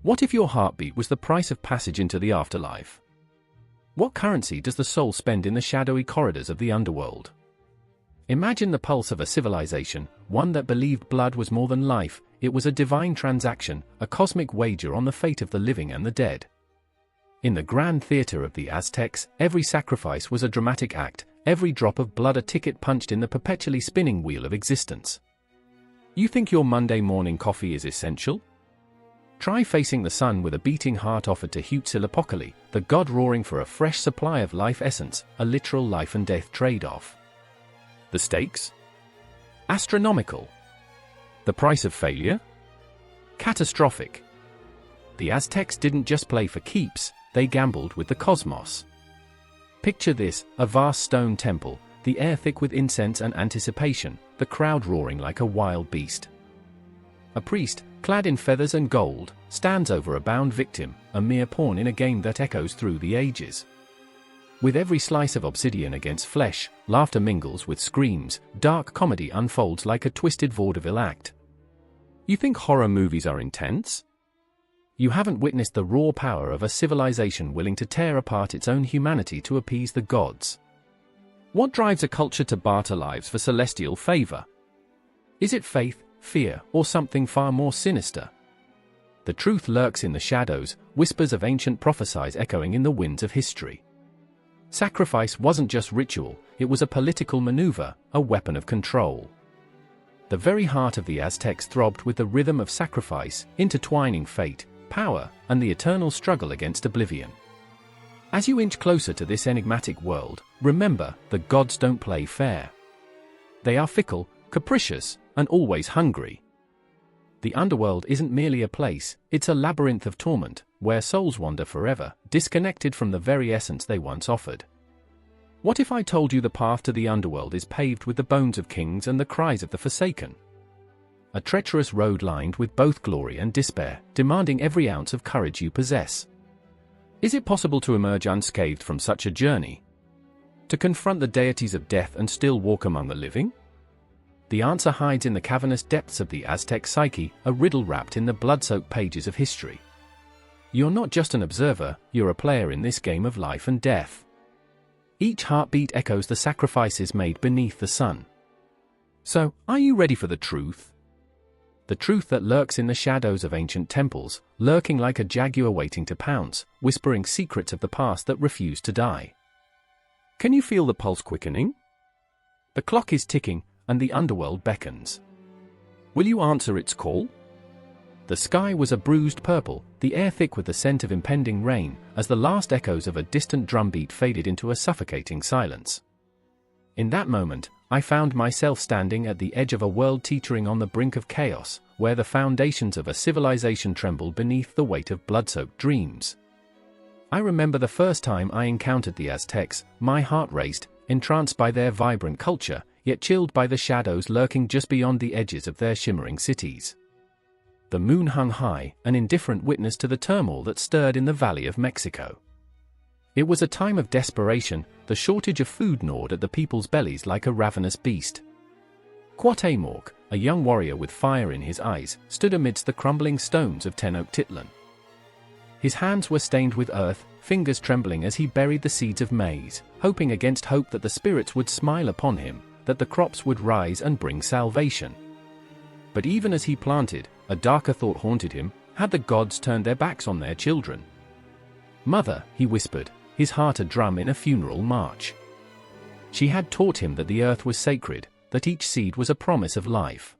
What if your heartbeat was the price of passage into the afterlife? What currency does the soul spend in the shadowy corridors of the underworld? Imagine the pulse of a civilization, one that believed blood was more than life. It was a divine transaction, a cosmic wager on the fate of the living and the dead. In the grand theater of the Aztecs, every sacrifice was a dramatic act, every drop of blood a ticket punched in the perpetually spinning wheel of existence. You think your Monday morning coffee is essential? Try facing the sun with a beating heart offered to Huitzilopochtli, the god roaring for a fresh supply of life essence, a literal life and death trade-off. The stakes? Astronomical. The price of failure? Catastrophic. The Aztecs didn't just play for keeps, they gambled with the cosmos. Picture this, a vast stone temple, the air thick with incense and anticipation, the crowd roaring like a wild beast. A priest, clad in feathers and gold, stands over a bound victim, a mere pawn in a game that echoes through the ages. With every slice of obsidian against flesh, laughter mingles with screams, dark comedy unfolds like a twisted vaudeville act. You think horror movies are intense? You haven't witnessed the raw power of a civilization willing to tear apart its own humanity to appease the gods. What drives a culture to barter lives for celestial favor? Is it faith, fear, or something far more sinister? The truth lurks in the shadows, whispers of ancient prophecies echoing in the winds of history. Sacrifice wasn't just ritual, it was a political maneuver, a weapon of control. The very heart of the Aztecs throbbed with the rhythm of sacrifice, intertwining fate, power, and the eternal struggle against oblivion. As you inch closer to this enigmatic world, remember, the gods don't play fair. They are fickle, capricious, and always hungry. The underworld isn't merely a place, it's a labyrinth of torment, where souls wander forever, disconnected from the very essence they once offered. What if I told you the path to the underworld is paved with the bones of kings and the cries of the forsaken? A treacherous road lined with both glory and despair, demanding every ounce of courage you possess. Is it possible to emerge unscathed from such a journey? To confront the deities of death and still walk among the living? The answer hides in the cavernous depths of the Aztec psyche, a riddle wrapped in the blood-soaked pages of history. You're not just an observer, you're a player in this game of life and death. Each heartbeat echoes the sacrifices made beneath the sun. So, are you ready for the truth? The truth that lurks in the shadows of ancient temples, lurking like a jaguar waiting to pounce, whispering secrets of the past that refuse to die. Can you feel the pulse quickening? The clock is ticking, and the underworld beckons. Will you answer its call? The sky was a bruised purple, the air thick with the scent of impending rain, as the last echoes of a distant drumbeat faded into a suffocating silence. In that moment, I found myself standing at the edge of a world teetering on the brink of chaos, where the foundations of a civilization trembled beneath the weight of blood-soaked dreams. I remember the first time I encountered the Aztecs, my heart raced, entranced by their vibrant culture, yet chilled by the shadows lurking just beyond the edges of their shimmering cities. The moon hung high, an indifferent witness to the turmoil that stirred in the Valley of Mexico. It was a time of desperation, the shortage of food gnawed at the people's bellies like a ravenous beast. Cuauhtémoc, a young warrior with fire in his eyes, stood amidst the crumbling stones of Tenochtitlan. His hands were stained with earth, fingers trembling as he buried the seeds of maize, hoping against hope that the spirits would smile upon him, that the crops would rise and bring salvation. But even as he planted, a darker thought haunted him: had the gods turned their backs on their children? "Mother," he whispered, his heart a drum in a funeral march. She had taught him that the earth was sacred, that each seed was a promise of life.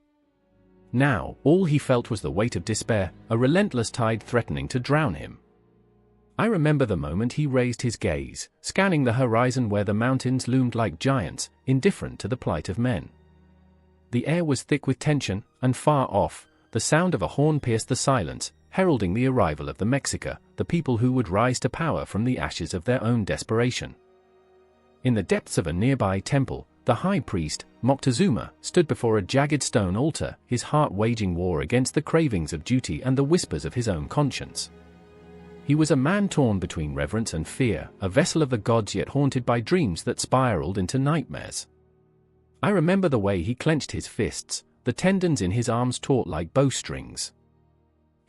Now, all he felt was the weight of despair, a relentless tide threatening to drown him. I remember the moment he raised his gaze, scanning the horizon where the mountains loomed like giants, indifferent to the plight of men. The air was thick with tension, and far off, the sound of a horn pierced the silence, heralding the arrival of the Mexica, the people who would rise to power from the ashes of their own desperation. In the depths of a nearby temple, the high priest, Moctezuma, stood before a jagged stone altar, his heart waging war against the cravings of duty and the whispers of his own conscience. He was a man torn between reverence and fear, a vessel of the gods yet haunted by dreams that spiraled into nightmares. I remember the way he clenched his fists, the tendons in his arms taut like bowstrings.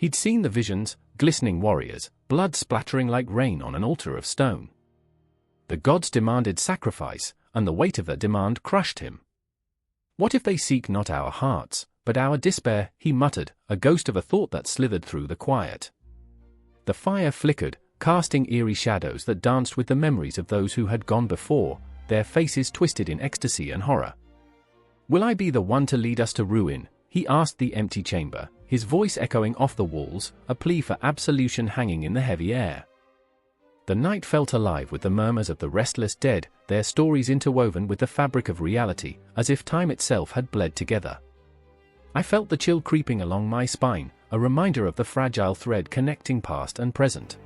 He'd seen the visions, glistening warriors, blood splattering like rain on an altar of stone. The gods demanded sacrifice, and the weight of that demand crushed him. "What if they seek not our hearts, but our despair?" he muttered, a ghost of a thought that slithered through the quiet. The fire flickered, casting eerie shadows that danced with the memories of those who had gone before, their faces twisted in ecstasy and horror. "Will I be the one to lead us to ruin?" he asked the empty chamber, his voice echoing off the walls, a plea for absolution hanging in the heavy air. The night felt alive with the murmurs of the restless dead, their stories interwoven with the fabric of reality, as if time itself had bled together. I felt the chill creeping along my spine, a reminder of the fragile thread connecting past and present.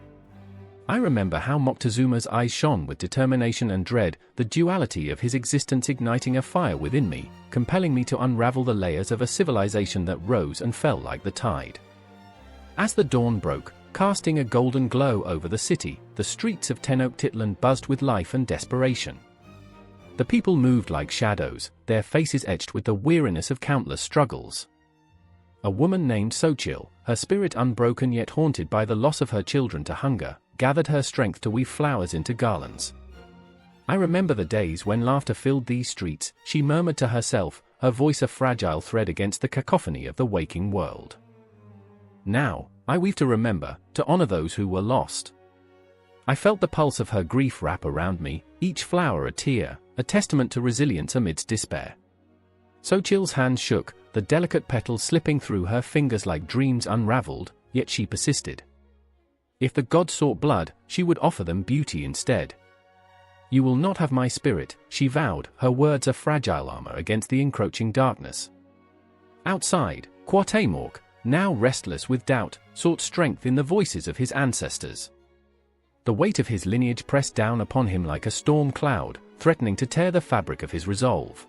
I remember how Moctezuma's eyes shone with determination and dread, the duality of his existence igniting a fire within me, compelling me to unravel the layers of a civilization that rose and fell like the tide. As the dawn broke, casting a golden glow over the city, the streets of Tenochtitlan buzzed with life and desperation. The people moved like shadows, their faces etched with the weariness of countless struggles. A woman named Xochitl, her spirit unbroken yet haunted by the loss of her children to hunger, gathered her strength to weave flowers into garlands. I remember the days when laughter filled these streets, she murmured to herself, her voice a fragile thread against the cacophony of the waking world. Now, I weave to remember, to honor those who were lost. I felt the pulse of her grief wrap around me, each flower a tear, a testament to resilience amidst despair. Xochitl's hand shook, the delicate petals slipping through her fingers like dreams unraveled, yet she persisted. If the gods sought blood, she would offer them beauty instead. "You will not have my spirit," she vowed, her words a fragile armor against the encroaching darkness. Outside, Cuauhtémoc, now restless with doubt, sought strength in the voices of his ancestors. The weight of his lineage pressed down upon him like a storm cloud, threatening to tear the fabric of his resolve.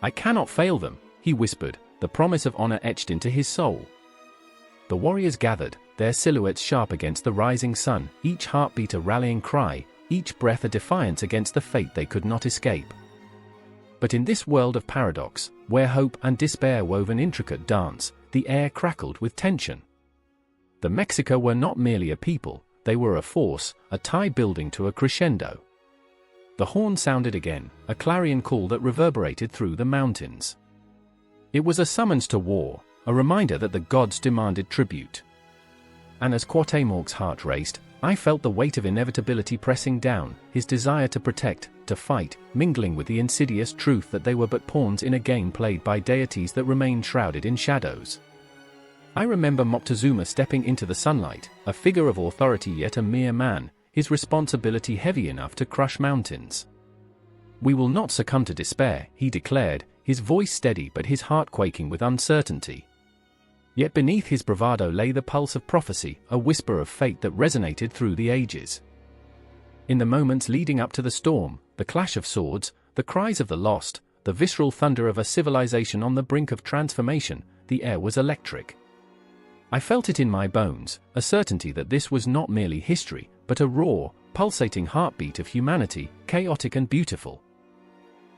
"I cannot fail them," he whispered, the promise of honor etched into his soul. The warriors gathered, their silhouettes sharp against the rising sun, each heartbeat a rallying cry, each breath a defiance against the fate they could not escape. But in this world of paradox, where hope and despair wove an intricate dance, the air crackled with tension. The Mexica were not merely a people, they were a force, a tie building to a crescendo. The horn sounded again, a clarion call that reverberated through the mountains. It was a summons to war, a reminder that the gods demanded tribute. And as Cuauhtémoc's heart raced, I felt the weight of inevitability pressing down, his desire to protect, to fight, mingling with the insidious truth that they were but pawns in a game played by deities that remained shrouded in shadows. I remember Moctezuma stepping into the sunlight, a figure of authority yet a mere man, his responsibility heavy enough to crush mountains. "We will not succumb to despair," he declared, his voice steady but his heart quaking with uncertainty. Yet beneath his bravado lay the pulse of prophecy, a whisper of fate that resonated through the ages. In the moments leading up to the storm, the clash of swords, the cries of the lost, the visceral thunder of a civilization on the brink of transformation, the air was electric. I felt it in my bones, a certainty that this was not merely history, but a raw, pulsating heartbeat of humanity, chaotic and beautiful.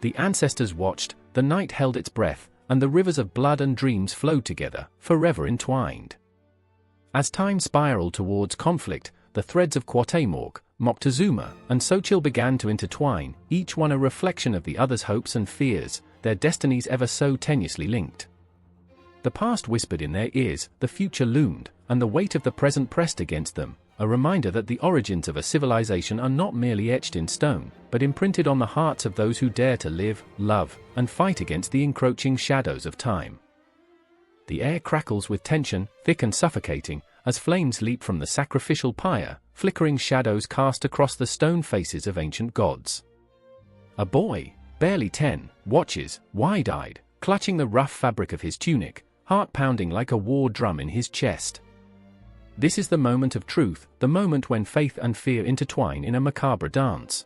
The ancestors watched, the night held its breath, and the rivers of blood and dreams flowed together, forever entwined. As time spiraled towards conflict, the threads of Cuauhtémoc, Moctezuma, and Xochitl began to intertwine, each one a reflection of the other's hopes and fears, their destinies ever so tenuously linked. The past whispered in their ears, the future loomed, and the weight of the present pressed against them, a reminder that the origins of a civilization are not merely etched in stone, but imprinted on the hearts of those who dare to live, love, and fight against the encroaching shadows of time. The air crackles with tension, thick and suffocating, as flames leap from the sacrificial pyre, flickering shadows cast across the stone faces of ancient gods. A boy, barely 10, watches, wide-eyed, clutching the rough fabric of his tunic, heart pounding like a war drum in his chest. This is the moment of truth, the moment when faith and fear intertwine in a macabre dance.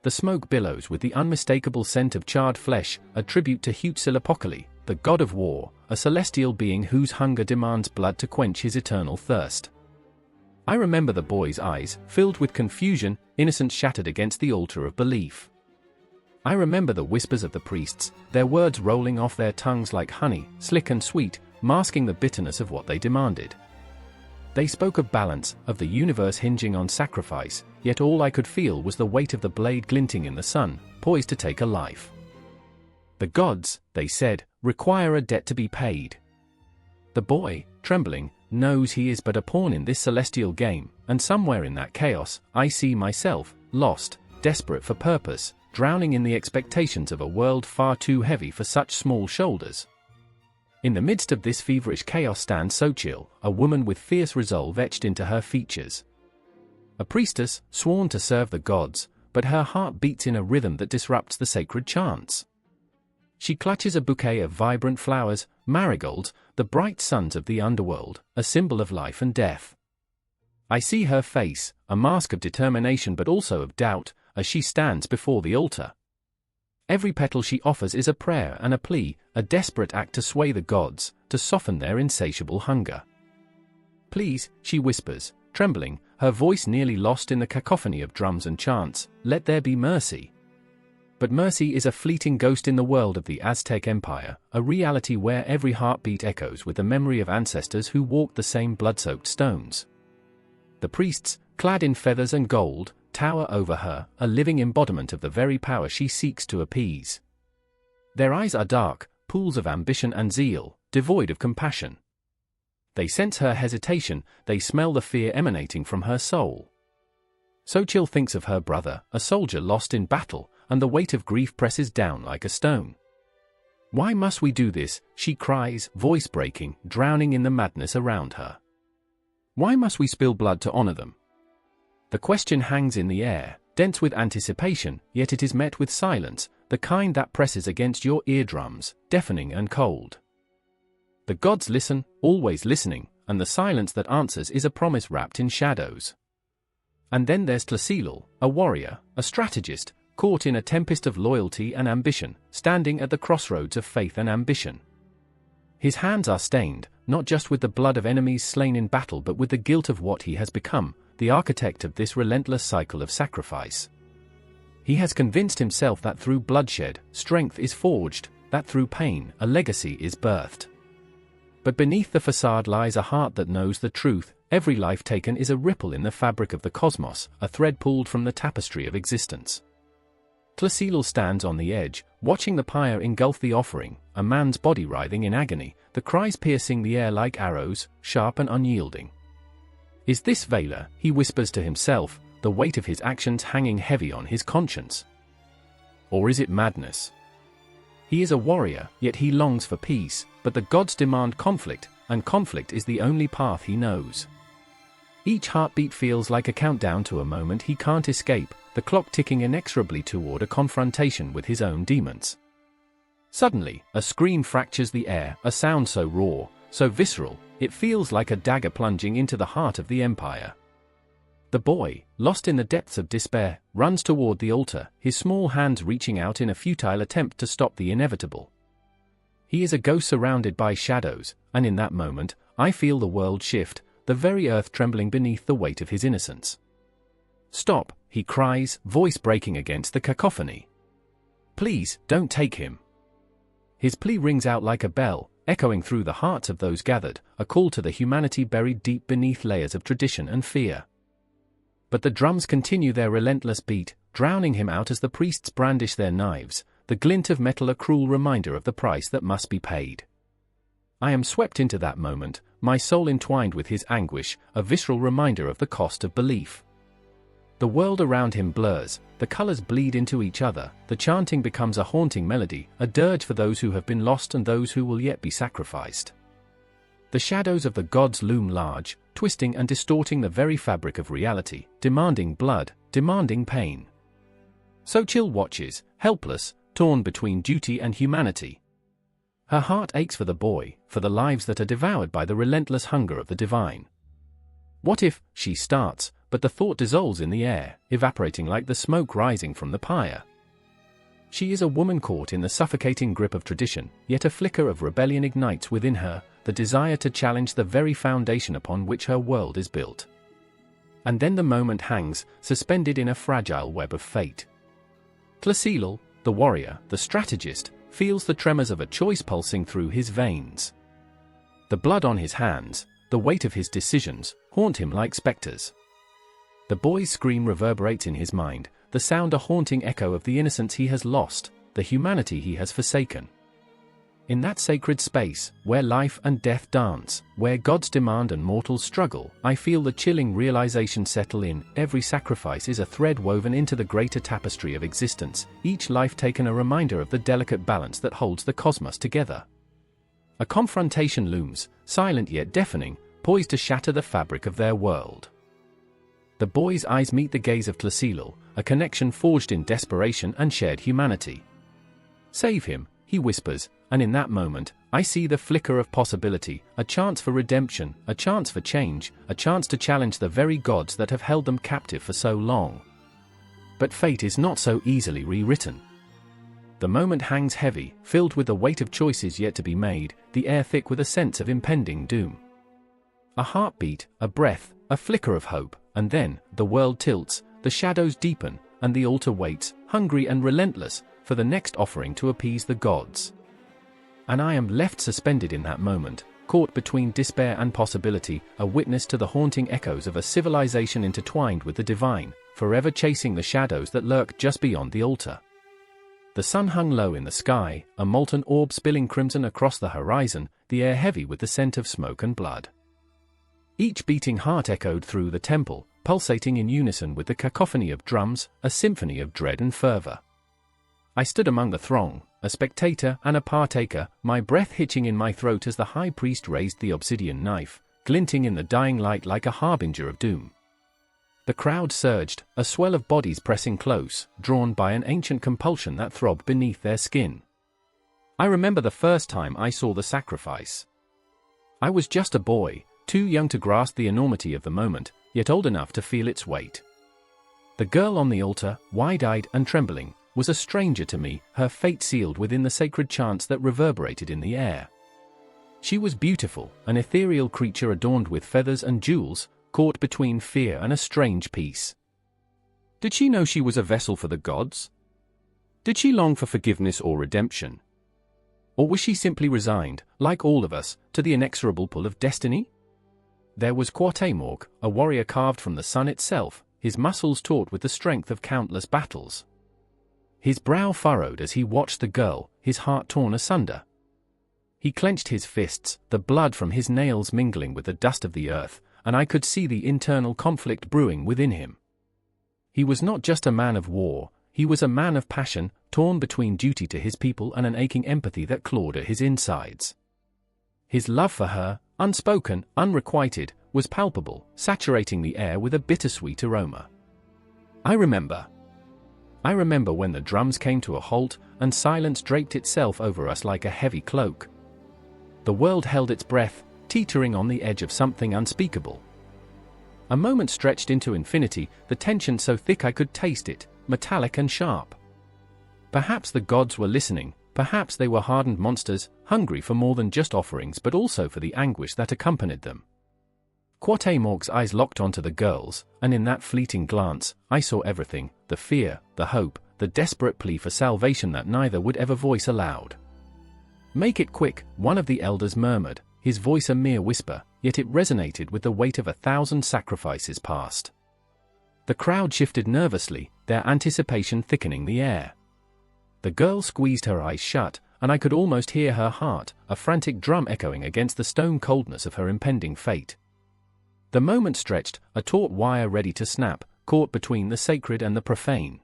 The smoke billows with the unmistakable scent of charred flesh, a tribute to Huitzilopochtli, the god of war, a celestial being whose hunger demands blood to quench his eternal thirst. I remember the boy's eyes, filled with confusion, innocence shattered against the altar of belief. I remember the whispers of the priests, their words rolling off their tongues like honey, slick and sweet, masking the bitterness of what they demanded. They spoke of balance, of the universe hinging on sacrifice, yet all I could feel was the weight of the blade glinting in the sun, poised to take a life. The gods, they said, require a debt to be paid. The boy, trembling, knows he is but a pawn in this celestial game, and somewhere in that chaos, I see myself, lost, desperate for purpose, drowning in the expectations of a world far too heavy for such small shoulders. In the midst of this feverish chaos stands Xochitl, a woman with fierce resolve etched into her features. A priestess, sworn to serve the gods, but her heart beats in a rhythm that disrupts the sacred chants. She clutches a bouquet of vibrant flowers, marigolds, the bright suns of the underworld, a symbol of life and death. I see her face, a mask of determination but also of doubt, as she stands before the altar. Every petal she offers is a prayer and a plea, a desperate act to sway the gods, to soften their insatiable hunger. "Please," she whispers, trembling, her voice nearly lost in the cacophony of drums and chants, "let there be mercy." But mercy is a fleeting ghost in the world of the Aztec Empire, a reality where every heartbeat echoes with the memory of ancestors who walked the same blood-soaked stones. The priests, clad in feathers and gold, tower over her, a living embodiment of the very power she seeks to appease. Their eyes are dark, pools of ambition and zeal, devoid of compassion. They sense her hesitation, they smell the fear emanating from her soul. Xochitl thinks of her brother, a soldier lost in battle, and the weight of grief presses down like a stone. "Why must we do this?" she cries, voice breaking, drowning in the madness around her. "Why must we spill blood to honor them?" The question hangs in the air, dense with anticipation, yet it is met with silence, the kind that presses against your eardrums, deafening and cold. The gods listen, always listening, and the silence that answers is a promise wrapped in shadows. And then there's Tlacilal, a warrior, a strategist, caught in a tempest of loyalty and ambition, standing at the crossroads of faith and ambition. His hands are stained, not just with the blood of enemies slain in battle but with the guilt of what he has become, the architect of this relentless cycle of sacrifice. He has convinced himself that through bloodshed, strength is forged, that through pain, a legacy is birthed. But beneath the facade lies a heart that knows the truth. Every life taken is a ripple in the fabric of the cosmos, a thread pulled from the tapestry of existence. Tlacilal stands on the edge, watching the pyre engulf the offering, a man's body writhing in agony, the cries piercing the air like arrows, sharp and unyielding. Is this valor, he whispers to himself, the weight of his actions hanging heavy on his conscience? Or is it madness? He is a warrior, yet he longs for peace, but the gods demand conflict, and conflict is the only path he knows. Each heartbeat feels like a countdown to a moment he can't escape, the clock ticking inexorably toward a confrontation with his own demons. Suddenly, a scream fractures the air, a sound so raw, so visceral, it feels like a dagger plunging into the heart of the empire. The boy, lost in the depths of despair, runs toward the altar, his small hands reaching out in a futile attempt to stop the inevitable. He is a ghost surrounded by shadows, and in that moment, I feel the world shift, the very earth trembling beneath the weight of his innocence. "Stop," he cries, voice breaking against the cacophony. "Please, don't take him." His plea rings out like a bell, echoing through the hearts of those gathered, a call to the humanity buried deep beneath layers of tradition and fear. But the drums continue their relentless beat, drowning him out as the priests brandish their knives, the glint of metal a cruel reminder of the price that must be paid. I am swept into that moment, my soul entwined with his anguish, a visceral reminder of the cost of belief. The world around him blurs, the colors bleed into each other, the chanting becomes a haunting melody, a dirge for those who have been lost and those who will yet be sacrificed. The shadows of the gods loom large, twisting and distorting the very fabric of reality, demanding blood, demanding pain. Xochitl watches, helpless, torn between duty and humanity. Her heart aches for the boy, for the lives that are devoured by the relentless hunger of the divine. What if, she starts, but the thought dissolves in the air, evaporating like the smoke rising from the pyre. She is a woman caught in the suffocating grip of tradition, yet a flicker of rebellion ignites within her, the desire to challenge the very foundation upon which her world is built. And then the moment hangs, suspended in a fragile web of fate. Tlacilal, the warrior, the strategist, feels the tremors of a choice pulsing through his veins. The blood on his hands, the weight of his decisions, haunt him like specters. The boy's scream reverberates in his mind, the sound a haunting echo of the innocence he has lost, the humanity he has forsaken. In that sacred space, where life and death dance, where gods demand and mortals struggle, I feel the chilling realization settle in. Every sacrifice is a thread woven into the greater tapestry of existence, each life taken a reminder of the delicate balance that holds the cosmos together. A confrontation looms, silent yet deafening, poised to shatter the fabric of their world. The boy's eyes meet the gaze of Tlasilal, a connection forged in desperation and shared humanity. "Save him," he whispers, and in that moment, I see the flicker of possibility, a chance for redemption, a chance for change, a chance to challenge the very gods that have held them captive for so long. But fate is not so easily rewritten. The moment hangs heavy, filled with the weight of choices yet to be made, the air thick with a sense of impending doom. A heartbeat, a breath, a flicker of hope, and then, the world tilts, the shadows deepen, and the altar waits, hungry and relentless, for the next offering to appease the gods. And I am left suspended in that moment, caught between despair and possibility, a witness to the haunting echoes of a civilization intertwined with the divine, forever chasing the shadows that lurk just beyond the altar. The sun hung low in the sky, a molten orb spilling crimson across the horizon, the air heavy with the scent of smoke and blood. Each beating heart echoed through the temple, pulsating in unison with the cacophony of drums, a symphony of dread and fervor. I stood among the throng, a spectator and a partaker, my breath hitching in my throat as the high priest raised the obsidian knife, glinting in the dying light like a harbinger of doom. The crowd surged, a swell of bodies pressing close, drawn by an ancient compulsion that throbbed beneath their skin. I remember the first time I saw the sacrifice. I was just a boy, too young to grasp the enormity of the moment, yet old enough to feel its weight. The girl on the altar, wide-eyed and trembling, was a stranger to me, her fate sealed within the sacred chants that reverberated in the air. She was beautiful, an ethereal creature adorned with feathers and jewels, caught between fear and a strange peace. Did she know she was a vessel for the gods? Did she long for forgiveness or redemption? Or was she simply resigned, like all of us, to the inexorable pull of destiny? There was Cuauhtémoc, a warrior carved from the sun itself, his muscles taut with the strength of countless battles. His brow furrowed as he watched the girl, his heart torn asunder. He clenched his fists, the blood from his nails mingling with the dust of the earth, and I could see the internal conflict brewing within him. He was not just a man of war, he was a man of passion, torn between duty to his people and an aching empathy that clawed at his insides. His love for her, unspoken, unrequited, was palpable, saturating the air with a bittersweet aroma. I remember when the drums came to a halt, and silence draped itself over us like a heavy cloak. The world held its breath, teetering on the edge of something unspeakable. A moment stretched into infinity, the tension so thick I could taste it, metallic and sharp. Perhaps the gods were listening, perhaps they were hardened monsters, hungry for more than just offerings but also for the anguish that accompanied them. Cuauhtémoc's eyes locked onto the girl's, and in that fleeting glance, I saw everything, the fear, the hope, the desperate plea for salvation that neither would ever voice aloud. "Make it quick," one of the elders murmured, his voice a mere whisper, yet it resonated with the weight of 1,000 sacrifices past. The crowd shifted nervously, their anticipation thickening the air. The girl squeezed her eyes shut, and I could almost hear her heart, a frantic drum echoing against the stone coldness of her impending fate. The moment stretched, a taut wire ready to snap, caught between the sacred and the profane.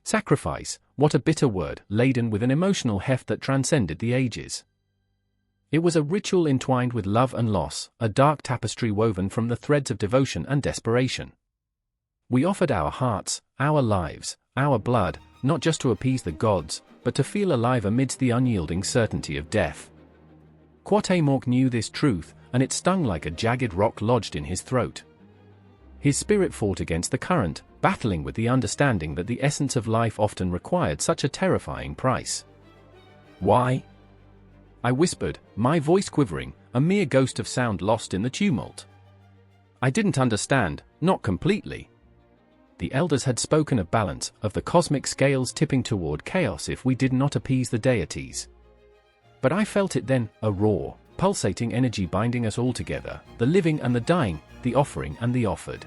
Sacrifice, what a bitter word, laden with an emotional heft that transcended the ages. It was a ritual entwined with love and loss, a dark tapestry woven from the threads of devotion and desperation. We offered our hearts, our lives, our blood, not just to appease the gods, but to feel alive amidst the unyielding certainty of death. Cuauhtémoc knew this truth, and it stung like a jagged rock lodged in his throat. His spirit fought against the current, battling with the understanding that the essence of life often required such a terrifying price. "Why?" I whispered, my voice quivering, a mere ghost of sound lost in the tumult. I didn't understand, not completely. The elders had spoken of balance, of the cosmic scales tipping toward chaos if we did not appease the deities. But I felt it then, a raw, pulsating energy binding us all together, the living and the dying, the offering and the offered.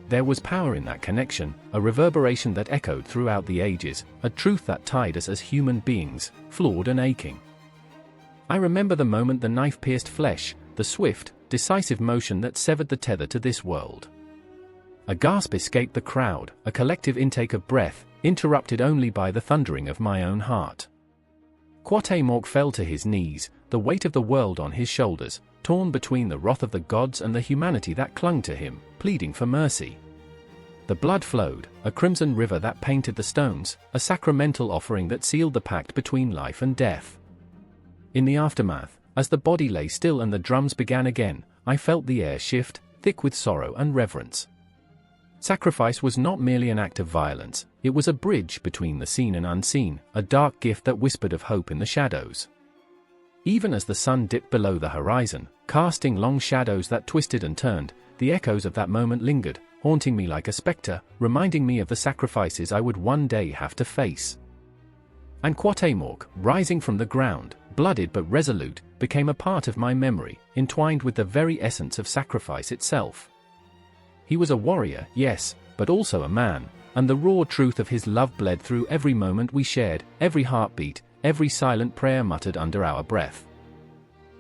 There was power in that connection, a reverberation that echoed throughout the ages, a truth that tied us as human beings, flawed and aching. I remember the moment the knife pierced flesh, the swift, decisive motion that severed the tether to this world. A gasp escaped the crowd, a collective intake of breath, interrupted only by the thundering of my own heart. Cuauhtémoc fell to his knees, the weight of the world on his shoulders, torn between the wrath of the gods and the humanity that clung to him, pleading for mercy. The blood flowed, a crimson river that painted the stones, a sacramental offering that sealed the pact between life and death. In the aftermath, as the body lay still and the drums began again, I felt the air shift, thick with sorrow and reverence. Sacrifice was not merely an act of violence, it was a bridge between the seen and unseen, a dark gift that whispered of hope in the shadows. Even as the sun dipped below the horizon, casting long shadows that twisted and turned, the echoes of that moment lingered, haunting me like a spectre, reminding me of the sacrifices I would one day have to face. And Cuauhtémoc, rising from the ground, blooded but resolute, became a part of my memory, entwined with the very essence of sacrifice itself. He was a warrior, yes, but also a man, and the raw truth of his love bled through every moment we shared, every heartbeat, every silent prayer muttered under our breath.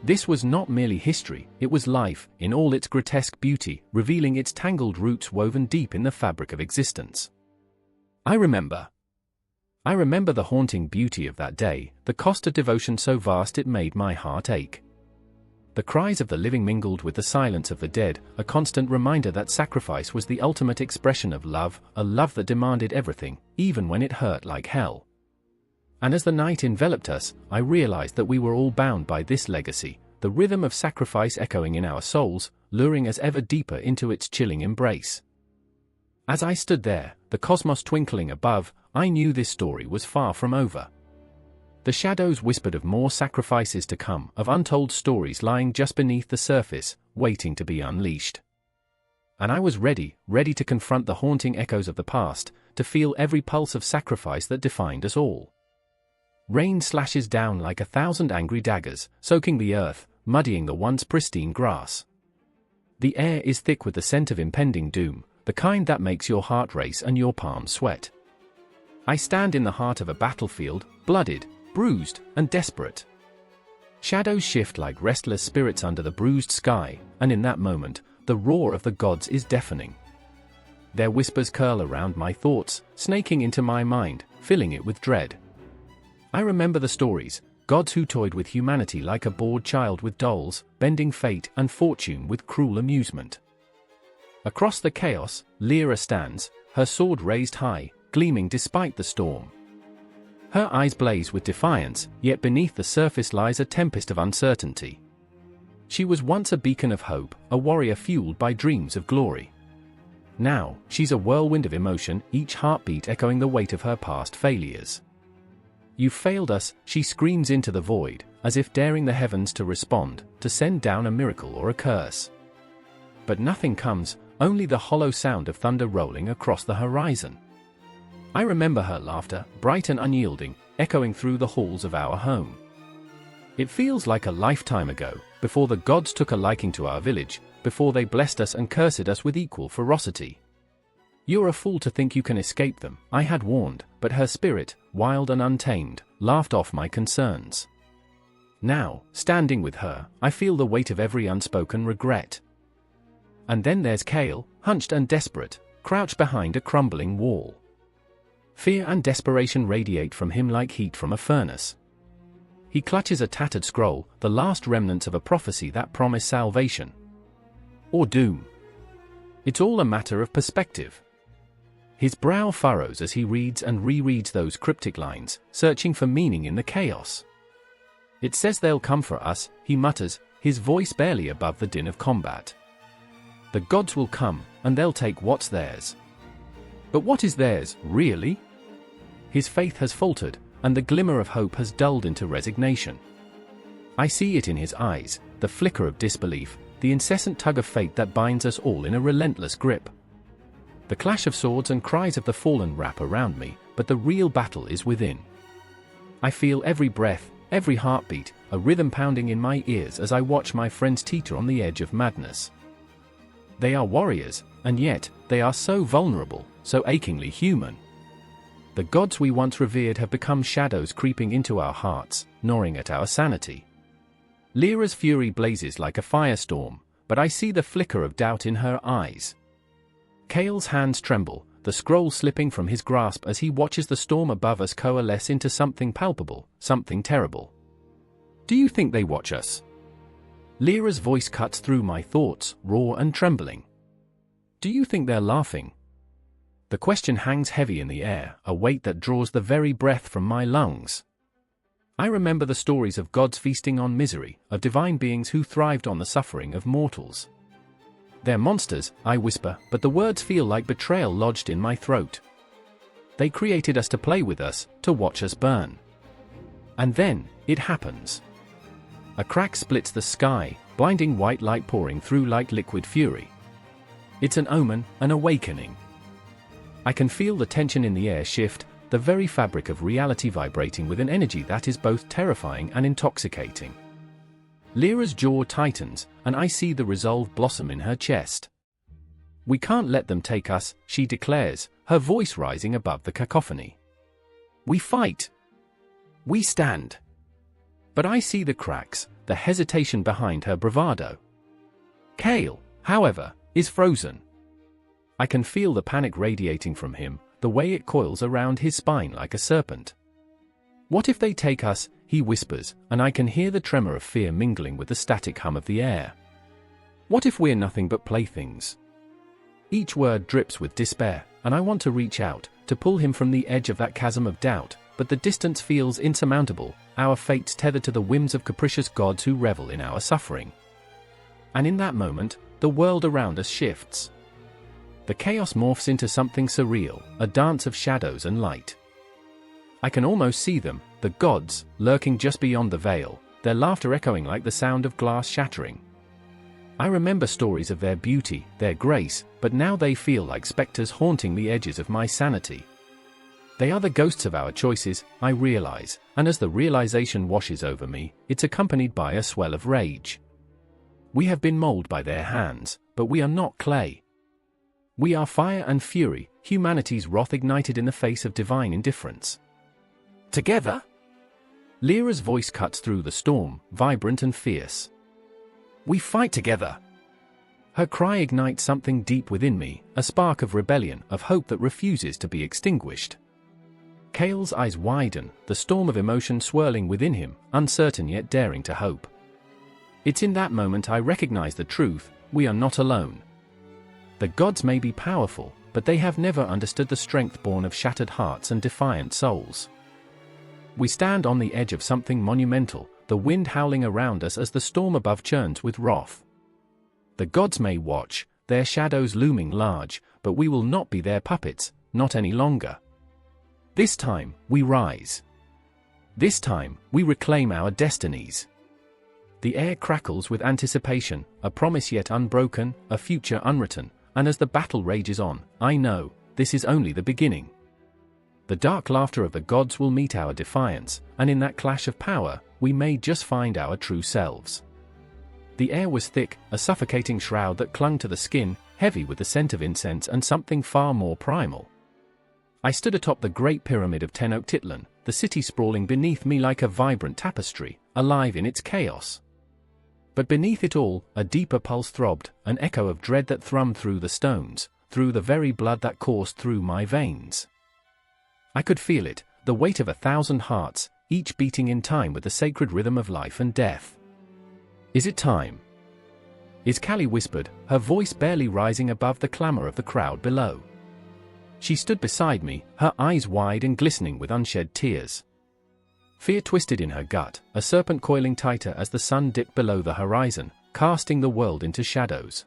This was not merely history, it was life, in all its grotesque beauty, revealing its tangled roots woven deep in the fabric of existence. I remember the haunting beauty of that day, the cost of devotion so vast it made my heart ache. The cries of the living mingled with the silence of the dead, a constant reminder that sacrifice was the ultimate expression of love, a love that demanded everything, even when it hurt like hell. And as the night enveloped us, I realized that we were all bound by this legacy, the rhythm of sacrifice echoing in our souls, luring us ever deeper into its chilling embrace. As I stood there, the cosmos twinkling above, I knew this story was far from over. The shadows whispered of more sacrifices to come, of untold stories lying just beneath the surface, waiting to be unleashed. And I was ready to confront the haunting echoes of the past, to feel every pulse of sacrifice that defined us all. Rain slashes down like 1,000 angry daggers, soaking the earth, muddying the once pristine grass. The air is thick with the scent of impending doom, the kind that makes your heart race and your palms sweat. I stand in the heart of a battlefield, blooded, bruised, and desperate. Shadows shift like restless spirits under the bruised sky, and in that moment, the roar of the gods is deafening. Their whispers curl around my thoughts, snaking into my mind, filling it with dread. I remember the stories, gods who toyed with humanity like a bored child with dolls, bending fate and fortune with cruel amusement. Across the chaos, Lyra stands, her sword raised high, gleaming despite the storm. Her eyes blaze with defiance, yet beneath the surface lies a tempest of uncertainty. She was once a beacon of hope, a warrior fueled by dreams of glory. Now, she's a whirlwind of emotion, each heartbeat echoing the weight of her past failures. "You failed us," she screams into the void, as if daring the heavens to respond, to send down a miracle or a curse. But nothing comes, only the hollow sound of thunder rolling across the horizon. I remember her laughter, bright and unyielding, echoing through the halls of our home. It feels like a lifetime ago, before the gods took a liking to our village, before they blessed us and cursed us with equal ferocity. "You're a fool to think you can escape them," I had warned, but her spirit, wild and untamed, laughed off my concerns. Now, standing with her, I feel the weight of every unspoken regret. And then there's Kale, hunched and desperate, crouched behind a crumbling wall. Fear and desperation radiate from him like heat from a furnace. He clutches a tattered scroll, the last remnants of a prophecy that promised salvation. Or doom. It's all a matter of perspective. His brow furrows as he reads and rereads those cryptic lines, searching for meaning in the chaos. "It says they'll come for us," he mutters, his voice barely above the din of combat. "The gods will come, and they'll take what's theirs." But what is theirs, really? His faith has faltered, and the glimmer of hope has dulled into resignation. I see it in his eyes, the flicker of disbelief, the incessant tug of fate that binds us all in a relentless grip. The clash of swords and cries of the fallen wrap around me, but the real battle is within. I feel every breath, every heartbeat, a rhythm pounding in my ears as I watch my friends teeter on the edge of madness. They are warriors, and yet, they are so vulnerable, so achingly human. The gods we once revered have become shadows creeping into our hearts, gnawing at our sanity. Lyra's fury blazes like a firestorm, but I see the flicker of doubt in her eyes. Kale's hands tremble, the scroll slipping from his grasp as he watches the storm above us coalesce into something palpable, something terrible. Do you think they watch us? Lyra's voice cuts through my thoughts, raw and trembling. Do you think they're laughing? The question hangs heavy in the air, a weight that draws the very breath from my lungs. I remember the stories of gods feasting on misery, of divine beings who thrived on the suffering of mortals. They're monsters, I whisper, but the words feel like betrayal lodged in my throat. They created us to play with us, to watch us burn. And then, it happens. A crack splits the sky, blinding white light pouring through like liquid fury. It's an omen, an awakening. I can feel the tension in the air shift, the very fabric of reality vibrating with an energy that is both terrifying and intoxicating. Lyra's jaw tightens, and I see the resolve blossom in her chest. We can't let them take us, she declares, her voice rising above the cacophony. We fight. We stand. But I see the cracks, the hesitation behind her bravado. Kale, however, is frozen. I can feel the panic radiating from him, the way it coils around his spine like a serpent. What if they take us, he whispers, and I can hear the tremor of fear mingling with the static hum of the air. What if we're nothing but playthings? Each word drips with despair, and I want to reach out, to pull him from the edge of that chasm of doubt, but the distance feels insurmountable, our fates tethered to the whims of capricious gods who revel in our suffering. And in that moment, the world around us shifts. The chaos morphs into something surreal, a dance of shadows and light. I can almost see them, the gods, lurking just beyond the veil, their laughter echoing like the sound of glass shattering. I remember stories of their beauty, their grace, but now they feel like specters haunting the edges of my sanity. They are the ghosts of our choices, I realize, and as the realization washes over me, it's accompanied by a swell of rage. We have been molded by their hands, but we are not clay. We are fire and fury, humanity's wrath ignited in the face of divine indifference. Together? Lyra's voice cuts through the storm, vibrant and fierce. We fight together. Her cry ignites something deep within me, a spark of rebellion, of hope that refuses to be extinguished. Kale's eyes widen, the storm of emotion swirling within him, uncertain yet daring to hope. It's in that moment I recognize the truth, we are not alone. The gods may be powerful, but they have never understood the strength born of shattered hearts and defiant souls. We stand on the edge of something monumental, the wind howling around us as the storm above churns with wrath. The gods may watch, their shadows looming large, but we will not be their puppets, not any longer. This time, we rise. This time, we reclaim our destinies. The air crackles with anticipation, a promise yet unbroken, a future unwritten, and as the battle rages on, I know, this is only the beginning. The dark laughter of the gods will meet our defiance, and in that clash of power, we may just find our true selves. The air was thick, a suffocating shroud that clung to the skin, heavy with the scent of incense and something far more primal. I stood atop the great pyramid of Tenochtitlan, the city sprawling beneath me like a vibrant tapestry, alive in its chaos. But beneath it all, a deeper pulse throbbed, an echo of dread that thrummed through the stones, through the very blood that coursed through my veins. I could feel it, the weight of 1,000 hearts, each beating in time with the sacred rhythm of life and death. Is it time? Izcalli whispered, her voice barely rising above the clamor of the crowd below. She stood beside me, her eyes wide and glistening with unshed tears. Fear twisted in her gut, a serpent coiling tighter as the sun dipped below the horizon, casting the world into shadows.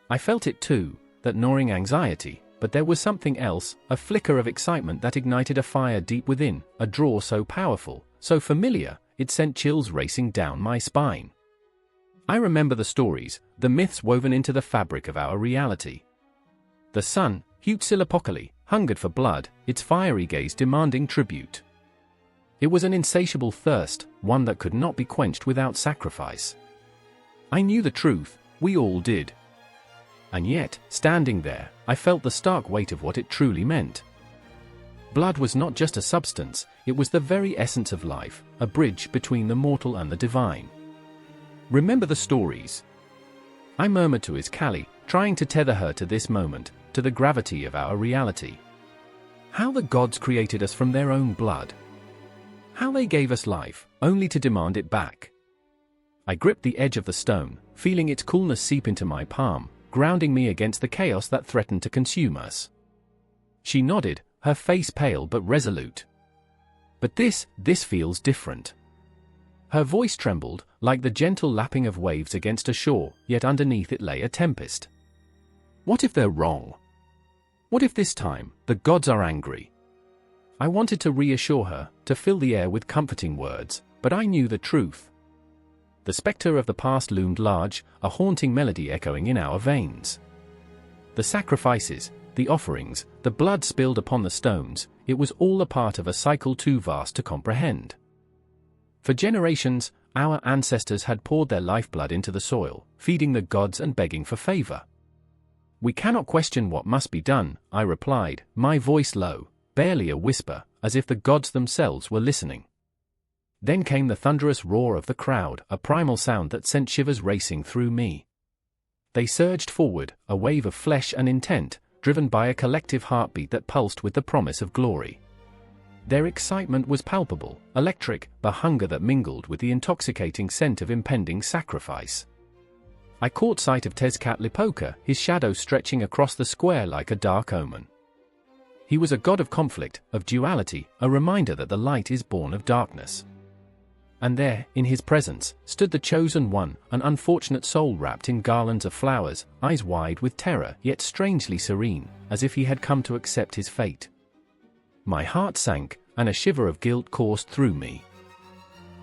I felt it too, that gnawing anxiety, but there was something else, a flicker of excitement that ignited a fire deep within, a draw so powerful, so familiar, it sent chills racing down my spine. I remember the stories, the myths woven into the fabric of our reality. The sun, Huitzilopochtli, hungered for blood, its fiery gaze demanding tribute. It was an insatiable thirst, one that could not be quenched without sacrifice. I knew the truth, we all did. And yet, standing there, I felt the stark weight of what it truly meant. Blood was not just a substance, it was the very essence of life, a bridge between the mortal and the divine. Remember the stories? I murmured to Aztec, trying to tether her to this moment, to the gravity of our reality. How the gods created us from their own blood. How they gave us life, only to demand it back. I gripped the edge of the stone, feeling its coolness seep into my palm, grounding me against the chaos that threatened to consume us. She nodded, her face pale but resolute. But this feels different. Her voice trembled, like the gentle lapping of waves against a shore, yet underneath it lay a tempest. What if they're wrong? What if this time, the gods are angry? I wanted to reassure her, to fill the air with comforting words, but I knew the truth. The spectre of the past loomed large, a haunting melody echoing in our veins. The sacrifices, the offerings, the blood spilled upon the stones, it was all a part of a cycle too vast to comprehend. For generations, our ancestors had poured their lifeblood into the soil, feeding the gods and begging for favor. We cannot question what must be done, I replied, my voice low, barely a whisper, as if the gods themselves were listening. Then came the thunderous roar of the crowd, a primal sound that sent shivers racing through me. They surged forward, a wave of flesh and intent, driven by a collective heartbeat that pulsed with the promise of glory. Their excitement was palpable, electric, a hunger that mingled with the intoxicating scent of impending sacrifice. I caught sight of Tezcatlipoca, his shadow stretching across the square like a dark omen. He was a god of conflict, of duality, a reminder that the light is born of darkness. And there, in his presence, stood the chosen one, an unfortunate soul wrapped in garlands of flowers, eyes wide with terror, yet strangely serene, as if he had come to accept his fate. My heart sank, and a shiver of guilt coursed through me.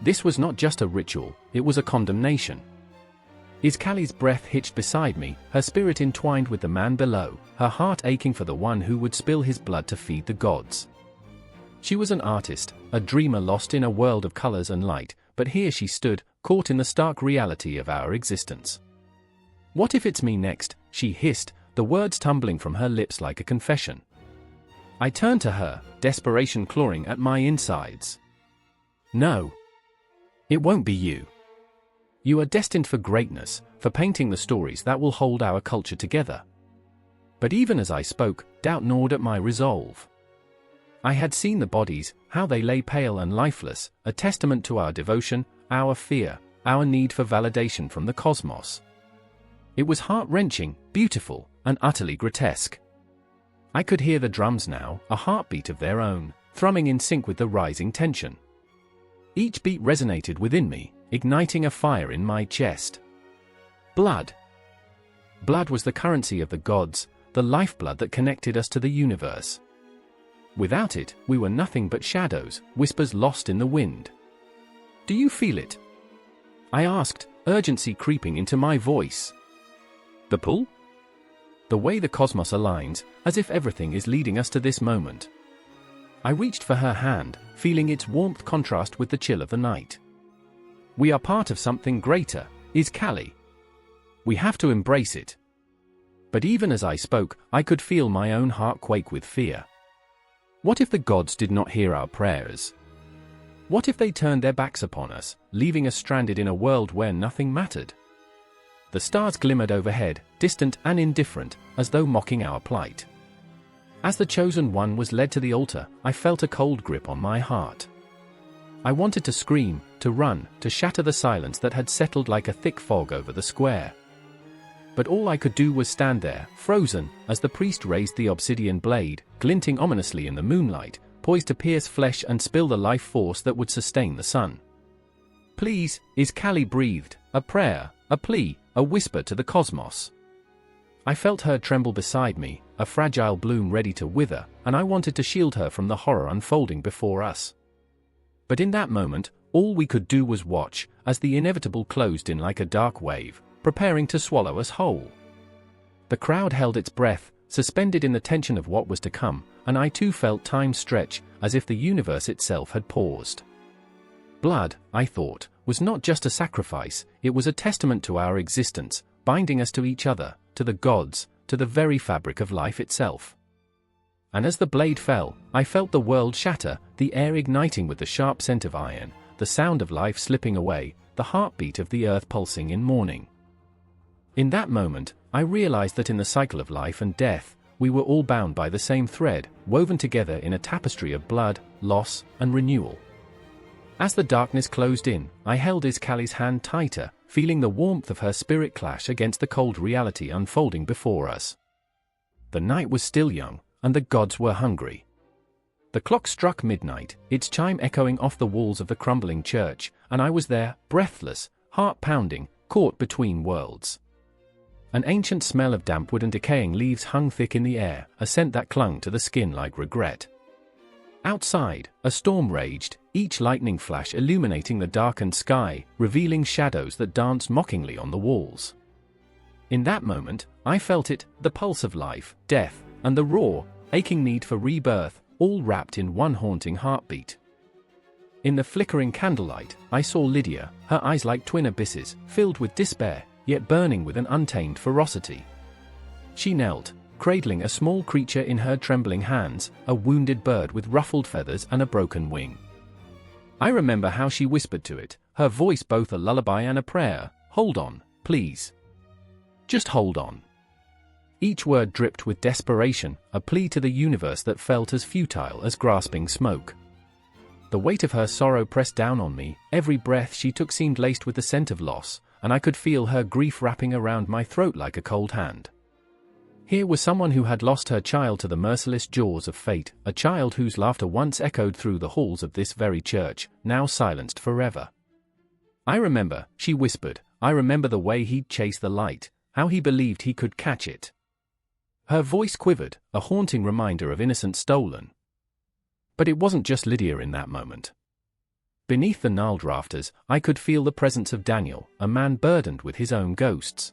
This was not just a ritual, it was a condemnation. Aztec's breath hitched beside me, her spirit entwined with the man below, her heart aching for the one who would spill his blood to feed the gods. She was an artist, a dreamer lost in a world of colors and light, but here she stood, caught in the stark reality of our existence. What if it's me next? She hissed, the words tumbling from her lips like a confession. I turned to her, desperation clawing at my insides. No. It won't be you. You are destined for greatness, for painting the stories that will hold our culture together. But even as I spoke, doubt gnawed at my resolve. I had seen the bodies, how they lay pale and lifeless, a testament to our devotion, our fear, our need for validation from the cosmos. It was heart-wrenching, beautiful, and utterly grotesque. I could hear the drums now, a heartbeat of their own, thrumming in sync with the rising tension. Each beat resonated within me, igniting a fire in my chest. Blood. Blood was the currency of the gods, the lifeblood that connected us to the universe. Without it, we were nothing but shadows, whispers lost in the wind. Do you feel it? I asked, urgency creeping into my voice. The pull? The way the cosmos aligns, as if everything is leading us to this moment. I reached for her hand, feeling its warmth contrast with the chill of the night. We are part of something greater, Aztec. We have to embrace it. But even as I spoke, I could feel my own heart quake with fear. What if the gods did not hear our prayers? What if they turned their backs upon us, leaving us stranded in a world where nothing mattered? The stars glimmered overhead, distant and indifferent, as though mocking our plight. As the chosen one was led to the altar, I felt a cold grip on my heart. I wanted to scream, to run, to shatter the silence that had settled like a thick fog over the square. But all I could do was stand there, frozen, as the priest raised the obsidian blade, glinting ominously in the moonlight, poised to pierce flesh and spill the life force that would sustain the sun. Please, Aztec breathed, a prayer, a plea, a whisper to the cosmos. I felt her tremble beside me, a fragile bloom ready to wither, and I wanted to shield her from the horror unfolding before us. But in that moment, all we could do was watch, as the inevitable closed in like a dark wave, preparing to swallow us whole. The crowd held its breath, suspended in the tension of what was to come, and I too felt time stretch, as if the universe itself had paused. Blood, I thought, was not just a sacrifice, it was a testament to our existence, binding us to each other, to the gods, to the very fabric of life itself. And as the blade fell, I felt the world shatter, the air igniting with the sharp scent of iron, the sound of life slipping away, the heartbeat of the earth pulsing in mourning. In that moment, I realized that in the cycle of life and death, we were all bound by the same thread, woven together in a tapestry of blood, loss, and renewal. As the darkness closed in, I held Aztec's hand tighter, feeling the warmth of her spirit clash against the cold reality unfolding before us. The night was still young, and the gods were hungry. The clock struck midnight, its chime echoing off the walls of the crumbling church, and I was there, breathless, heart-pounding, caught between worlds. An ancient smell of damp wood and decaying leaves hung thick in the air, a scent that clung to the skin like regret. Outside, a storm raged, each lightning flash illuminating the darkened sky, revealing shadows that danced mockingly on the walls. In that moment, I felt it, the pulse of life, death, and the raw, aching need for rebirth, all wrapped in one haunting heartbeat. In the flickering candlelight, I saw Lydia, her eyes like twin abysses, filled with despair, yet burning with an untamed ferocity. She knelt, cradling a small creature in her trembling hands, a wounded bird with ruffled feathers and a broken wing. I remember how she whispered to it, her voice both a lullaby and a prayer, "Hold on, please. Just hold on." Each word dripped with desperation, a plea to the universe that felt as futile as grasping smoke. The weight of her sorrow pressed down on me, every breath she took seemed laced with the scent of loss, and I could feel her grief wrapping around my throat like a cold hand. Here was someone who had lost her child to the merciless jaws of fate, a child whose laughter once echoed through the halls of this very church, now silenced forever. "I remember," she whispered, "I remember the way he'd chase the light, how he believed he could catch it." Her voice quivered, a haunting reminder of innocence stolen. But it wasn't just Lydia in that moment. Beneath the gnarled rafters, I could feel the presence of Daniel, a man burdened with his own ghosts.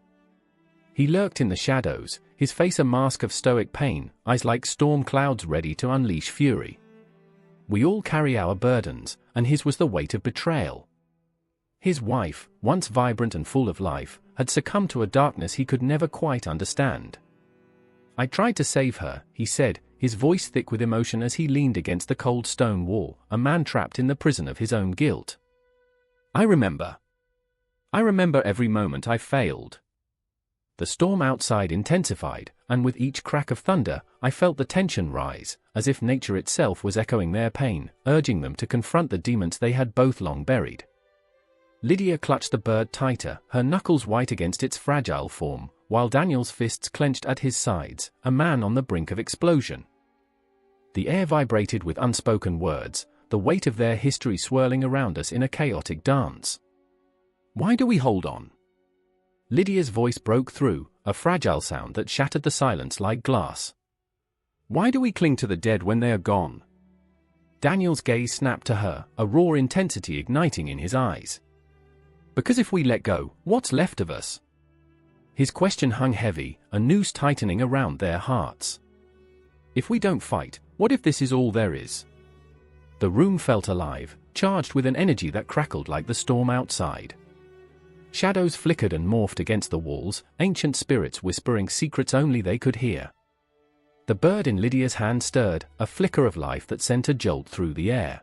He lurked in the shadows, his face a mask of stoic pain, eyes like storm clouds ready to unleash fury. We all carry our burdens, and his was the weight of betrayal. His wife, once vibrant and full of life, had succumbed to a darkness he could never quite understand. "I tried to save her," he said, his voice thick with emotion as he leaned against the cold stone wall, a man trapped in the prison of his own guilt. I remember every moment I failed." The storm outside intensified, and with each crack of thunder, I felt the tension rise, as if nature itself was echoing their pain, urging them to confront the demons they had both long buried. Lydia clutched the bird tighter, her knuckles white against its fragile form, while Daniel's fists clenched at his sides, a man on the brink of explosion. The air vibrated with unspoken words, the weight of their history swirling around us in a chaotic dance. "Why do we hold on?" Lydia's voice broke through, a fragile sound that shattered the silence like glass. "Why do we cling to the dead when they are gone?" Daniel's gaze snapped to her, a raw intensity igniting in his eyes. "Because if we let go, what's left of us?" His question hung heavy, a noose tightening around their hearts. "If we don't fight, what if this is all there is?" The room felt alive, charged with an energy that crackled like the storm outside. Shadows flickered and morphed against the walls, ancient spirits whispering secrets only they could hear. The bird in Lydia's hand stirred, a flicker of life that sent a jolt through the air.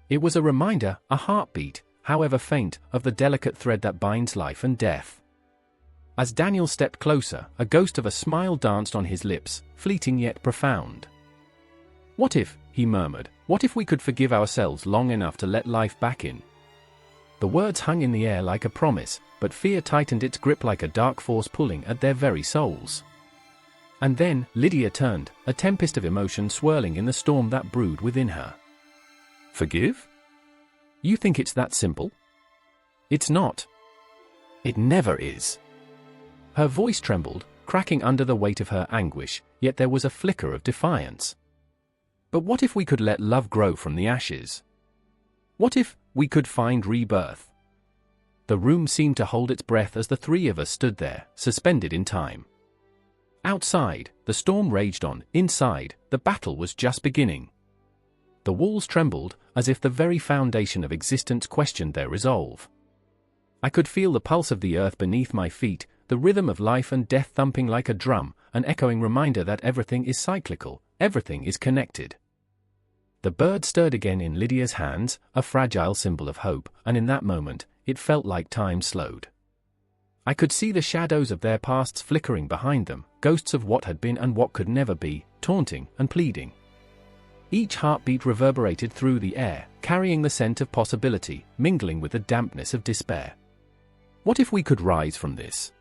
It was a reminder, a heartbeat, however faint, of the delicate thread that binds life and death. As Daniel stepped closer, a ghost of a smile danced on his lips, fleeting yet profound. "What if," he murmured, "what if we could forgive ourselves long enough to let life back in?" The words hung in the air like a promise, but fear tightened its grip like a dark force pulling at their very souls. And then, Lydia turned, a tempest of emotion swirling in the storm that brewed within her. "Forgive? You think it's that simple? It's not. It never is." Her voice trembled, cracking under the weight of her anguish, yet there was a flicker of defiance. "But what if we could let love grow from the ashes? What if we could find rebirth?" The room seemed to hold its breath as the three of us stood there, suspended in time. Outside, the storm raged on. Inside, the battle was just beginning. The walls trembled, as if the very foundation of existence questioned their resolve. I could feel the pulse of the earth beneath my feet, the rhythm of life and death thumping like a drum, an echoing reminder that everything is cyclical, everything is connected. The bird stirred again in Lydia's hands, a fragile symbol of hope, and in that moment, it felt like time slowed. I could see the shadows of their pasts flickering behind them, ghosts of what had been and what could never be, taunting and pleading. Each heartbeat reverberated through the air, carrying the scent of possibility, mingling with the dampness of despair. What if we could rise from this?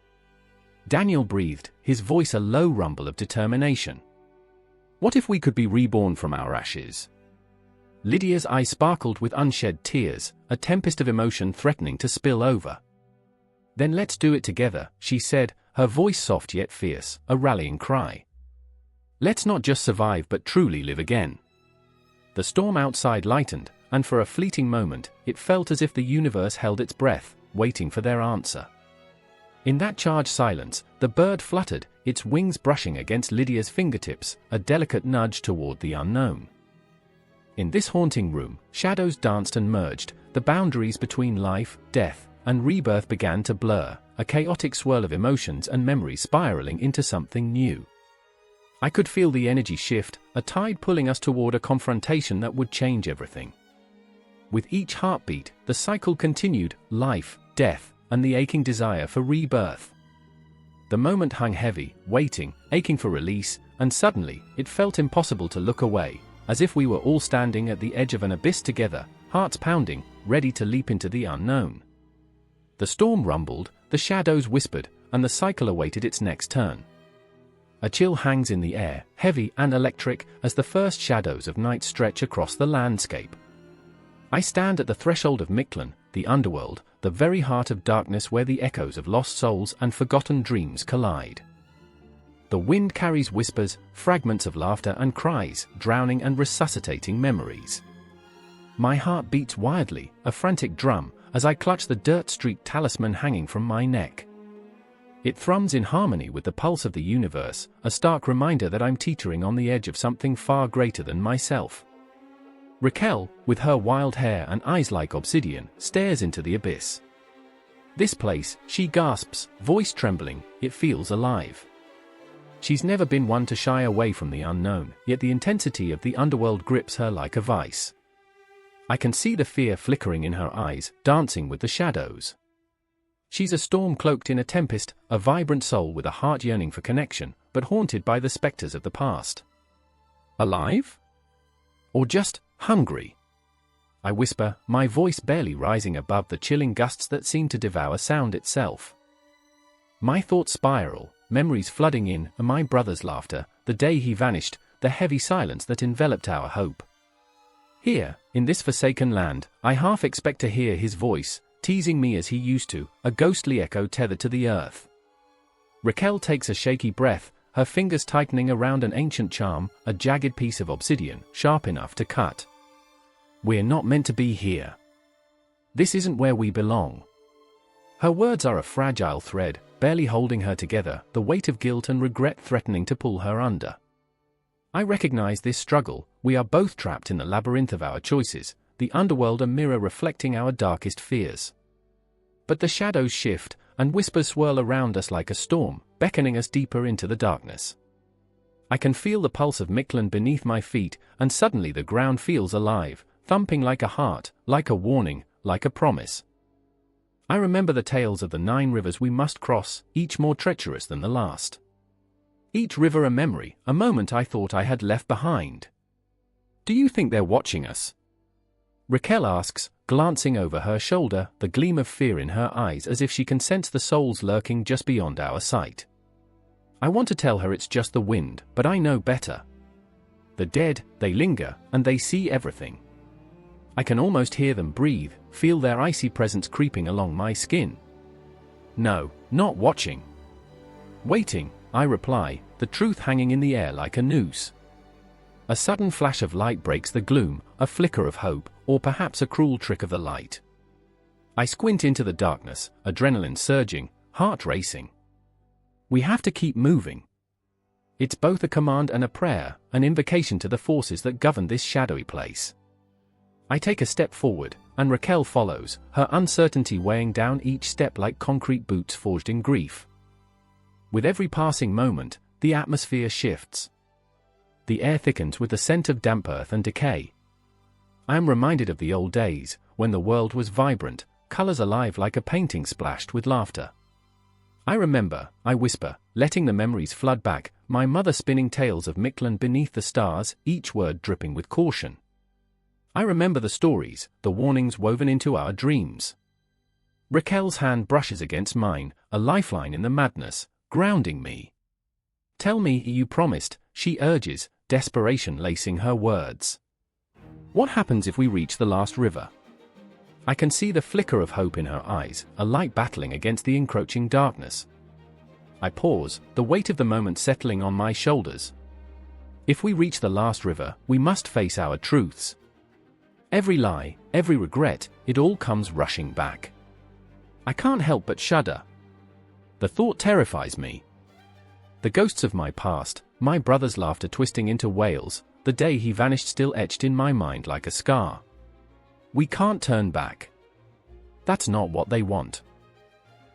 Daniel breathed, his voice a low rumble of determination. What if we could be reborn from our ashes? Lydia's eyes sparkled with unshed tears, a tempest of emotion threatening to spill over. Then let's do it together, she said, her voice soft yet fierce, a rallying cry. Let's not just survive but truly live again. The storm outside lightened, and for a fleeting moment, it felt as if the universe held its breath, waiting for their answer. In that charged silence, the bird fluttered, its wings brushing against Lydia's fingertips, a delicate nudge toward the unknown. In this haunting room, shadows danced and merged, the boundaries between life, death, and rebirth began to blur, a chaotic swirl of emotions and memories spiraling into something new. I could feel the energy shift, a tide pulling us toward a confrontation that would change everything. With each heartbeat, the cycle continued, life, death, and the aching desire for rebirth. The moment hung heavy, waiting, aching for release, and suddenly, it felt impossible to look away, as if we were all standing at the edge of an abyss together, hearts pounding, ready to leap into the unknown. The storm rumbled, the shadows whispered, and the cycle awaited its next turn. A chill hangs in the air, heavy and electric, as the first shadows of night stretch across the landscape. I stand at the threshold of Mictlan, the underworld, the very heart of darkness where the echoes of lost souls and forgotten dreams collide. The wind carries whispers, fragments of laughter and cries, drowning and resuscitating memories. My heart beats wildly, a frantic drum, as I clutch the dirt-streaked talisman hanging from my neck. It thrums in harmony with the pulse of the universe, a stark reminder that I'm teetering on the edge of something far greater than myself. Raquel, with her wild hair and eyes like obsidian, stares into the abyss. This place, she gasps, voice trembling, it feels alive. She's never been one to shy away from the unknown, yet the intensity of the underworld grips her like a vice. I can see the fear flickering in her eyes, dancing with the shadows. She's a storm cloaked in a tempest, a vibrant soul with a heart yearning for connection, but haunted by the specters of the past. Alive? Or just hungry? I whisper, my voice barely rising above the chilling gusts that seem to devour sound itself. My thoughts spiral, memories flooding in, and my brother's laughter, the day he vanished, the heavy silence that enveloped our hope. Here, in this forsaken land, I half expect to hear his voice, teasing me as he used to, a ghostly echo tethered to the earth. Raquel takes a shaky breath, her fingers tightening around an ancient charm, a jagged piece of obsidian, sharp enough to cut. We're not meant to be here. This isn't where we belong. Her words are a fragile thread, barely holding her together, the weight of guilt and regret threatening to pull her under. I recognize this struggle, we are both trapped in the labyrinth of our choices, the underworld a mirror reflecting our darkest fears. But the shadows shift, and whispers swirl around us like a storm, beckoning us deeper into the darkness. I can feel the pulse of Mictlan beneath my feet, and suddenly the ground feels alive, thumping like a heart, like a warning, like a promise. I remember the tales of the 9 rivers we must cross, each more treacherous than the last. Each river a memory, a moment I thought I had left behind. Do you think they're watching us? Raquel asks, glancing over her shoulder, the gleam of fear in her eyes as if she can sense the souls lurking just beyond our sight. I want to tell her it's just the wind, but I know better. The dead, they linger, and they see everything. I can almost hear them breathe, feel their icy presence creeping along my skin. No, not watching. Waiting, I reply, the truth hanging in the air like a noose. A sudden flash of light breaks the gloom, a flicker of hope, or perhaps a cruel trick of the light. I squint into the darkness, adrenaline surging, heart racing. We have to keep moving. It's both a command and a prayer, an invocation to the forces that govern this shadowy place. I take a step forward, and Raquel follows, her uncertainty weighing down each step like concrete boots forged in grief. With every passing moment, the atmosphere shifts. The air thickens with the scent of damp earth and decay. I am reminded of the old days, when the world was vibrant, colors alive like a painting splashed with laughter. I remember, I whisper, letting the memories flood back, my mother spinning tales of Mictlan beneath the stars, each word dripping with caution. I remember the stories, the warnings woven into our dreams. Raquel's hand brushes against mine, a lifeline in the madness, grounding me. Tell me you promised, she urges, desperation lacing her words. What happens if we reach the last river? I can see the flicker of hope in her eyes, a light battling against the encroaching darkness. I pause, the weight of the moment settling on my shoulders. If we reach the last river, we must face our truths. Every lie, every regret, it all comes rushing back. I can't help but shudder. The thought terrifies me. The ghosts of my past, my brother's laughter twisting into wails, the day he vanished still etched in my mind like a scar. We can't turn back. That's not what they want.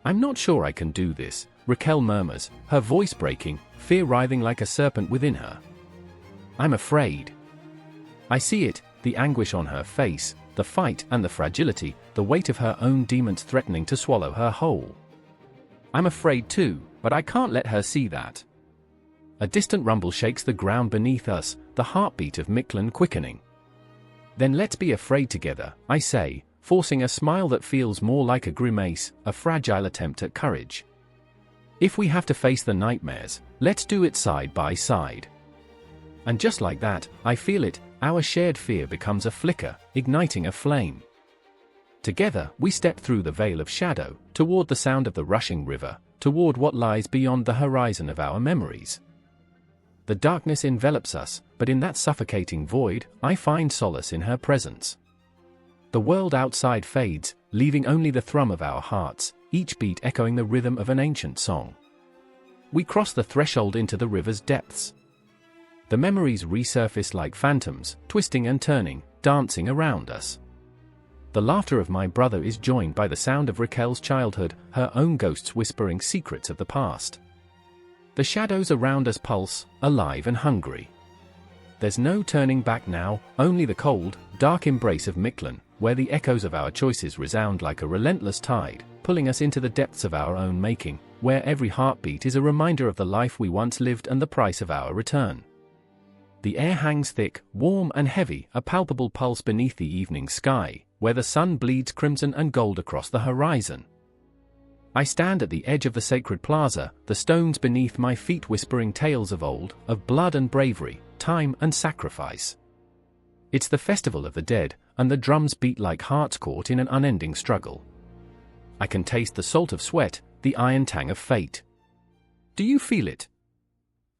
I'm not sure I can do this, Raquel murmurs, her voice breaking, fear writhing like a serpent within her. I'm afraid. I see it, the anguish on her face, the fight and the fragility, the weight of her own demons threatening to swallow her whole. I'm afraid too, but I can't let her see that. A distant rumble shakes the ground beneath us, the heartbeat of Mictlan quickening. Then let's be afraid together, I say, forcing a smile that feels more like a grimace, a fragile attempt at courage. If we have to face the nightmares, let's do it side by side. And just like that, I feel it, our shared fear becomes a flicker, igniting a flame. Together, we step through the veil of shadow, toward the sound of the rushing river, toward what lies beyond the horizon of our memories. The darkness envelops us, but in that suffocating void, I find solace in her presence. The world outside fades, leaving only the thrum of our hearts, each beat echoing the rhythm of an ancient song. We cross the threshold into the river's depths. The memories resurface like phantoms, twisting and turning, dancing around us. The laughter of my brother is joined by the sound of Raquel's childhood, her own ghosts whispering secrets of the past. The shadows around us pulse, alive and hungry. There's no turning back now, only the cold, dark embrace of Mictlan, where the echoes of our choices resound like a relentless tide, pulling us into the depths of our own making, where every heartbeat is a reminder of the life we once lived and the price of our return. The air hangs thick, warm and heavy, a palpable pulse beneath the evening sky, where the sun bleeds crimson and gold across the horizon. I stand at the edge of the sacred plaza, the stones beneath my feet whispering tales of old, of blood and bravery, time and sacrifice. It's the festival of the dead, and the drums beat like hearts caught in an unending struggle. I can taste the salt of sweat, the iron tang of fate. Do you feel it?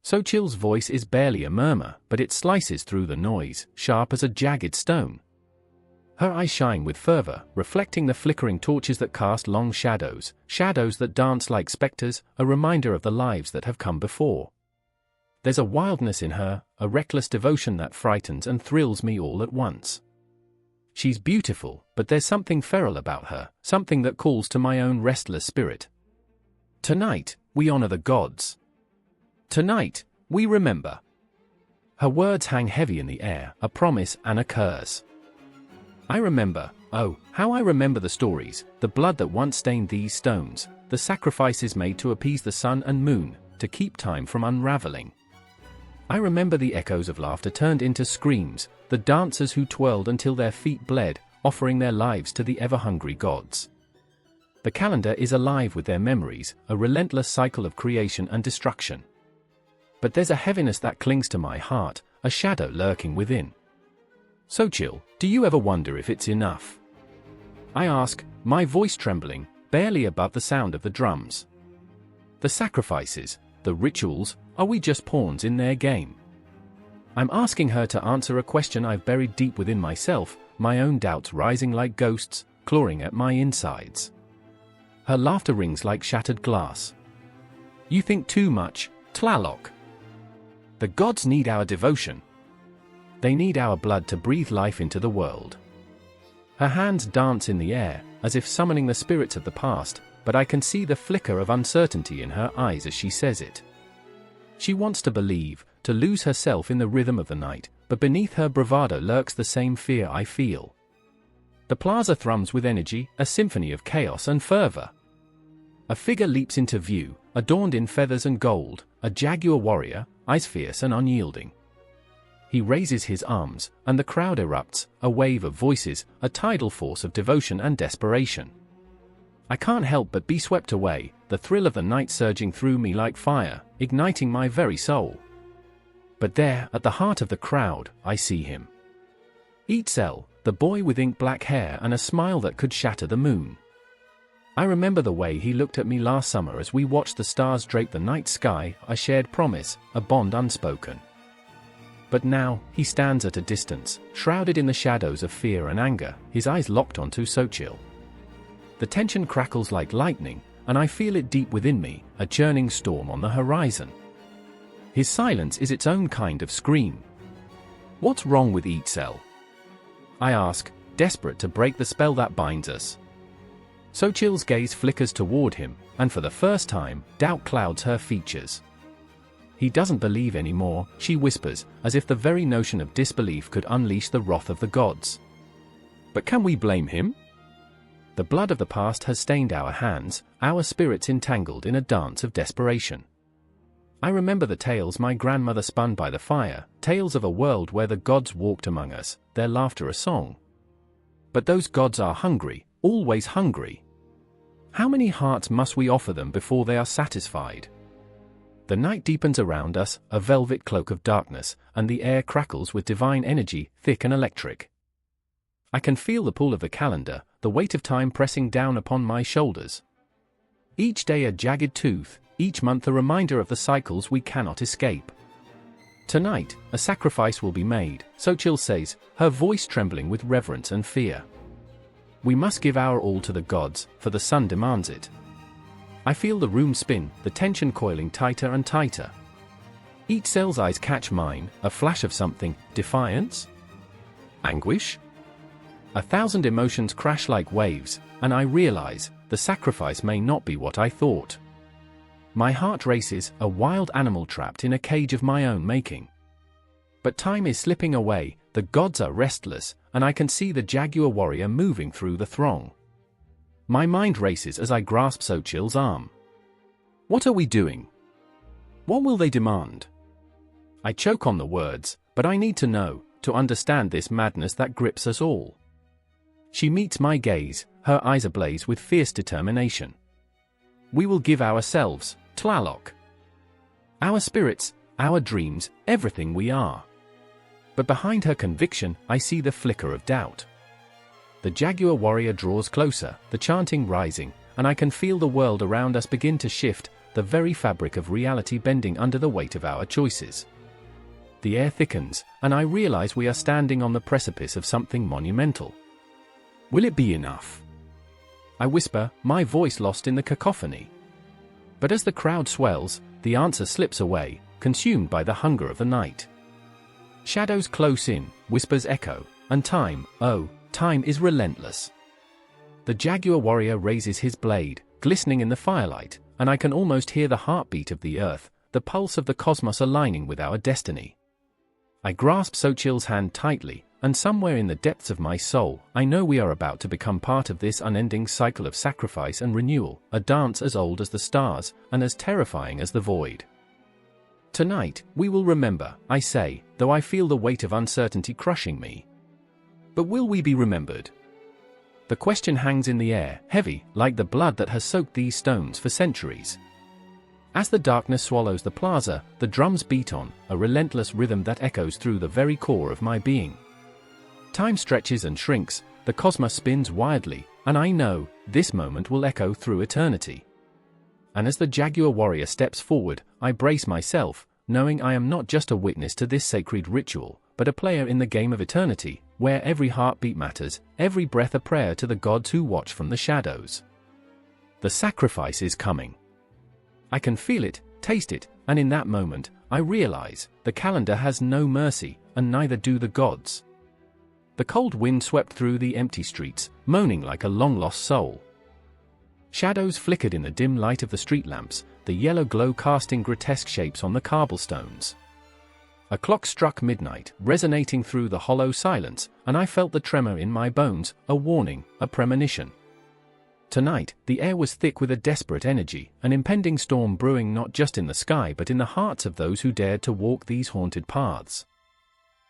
Xochitl's voice is barely a murmur, but it slices through the noise, sharp as a jagged stone. Her eyes shine with fervor, reflecting the flickering torches that cast long shadows, shadows that dance like specters, a reminder of the lives that have come before. There's a wildness in her, a reckless devotion that frightens and thrills me all at once. She's beautiful, but there's something feral about her, something that calls to my own restless spirit. Tonight, we honor the gods. Tonight, we remember. Her words hang heavy in the air, a promise and a curse. I remember, oh, how I remember the stories, the blood that once stained these stones, the sacrifices made to appease the sun and moon, to keep time from unraveling. I remember the echoes of laughter turned into screams, the dancers who twirled until their feet bled, offering their lives to the ever-hungry gods. The calendar is alive with their memories, a relentless cycle of creation and destruction. But there's a heaviness that clings to my heart, a shadow lurking within. Xochitl, do you ever wonder if it's enough? I ask, my voice trembling, barely above the sound of the drums. The sacrifices, the rituals, are we just pawns in their game? I'm asking her to answer a question I've buried deep within myself, my own doubts rising like ghosts, clawing at my insides. Her laughter rings like shattered glass. You think too much, Tlaloc. The gods need our devotion. They need our blood to breathe life into the world. Her hands dance in the air, as if summoning the spirits of the past, but I can see the flicker of uncertainty in her eyes as she says it. She wants to believe, to lose herself in the rhythm of the night, but beneath her bravado lurks the same fear I feel. The plaza thrums with energy, a symphony of chaos and fervor. A figure leaps into view, adorned in feathers and gold, a jaguar warrior, eyes fierce and unyielding. He raises his arms, and the crowd erupts, a wave of voices, a tidal force of devotion and desperation. I can't help but be swept away, the thrill of the night surging through me like fire, igniting my very soul. But there, at the heart of the crowd, I see him. Itzel, the boy with ink-black hair and a smile that could shatter the moon. I remember the way he looked at me last summer as we watched the stars drape the night sky, a shared promise, a bond unspoken. But now, he stands at a distance, shrouded in the shadows of fear and anger, his eyes locked onto Xochitl. The tension crackles like lightning, and I feel it deep within me, a churning storm on the horizon. His silence is its own kind of scream. What's wrong with Itzel? I ask, desperate to break the spell that binds us. Xochitl's gaze flickers toward him, and for the first time, doubt clouds her features. He doesn't believe anymore, she whispers, as if the very notion of disbelief could unleash the wrath of the gods. But can we blame him? The blood of the past has stained our hands, our spirits entangled in a dance of desperation. I remember the tales my grandmother spun by the fire, tales of a world where the gods walked among us, their laughter a song. But those gods are hungry, always hungry. How many hearts must we offer them before they are satisfied? The night deepens around us, a velvet cloak of darkness, and the air crackles with divine energy, thick and electric. I can feel the pull of the calendar, the weight of time pressing down upon my shoulders. Each day a jagged tooth, each month a reminder of the cycles we cannot escape. Tonight, a sacrifice will be made, Xochitl says, her voice trembling with reverence and fear. We must give our all to the gods, for the sun demands it. I feel the room spin, the tension coiling tighter and tighter. Itzel's eyes catch mine, a flash of something, defiance? Anguish? 1,000 emotions crash like waves, and I realize, the sacrifice may not be what I thought. My heart races, a wild animal trapped in a cage of my own making. But time is slipping away, the gods are restless, and I can see the jaguar warrior moving through the throng. My mind races as I grasp Xochitl's arm. What are we doing? What will they demand? I choke on the words, but I need to know, to understand this madness that grips us all. She meets my gaze, her eyes ablaze with fierce determination. We will give ourselves, Tlaloc. Our spirits, our dreams, everything we are. But behind her conviction, I see the flicker of doubt. The jaguar warrior draws closer, the chanting rising, and I can feel the world around us begin to shift, the very fabric of reality bending under the weight of our choices. The air thickens, and I realize we are standing on the precipice of something monumental. Will it be enough? I whisper, my voice lost in the cacophony. But as the crowd swells, the answer slips away, consumed by the hunger of the night. Shadows close in, whispers echo, and time, oh, time is relentless. The jaguar warrior raises his blade, glistening in the firelight, and I can almost hear the heartbeat of the earth, the pulse of the cosmos aligning with our destiny. I grasp Xochitl's hand tightly, and somewhere in the depths of my soul, I know we are about to become part of this unending cycle of sacrifice and renewal, a dance as old as the stars, and as terrifying as the void. Tonight, we will remember, I say, though I feel the weight of uncertainty crushing me. But will we be remembered? The question hangs in the air, heavy, like the blood that has soaked these stones for centuries. As the darkness swallows the plaza, the drums beat on, a relentless rhythm that echoes through the very core of my being. Time stretches and shrinks, the cosmos spins wildly, and I know, this moment will echo through eternity. And as the jaguar warrior steps forward, I brace myself, knowing I am not just a witness to this sacred ritual, but a player in the game of eternity, where every heartbeat matters, every breath a prayer to the gods who watch from the shadows. The sacrifice is coming. I can feel it, taste it, and in that moment, I realize, the calendar has no mercy, and neither do the gods. The cold wind swept through the empty streets, moaning like a long-lost soul. Shadows flickered in the dim light of the street lamps, the yellow glow casting grotesque shapes on the cobblestones. A clock struck midnight, resonating through the hollow silence, and I felt the tremor in my bones, a warning, a premonition. Tonight, the air was thick with a desperate energy, an impending storm brewing not just in the sky but in the hearts of those who dared to walk these haunted paths.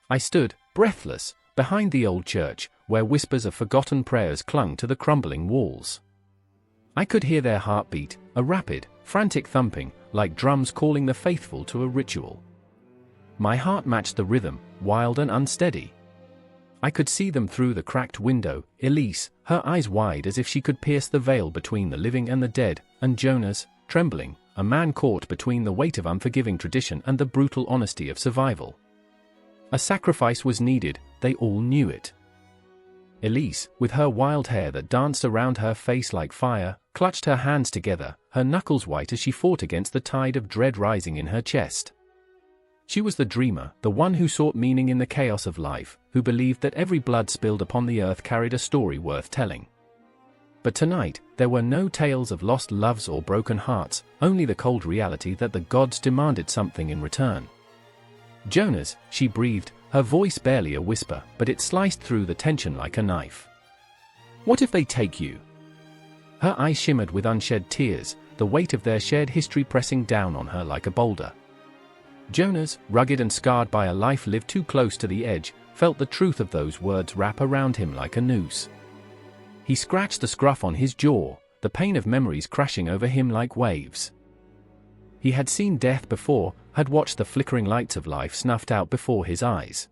I stood, breathless, behind the old church, where whispers of forgotten prayers clung to the crumbling walls. I could hear their heartbeat, a rapid, frantic thumping, like drums calling the faithful to a ritual. My heart matched the rhythm, wild and unsteady. I could see them through the cracked window, Elise, her eyes wide as if she could pierce the veil between the living and the dead, and Jonas, trembling, a man caught between the weight of unforgiving tradition and the brutal honesty of survival. A sacrifice was needed, they all knew it. Elise, with her wild hair that danced around her face like fire, clutched her hands together, her knuckles white as she fought against the tide of dread rising in her chest. She was the dreamer, the one who sought meaning in the chaos of life, who believed that every blood spilled upon the earth carried a story worth telling. But tonight, there were no tales of lost loves or broken hearts, only the cold reality that the gods demanded something in return. Jonas, she breathed, her voice barely a whisper, but it sliced through the tension like a knife. What if they take you? Her eyes shimmered with unshed tears, the weight of their shared history pressing down on her like a boulder. Jonas, rugged and scarred by a life lived too close to the edge, felt the truth of those words wrap around him like a noose. He scratched the scruff on his jaw, the pain of memories crashing over him like waves. He had seen death before, had watched the flickering lights of life snuffed out before his eyes.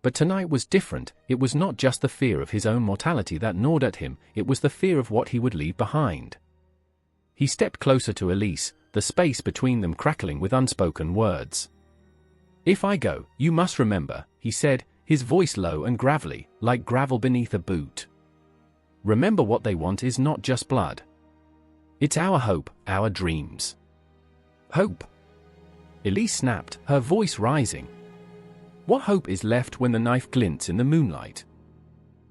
But tonight was different. It was not just the fear of his own mortality that gnawed at him, it was the fear of what he would leave behind. He stepped closer to Elise, the space between them crackling with unspoken words. "If I go, you must remember," he said, his voice low and gravelly, like gravel beneath a boot. "Remember what they want is not just blood. It's our hope, our dreams." "Hope?" Elise snapped, her voice rising. "What hope is left when the knife glints in the moonlight?"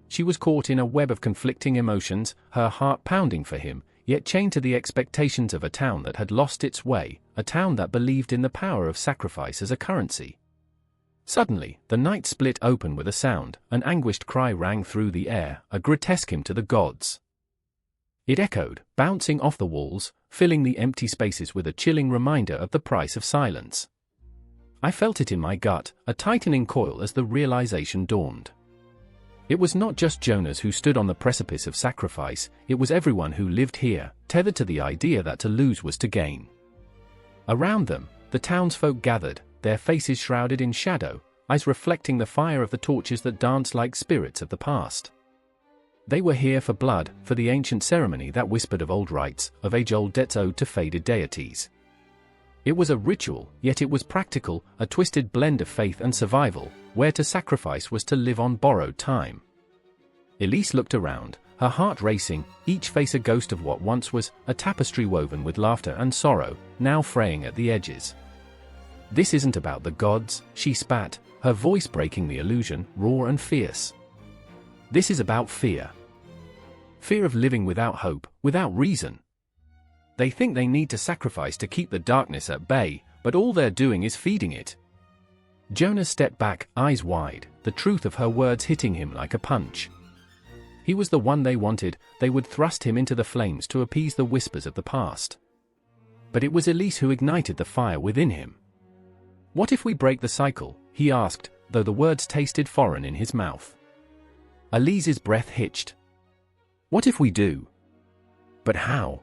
She was caught in a web of conflicting emotions, her heart pounding for him, yet chained to the expectations of a town that had lost its way, a town that believed in the power of sacrifice as a currency. Suddenly, the night split open with a sound, an anguished cry rang through the air, a grotesque hymn to the gods. It echoed, bouncing off the walls, filling the empty spaces with a chilling reminder of the price of silence. I felt it in my gut, a tightening coil as the realization dawned. It was not just Jonas who stood on the precipice of sacrifice, it was everyone who lived here, tethered to the idea that to lose was to gain. Around them, the townsfolk gathered, their faces shrouded in shadow, eyes reflecting the fire of the torches that danced like spirits of the past. They were here for blood, for the ancient ceremony that whispered of old rites, of age-old debts owed to faded deities. It was a ritual, yet it was practical, a twisted blend of faith and survival, where to sacrifice was to live on borrowed time. Elise looked around, her heart racing, each face a ghost of what once was, a tapestry woven with laughter and sorrow, now fraying at the edges. "This isn't about the gods," she spat, her voice breaking the illusion, raw and fierce. "This is about fear. Fear of living without hope, without reason. They think they need to sacrifice to keep the darkness at bay, but all they're doing is feeding it." Jonas stepped back, eyes wide, the truth of her words hitting him like a punch. He was the one they wanted, they would thrust him into the flames to appease the whispers of the past. But it was Elise who ignited the fire within him. "What if we break the cycle?" he asked, though the words tasted foreign in his mouth. Elise's breath hitched. "What if we do?" But how?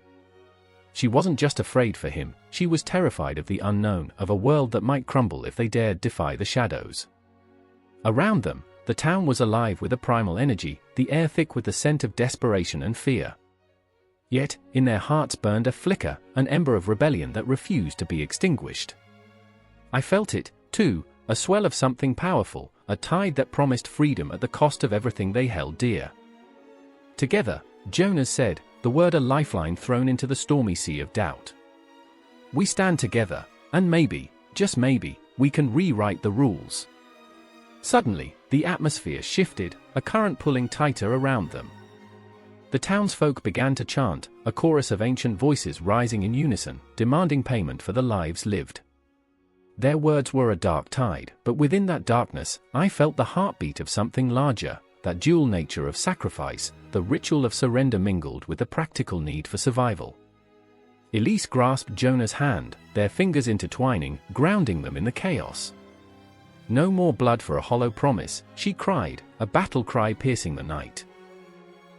She wasn't just afraid for him, she was terrified of the unknown, of a world that might crumble if they dared defy the shadows. Around them, the town was alive with a primal energy, the air thick with the scent of desperation and fear. Yet, in their hearts burned a flicker, an ember of rebellion that refused to be extinguished. I felt it, too, a swell of something powerful, a tide that promised freedom at the cost of everything they held dear. Together, Jonas said, the word a lifeline thrown into the stormy sea of doubt. "We stand together, and maybe, just maybe, we can rewrite the rules." Suddenly, the atmosphere shifted, a current pulling tighter around them. The townsfolk began to chant, a chorus of ancient voices rising in unison, demanding payment for the lives lived. Their words were a dark tide, but within that darkness, I felt the heartbeat of something larger, that dual nature of sacrifice, the ritual of surrender mingled with the practical need for survival. Elise grasped Jonah's hand, their fingers intertwining, grounding them in the chaos. "No more blood for a hollow promise," she cried, a battle cry piercing the night.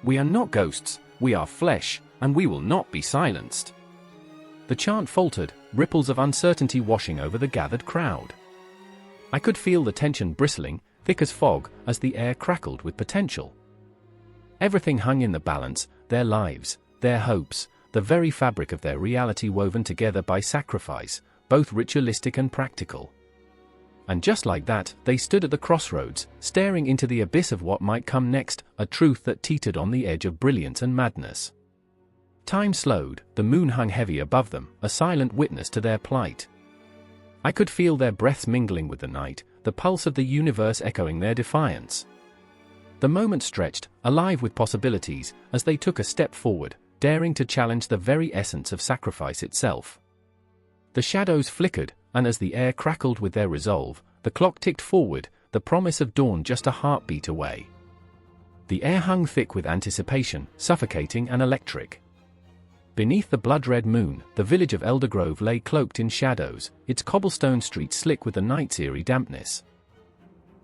"We are not ghosts, we are flesh, and we will not be silenced." The chant faltered, ripples of uncertainty washing over the gathered crowd. I could feel the tension bristling, thick as fog, as the air crackled with potential. Everything hung in the balance, their lives, their hopes, the very fabric of their reality woven together by sacrifice, both ritualistic and practical. And just like that, they stood at the crossroads, staring into the abyss of what might come next, a truth that teetered on the edge of brilliance and madness. Time slowed, the moon hung heavy above them, a silent witness to their plight. I could feel their breaths mingling with the night, the pulse of the universe echoing their defiance. The moment stretched, alive with possibilities, as they took a step forward, daring to challenge the very essence of sacrifice itself. The shadows flickered, and as the air crackled with their resolve, the clock ticked forward, the promise of dawn just a heartbeat away. The air hung thick with anticipation, suffocating and electric. Beneath the blood-red moon, the village of Eldergrove lay cloaked in shadows, its cobblestone streets slick with the night's eerie dampness.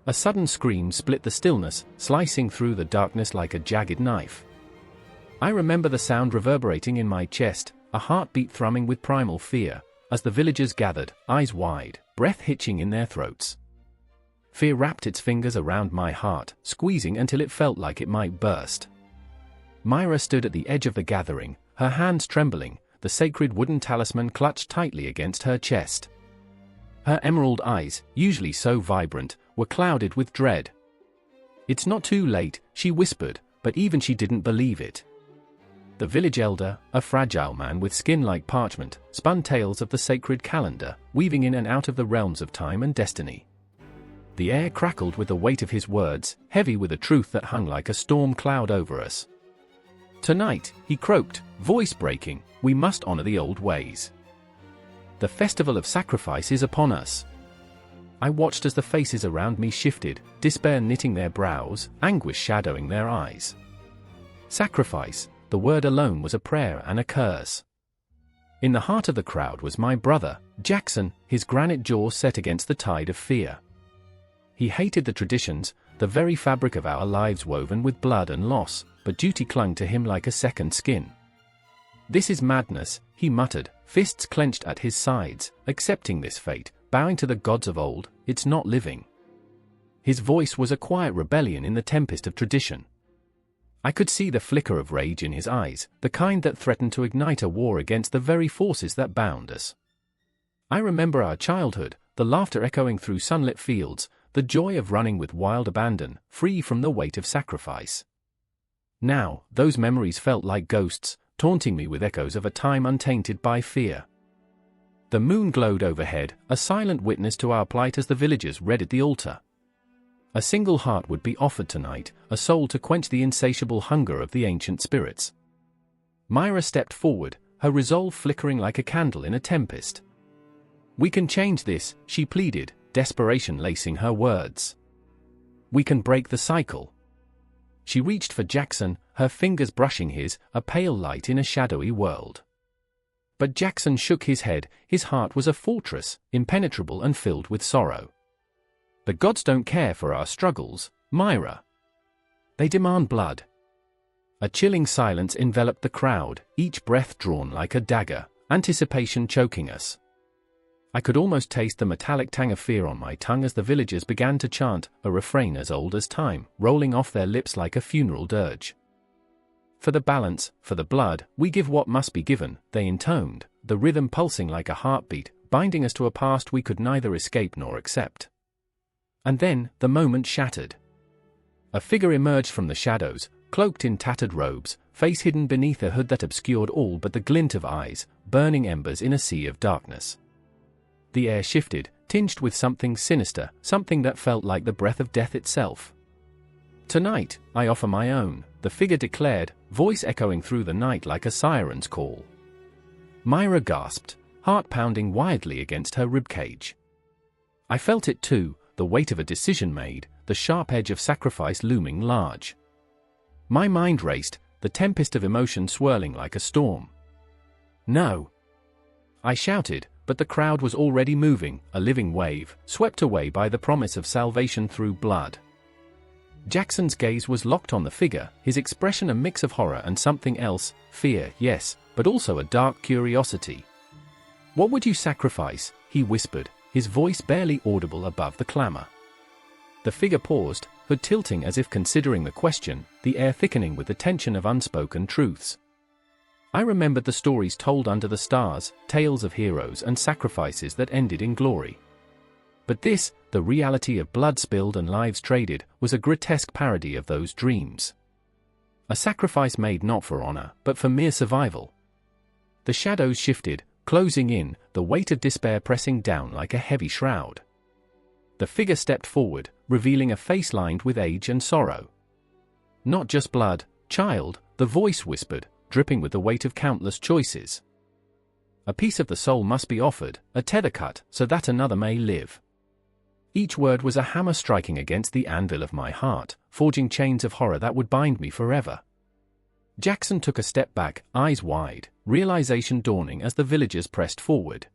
A sudden scream split the stillness, slicing through the darkness like a jagged knife. I remember the sound reverberating in my chest, a heartbeat thrumming with primal fear, as the villagers gathered, eyes wide, breath hitching in their throats. Fear wrapped its fingers around my heart, squeezing until it felt like it might burst. Myra stood at the edge of the gathering, her hands trembling, the sacred wooden talisman clutched tightly against her chest. Her emerald eyes, usually so vibrant, were clouded with dread. "It's not too late," she whispered, but even she didn't believe it. The village elder, a fragile man with skin like parchment, spun tales of the sacred calendar, weaving in and out of the realms of time and destiny. The air crackled with the weight of his words, heavy with a truth that hung like a storm cloud over us. "Tonight," he croaked, voice breaking, "we must honor the old ways. The festival of sacrifice is upon us." I watched as the faces around me shifted, despair knitting their brows, anguish shadowing their eyes. Sacrifice, the word alone was a prayer and a curse. In the heart of the crowd was my brother, Jackson, his granite jaw set against the tide of fear. He hated the traditions, the very fabric of our lives woven with blood and loss, but duty clung to him like a second skin. "This is madness," he muttered, fists clenched at his sides, accepting this fate, bowing to the gods of old, "it's not living." His voice was a quiet rebellion in the tempest of tradition. I could see the flicker of rage in his eyes, the kind that threatened to ignite a war against the very forces that bound us. I remember our childhood, the laughter echoing through sunlit fields, the joy of running with wild abandon, free from the weight of sacrifice. Now, those memories felt like ghosts, taunting me with echoes of a time untainted by fear. The moon glowed overhead, a silent witness to our plight as the villagers readied the altar. A single heart would be offered tonight, a soul to quench the insatiable hunger of the ancient spirits. Myra stepped forward, her resolve flickering like a candle in a tempest. "We can change this," she pleaded, desperation lacing her words. "We can break the cycle." She reached for Jackson, her fingers brushing his, a pale light in a shadowy world. But Jackson shook his head, his heart was a fortress, impenetrable and filled with sorrow. "The gods don't care for our struggles, Myra. They demand blood." A chilling silence enveloped the crowd, each breath drawn like a dagger, anticipation choking us. I could almost taste the metallic tang of fear on my tongue as the villagers began to chant, a refrain as old as time, rolling off their lips like a funeral dirge. "For the balance, for the blood, we give what must be given," they intoned, the rhythm pulsing like a heartbeat, binding us to a past we could neither escape nor accept. And then, the moment shattered. A figure emerged from the shadows, cloaked in tattered robes, face hidden beneath a hood that obscured all but the glint of eyes, burning embers in a sea of darkness. The air shifted, tinged with something sinister, something that felt like the breath of death itself. "Tonight, I offer my own," the figure declared, voice echoing through the night like a siren's call. Myra gasped, heart pounding wildly against her ribcage. I felt it too, the weight of a decision made, the sharp edge of sacrifice looming large. My mind raced, the tempest of emotion swirling like a storm. "No!" I shouted, but the crowd was already moving, a living wave, swept away by the promise of salvation through blood. Jackson's gaze was locked on the figure, his expression a mix of horror and something else, fear, yes, but also a dark curiosity. "What would you sacrifice?" he whispered, his voice barely audible above the clamor. The figure paused, hood tilting as if considering the question, the air thickening with the tension of unspoken truths. I remembered the stories told under the stars, tales of heroes and sacrifices that ended in glory. But this, the reality of blood spilled and lives traded, was a grotesque parody of those dreams. A sacrifice made not for honor, but for mere survival. The shadows shifted, closing in, the weight of despair pressing down like a heavy shroud. The figure stepped forward, revealing a face lined with age and sorrow. "Not just blood, child," the voice whispered, dripping with the weight of countless choices. "A piece of the soul must be offered, a tether cut, so that another may live." Each word was a hammer striking against the anvil of my heart, forging chains of horror that would bind me forever. Jackson took a step back, eyes wide, realization dawning as the villagers pressed forward.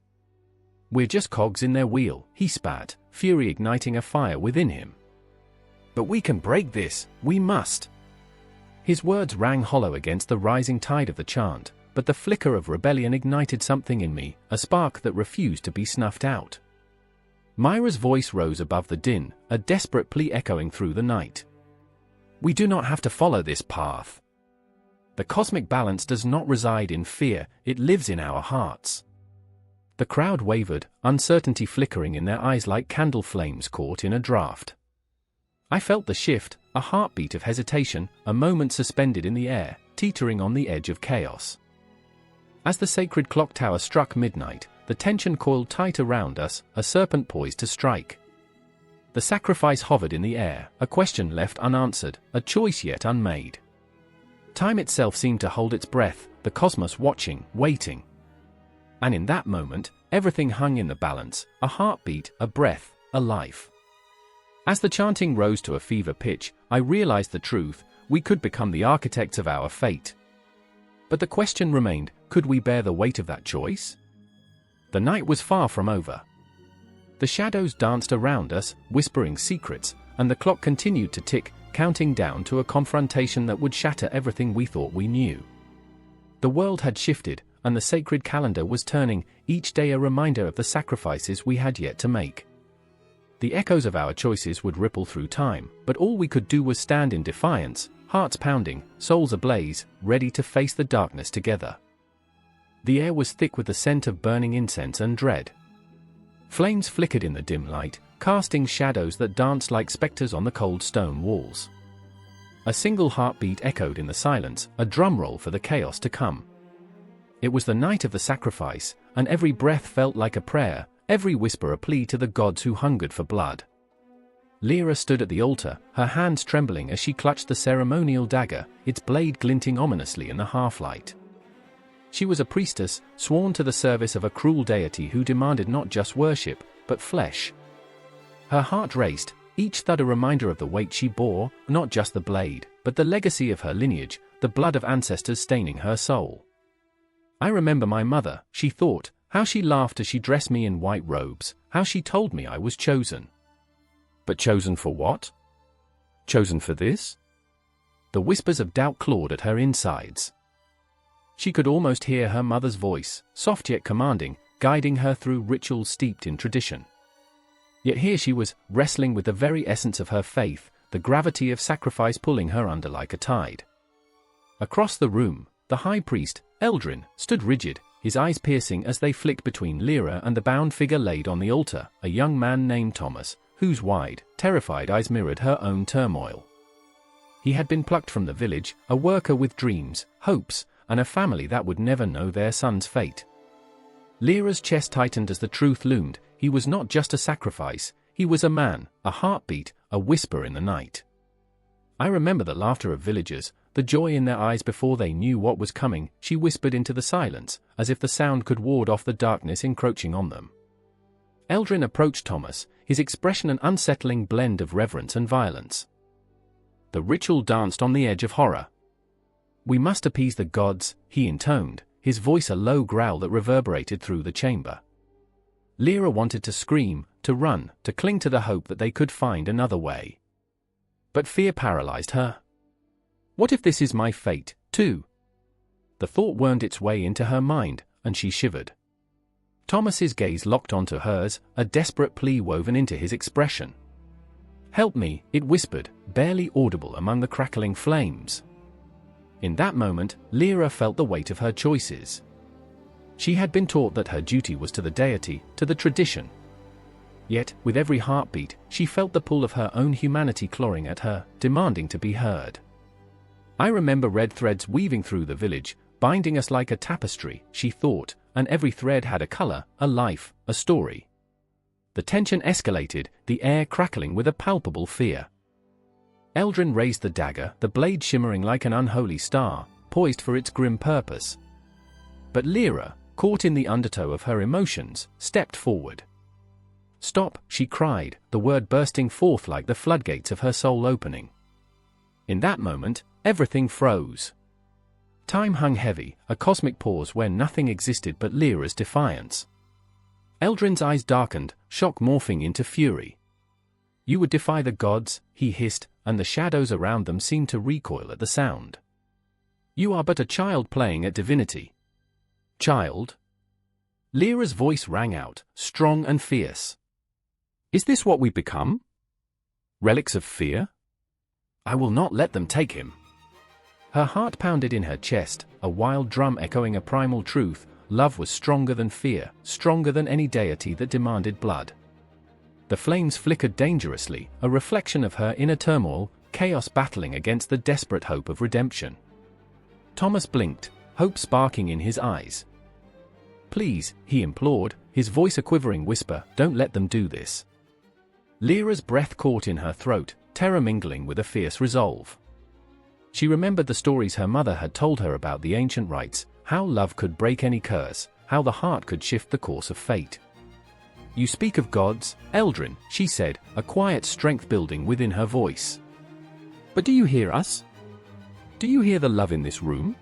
"We're just cogs in their wheel," he spat, fury igniting a fire within him. "But we can break this, we must." His words rang hollow against the rising tide of the chant, but the flicker of rebellion ignited something in me, a spark that refused to be snuffed out. Myra's voice rose above the din, a desperate plea echoing through the night. "We do not have to follow this path. The cosmic balance does not reside in fear, it lives in our hearts." The crowd wavered, uncertainty flickering in their eyes like candle flames caught in a draught. I felt the shift, a heartbeat of hesitation, a moment suspended in the air, teetering on the edge of chaos. As the sacred clock tower struck midnight, the tension coiled tight around us, a serpent poised to strike. The sacrifice hovered in the air, a question left unanswered, a choice yet unmade. Time itself seemed to hold its breath, the cosmos watching, waiting. And in that moment, everything hung in the balance, a heartbeat, a breath, a life. As the chanting rose to a fever pitch, I realized the truth: we could become the architects of our fate. But the question remained, could we bear the weight of that choice? The night was far from over. The shadows danced around us, whispering secrets, and the clock continued to tick, counting down to a confrontation that would shatter everything we thought we knew. The world had shifted, and the sacred calendar was turning, each day a reminder of the sacrifices we had yet to make. The echoes of our choices would ripple through time, but all we could do was stand in defiance, hearts pounding, souls ablaze, ready to face the darkness together. The air was thick with the scent of burning incense and dread. Flames flickered in the dim light, casting shadows that danced like specters on the cold stone walls. A single heartbeat echoed in the silence, a drum roll for the chaos to come. It was the night of the sacrifice, and every breath felt like a prayer, every whisper a plea to the gods who hungered for blood. Lyra stood at the altar, her hands trembling as she clutched the ceremonial dagger, its blade glinting ominously in the half-light. She was a priestess, sworn to the service of a cruel deity who demanded not just worship, but flesh. Her heart raced, each thud a reminder of the weight she bore, not just the blade, but the legacy of her lineage, the blood of ancestors staining her soul. I remember my mother, she thought, how she laughed as she dressed me in white robes, how she told me I was chosen. But chosen for what? Chosen for this? The whispers of doubt clawed at her insides. She could almost hear her mother's voice, soft yet commanding, guiding her through rituals steeped in tradition. Yet here she was, wrestling with the very essence of her faith, the gravity of sacrifice pulling her under like a tide. Across the room, the high priest, Eldrin, stood rigid, his eyes piercing as they flicked between Lyra and the bound figure laid on the altar, a young man named Thomas, whose wide, terrified eyes mirrored her own turmoil. He had been plucked from the village, a worker with dreams, hopes, and a family that would never know their son's fate. Lyra's chest tightened as the truth loomed, he was not just a sacrifice, he was a man, a heartbeat, a whisper in the night. I remember the laughter of villagers, the joy in their eyes before they knew what was coming. She whispered into the silence, as if the sound could ward off the darkness encroaching on them. Eldrin approached Thomas, his expression an unsettling blend of reverence and violence. The ritual danced on the edge of horror. "We must appease the gods," he intoned, his voice a low growl that reverberated through the chamber. Lyra wanted to scream, to run, to cling to the hope that they could find another way. But fear paralyzed her. What if this is my fate, too? The thought wormed its way into her mind, and she shivered. Thomas's gaze locked onto hers, a desperate plea woven into his expression. "Help me," it whispered, barely audible among the crackling flames. In that moment, Lyra felt the weight of her choices. She had been taught that her duty was to the deity, to the tradition. Yet, with every heartbeat, she felt the pull of her own humanity clawing at her, demanding to be heard. "I remember red threads weaving through the village, binding us like a tapestry," she thought, and every thread had a color, a life, a story. The tension escalated, the air crackling with a palpable fear. Eldrin raised the dagger, the blade shimmering like an unholy star, poised for its grim purpose. But Lyra, caught in the undertow of her emotions, stepped forward. "Stop," she cried, the word bursting forth like the floodgates of her soul opening. In that moment, everything froze. Time hung heavy, a cosmic pause where nothing existed but Lyra's defiance. Eldrin's eyes darkened, shock morphing into fury. "You would defy the gods," he hissed, and the shadows around them seemed to recoil at the sound. "You are but a child playing at divinity." "Child?" Lyra's voice rang out, strong and fierce. "Is this what we become? Relics of fear? I will not let them take him." Her heart pounded in her chest, a wild drum echoing a primal truth. Love was stronger than fear, stronger than any deity that demanded blood. The flames flickered dangerously, a reflection of her inner turmoil, chaos battling against the desperate hope of redemption. Thomas blinked, hope sparking in his eyes. "Please," he implored, his voice a quivering whisper, "don't let them do this." Lyra's breath caught in her throat, terror mingling with a fierce resolve. She remembered the stories her mother had told her about the ancient rites, how love could break any curse, how the heart could shift the course of fate. "You speak of gods, Eldrin," she said, a quiet strength building within her voice. "But do you hear us? Do you hear the love in this room?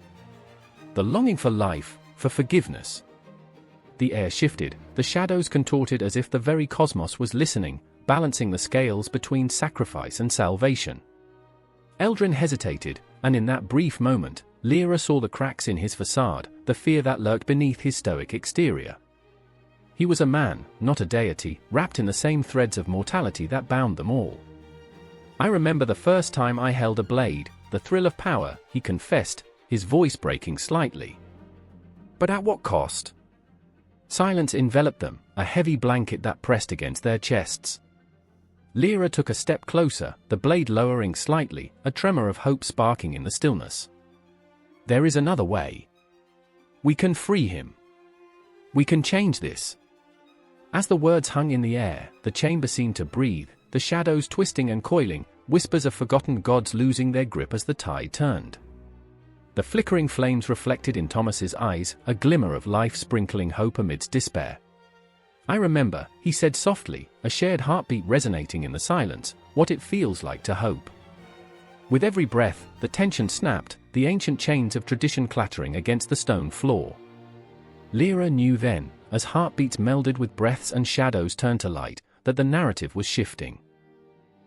The longing for life, for forgiveness?" The air shifted, the shadows contorted as if the very cosmos was listening, balancing the scales between sacrifice and salvation. Eldrin hesitated, and in that brief moment, Lyra saw the cracks in his facade, the fear that lurked beneath his stoic exterior. He was a man, not a deity, wrapped in the same threads of mortality that bound them all. "I remember the first time I held a blade, the thrill of power," he confessed, his voice breaking slightly. "But at what cost?" Silence enveloped them, a heavy blanket that pressed against their chests. Lyra took a step closer, the blade lowering slightly, a tremor of hope sparking in the stillness. "There is another way. We can free him. We can change this." As the words hung in the air, the chamber seemed to breathe, the shadows twisting and coiling, whispers of forgotten gods losing their grip as the tide turned. The flickering flames reflected in Thomas's eyes, a glimmer of life sprinkling hope amidst despair. "I remember," he said softly, a shared heartbeat resonating in the silence, "what it feels like to hope." With every breath, the tension snapped, the ancient chains of tradition clattering against the stone floor. Lyra knew then, as heartbeats melded with breaths and shadows turned to light, that the narrative was shifting.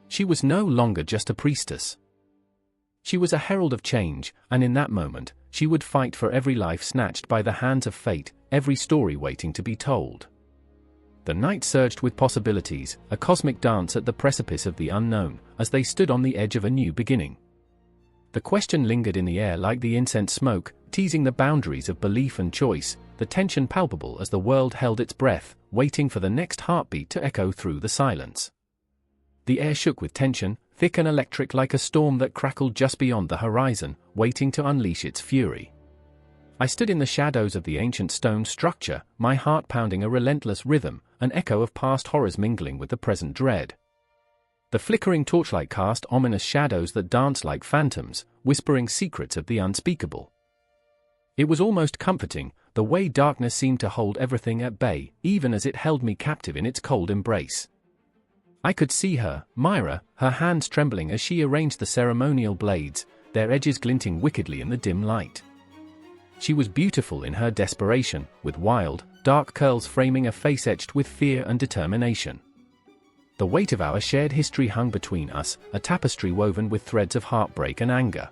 She was no longer just a priestess. She was a herald of change, and in that moment, she would fight for every life snatched by the hands of fate, every story waiting to be told. The night surged with possibilities, a cosmic dance at the precipice of the unknown, as they stood on the edge of a new beginning. The question lingered in the air like the incense smoke, teasing the boundaries of belief and choice, the tension palpable as the world held its breath, waiting for the next heartbeat to echo through the silence. The air shook with tension, thick and electric like a storm that crackled just beyond the horizon, waiting to unleash its fury. I stood in the shadows of the ancient stone structure, my heart pounding a relentless rhythm, an echo of past horrors mingling with the present dread. The flickering torchlight cast ominous shadows that danced like phantoms, whispering secrets of the unspeakable. It was almost comforting, the way darkness seemed to hold everything at bay, even as it held me captive in its cold embrace. I could see her, Myra, her hands trembling as she arranged the ceremonial blades, their edges glinting wickedly in the dim light. She was beautiful in her desperation, with wild, dark curls framing a face etched with fear and determination. The weight of our shared history hung between us, a tapestry woven with threads of heartbreak and anger.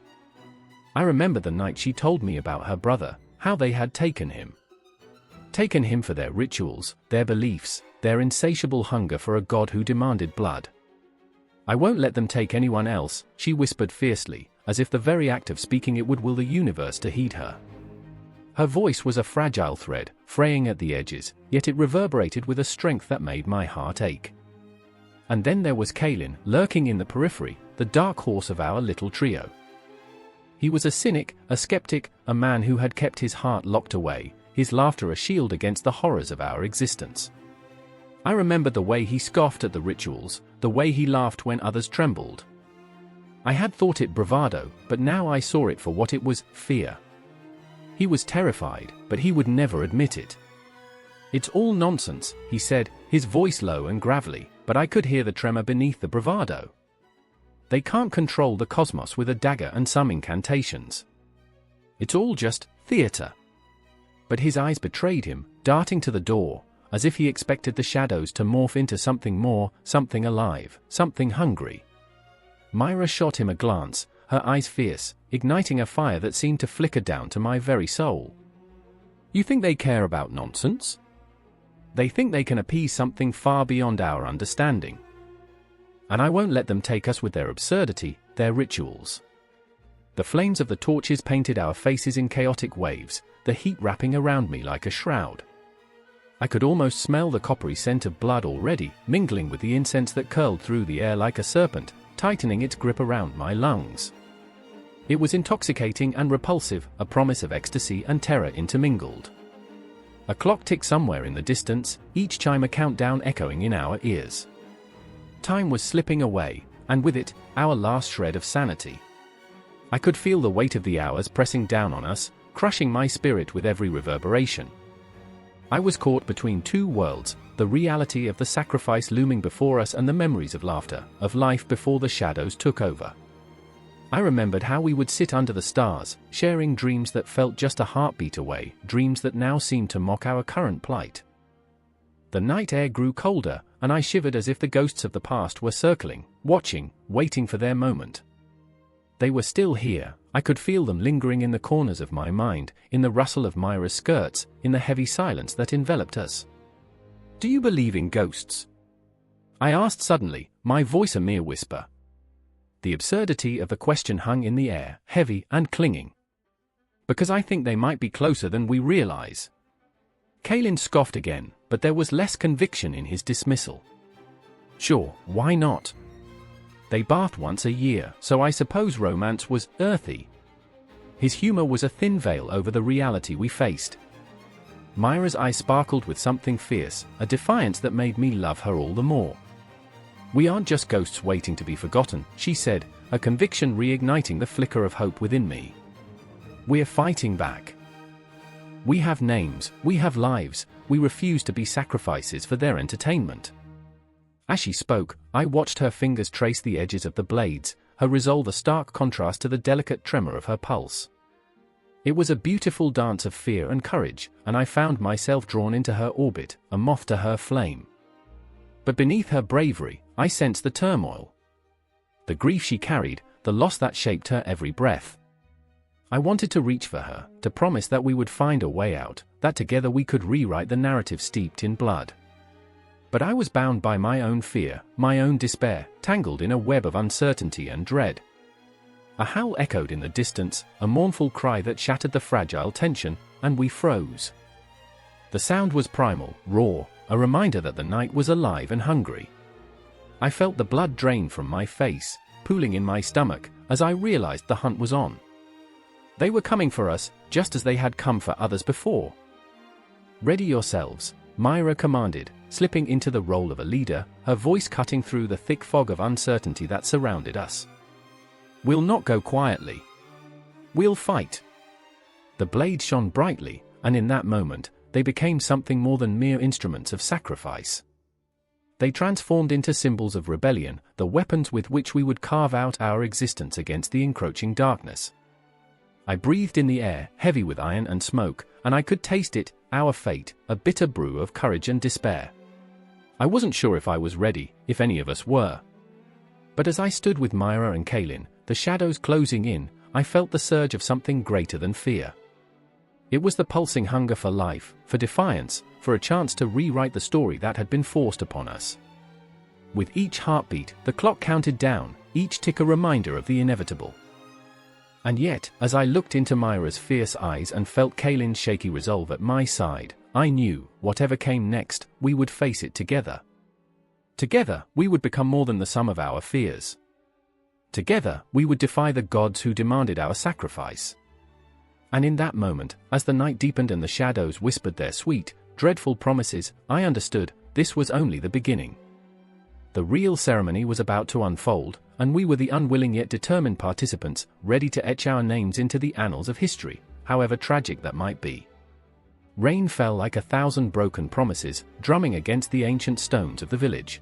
I remember the night she told me about her brother, how they had taken him. Taken him for their rituals, their beliefs, their insatiable hunger for a god who demanded blood. I won't let them take anyone else, she whispered fiercely, as if the very act of speaking it would will the universe to heed her. Her voice was a fragile thread, fraying at the edges, yet it reverberated with a strength that made my heart ache. And then there was Kaelin, lurking in the periphery, the dark horse of our little trio. He was a cynic, a skeptic, a man who had kept his heart locked away, his laughter a shield against the horrors of our existence. I remembered the way he scoffed at the rituals, the way he laughed when others trembled. I had thought it bravado, but now I saw it for what it was, fear. He was terrified, but he would never admit it. "It's all nonsense," he said, his voice low and gravelly, but I could hear the tremor beneath the bravado. "They can't control the cosmos with a dagger and some incantations. It's all just theater." But his eyes betrayed him, darting to the door, as if he expected the shadows to morph into something more, something alive, something hungry. Myra shot him a glance, her eyes fierce, igniting a fire that seemed to flicker down to my very soul. "You think they care about nonsense? They think they can appease something far beyond our understanding. And I won't let them take us with their absurdity, their rituals." The flames of the torches painted our faces in chaotic waves, the heat wrapping around me like a shroud. I could almost smell the coppery scent of blood already, mingling with the incense that curled through the air like a serpent, tightening its grip around my lungs. It was intoxicating and repulsive, a promise of ecstasy and terror intermingled. A clock ticked somewhere in the distance, each chime a countdown echoing in our ears. Time was slipping away, and with it, our last shred of sanity. I could feel the weight of the hours pressing down on us, crushing my spirit with every reverberation. I was caught between two worlds, the reality of the sacrifice looming before us and the memories of laughter, of life before the shadows took over. I remembered how we would sit under the stars, sharing dreams that felt just a heartbeat away, dreams that now seemed to mock our current plight. The night air grew colder, and I shivered as if the ghosts of the past were circling, watching, waiting for their moment. They were still here, I could feel them lingering in the corners of my mind, in the rustle of Myra's skirts, in the heavy silence that enveloped us. "Do you believe in ghosts?" I asked suddenly, my voice a mere whisper. The absurdity of the question hung in the air, heavy and clinging. "Because I think they might be closer than we realize." Kaelin scoffed again, but there was less conviction in his dismissal. "Sure, why not? They bathed once a year, so I suppose romance was earthy." His humor was a thin veil over the reality we faced. Myra's eyes sparkled with something fierce, a defiance that made me love her all the more. "We aren't just ghosts waiting to be forgotten," she said, a conviction reigniting the flicker of hope within me. "We're fighting back. We have names, we have lives, we refuse to be sacrifices for their entertainment." As she spoke, I watched her fingers trace the edges of the blades, her resolve a stark contrast to the delicate tremor of her pulse. It was a beautiful dance of fear and courage, and I found myself drawn into her orbit, a moth to her flame. But beneath her bravery, I sensed the turmoil. The grief she carried, the loss that shaped her every breath. I wanted to reach for her, to promise that we would find a way out, that together we could rewrite the narrative steeped in blood. But I was bound by my own fear, my own despair, tangled in a web of uncertainty and dread. A howl echoed in the distance, a mournful cry that shattered the fragile tension, and we froze. The sound was primal, raw, a reminder that the night was alive and hungry. I felt the blood drain from my face, pooling in my stomach, as I realized the hunt was on. They were coming for us, just as they had come for others before. "Ready yourselves," Myra commanded, slipping into the role of a leader, her voice cutting through the thick fog of uncertainty that surrounded us. "We'll not go quietly. We'll fight." The blades shone brightly, and in that moment, they became something more than mere instruments of sacrifice. They transformed into symbols of rebellion, the weapons with which we would carve out our existence against the encroaching darkness. I breathed in the air, heavy with iron and smoke, and I could taste it, our fate, a bitter brew of courage and despair. I wasn't sure if I was ready, if any of us were. But as I stood with Myra and Kaylin, the shadows closing in, I felt the surge of something greater than fear. It was the pulsing hunger for life, for defiance, for a chance to rewrite the story that had been forced upon us. With each heartbeat, the clock counted down, each tick a reminder of the inevitable. And yet, as I looked into Myra's fierce eyes and felt Kaylin's shaky resolve at my side, I knew, whatever came next, we would face it together. Together, we would become more than the sum of our fears. Together, we would defy the gods who demanded our sacrifice. And in that moment, as the night deepened and the shadows whispered their sweet, dreadful promises, I understood, this was only the beginning. The real ceremony was about to unfold, and we were the unwilling yet determined participants, ready to etch our names into the annals of history, however tragic that might be. Rain fell like 1,000 broken promises, drumming against the ancient stones of the village.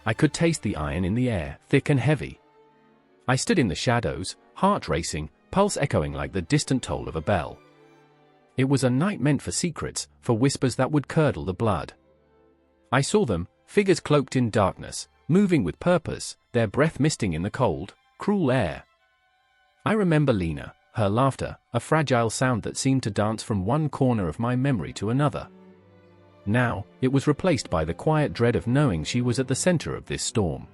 I could taste the iron in the air, thick and heavy. I stood in the shadows, heart racing, pulse echoing like the distant toll of a bell. It was a night meant for secrets, for whispers that would curdle the blood. I saw them, figures cloaked in darkness, moving with purpose, their breath misting in the cold, cruel air. I remember Lena, her laughter, a fragile sound that seemed to dance from one corner of my memory to another. Now, it was replaced by the quiet dread of knowing she was at the center of this storm.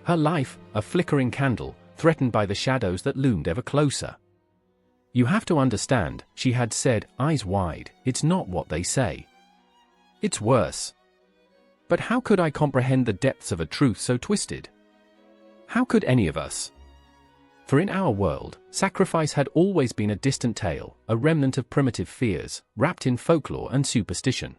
Her life, a flickering candle, threatened by the shadows that loomed ever closer. "You have to understand," she had said, eyes wide, "it's not what they say. It's worse." But how could I comprehend the depths of a truth so twisted? How could any of us? For in our world, sacrifice had always been a distant tale, a remnant of primitive fears, wrapped in folklore and superstition.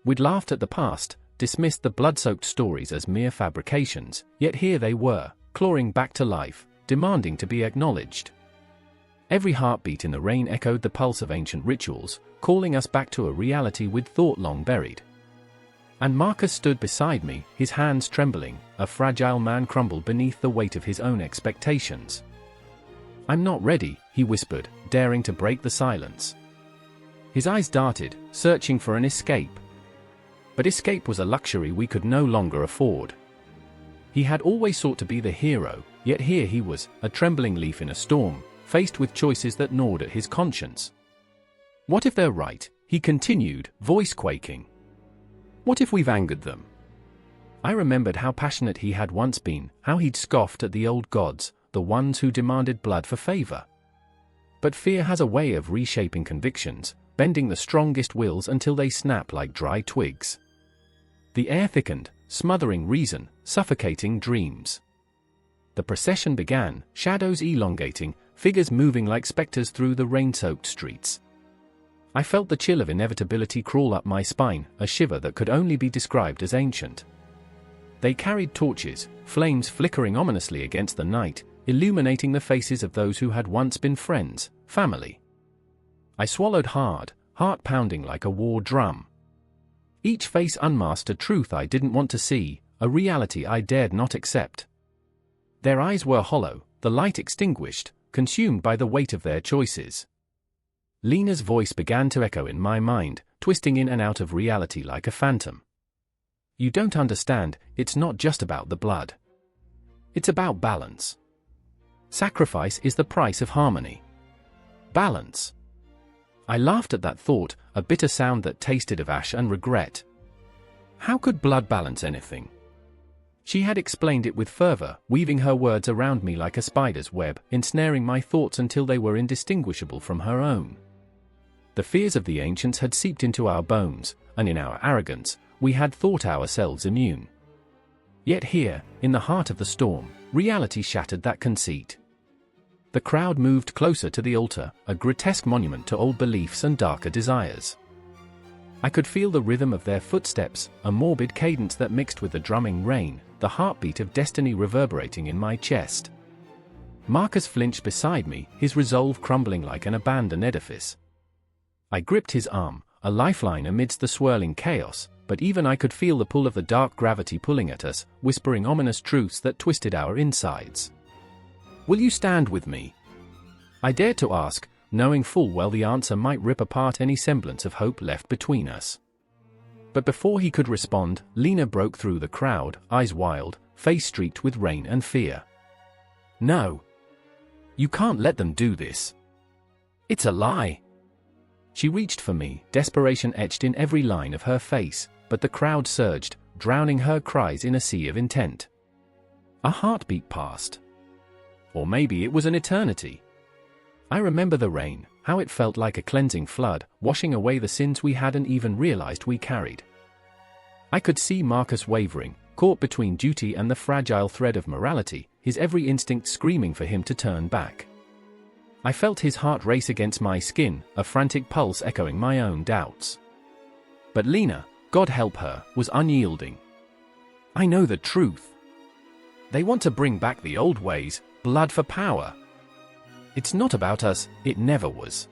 We'd laughed at the past, dismissed the blood-soaked stories as mere fabrications, yet here they were, clawing back to life, demanding to be acknowledged. Every heartbeat in the rain echoed the pulse of ancient rituals, calling us back to a reality we'd thought long buried. And Marcus stood beside me, his hands trembling, a fragile man crumbled beneath the weight of his own expectations. "I'm not ready," he whispered, daring to break the silence. His eyes darted, searching for an escape. But escape was a luxury we could no longer afford. He had always sought to be the hero, yet here he was, a trembling leaf in a storm, faced with choices that gnawed at his conscience. "What if they're right?" he continued, voice quaking. "What if we've angered them?" I remembered how passionate he had once been, how he'd scoffed at the old gods, the ones who demanded blood for favor. But fear has a way of reshaping convictions, bending the strongest wills until they snap like dry twigs. The air thickened, smothering reason, suffocating dreams. The procession began, shadows elongating, figures moving like specters through the rain-soaked streets. I felt the chill of inevitability crawl up my spine, a shiver that could only be described as ancient. They carried torches, flames flickering ominously against the night, illuminating the faces of those who had once been friends, family. I swallowed hard, heart pounding like a war drum. Each face unmasked a truth I didn't want to see, a reality I dared not accept. Their eyes were hollow, the light extinguished, consumed by the weight of their choices. Lena's voice began to echo in my mind, twisting in and out of reality like a phantom. "You don't understand, it's not just about the blood. It's about balance. Sacrifice is the price of harmony. Balance." I laughed at that thought, a bitter sound that tasted of ash and regret. How could blood balance anything? She had explained it with fervor, weaving her words around me like a spider's web, ensnaring my thoughts until they were indistinguishable from her own. The fears of the ancients had seeped into our bones, and in our arrogance, we had thought ourselves immune. Yet here, in the heart of the storm, reality shattered that conceit. The crowd moved closer to the altar, a grotesque monument to old beliefs and darker desires. I could feel the rhythm of their footsteps, a morbid cadence that mixed with the drumming rain, the heartbeat of destiny reverberating in my chest. Marcus flinched beside me, his resolve crumbling like an abandoned edifice. I gripped his arm, a lifeline amidst the swirling chaos, but even I could feel the pull of the dark gravity pulling at us, whispering ominous truths that twisted our insides. "Will you stand with me?" I dared to ask, knowing full well the answer might rip apart any semblance of hope left between us. But before he could respond, Lena broke through the crowd, eyes wild, face streaked with rain and fear. "No. You can't let them do this. It's a lie." She reached for me, desperation etched in every line of her face, but the crowd surged, drowning her cries in a sea of intent. A heartbeat passed. Or maybe it was an eternity. I remember the rain, how it felt like a cleansing flood, washing away the sins we hadn't even realized we carried. I could see Marcus wavering, caught between duty and the fragile thread of morality, his every instinct screaming for him to turn back. I felt his heart race against my skin, a frantic pulse echoing my own doubts. But Lena, God help her, was unyielding. "I know the truth. They want to bring back the old ways, blood for power. It's not about us, it never was."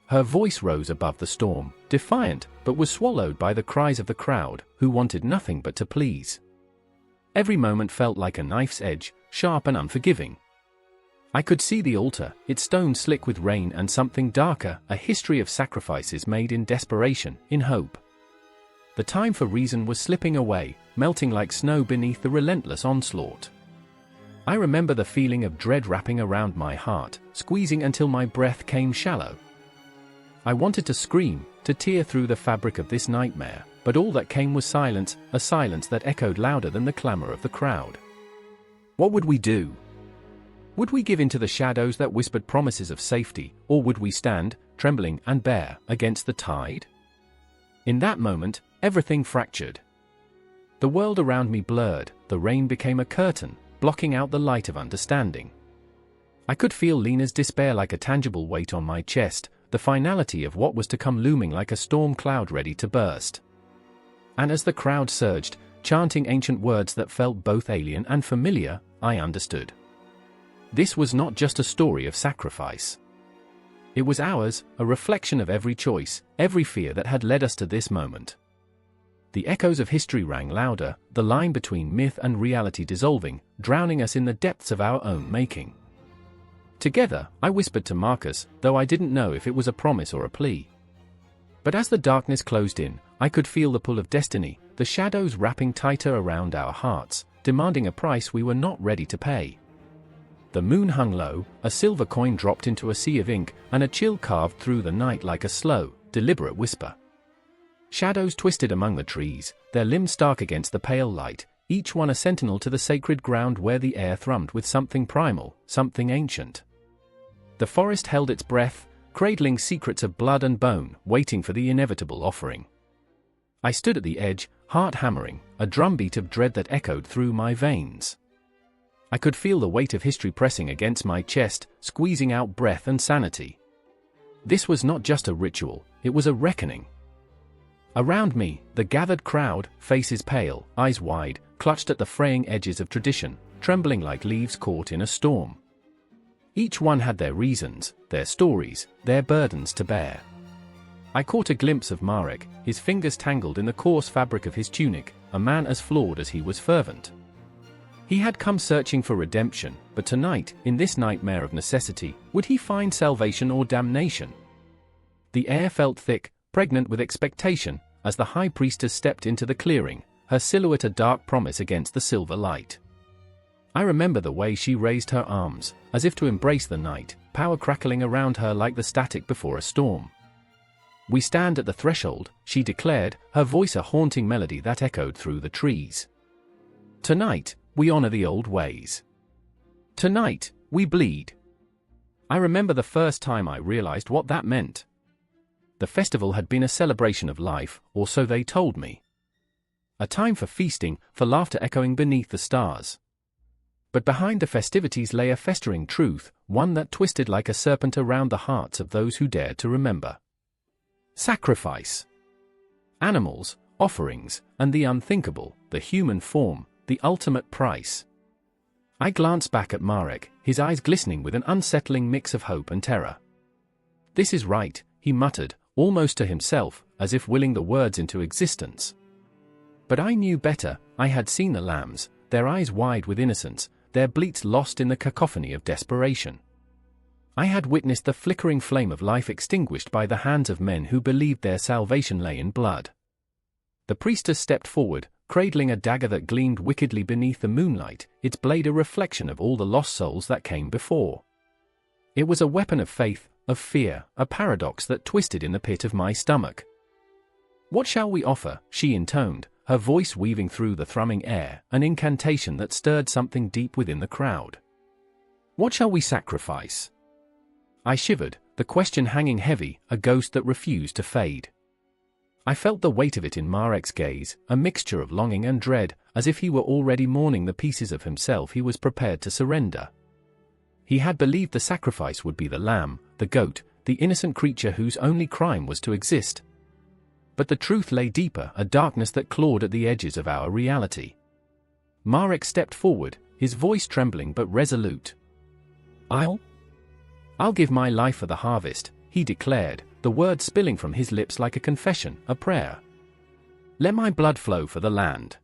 Her voice rose above the storm, defiant, but was swallowed by the cries of the crowd, who wanted nothing but to please. Every moment felt like a knife's edge, sharp and unforgiving. I could see the altar, its stone slick with rain, and something darker, a history of sacrifices made in desperation, in hope. The time for reason was slipping away, melting like snow beneath the relentless onslaught. I remember the feeling of dread wrapping around my heart, squeezing until my breath came shallow. I wanted to scream, to tear through the fabric of this nightmare, but all that came was silence, a silence that echoed louder than the clamor of the crowd. What would we do? Would we give in to the shadows that whispered promises of safety, or would we stand, trembling and bare, against the tide? In that moment, everything fractured. The world around me blurred, the rain became a curtain, blocking out the light of understanding. I could feel Lena's despair like a tangible weight on my chest, the finality of what was to come looming like a storm cloud ready to burst. And as the crowd surged, chanting ancient words that felt both alien and familiar, I understood. This was not just a story of sacrifice. It was ours, a reflection of every choice, every fear that had led us to this moment. The echoes of history rang louder, the line between myth and reality dissolving, drowning us in the depths of our own making. Together, I whispered to Marcus, though I didn't know if it was a promise or a plea. But as the darkness closed in, I could feel the pull of destiny, the shadows wrapping tighter around our hearts, demanding a price we were not ready to pay. The moon hung low, a silver coin dropped into a sea of ink, and a chill carved through the night like a slow, deliberate whisper. Shadows twisted among the trees, their limbs stark against the pale light, each one a sentinel to the sacred ground where the air thrummed with something primal, something ancient. The forest held its breath, cradling secrets of blood and bone, waiting for the inevitable offering. I stood at the edge, heart hammering, a drumbeat of dread that echoed through my veins. I could feel the weight of history pressing against my chest, squeezing out breath and sanity. This was not just a ritual, it was a reckoning. Around me, the gathered crowd, faces pale, eyes wide, clutched at the fraying edges of tradition, trembling like leaves caught in a storm. Each one had their reasons, their stories, their burdens to bear. I caught a glimpse of Marek, his fingers tangled in the coarse fabric of his tunic, a man as flawed as he was fervent. He had come searching for redemption, but tonight, in this nightmare of necessity, would he find salvation or damnation? The air felt thick, pregnant with expectation, as the high priestess stepped into the clearing, her silhouette a dark promise against the silver light. I remember the way she raised her arms, as if to embrace the night, power crackling around her like the static before a storm. "We stand at the threshold," she declared, her voice a haunting melody that echoed through the trees. "Tonight, we honor the old ways. Tonight, we bleed." I remember the first time I realized what that meant. The festival had been a celebration of life, or so they told me. A time for feasting, for laughter echoing beneath the stars. But behind the festivities lay a festering truth, one that twisted like a serpent around the hearts of those who dared to remember. Sacrifice. Animals, offerings, and the unthinkable, the human form, the ultimate price. I glanced back at Marek, his eyes glistening with an unsettling mix of hope and terror. "This is right," he muttered, almost to himself, as if willing the words into existence. But I knew better. I had seen the lambs, their eyes wide with innocence, their bleats lost in the cacophony of desperation. I had witnessed the flickering flame of life extinguished by the hands of men who believed their salvation lay in blood. The priestess stepped forward, cradling a dagger that gleamed wickedly beneath the moonlight, its blade a reflection of all the lost souls that came before. It was a weapon of faith, of fear, a paradox that twisted in the pit of my stomach. "What shall we offer?" she intoned, her voice weaving through the thrumming air, an incantation that stirred something deep within the crowd. "What shall we sacrifice?" I shivered, the question hanging heavy, a ghost that refused to fade. I felt the weight of it in Marek's gaze, a mixture of longing and dread, as if he were already mourning the pieces of himself he was prepared to surrender. He had believed the sacrifice would be the lamb, the goat, the innocent creature whose only crime was to exist. But the truth lay deeper, a darkness that clawed at the edges of our reality. Marek stepped forward, his voice trembling but resolute. I'll give my life for the harvest," he declared, the words spilling from his lips like a confession, a prayer. "Let my blood flow for the land."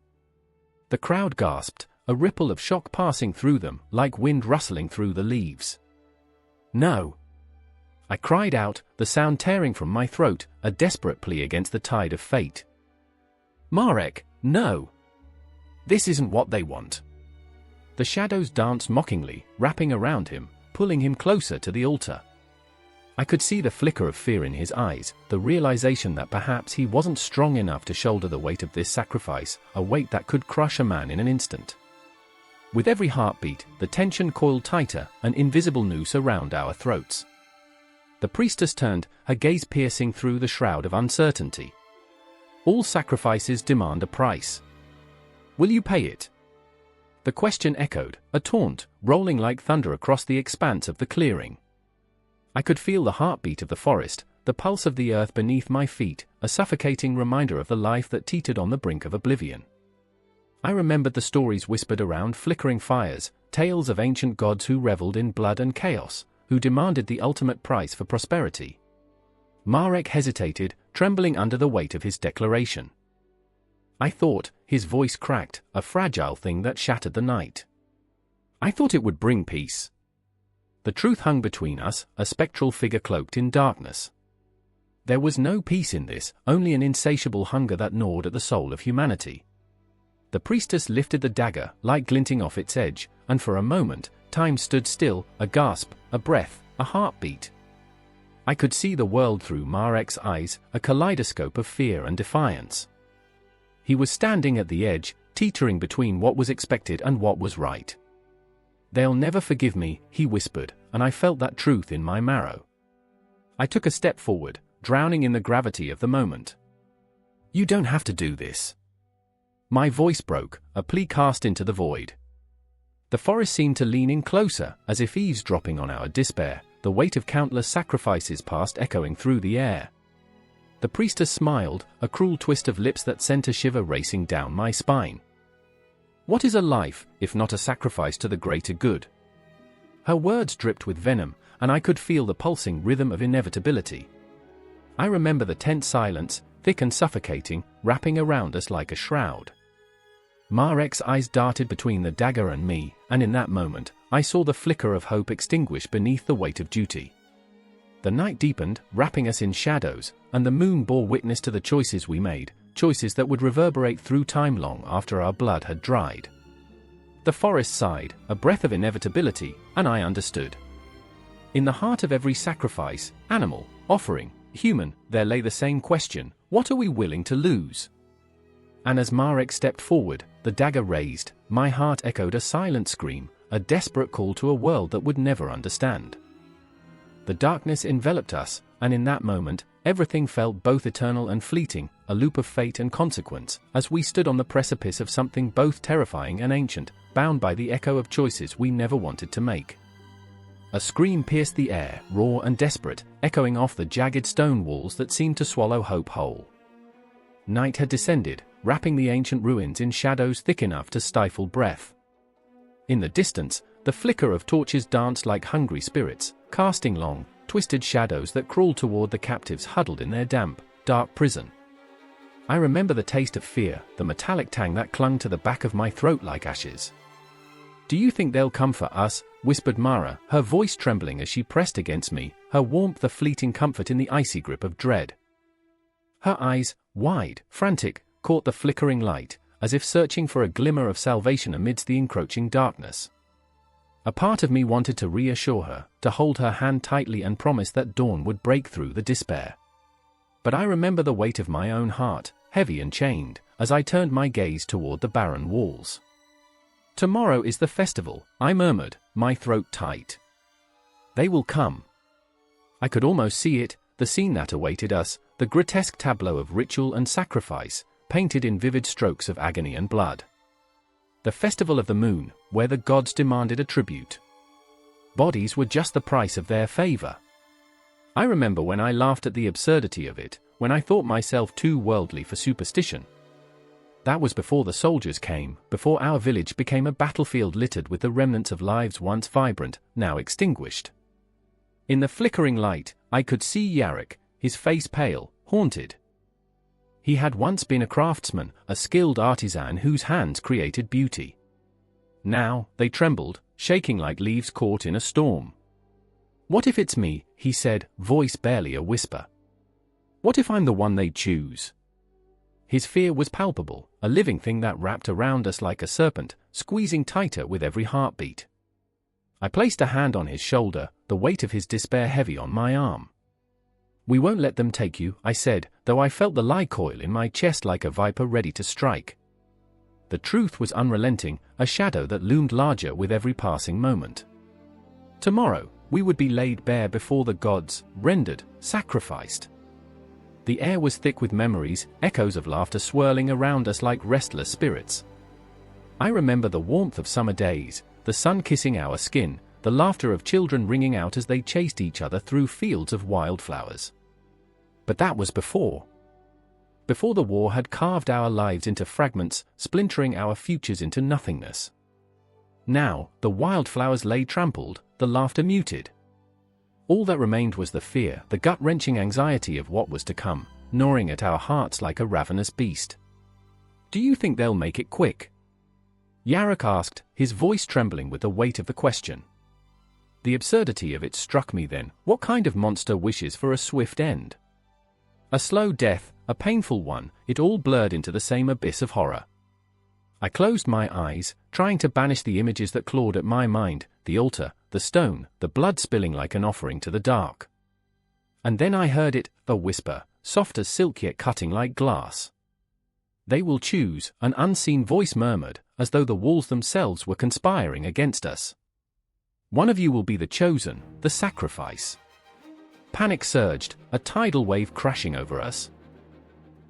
The crowd gasped, a ripple of shock passing through them, like wind rustling through the leaves. "No!" I cried out, the sound tearing from my throat, a desperate plea against the tide of fate. "Marek, no! This isn't what they want." The shadows danced mockingly, wrapping around him, pulling him closer to the altar. I could see the flicker of fear in his eyes, the realization that perhaps he wasn't strong enough to shoulder the weight of this sacrifice, a weight that could crush a man in an instant. With every heartbeat, the tension coiled tighter, an invisible noose around our throats. The priestess turned, her gaze piercing through the shroud of uncertainty. "All sacrifices demand a price. Will you pay it?" The question echoed, a taunt, rolling like thunder across the expanse of the clearing. I could feel the heartbeat of the forest, the pulse of the earth beneath my feet, a suffocating reminder of the life that teetered on the brink of oblivion. I remembered the stories whispered around flickering fires, tales of ancient gods who reveled in blood and chaos, who demanded the ultimate price for prosperity. Marek hesitated, trembling under the weight of his declaration. I thought, his voice cracked, a fragile thing that shattered the night. I thought it would bring peace. The truth hung between us, a spectral figure cloaked in darkness. There was no peace in this, only an insatiable hunger that gnawed at the soul of humanity. The priestess lifted the dagger, light glinting off its edge, and for a moment, time stood still, a gasp, a breath, a heartbeat. I could see the world through Marek's eyes, a kaleidoscope of fear and defiance. He was standing at the edge, teetering between what was expected and what was right. "They'll never forgive me," he whispered, and I felt that truth in my marrow. I took a step forward, drowning in the gravity of the moment. "You don't have to do this." My voice broke, a plea cast into the void. The forest seemed to lean in closer, as if eavesdropping on our despair, the weight of countless sacrifices past echoing through the air. The priestess smiled, a cruel twist of lips that sent a shiver racing down my spine. "What is a life, if not a sacrifice to the greater good?" Her words dripped with venom, and I could feel the pulsing rhythm of inevitability. I remember the tense silence, thick and suffocating, wrapping around us like a shroud. Marek's eyes darted between the dagger and me, and in that moment, I saw the flicker of hope extinguish beneath the weight of duty. The night deepened, wrapping us in shadows, and the moon bore witness to the choices we made, choices that would reverberate through time long after our blood had dried. The forest sighed, a breath of inevitability, and I understood. In the heart of every sacrifice, animal, offering, human, there lay the same question: what are we willing to lose? And as Marek stepped forward, the dagger raised, my heart echoed a silent scream, a desperate call to a world that would never understand. The darkness enveloped us, and in that moment, everything felt both eternal and fleeting, a loop of fate and consequence, as we stood on the precipice of something both terrifying and ancient, bound by the echo of choices we never wanted to make. A scream pierced the air, raw and desperate, echoing off the jagged stone walls that seemed to swallow hope whole. Night had descended, wrapping the ancient ruins in shadows thick enough to stifle breath. In the distance, the flicker of torches danced like hungry spirits, casting long, twisted shadows that crawled toward the captives huddled in their damp, dark prison. I remember the taste of fear, the metallic tang that clung to the back of my throat like ashes. "Do you think they'll come for us?" whispered Mara, her voice trembling as she pressed against me, her warmth a fleeting comfort in the icy grip of dread. Her eyes, wide, frantic, caught the flickering light, as if searching for a glimmer of salvation amidst the encroaching darkness. A part of me wanted to reassure her, to hold her hand tightly and promise that dawn would break through the despair. But I remember the weight of my own heart, heavy and chained, as I turned my gaze toward the barren walls. "Tomorrow is the festival," I murmured, my throat tight. "They will come." I could almost see it, the scene that awaited us, the grotesque tableau of ritual and sacrifice, painted in vivid strokes of agony and blood. The festival of the moon, where the gods demanded a tribute. Bodies were just the price of their favor. I remember when I laughed at the absurdity of it, when I thought myself too worldly for superstition. That was before the soldiers came, before our village became a battlefield littered with the remnants of lives once vibrant, now extinguished. In the flickering light, I could see Yarrick, his face pale, haunted. He had once been a craftsman, a skilled artisan whose hands created beauty. Now, they trembled, shaking like leaves caught in a storm. "What if it's me?" he said, voice barely a whisper. "What if I'm the one they choose?" His fear was palpable, a living thing that wrapped around us like a serpent, squeezing tighter with every heartbeat. I placed a hand on his shoulder, the weight of his despair heavy on my arm. "We won't let them take you," I said, though I felt the lie coil in my chest like a viper ready to strike. The truth was unrelenting, a shadow that loomed larger with every passing moment. Tomorrow, we would be laid bare before the gods, rendered, sacrificed. The air was thick with memories, echoes of laughter swirling around us like restless spirits. I remember the warmth of summer days, the sun kissing our skin, the laughter of children ringing out as they chased each other through fields of wildflowers. But that was before the war had carved our lives into fragments, splintering our futures into nothingness. Now, the wildflowers lay trampled, the laughter muted. All that remained was the fear, the gut-wrenching anxiety of what was to come, gnawing at our hearts like a ravenous beast. "Do you think they'll make it quick?" Yarrick asked, his voice trembling with the weight of the question. The absurdity of it struck me then. What kind of monster wishes for a swift end? A slow death, a painful one, it all blurred into the same abyss of horror. I closed my eyes, trying to banish the images that clawed at my mind, the altar, the stone, the blood spilling like an offering to the dark. And then I heard it, a whisper, soft as silk yet cutting like glass. "They will choose," an unseen voice murmured, as though the walls themselves were conspiring against us. "One of you will be the chosen, the sacrifice." Panic surged, a tidal wave crashing over us.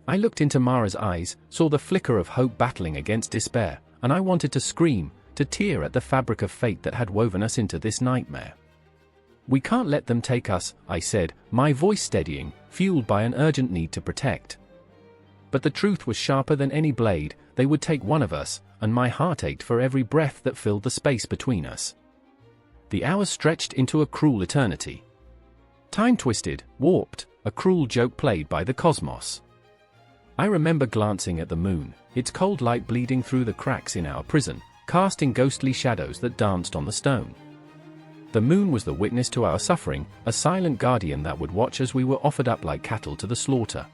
I looked into Mara's eyes, saw the flicker of hope battling against despair, and I wanted to scream, to tear at the fabric of fate that had woven us into this nightmare. "We can't let them take us," I said, my voice steadying, fueled by an urgent need to protect. But the truth was sharper than any blade. They would take one of us, and my heart ached for every breath that filled the space between us. The hours stretched into a cruel eternity. Time twisted, warped, a cruel joke played by the cosmos. I remember glancing at the moon, its cold light bleeding through the cracks in our prison, casting ghostly shadows that danced on the stone. The moon was the witness to our suffering, a silent guardian that would watch as we were offered up like cattle to the slaughter.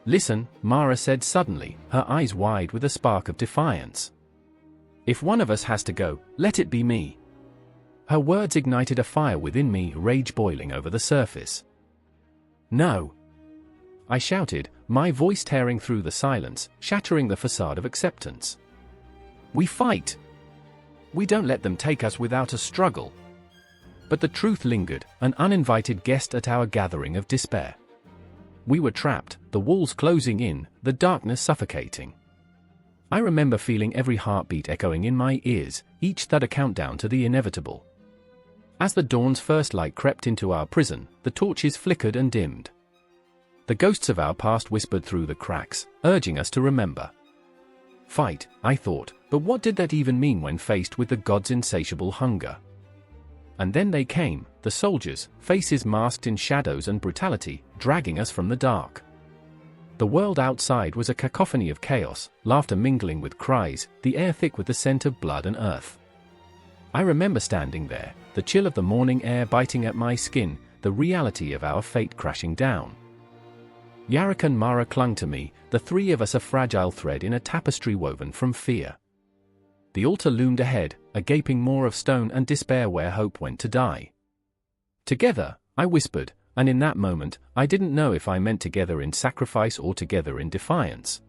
"Listen," Mara said suddenly, her eyes wide with a spark of defiance. "If one of us has to go, let it be me." Her words ignited a fire within me, rage boiling over the surface. "No!" I shouted, my voice tearing through the silence, shattering the facade of acceptance. "We fight! We don't let them take us without a struggle." But the truth lingered, an uninvited guest at our gathering of despair. We were trapped, the walls closing in, the darkness suffocating. I remember feeling every heartbeat echoing in my ears, each thud a countdown to the inevitable. As the dawn's first light crept into our prison, the torches flickered and dimmed. The ghosts of our past whispered through the cracks, urging us to remember. Fight, I thought, but what did that even mean when faced with the gods' insatiable hunger? And then they came, the soldiers, faces masked in shadows and brutality, dragging us from the dark. The world outside was a cacophony of chaos, laughter mingling with cries, the air thick with the scent of blood and earth. I remember standing there, the chill of the morning air biting at my skin, the reality of our fate crashing down. Yarok and Mara clung to me, the three of us a fragile thread in a tapestry woven from fear. The altar loomed ahead, a gaping maw of stone and despair where hope went to die. Together, I whispered, and in that moment, I didn't know if I meant together in sacrifice or together in defiance.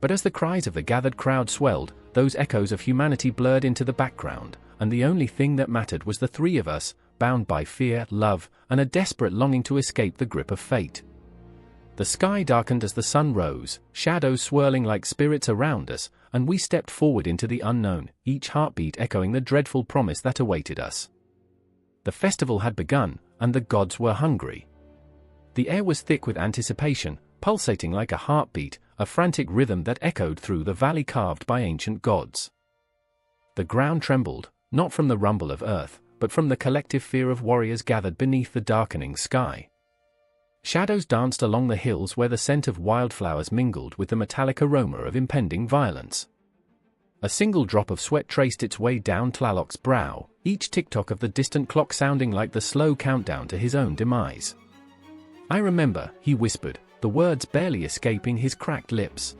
But as the cries of the gathered crowd swelled, those echoes of humanity blurred into the background, and the only thing that mattered was the three of us, bound by fear, love, and a desperate longing to escape the grip of fate. The sky darkened as the sun rose, shadows swirling like spirits around us, and we stepped forward into the unknown, each heartbeat echoing the dreadful promise that awaited us. The festival had begun, and the gods were hungry. The air was thick with anticipation, pulsating like a heartbeat, a frantic rhythm that echoed through the valley carved by ancient gods. The ground trembled, not from the rumble of earth, but from the collective fear of warriors gathered beneath the darkening sky. Shadows danced along the hills where the scent of wildflowers mingled with the metallic aroma of impending violence. A single drop of sweat traced its way down Tlaloc's brow, each tick-tock of the distant clock sounding like the slow countdown to his own demise. I remember, he whispered, the words barely escaping his cracked lips.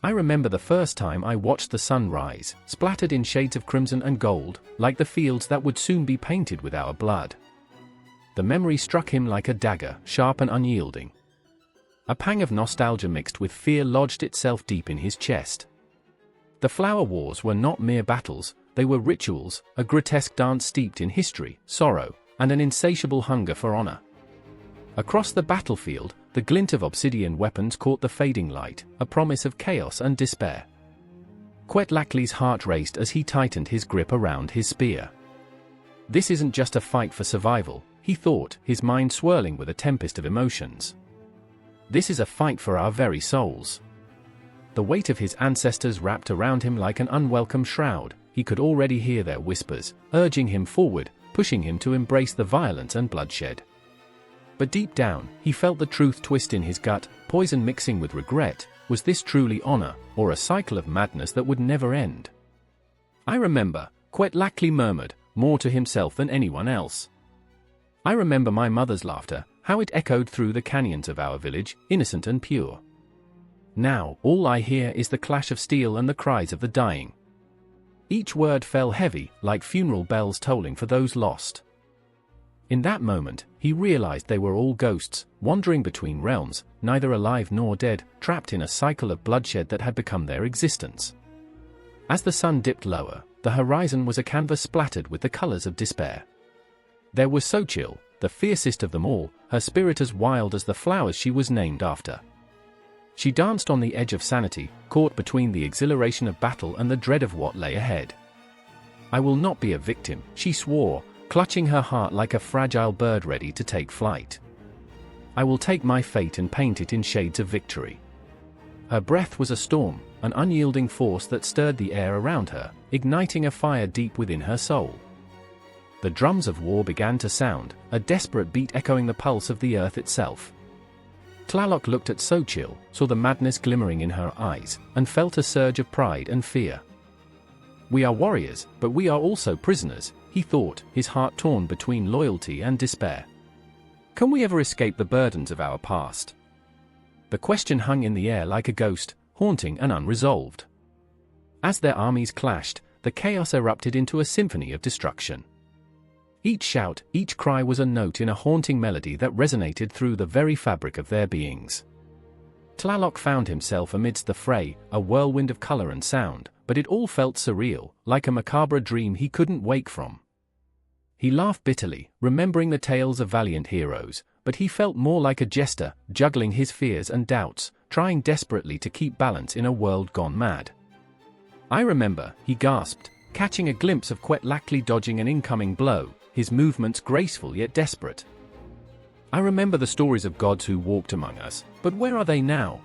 I remember the first time I watched the sun rise, splattered in shades of crimson and gold, like the fields that would soon be painted with our blood. The memory struck him like a dagger, sharp and unyielding. A pang of nostalgia mixed with fear lodged itself deep in his chest. The flower wars were not mere battles, they were rituals, a grotesque dance steeped in history, sorrow, and an insatiable hunger for honor. Across the battlefield, the glint of obsidian weapons caught the fading light, a promise of chaos and despair. Mictlantecuhtli's heart raced as he tightened his grip around his spear. This isn't just a fight for survival, he thought, his mind swirling with a tempest of emotions. This is a fight for our very souls. The weight of his ancestors wrapped around him like an unwelcome shroud, he could already hear their whispers, urging him forward, pushing him to embrace the violence and bloodshed. But deep down, he felt the truth twist in his gut, poison mixing with regret. Was this truly honor, or a cycle of madness that would never end? I remember, Mictlantecuhtli murmured, more to himself than anyone else. I remember my mother's laughter, how it echoed through the canyons of our village, innocent and pure. Now, all I hear is the clash of steel and the cries of the dying. Each word fell heavy, like funeral bells tolling for those lost. In that moment, he realized they were all ghosts, wandering between realms, neither alive nor dead, trapped in a cycle of bloodshed that had become their existence. As the sun dipped lower, the horizon was a canvas splattered with the colors of despair. There was Xochitl, the fiercest of them all, her spirit as wild as the flowers she was named after. She danced on the edge of sanity, caught between the exhilaration of battle and the dread of what lay ahead. I will not be a victim, she swore, clutching her heart like a fragile bird ready to take flight. I will take my fate and paint it in shades of victory. Her breath was a storm, an unyielding force that stirred the air around her, igniting a fire deep within her soul. The drums of war began to sound, a desperate beat echoing the pulse of the earth itself. Tlaloc looked at Xochitl, saw the madness glimmering in her eyes, and felt a surge of pride and fear. We are warriors, but we are also prisoners, he thought, his heart torn between loyalty and despair. Can we ever escape the burdens of our past? The question hung in the air like a ghost, haunting and unresolved. As their armies clashed, the chaos erupted into a symphony of destruction. Each shout, each cry was a note in a haunting melody that resonated through the very fabric of their beings. Tlaloc found himself amidst the fray, a whirlwind of color and sound, but it all felt surreal, like a macabre dream he couldn't wake from. He laughed bitterly, remembering the tales of valiant heroes, but he felt more like a jester, juggling his fears and doubts, trying desperately to keep balance in a world gone mad. "I remember," he gasped, catching a glimpse of Mictlantecuhtli dodging an incoming blow, his movements graceful yet desperate. "I remember the stories of gods who walked among us, but where are they now?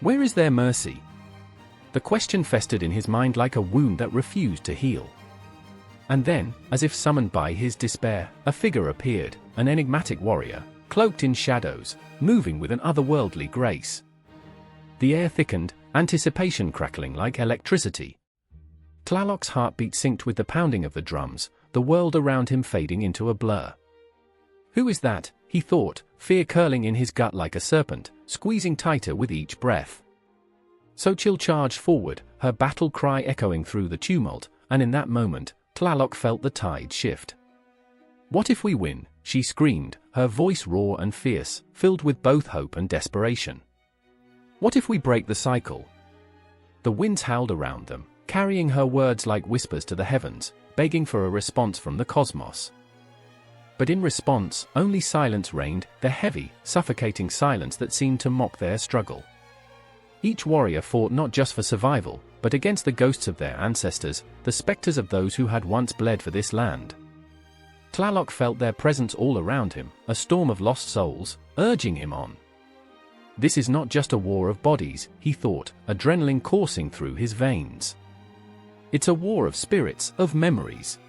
Where is their mercy?" The question festered in his mind like a wound that refused to heal. And then, as if summoned by his despair, a figure appeared, an enigmatic warrior, cloaked in shadows, moving with an otherworldly grace. The air thickened, anticipation crackling like electricity. Tlaloc's heartbeat synced with the pounding of the drums, the world around him fading into a blur. "Who is that?" he thought, fear curling in his gut like a serpent, squeezing tighter with each breath. Xochitl charged forward, her battle cry echoing through the tumult, and in that moment, Tlaloc felt the tide shift. "What if we win?" she screamed, her voice raw and fierce, filled with both hope and desperation. "What if we break the cycle?" The winds howled around them, carrying her words like whispers to the heavens, begging for a response from the cosmos. But in response, only silence reigned, the heavy, suffocating silence that seemed to mock their struggle. Each warrior fought not just for survival, but against the ghosts of their ancestors, the specters of those who had once bled for this land. Tlaloc felt their presence all around him, a storm of lost souls, urging him on. This is not just a war of bodies, he thought, adrenaline coursing through his veins. It's a war of spirits, of memories.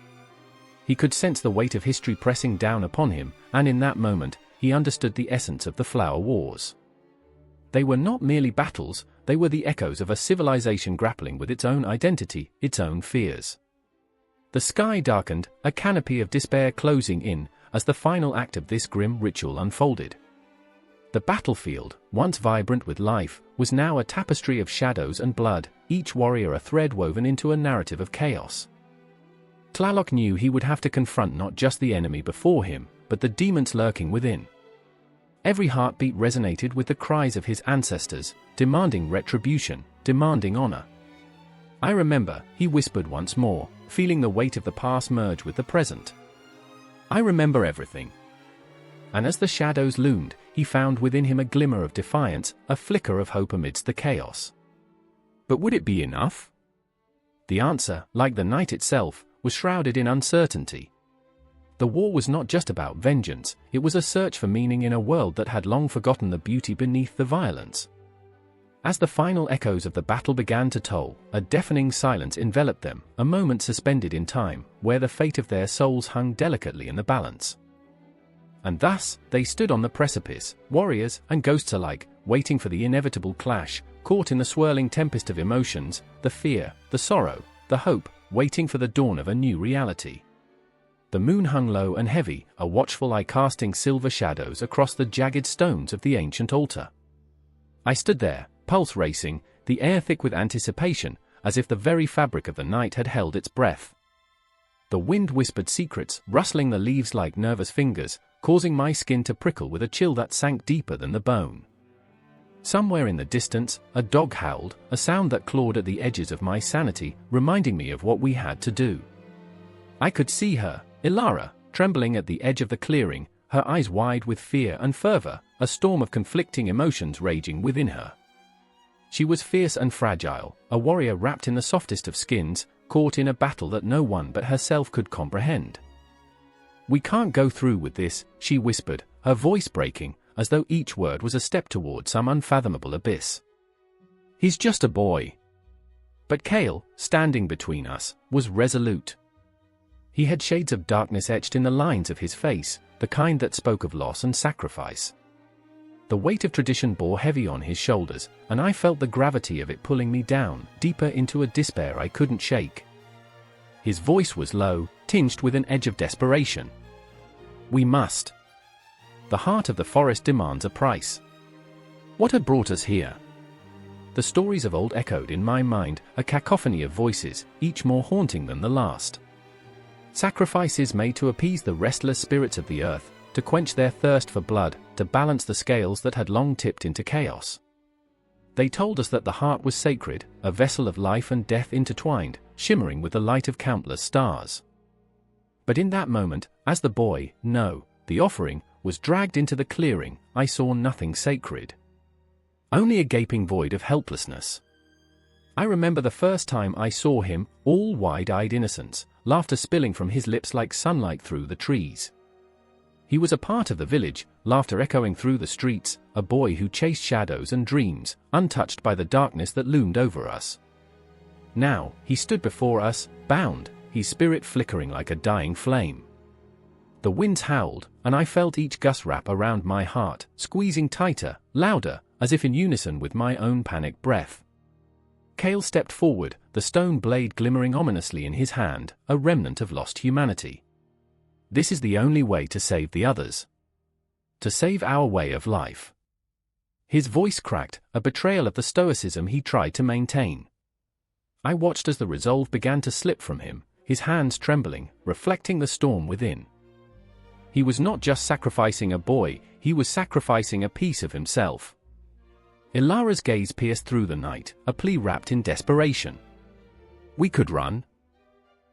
He could sense the weight of history pressing down upon him, and in that moment, he understood the essence of the Flower Wars. They were not merely battles, they were the echoes of a civilization grappling with its own identity, its own fears. The sky darkened, a canopy of despair closing in, as the final act of this grim ritual unfolded. The battlefield, once vibrant with life, was now a tapestry of shadows and blood, each warrior a thread woven into a narrative of chaos. Tlaloc knew he would have to confront not just the enemy before him, but the demons lurking within. Every heartbeat resonated with the cries of his ancestors, demanding retribution, demanding honor. "I remember," he whispered once more, feeling the weight of the past merge with the present. "I remember everything." And as the shadows loomed, he found within him a glimmer of defiance, a flicker of hope amidst the chaos. But would it be enough? The answer, like the night itself, was shrouded in uncertainty. The war was not just about vengeance, it was a search for meaning in a world that had long forgotten the beauty beneath the violence. As the final echoes of the battle began to toll, a deafening silence enveloped them, a moment suspended in time, where the fate of their souls hung delicately in the balance. And thus, they stood on the precipice, warriors and ghosts alike, waiting for the inevitable clash, caught in the swirling tempest of emotions, the fear, the sorrow, the hope, waiting for the dawn of a new reality. The moon hung low and heavy, a watchful eye casting silver shadows across the jagged stones of the ancient altar. I stood there, pulse racing, the air thick with anticipation, as if the very fabric of the night had held its breath. The wind whispered secrets, rustling the leaves like nervous fingers, causing my skin to prickle with a chill that sank deeper than the bone. Somewhere in the distance, a dog howled, a sound that clawed at the edges of my sanity, reminding me of what we had to do. I could see her, Ilara, trembling at the edge of the clearing, her eyes wide with fear and fervor, a storm of conflicting emotions raging within her. She was fierce and fragile, a warrior wrapped in the softest of skins, caught in a battle that no one but herself could comprehend. "We can't go through with this," she whispered, her voice breaking, as though each word was a step toward some unfathomable abyss. "He's just a boy." But Kale, standing between us, was resolute. He had shades of darkness etched in the lines of his face, the kind that spoke of loss and sacrifice. The weight of tradition bore heavy on his shoulders, and I felt the gravity of it pulling me down, deeper into a despair I couldn't shake. His voice was low, tinged with an edge of desperation. "We must. The heart of the forest demands a price. What had brought us here?" The stories of old echoed in my mind, a cacophony of voices, each more haunting than the last. Sacrifices made to appease the restless spirits of the earth, to quench their thirst for blood, to balance the scales that had long tipped into chaos. They told us that the heart was sacred, a vessel of life and death intertwined, shimmering with the light of countless stars. But in that moment, as the boy, no, the offering, was dragged into the clearing, I saw nothing sacred. only a gaping void of helplessness. I remember the first time I saw him, all wide-eyed innocence, laughter spilling from his lips like sunlight through the trees. He was a part of the village, laughter echoing through the streets, a boy who chased shadows and dreams, untouched by the darkness that loomed over us. Now, he stood before us, bound, his spirit flickering like a dying flame. The winds howled, and I felt each gust wrap around my heart, squeezing tighter, louder, as if in unison with my own panicked breath. Cale stepped forward, the stone blade glimmering ominously in his hand, a remnant of lost humanity. This is the only way to save the others. To save our way of life. His voice cracked, a betrayal of the stoicism he tried to maintain. I watched as the resolve began to slip from him, his hands trembling, reflecting the storm within. He was not just sacrificing a boy, he was sacrificing a piece of himself. Ilara's gaze pierced through the night, a plea wrapped in desperation. We could run.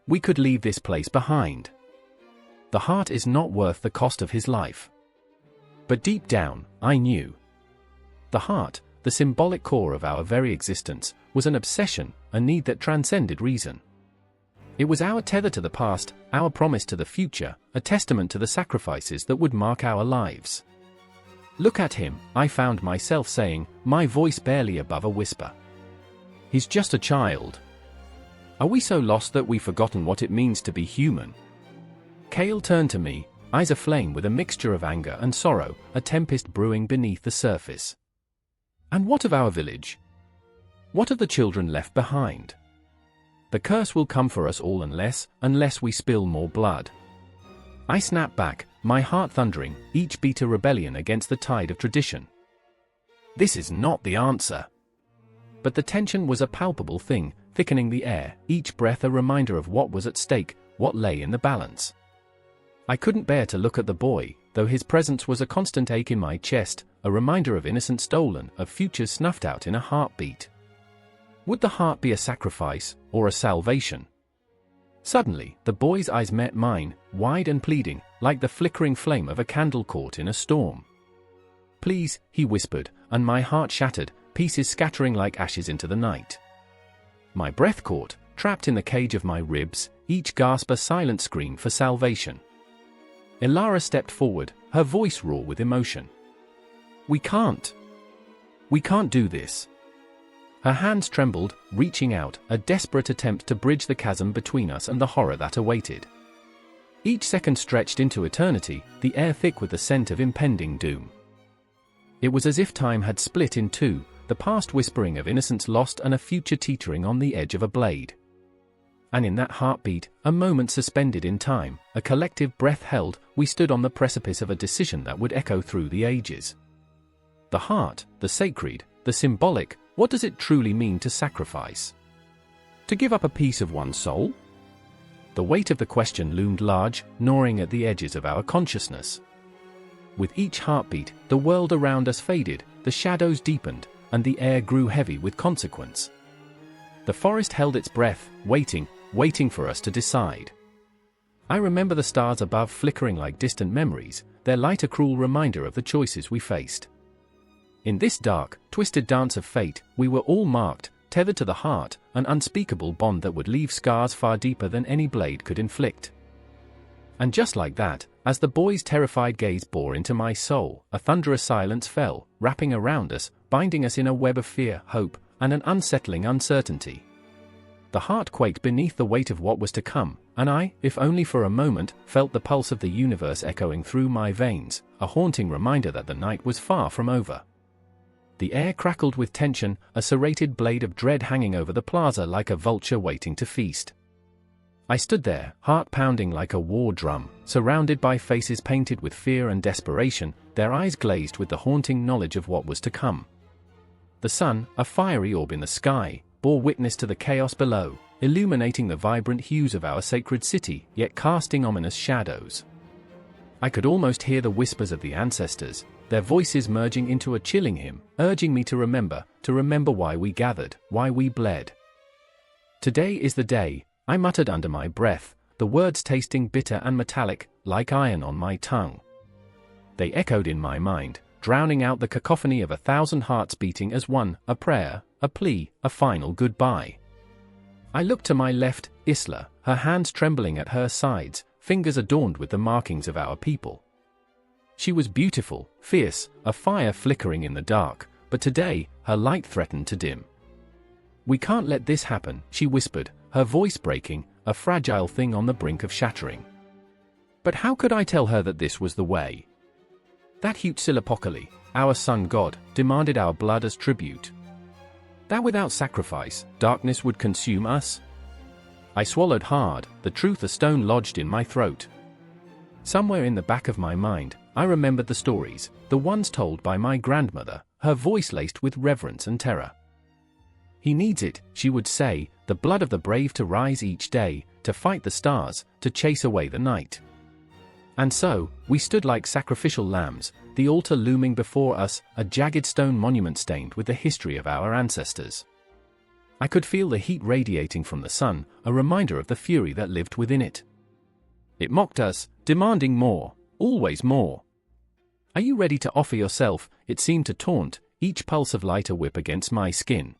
We could leave this place behind. The heart is not worth the cost of his life. But deep down, I knew. The heart, the symbolic core of our very existence, was an obsession, a need that transcended reason. It was our tether to the past, our promise to the future, a testament to the sacrifices that would mark our lives. Look at him, I found myself saying, my voice barely above a whisper. He's just a child. Are we so lost that we've forgotten what it means to be human? Cale turned to me, eyes aflame with a mixture of anger and sorrow, a tempest brewing beneath the surface. And what of our village? What of the children left behind? The curse will come for us all unless we spill more blood. I snapped back, my heart thundering, each beat a rebellion against the tide of tradition. This is not the answer. But the tension was a palpable thing, thickening the air, each breath a reminder of what was at stake, what lay in the balance. I couldn't bear to look at the boy, though his presence was a constant ache in my chest, a reminder of innocence stolen, of futures snuffed out in a heartbeat. Would the heart be a sacrifice, or a salvation? Suddenly, the boy's eyes met mine, wide and pleading, like the flickering flame of a candle caught in a storm. Please, he whispered, and my heart shattered, pieces scattering like ashes into the night. My breath caught, trapped in the cage of my ribs, each gasp a silent scream for salvation. Ilara stepped forward, her voice raw with emotion. We can't do this. Her hands trembled, reaching out, a desperate attempt to bridge the chasm between us and the horror that awaited. Each second stretched into eternity, the air thick with the scent of impending doom. It was as if time had split in two, the past whispering of innocence lost and a future teetering on the edge of a blade. And in that heartbeat, a moment suspended in time, a collective breath held, we stood on the precipice of a decision that would echo through the ages. The heart, the sacred, the symbolic, what does it truly mean to sacrifice? To give up a piece of one's soul? The weight of the question loomed large, gnawing at the edges of our consciousness. With each heartbeat, the world around us faded, the shadows deepened, and the air grew heavy with consequence. The forest held its breath, waiting for us to decide. I remember the stars above flickering like distant memories, their light a cruel reminder of the choices we faced. In this dark, twisted dance of fate, we were all marked, tethered to the heart, an unspeakable bond that would leave scars far deeper than any blade could inflict. And just like that, as the boy's terrified gaze bore into my soul, a thunderous silence fell, wrapping around us, binding us in a web of fear, hope, and an unsettling uncertainty. The heart quaked beneath the weight of what was to come, and I, if only for a moment, felt the pulse of the universe echoing through my veins, a haunting reminder that the night was far from over. The air crackled with tension, a serrated blade of dread hanging over the plaza like a vulture waiting to feast. I stood there, heart pounding like a war drum, surrounded by faces painted with fear and desperation, their eyes glazed with the haunting knowledge of what was to come. The sun, a fiery orb in the sky, bore witness to the chaos below, illuminating the vibrant hues of our sacred city, yet casting ominous shadows. I could almost hear the whispers of the ancestors, their voices merging into a chilling hymn, urging me to remember why we gathered, why we bled. Today is the day, I muttered under my breath, the words tasting bitter and metallic, like iron on my tongue. They echoed in my mind, drowning out the cacophony of 1,000 hearts beating as one, a prayer, a plea, a final goodbye. I looked to my left, Isla, her hands trembling at her sides, fingers adorned with the markings of our people. She was beautiful, fierce, a fire flickering in the dark, but today, her light threatened to dim. "We can't let this happen," she whispered, her voice breaking, a fragile thing on the brink of shattering. But how could I tell her that this was the way? That Huitzilopochtli, our sun god, demanded our blood as tribute. That without sacrifice, darkness would consume us? I swallowed hard, the truth a stone lodged in my throat. Somewhere in the back of my mind, I remembered the stories, the ones told by my grandmother, her voice laced with reverence and terror. "He needs it," she would say, "the blood of the brave to rise each day, to fight the stars, to chase away the night." And so, we stood like sacrificial lambs, the altar looming before us, a jagged stone monument stained with the history of our ancestors. I could feel the heat radiating from the sun, a reminder of the fury that lived within it. It mocked us, demanding more, always more. "Are you ready to offer yourself?" it seemed to taunt, each pulse of light a whip against my skin.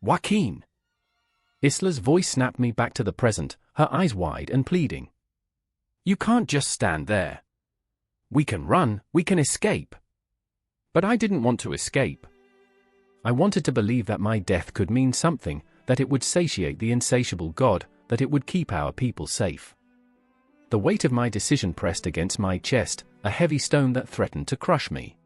"Joaquin!" Isla's voice snapped me back to the present, her eyes wide and pleading. "You can't just stand there. We can run, we can escape." But I didn't want to escape. I wanted to believe that my death could mean something, that it would satiate the insatiable God, that it would keep our people safe. The weight of my decision pressed against my chest, a heavy stone that threatened to crush me.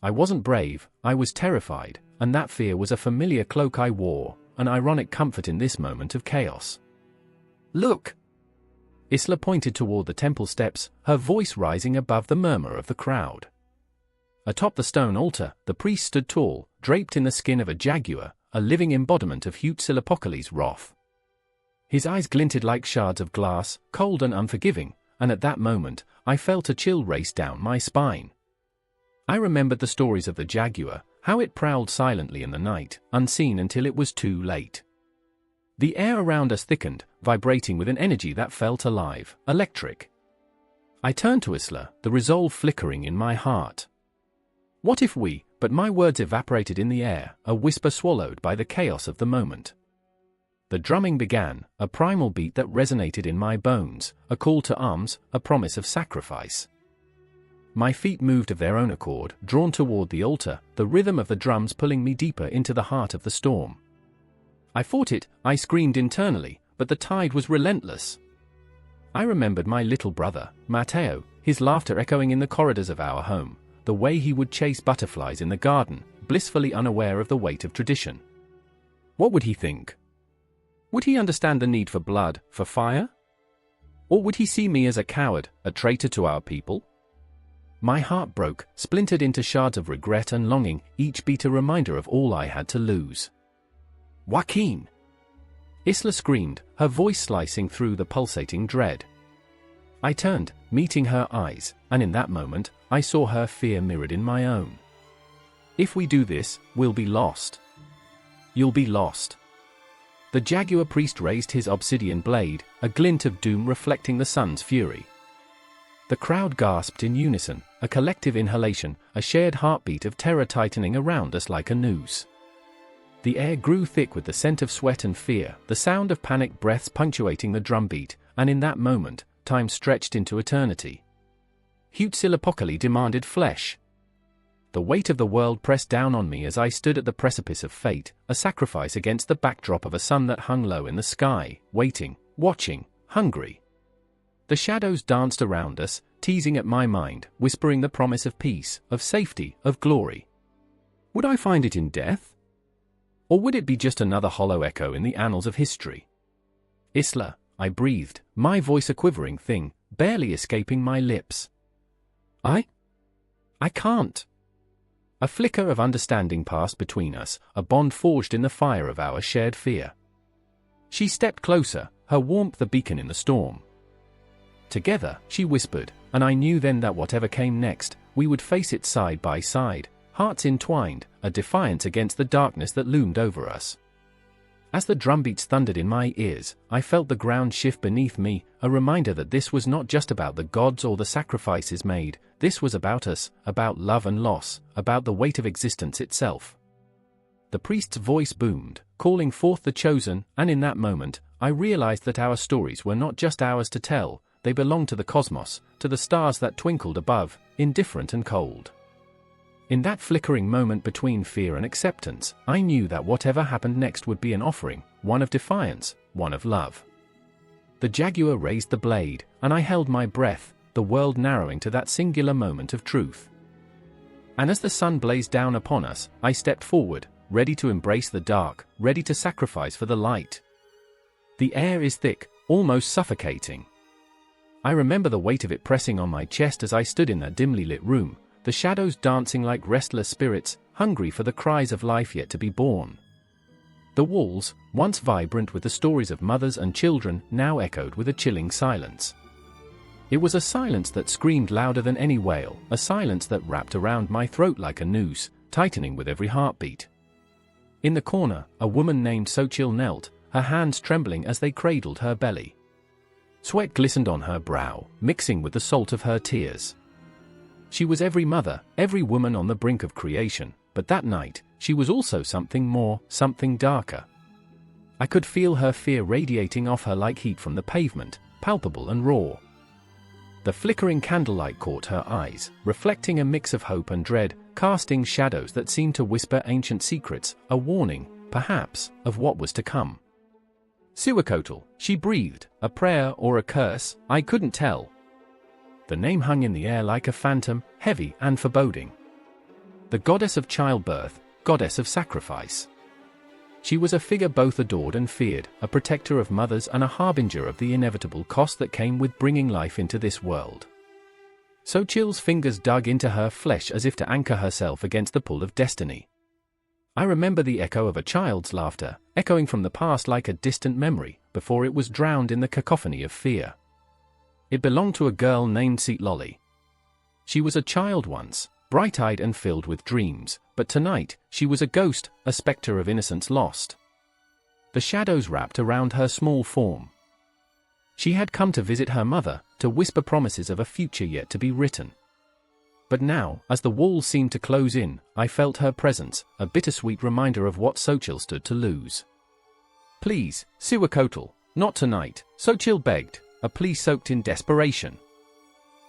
I wasn't brave, I was terrified, and that fear was a familiar cloak I wore, an ironic comfort in this moment of chaos. "Look!" Isla pointed toward the temple steps, her voice rising above the murmur of the crowd. Atop the stone altar, the priest stood tall, draped in the skin of a jaguar, a living embodiment of Huitzilopochtli's wrath. His eyes glinted like shards of glass, cold and unforgiving, and at that moment, I felt a chill race down my spine. I remembered the stories of the jaguar, how it prowled silently in the night, unseen until it was too late. The air around us thickened, vibrating with an energy that felt alive, electric. I turned to Isla, the resolve flickering in my heart. What if we, but my words evaporated in the air, a whisper swallowed by the chaos of the moment. The drumming began, a primal beat that resonated in my bones, a call to arms, a promise of sacrifice. My feet moved of their own accord, drawn toward the altar, the rhythm of the drums pulling me deeper into the heart of the storm. I fought it, I screamed internally, but the tide was relentless. I remembered my little brother, Matteo, his laughter echoing in the corridors of our home, the way he would chase butterflies in the garden, blissfully unaware of the weight of tradition. What would he think? Would he understand the need for blood, for fire? Or would he see me as a coward, a traitor to our people? My heart broke, splintered into shards of regret and longing, each beat a reminder of all I had to lose. "Joaquin!" Isla screamed, her voice slicing through the pulsating dread. I turned, meeting her eyes, and in that moment, I saw her fear mirrored in my own. "If we do this, we'll be lost. You'll be lost." The jaguar priest raised his obsidian blade, a glint of doom reflecting the sun's fury. The crowd gasped in unison, a collective inhalation, a shared heartbeat of terror tightening around us like a noose. The air grew thick with the scent of sweat and fear, the sound of panicked breaths punctuating the drumbeat, and in that moment, time stretched into eternity. Huitzilopochtli demanded flesh. The weight of the world pressed down on me as I stood at the precipice of fate, a sacrifice against the backdrop of a sun that hung low in the sky, waiting, watching, hungry. The shadows danced around us, teasing at my mind, whispering the promise of peace, of safety, of glory. Would I find it in death? Or would it be just another hollow echo in the annals of history? "Isla," I breathed, my voice a quivering thing, barely escaping my lips. I can't." A flicker of understanding passed between us, a bond forged in the fire of our shared fear. She stepped closer, her warmth a beacon in the storm. "Together," she whispered, and I knew then that whatever came next, we would face it side by side, hearts entwined, a defiance against the darkness that loomed over us. As the drumbeats thundered in my ears, I felt the ground shift beneath me, a reminder that this was not just about the gods or the sacrifices made, this was about us, about love and loss, about the weight of existence itself. The priest's voice boomed, calling forth the chosen, and in that moment, I realized that our stories were not just ours to tell, they belonged to the cosmos, to the stars that twinkled above, indifferent and cold. In that flickering moment between fear and acceptance, I knew that whatever happened next would be an offering, one of defiance, one of love. The jaguar raised the blade, and I held my breath, the world narrowing to that singular moment of truth. And as the sun blazed down upon us, I stepped forward, ready to embrace the dark, ready to sacrifice for the light. The air is thick, almost suffocating. I remember the weight of it pressing on my chest as I stood in that dimly lit room, the shadows dancing like restless spirits, hungry for the cries of life yet to be born. The walls, once vibrant with the stories of mothers and children, now echoed with a chilling silence. It was a silence that screamed louder than any wail, a silence that wrapped around my throat like a noose, tightening with every heartbeat. In the corner, a woman named Xochitl knelt, her hands trembling as they cradled her belly. Sweat glistened on her brow, mixing with the salt of her tears. She was every mother, every woman on the brink of creation, but that night, she was also something more, something darker. I could feel her fear radiating off her like heat from the pavement, palpable and raw. The flickering candlelight caught her eyes, reflecting a mix of hope and dread, casting shadows that seemed to whisper ancient secrets, a warning, perhaps, of what was to come. Syhuacotl, she breathed, a prayer or a curse, I couldn't tell. The name hung in the air like a phantom, heavy and foreboding. The goddess of childbirth, goddess of sacrifice. She was a figure both adored and feared, a protector of mothers and a harbinger of the inevitable cost that came with bringing life into this world. Xochitl's fingers dug into her flesh as if to anchor herself against the pull of destiny. I remember the echo of a child's laughter, echoing from the past like a distant memory, before it was drowned in the cacophony of fear. It belonged to a girl named Mictlan. She was a child once, bright-eyed and filled with dreams, but tonight, she was a ghost, a specter of innocence lost. The shadows wrapped around her small form. She had come to visit her mother, to whisper promises of a future yet to be written. But now, as the walls seemed to close in, I felt her presence, a bittersweet reminder of what Xochitl stood to lose. "Please, Syhuacotl, not tonight," Xochitl begged, a plea soaked in desperation.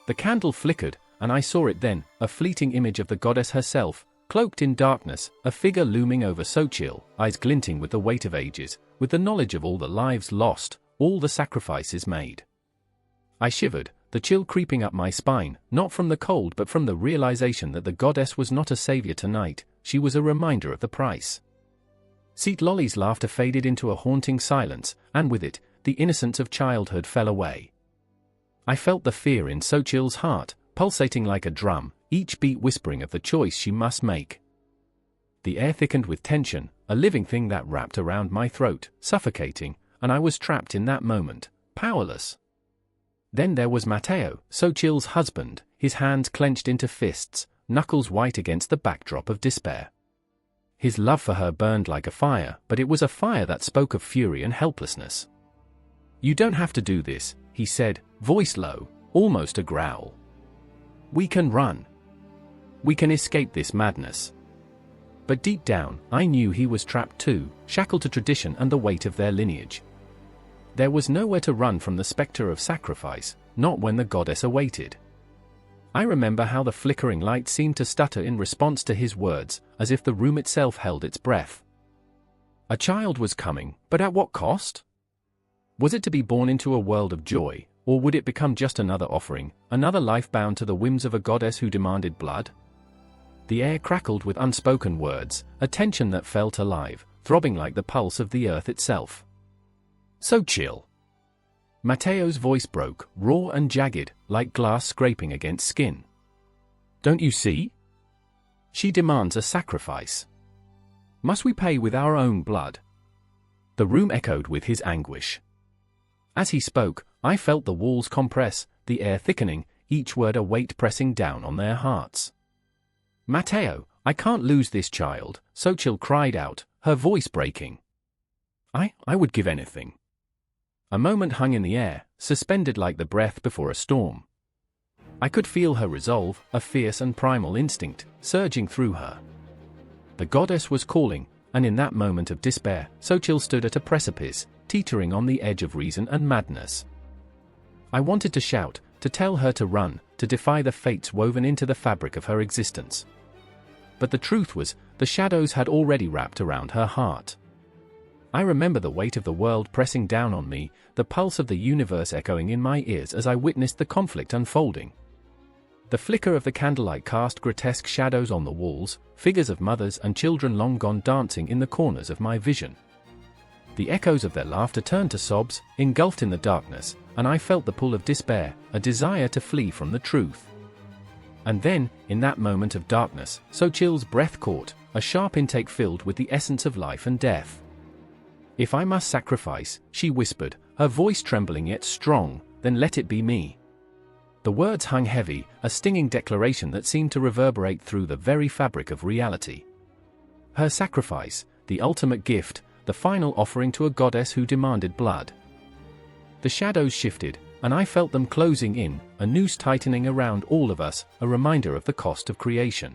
The candle flickered, and I saw it then, a fleeting image of the goddess herself, cloaked in darkness, a figure looming over Xochitl, eyes glinting with the weight of ages, with the knowledge of all the lives lost, all the sacrifices made. I shivered, the chill creeping up my spine, not from the cold but from the realization that the goddess was not a savior tonight, she was a reminder of the price. Mictlan's laughter faded into a haunting silence, and with it, the innocence of childhood fell away. I felt the fear in Xochitl's heart, pulsating like a drum, each beat whispering of the choice she must make. The air thickened with tension, a living thing that wrapped around my throat, suffocating, and I was trapped in that moment, powerless. Then there was Mateo, Xochitl's husband, his hands clenched into fists, knuckles white against the backdrop of despair. His love for her burned like a fire, but it was a fire that spoke of fury and helplessness. "You don't have to do this," he said, voice low, almost a growl. "We can run. We can escape this madness." But deep down, I knew he was trapped too, shackled to tradition and the weight of their lineage. There was nowhere to run from the specter of sacrifice, not when the goddess awaited. I remember how the flickering light seemed to stutter in response to his words, as if the room itself held its breath. A child was coming, but at what cost? Was it to be born into a world of joy, or would it become just another offering, another life bound to the whims of a goddess who demanded blood? The air crackled with unspoken words, a tension that felt alive, throbbing like the pulse of the earth itself. "Xochitl." Mateo's voice broke, raw and jagged, like glass scraping against skin. "Don't you see? She demands a sacrifice. Must we pay with our own blood?" The room echoed with his anguish. As he spoke, I felt the walls compress, the air thickening, each word a weight pressing down on their hearts. "Mateo, I can't lose this child," Xochitl cried out, her voice breaking. I would give anything. A moment hung in the air, suspended like the breath before a storm. I could feel her resolve, a fierce and primal instinct, surging through her. The goddess was calling, and in that moment of despair, Xochitl stood at a precipice, teetering on the edge of reason and madness. I wanted to shout, to tell her to run, to defy the fates woven into the fabric of her existence. But the truth was, the shadows had already wrapped around her heart. I remember the weight of the world pressing down on me, the pulse of the universe echoing in my ears as I witnessed the conflict unfolding. The flicker of the candlelight cast grotesque shadows on the walls, figures of mothers and children long gone dancing in the corners of my vision. The echoes of their laughter turned to sobs, engulfed in the darkness, and I felt the pull of despair, a desire to flee from the truth. And then, in that moment of darkness, Xochitl's breath caught, a sharp intake filled with the essence of life and death. "If I must sacrifice," she whispered, her voice trembling yet strong, "then let it be me." The words hung heavy, a stinging declaration that seemed to reverberate through the very fabric of reality. Her sacrifice, the ultimate gift, the final offering to a goddess who demanded blood. The shadows shifted, and I felt them closing in, a noose tightening around all of us, a reminder of the cost of creation.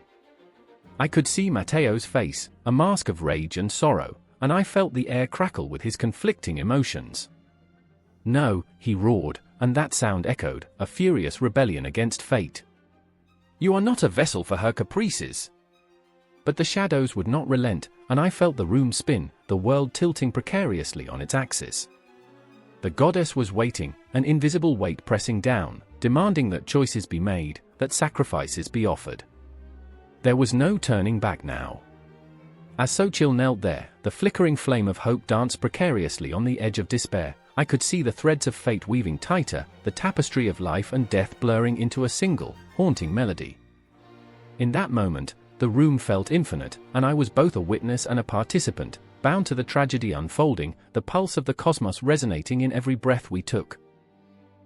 I could see Matteo's face, a mask of rage and sorrow, and I felt the air crackle with his conflicting emotions. "No," he roared, and that sound echoed, a furious rebellion against fate. "You are not a vessel for her caprices." But the shadows would not relent, and I felt the room spin, the world tilting precariously on its axis. The goddess was waiting, an invisible weight pressing down, demanding that choices be made, that sacrifices be offered. There was no turning back now. As Xochitl knelt there, the flickering flame of hope danced precariously on the edge of despair. I could see the threads of fate weaving tighter, the tapestry of life and death blurring into a single, haunting melody. In that moment, the room felt infinite, and I was both a witness and a participant, bound to the tragedy unfolding, the pulse of the cosmos resonating in every breath we took.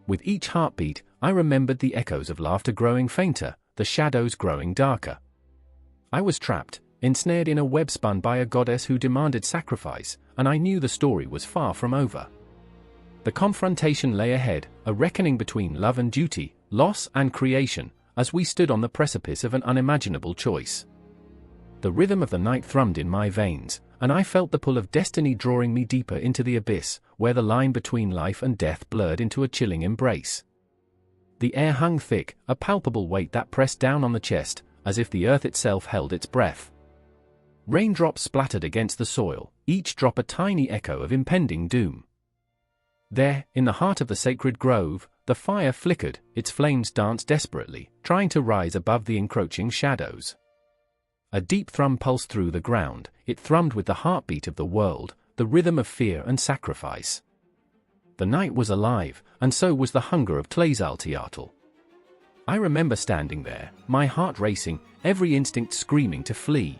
With each heartbeat, I remembered the echoes of laughter growing fainter, the shadows growing darker. I was trapped, ensnared in a web spun by a goddess who demanded sacrifice, and I knew the story was far from over. The confrontation lay ahead, a reckoning between love and duty, loss and creation, as we stood on the precipice of an unimaginable choice. The rhythm of the night thrummed in my veins, and I felt the pull of destiny drawing me deeper into the abyss, where the line between life and death blurred into a chilling embrace. The air hung thick, a palpable weight that pressed down on the chest, as if the earth itself held its breath. Raindrops splattered against the soil, each drop a tiny echo of impending doom. There, in the heart of the sacred grove, the fire flickered, its flames danced desperately, trying to rise above the encroaching shadows. A deep thrum pulsed through the ground, it thrummed with the heartbeat of the world, the rhythm of fear and sacrifice. The night was alive, and so was the hunger of Mictlantecuhtli. I remember standing there, my heart racing, every instinct screaming to flee.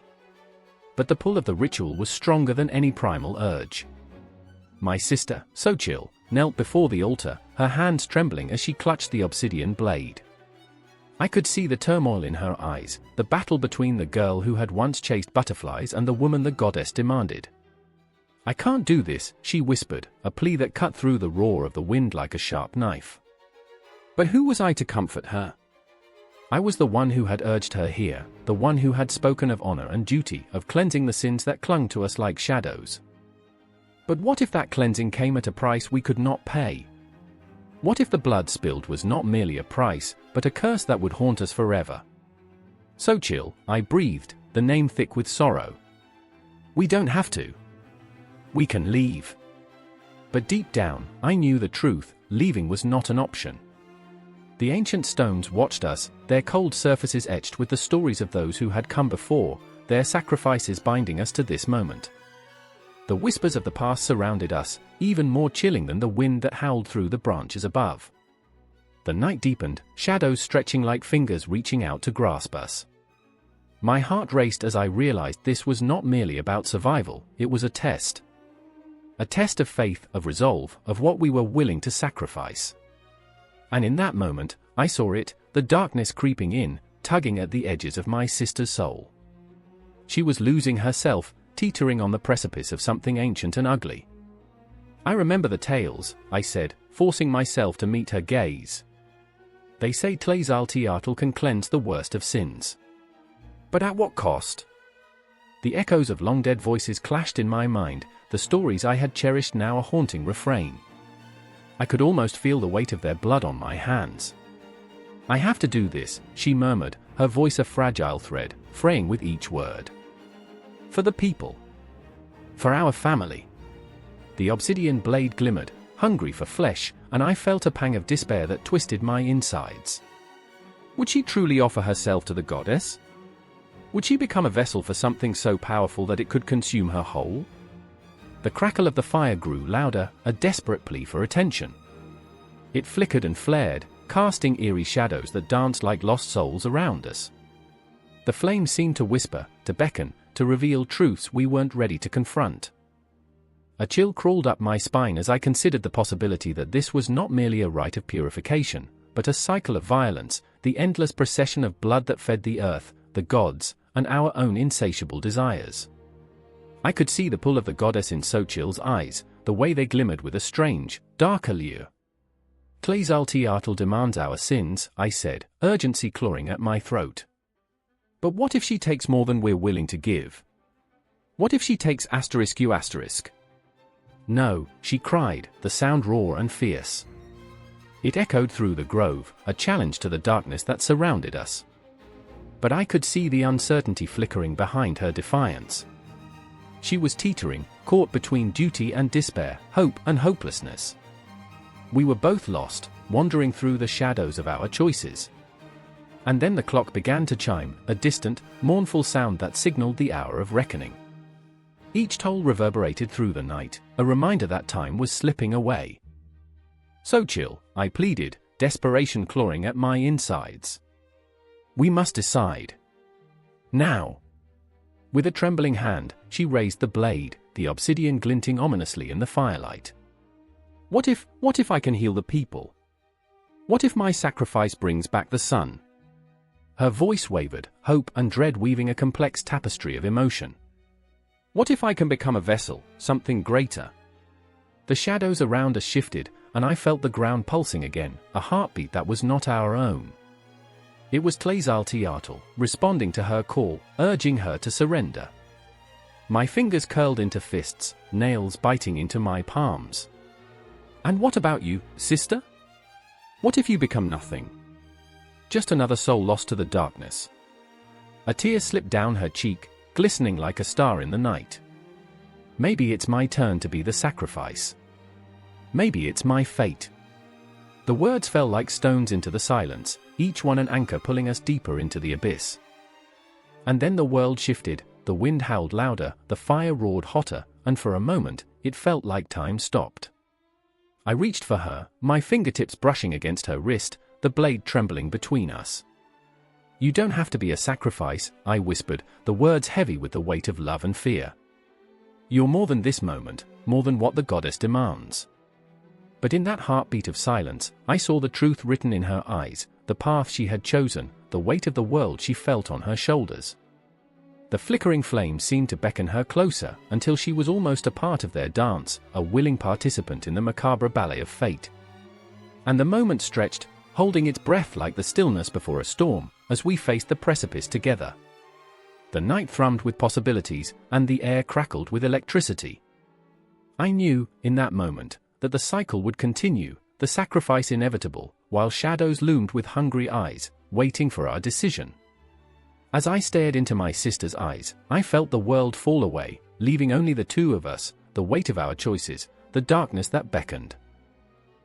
But the pull of the ritual was stronger than any primal urge. My sister, Xochitl, knelt before the altar, her hands trembling as she clutched the obsidian blade. I could see the turmoil in her eyes, the battle between the girl who had once chased butterflies and the woman the goddess demanded. "I can't do this," she whispered, a plea that cut through the roar of the wind like a sharp knife. But who was I to comfort her? I was the one who had urged her here, the one who had spoken of honor and duty, of cleansing the sins that clung to us like shadows. But what if that cleansing came at a price we could not pay? What if the blood spilled was not merely a price, but a curse that would haunt us forever? "Xochitl," I breathed, the name thick with sorrow. "We don't have to. We can leave." But deep down, I knew the truth, leaving was not an option. The ancient stones watched us, their cold surfaces etched with the stories of those who had come before, their sacrifices binding us to this moment. The whispers of the past surrounded us, even more chilling than the wind that howled through the branches above. The night deepened, shadows stretching like fingers reaching out to grasp us. My heart raced as I realized this was not merely about survival, it was a test. A test of faith, of resolve, of what we were willing to sacrifice. And in that moment, I saw it, the darkness creeping in, tugging at the edges of my sister's soul. She was losing herself, teetering on the precipice of something ancient and ugly. I remember the tales, I said, forcing myself to meet her gaze. They say Mictlantecuhtli can cleanse the worst of sins. But at what cost? The echoes of long-dead voices clashed in my mind, the stories I had cherished now a haunting refrain. I could almost feel the weight of their blood on my hands. I have to do this, she murmured, her voice a fragile thread, fraying with each word. For the people. For our family. The obsidian blade glimmered, hungry for flesh, and I felt a pang of despair that twisted my insides. Would she truly offer herself to the goddess? Would she become a vessel for something so powerful that it could consume her whole? The crackle of the fire grew louder, a desperate plea for attention. It flickered and flared, casting eerie shadows that danced like lost souls around us. The flame seemed to whisper, to beckon, to reveal truths we weren't ready to confront. A chill crawled up my spine as I considered the possibility that this was not merely a rite of purification, but a cycle of violence, the endless procession of blood that fed the earth, the gods, and our own insatiable desires. I could see the pull of the goddess in Xochitl's eyes, the way they glimmered with a strange, dark allure. Mictlantecuhtli demands our sins, I said, urgency clawing at my throat. But what if she takes more than we're willing to give? What if she takes ***? No, she cried, the sound raw and fierce. It echoed through the grove, a challenge to the darkness that surrounded us. But I could see the uncertainty flickering behind her defiance. She was teetering, caught between duty and despair, hope and hopelessness. We were both lost, wandering through the shadows of our choices. And then the clock began to chime, a distant, mournful sound that signaled the hour of reckoning. Each toll reverberated through the night, a reminder that time was slipping away. Xochitl, I pleaded, desperation clawing at my insides. We must decide. Now. With a trembling hand, she raised the blade, the obsidian glinting ominously in the firelight. What if I can heal the people? What if my sacrifice brings back the sun? Her voice wavered, hope and dread weaving a complex tapestry of emotion. What if I can become a vessel, something greater? The shadows around us shifted, and I felt the ground pulsing again, a heartbeat that was not our own. It was Mictlantecuhtli, responding to her call, urging her to surrender. My fingers curled into fists, nails biting into my palms. And what about you, sister? What if you become nothing? Just another soul lost to the darkness. A tear slipped down her cheek, glistening like a star in the night. Maybe it's my turn to be the sacrifice. Maybe it's my fate. The words fell like stones into the silence, each one an anchor pulling us deeper into the abyss. And then the world shifted, the wind howled louder, the fire roared hotter, and for a moment, it felt like time stopped. I reached for her, my fingertips brushing against her wrist, the blade trembling between us. You don't have to be a sacrifice, I whispered, the words heavy with the weight of love and fear. You're more than this moment, more than what the goddess demands. But in that heartbeat of silence, I saw the truth written in her eyes, the path she had chosen, the weight of the world she felt on her shoulders. The flickering flame seemed to beckon her closer, until she was almost a part of their dance, a willing participant in the macabre ballet of fate. And the moment stretched, holding its breath like the stillness before a storm, as we faced the precipice together. The night thrummed with possibilities, and the air crackled with electricity. I knew, in that moment, that the cycle would continue, the sacrifice inevitable, while shadows loomed with hungry eyes, waiting for our decision. As I stared into my sister's eyes, I felt the world fall away, leaving only the two of us, the weight of our choices, the darkness that beckoned.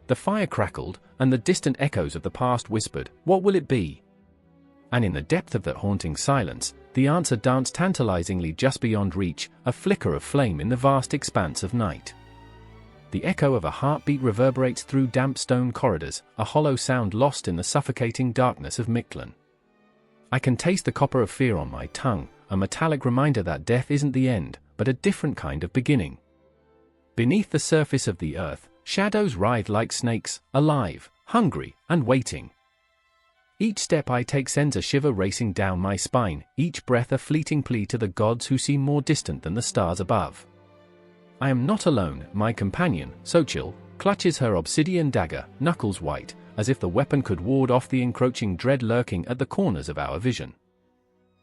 The fire crackled, and the distant echoes of the past whispered, "What will it be?" And in the depth of that haunting silence, the answer danced tantalizingly just beyond reach, a flicker of flame in the vast expanse of night. The echo of a heartbeat reverberates through damp stone corridors, a hollow sound lost in the suffocating darkness of Mictlan. I can taste the copper of fear on my tongue, a metallic reminder that death isn't the end, but a different kind of beginning. Beneath the surface of the earth, shadows writhe like snakes, alive, hungry, and waiting. Each step I take sends a shiver racing down my spine, each breath a fleeting plea to the gods who seem more distant than the stars above. I am not alone. My companion, Xochitl, clutches her obsidian dagger, knuckles white, as if the weapon could ward off the encroaching dread lurking at the corners of our vision.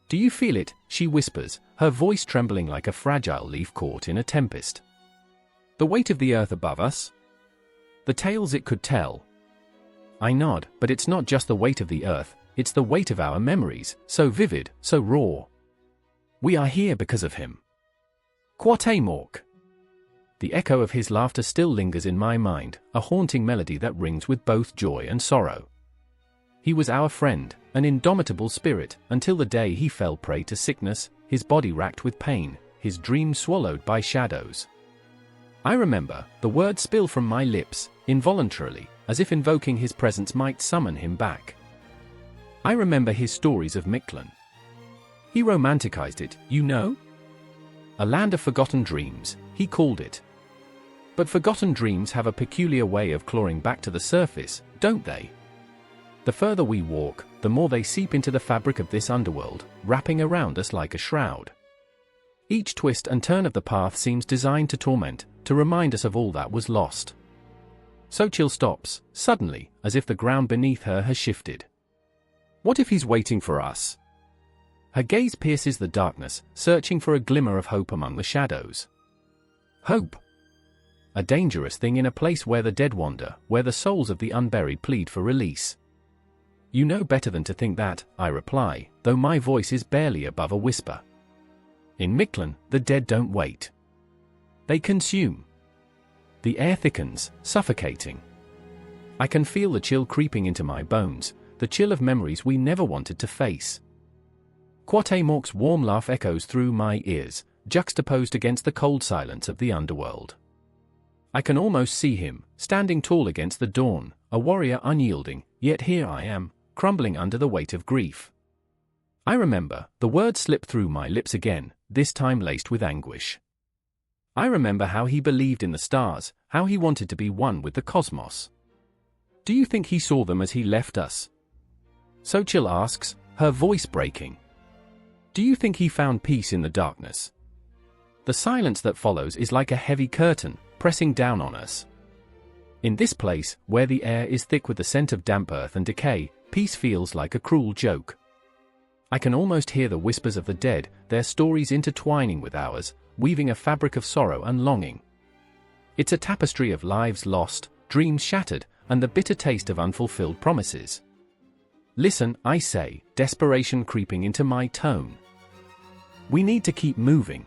Do you feel it? She whispers, her voice trembling like a fragile leaf caught in a tempest. The weight of the earth above us? The tales it could tell. I nod, but it's not just the weight of the earth, it's the weight of our memories, so vivid, so raw. We are here because of him. Cuauhtémoc. The echo of his laughter still lingers in my mind, a haunting melody that rings with both joy and sorrow. He was our friend, an indomitable spirit, until the day he fell prey to sickness, his body racked with pain, his dreams swallowed by shadows. I remember, the words spill from my lips, involuntarily, as if invoking his presence might summon him back. I remember his stories of Mictlan. He romanticized it, you know? A land of forgotten dreams, he called it. But forgotten dreams have a peculiar way of clawing back to the surface, don't they? The further we walk, the more they seep into the fabric of this underworld, wrapping around us like a shroud. Each twist and turn of the path seems designed to torment, to remind us of all that was lost. Xochitl stops, suddenly, as if the ground beneath her has shifted. What if he's waiting for us? Her gaze pierces the darkness, searching for a glimmer of hope among the shadows. Hope. A dangerous thing in a place where the dead wander, where the souls of the unburied plead for release. You know better than to think that, I reply, though my voice is barely above a whisper. In Mictlan, the dead don't wait. They consume. The air thickens, suffocating. I can feel the chill creeping into my bones, the chill of memories we never wanted to face. Cuauhtémoc's warm laugh echoes through my ears, juxtaposed against the cold silence of the underworld. I can almost see him, standing tall against the dawn, a warrior unyielding, yet here I am, crumbling under the weight of grief. I remember, the words slip through my lips again, this time laced with anguish. I remember how he believed in the stars, how he wanted to be one with the cosmos. Do you think he saw them as he left us? Xochitl asks, her voice breaking. Do you think he found peace in the darkness? The silence that follows is like a heavy curtain, pressing down on us. In this place, where the air is thick with the scent of damp earth and decay, peace feels like a cruel joke. I can almost hear the whispers of the dead, their stories intertwining with ours, weaving a fabric of sorrow and longing. It's a tapestry of lives lost, dreams shattered, and the bitter taste of unfulfilled promises. Listen, I say, desperation creeping into my tone. We need to keep moving.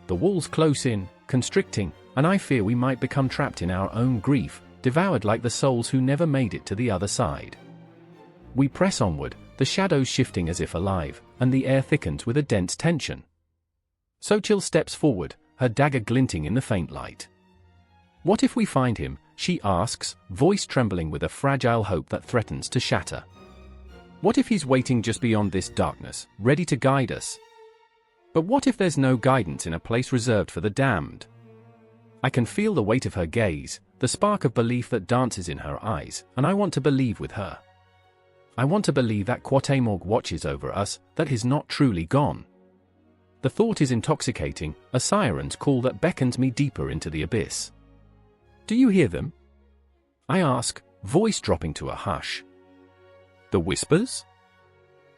The walls close in, constricting, and I fear we might become trapped in our own grief, devoured like the souls who never made it to the other side. We press onward, the shadows shifting as if alive, and the air thickens with a dense tension. Xochitl steps forward, her dagger glinting in the faint light. What if we find him? She asks, voice trembling with a fragile hope that threatens to shatter. What if he's waiting just beyond this darkness, ready to guide us? But what if there's no guidance in a place reserved for the damned? I can feel the weight of her gaze, the spark of belief that dances in her eyes, and I want to believe with her. I want to believe that Cuauhtémoc watches over us, that he's not truly gone. The thought is intoxicating, a siren's call that beckons me deeper into the abyss. Do you hear them? I ask, voice dropping to a hush. The whispers?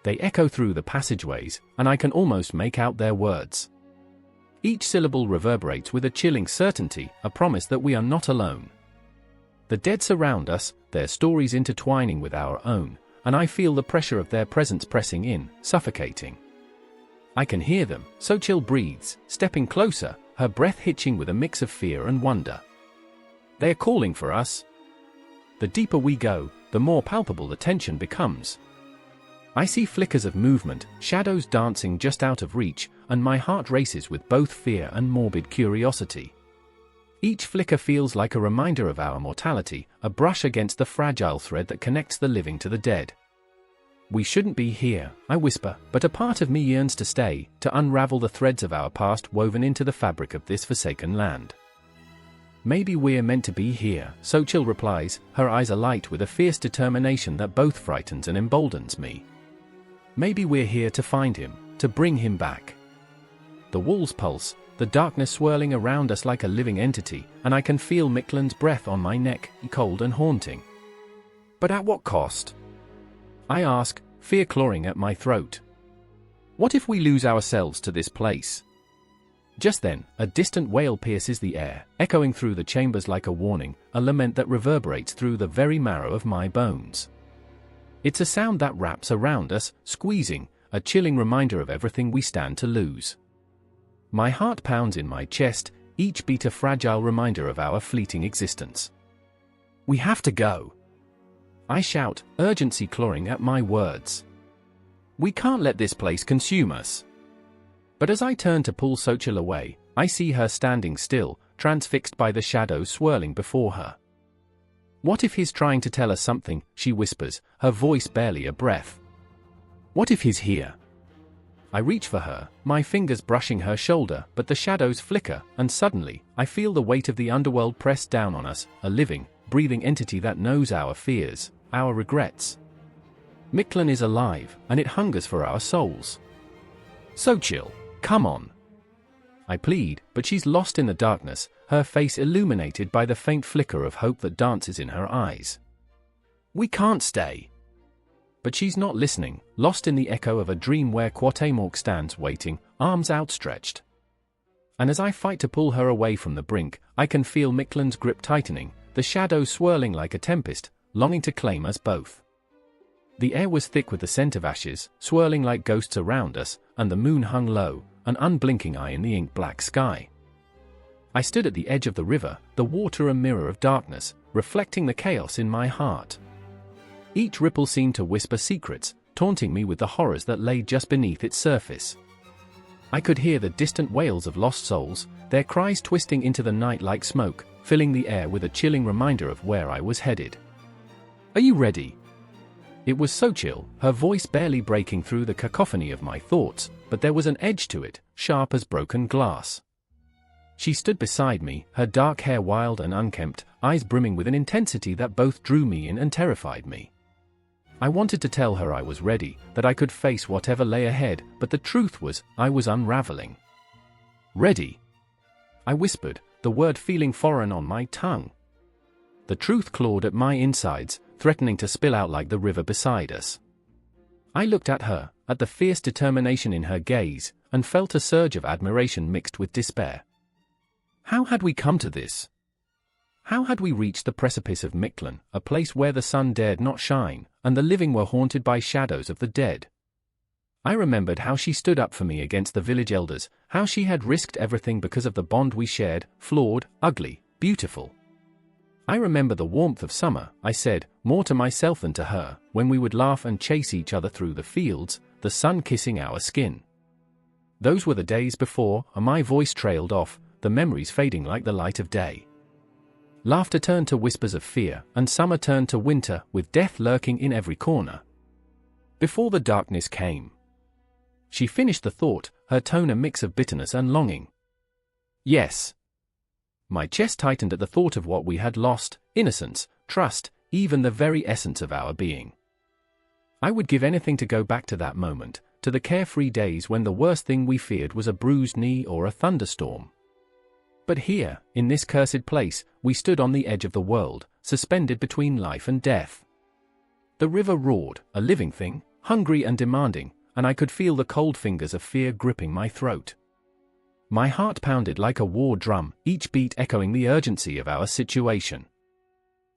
They echo through the passageways, and I can almost make out their words. Each syllable reverberates with a chilling certainty, a promise that we are not alone. The dead surround us, their stories intertwining with our own, and I feel the pressure of their presence pressing in, suffocating. I can hear them, Xochitl breathes, stepping closer, her breath hitching with a mix of fear and wonder. They are calling for us. The deeper we go, the more palpable the tension becomes. I see flickers of movement, shadows dancing just out of reach, and my heart races with both fear and morbid curiosity. Each flicker feels like a reminder of our mortality, a brush against the fragile thread that connects the living to the dead. We shouldn't be here, I whisper, but a part of me yearns to stay, to unravel the threads of our past woven into the fabric of this forsaken land. Maybe we're meant to be here, Xochitl replies, her eyes alight with a fierce determination that both frightens and emboldens me. Maybe we're here to find him, to bring him back. The walls pulse, the darkness swirling around us like a living entity, and I can feel Mictlan's breath on my neck, cold and haunting. But at what cost? I ask, fear clawing at my throat. What if we lose ourselves to this place? Just then, a distant wail pierces the air, echoing through the chambers like a warning, a lament that reverberates through the very marrow of my bones. It's a sound that wraps around us, squeezing, a chilling reminder of everything we stand to lose. My heart pounds in my chest, each beat a fragile reminder of our fleeting existence. We have to go. I shout, urgency clawing at my words. We can't let this place consume us. But as I turn to pull Xochitl away, I see her standing still, transfixed by the shadows swirling before her. What if he's trying to tell us something, she whispers, her voice barely a breath. What if he's here? I reach for her, my fingers brushing her shoulder, but the shadows flicker, and suddenly, I feel the weight of the underworld press down on us, a living, breathing entity that knows our fears, our regrets. Mictlan is alive, and it hungers for our souls. Xochitl, come on. I plead, but she's lost in the darkness, her face illuminated by the faint flicker of hope that dances in her eyes. We can't stay. But she's not listening, lost in the echo of a dream where Cuauhtémoc stands waiting, arms outstretched. And as I fight to pull her away from the brink, I can feel Mictlan's grip tightening, the shadows swirling like a tempest, longing to claim us both. The air was thick with the scent of ashes, swirling like ghosts around us, and the moon hung low, an unblinking eye in the ink-black sky. I stood at the edge of the river, the water a mirror of darkness, reflecting the chaos in my heart. Each ripple seemed to whisper secrets, taunting me with the horrors that lay just beneath its surface. I could hear the distant wails of lost souls, their cries twisting into the night like smoke, filling the air with a chilling reminder of where I was headed. Are you ready? It was Xochitl, her voice barely breaking through the cacophony of my thoughts, but there was an edge to it, sharp as broken glass. She stood beside me, her dark hair wild and unkempt, eyes brimming with an intensity that both drew me in and terrified me. I wanted to tell her I was ready, that I could face whatever lay ahead, but the truth was, I was unraveling. Ready? I whispered, the word feeling foreign on my tongue. The truth clawed at my insides, threatening to spill out like the river beside us. I looked at her, at the fierce determination in her gaze, and felt a surge of admiration mixed with despair. How had we come to this? How had we reached the precipice of Mictlan, a place where the sun dared not shine, and the living were haunted by shadows of the dead? I remembered how she stood up for me against the village elders, how she had risked everything because of the bond we shared, flawed, ugly, beautiful. I remember the warmth of summer, I said, more to myself than to her, when we would laugh and chase each other through the fields, the sun kissing our skin. Those were the days before, and my voice trailed off, the memories fading like the light of day. Laughter turned to whispers of fear, and summer turned to winter, with death lurking in every corner. Before the darkness came. She finished the thought, her tone a mix of bitterness and longing. Yes. My chest tightened at the thought of what we had lost, innocence, trust, even the very essence of our being. I would give anything to go back to that moment, to the carefree days when the worst thing we feared was a bruised knee or a thunderstorm. But here, in this cursed place, we stood on the edge of the world, suspended between life and death. The river roared, a living thing, hungry and demanding, and I could feel the cold fingers of fear gripping my throat. My heart pounded like a war drum, each beat echoing the urgency of our situation.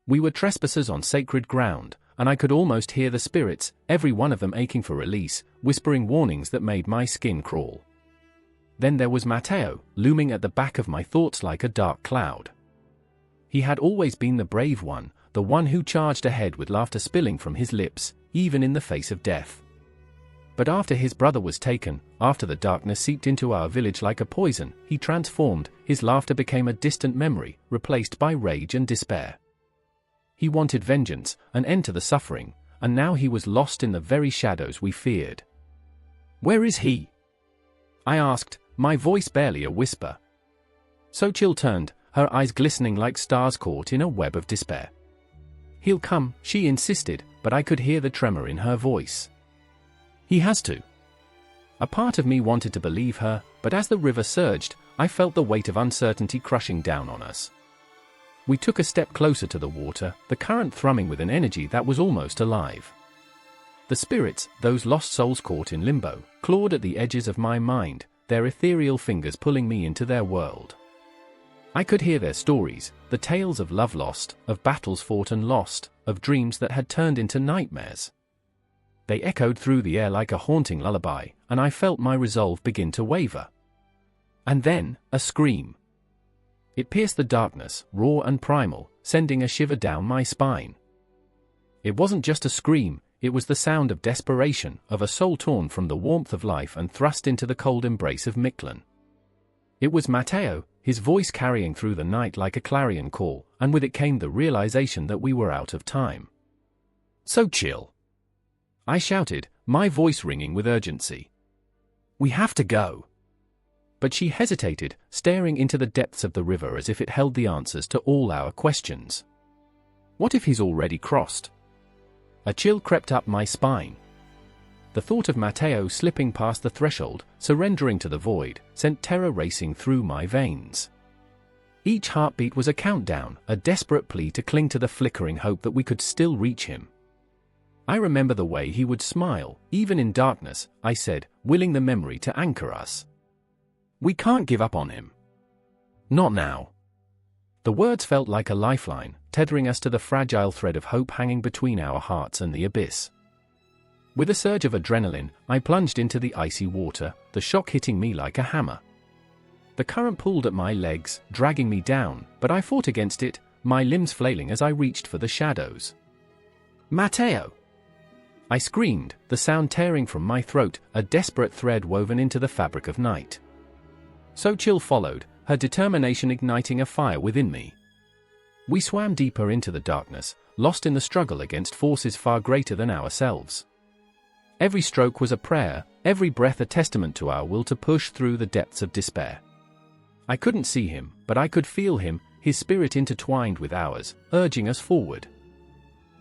We were trespassers on sacred ground, and I could almost hear the spirits, every one of them aching for release, whispering warnings that made my skin crawl. Then there was Mateo, looming at the back of my thoughts like a dark cloud. He had always been the brave one, the one who charged ahead with laughter spilling from his lips, even in the face of death. But after his brother was taken, after the darkness seeped into our village like a poison, he transformed, his laughter became a distant memory, replaced by rage and despair. He wanted vengeance, an end to the suffering, and now he was lost in the very shadows we feared. Where is he? I asked, my voice barely a whisper. Xochitl turned, her eyes glistening like stars caught in a web of despair. He'll come, she insisted, but I could hear the tremor in her voice. He has to. A part of me wanted to believe her, but but as the river surged, I felt the weight of uncertainty crushing down on us. We took a step closer to the water, the current thrumming with an energy that was almost alive. The spirits, those lost souls caught in limbo, clawed at the edges of my mind, their ethereal fingers pulling me into their world. I could hear their stories, the tales of love lost, of battles fought and lost, of dreams that had turned into nightmares. They echoed through the air like a haunting lullaby, and I felt my resolve begin to waver. And then, a scream. It pierced the darkness, raw and primal, sending a shiver down my spine. It wasn't just a scream, it was the sound of desperation, of a soul torn from the warmth of life and thrust into the cold embrace of Mictlan. It was Matteo, his voice carrying through the night like a clarion call, and with it came the realization that we were out of time. "So chill," I shouted, my voice ringing with urgency. "We have to go." But she hesitated, staring into the depths of the river as if it held the answers to all our questions. What if he's already crossed? A chill crept up my spine. The thought of Matteo slipping past the threshold, surrendering to the void, sent terror racing through my veins. Each heartbeat was a countdown, a desperate plea to cling to the flickering hope that we could still reach him. I remember the way he would smile, even in darkness, I said, willing the memory to anchor us. "We can't give up on him. Not now." The words felt like a lifeline, tethering us to the fragile thread of hope hanging between our hearts and the abyss. With a surge of adrenaline, I plunged into the icy water, the shock hitting me like a hammer. The current pulled at my legs, dragging me down, but I fought against it, my limbs flailing as I reached for the shadows. "Matteo!" I screamed, the sound tearing from my throat, a desperate thread woven into the fabric of night. So chill followed, her determination igniting a fire within me. We swam deeper into the darkness, lost in the struggle against forces far greater than ourselves. Every stroke was a prayer, every breath a testament to our will to push through the depths of despair. I couldn't see him, but I could feel him, his spirit intertwined with ours, urging us forward.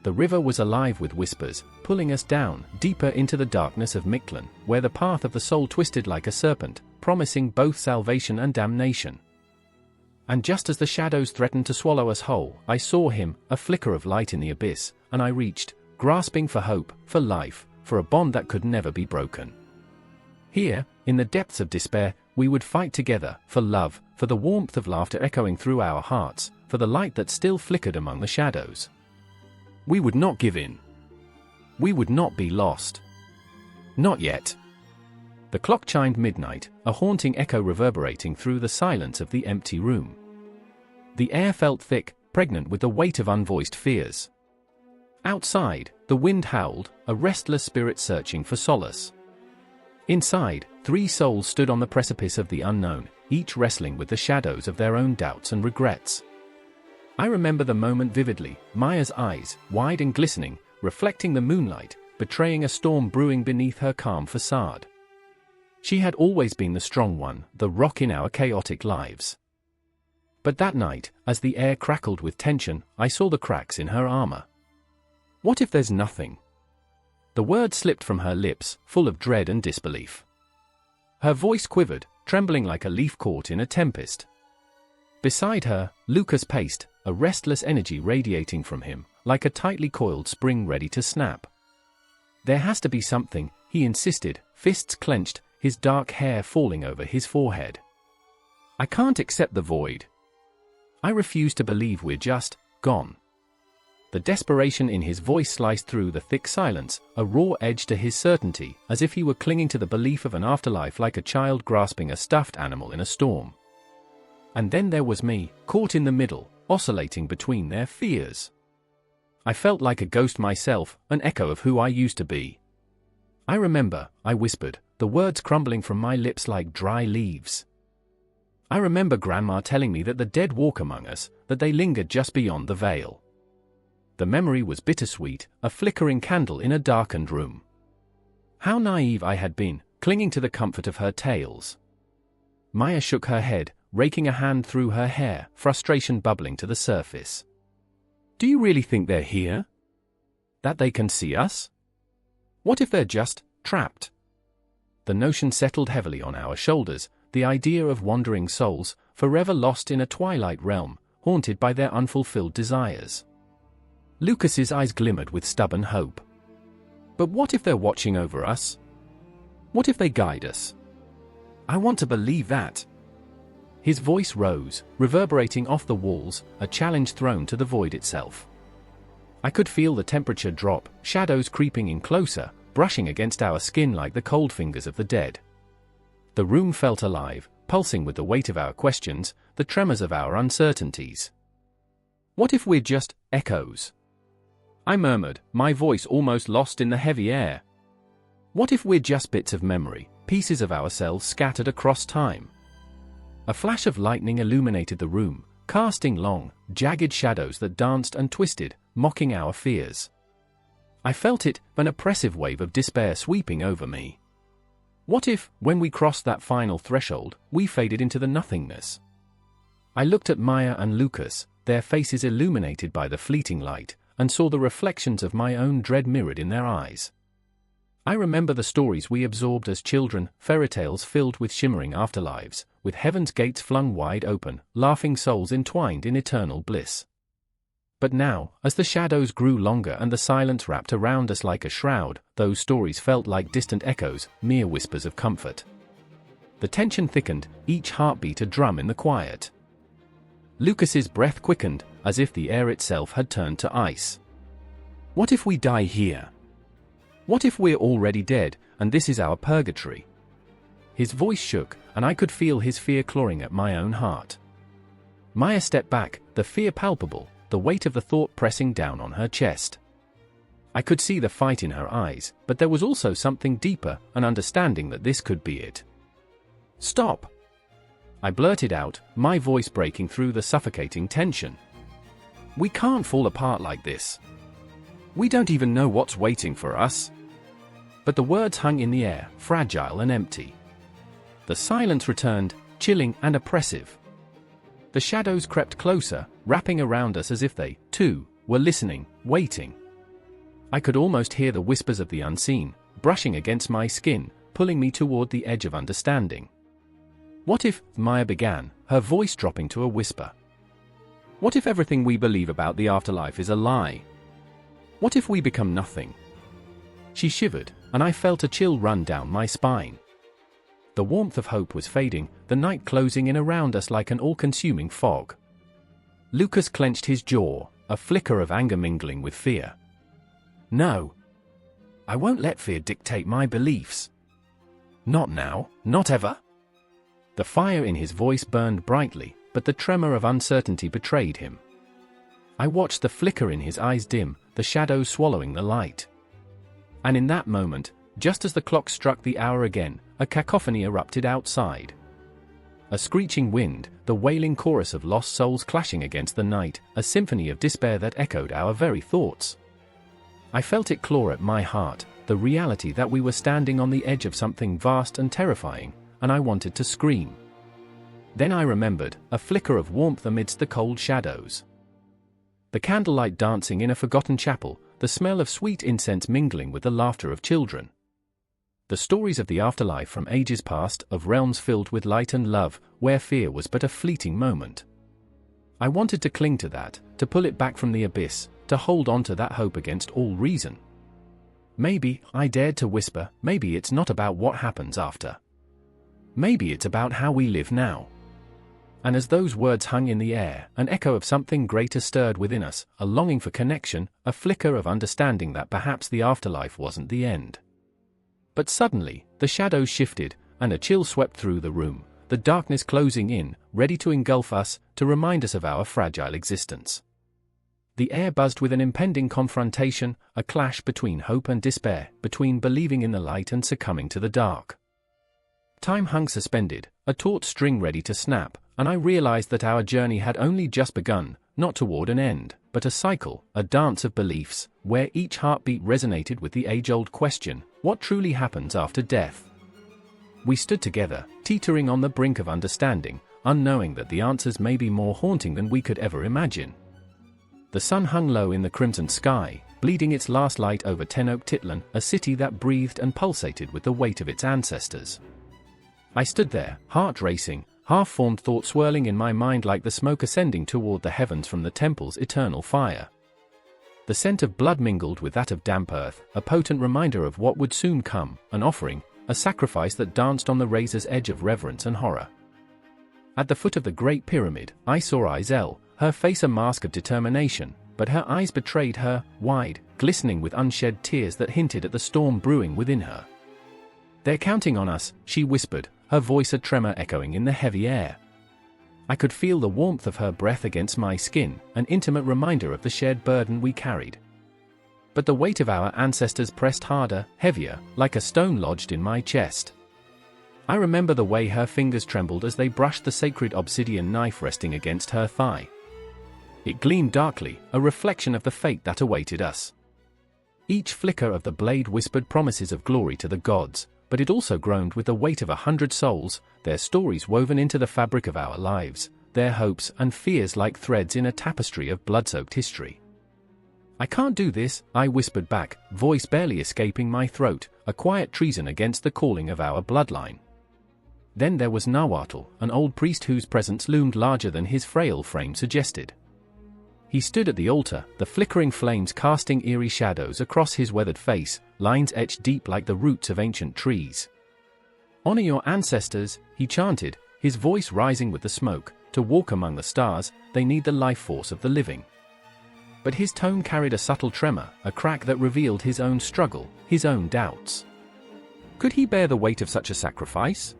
The river was alive with whispers, pulling us down, deeper into the darkness of Mictlan, where the path of the soul twisted like a serpent, promising both salvation and damnation. And just as the shadows threatened to swallow us whole, I saw him, a flicker of light in the abyss, and I reached, grasping for hope, for life, for a bond that could never be broken. Here, in the depths of despair, we would fight together, for love, for the warmth of laughter echoing through our hearts, for the light that still flickered among the shadows. We would not give in. We would not be lost. Not yet. The clock chimed midnight, a haunting echo reverberating through the silence of the empty room. The air felt thick, pregnant with the weight of unvoiced fears. Outside, the wind howled, a restless spirit searching for solace. Inside, 3 souls stood on the precipice of the unknown, each wrestling with the shadows of their own doubts and regrets. I remember the moment vividly, Maya's eyes, wide and glistening, reflecting the moonlight, betraying a storm brewing beneath her calm facade. She had always been the strong one, the rock in our chaotic lives. But that night, as the air crackled with tension, I saw the cracks in her armor. "What if there's nothing?" The words slipped from her lips, full of dread and disbelief. Her voice quivered, trembling like a leaf caught in a tempest. Beside her, Lucas paced, a restless energy radiating from him, like a tightly coiled spring ready to snap. "There has to be something," he insisted, fists clenched, his dark hair falling over his forehead. "I can't accept the void. I refuse to believe we're just gone." The desperation in his voice sliced through the thick silence, a raw edge to his certainty, as if he were clinging to the belief of an afterlife like a child grasping a stuffed animal in a storm. And then there was me, caught in the middle, oscillating between their fears. I felt like a ghost myself, an echo of who I used to be. "I remember," I whispered, the words crumbling from my lips like dry leaves. "I remember Grandma telling me that the dead walk among us, that they lingered just beyond the veil." The memory was bittersweet, a flickering candle in a darkened room. How naive I had been, clinging to the comfort of her tales. Maya shook her head, raking a hand through her hair, frustration bubbling to the surface. "Do you really think they're here? That they can see us? What if they're just trapped?" The notion settled heavily on our shoulders, the idea of wandering souls, forever lost in a twilight realm, haunted by their unfulfilled desires. Lucas's eyes glimmered with stubborn hope. But what if they're watching over us? What if they guide us? I want to believe that. His voice rose, reverberating off the walls, a challenge thrown to the void itself. I could feel the temperature drop, shadows creeping in closer, brushing against our skin like the cold fingers of the dead. The room felt alive, pulsing with the weight of our questions, the tremors of our uncertainties. What if we're just echoes? I murmured, my voice almost lost in the heavy air. What if we're just bits of memory, pieces of ourselves scattered across time? A flash of lightning illuminated the room, casting long, jagged shadows that danced and twisted, mocking our fears. I felt it, an oppressive wave of despair sweeping over me. What if, when we crossed that final threshold, we faded into the nothingness? I looked at Maya and Lucas, their faces illuminated by the fleeting light, and saw the reflections of my own dread mirrored in their eyes. I remember the stories we absorbed as children, fairy tales filled with shimmering afterlives, with heaven's gates flung wide open, laughing souls entwined in eternal bliss. But now, as the shadows grew longer and the silence wrapped around us like a shroud, those stories felt like distant echoes, mere whispers of comfort. The tension thickened, each heartbeat a drum in the quiet. Lucas's breath quickened, as if the air itself had turned to ice. What if we die here? What if we're already dead, and this is our purgatory? His voice shook, and I could feel his fear clawing at my own heart. Maya stepped back, the fear palpable, the weight of the thought pressing down on her chest. I could see the fight in her eyes, but there was also something deeper, an understanding that this could be it. Stop! I blurted out, my voice breaking through the suffocating tension. We can't fall apart like this. We don't even know what's waiting for us. But the words hung in the air, fragile and empty. The silence returned, chilling and oppressive. The shadows crept closer, wrapping around us as if they, too, were listening, waiting. I could almost hear the whispers of the unseen, brushing against my skin, pulling me toward the edge of understanding. What if, Maya began, her voice dropping to a whisper. What if everything we believe about the afterlife is a lie? What if we become nothing? She shivered, and I felt a chill run down my spine. The warmth of hope was fading, the night closing in around us like an all-consuming fog. Lucas clenched his jaw, a flicker of anger mingling with fear. No. I won't let fear dictate my beliefs. Not now, not ever. The fire in his voice burned brightly, but the tremor of uncertainty betrayed him. I watched the flicker in his eyes dim, the shadows swallowing the light. And in that moment, just as the clock struck the hour again, a cacophony erupted outside. A screeching wind, the wailing chorus of lost souls clashing against the night, a symphony of despair that echoed our very thoughts. I felt it claw at my heart, the reality that we were standing on the edge of something vast and terrifying, and I wanted to scream. Then I remembered, a flicker of warmth amidst the cold shadows. The candlelight dancing in a forgotten chapel, the smell of sweet incense mingling with the laughter of children. The stories of the afterlife from ages past, of realms filled with light and love, where fear was but a fleeting moment. I wanted to cling to that, to pull it back from the abyss, to hold on to that hope against all reason. Maybe, I dared to whisper, maybe it's not about what happens after. Maybe it's about how we live now. And as those words hung in the air, an echo of something greater stirred within us, a longing for connection, a flicker of understanding that perhaps the afterlife wasn't the end. But suddenly, the shadows shifted, and a chill swept through the room, the darkness closing in, ready to engulf us, to remind us of our fragile existence. The air buzzed with an impending confrontation, a clash between hope and despair, between believing in the light and succumbing to the dark. Time hung suspended, a taut string ready to snap, and I realized that our journey had only just begun, not toward an end, but a cycle, a dance of beliefs, where each heartbeat resonated with the age-old question, what truly happens after death? We stood together, teetering on the brink of understanding, unknowing that the answers may be more haunting than we could ever imagine. The sun hung low in the crimson sky, bleeding its last light over Tenochtitlan, a city that breathed and pulsated with the weight of its ancestors. I stood there, heart racing, half-formed thought swirling in my mind like the smoke ascending toward the heavens from the temple's eternal fire. The scent of blood mingled with that of damp earth, a potent reminder of what would soon come, an offering, a sacrifice that danced on the razor's edge of reverence and horror. At the foot of the Great Pyramid, I saw Izel, her face a mask of determination, but her eyes betrayed her, wide, glistening with unshed tears that hinted at the storm brewing within her. "They're counting on us," she whispered, her voice a tremor echoing in the heavy air. I could feel the warmth of her breath against my skin, an intimate reminder of the shared burden we carried. But the weight of our ancestors pressed harder, heavier, like a stone lodged in my chest. I remember the way her fingers trembled as they brushed the sacred obsidian knife resting against her thigh. It gleamed darkly, a reflection of the fate that awaited us. Each flicker of the blade whispered promises of glory to the gods, but it also groaned with the weight of 100 souls, their stories woven into the fabric of our lives, their hopes and fears like threads in a tapestry of blood-soaked history. "I can't do this," I whispered back, voice barely escaping my throat, a quiet treason against the calling of our bloodline. Then there was Nahuatl, an old priest whose presence loomed larger than his frail frame suggested. He stood at the altar, the flickering flames casting eerie shadows across his weathered face, lines etched deep like the roots of ancient trees. "Honor your ancestors," he chanted, his voice rising with the smoke. "To walk among the stars, they need the life force of the living." But his tone carried a subtle tremor, a crack that revealed his own struggle, his own doubts. Could he bear the weight of such a sacrifice?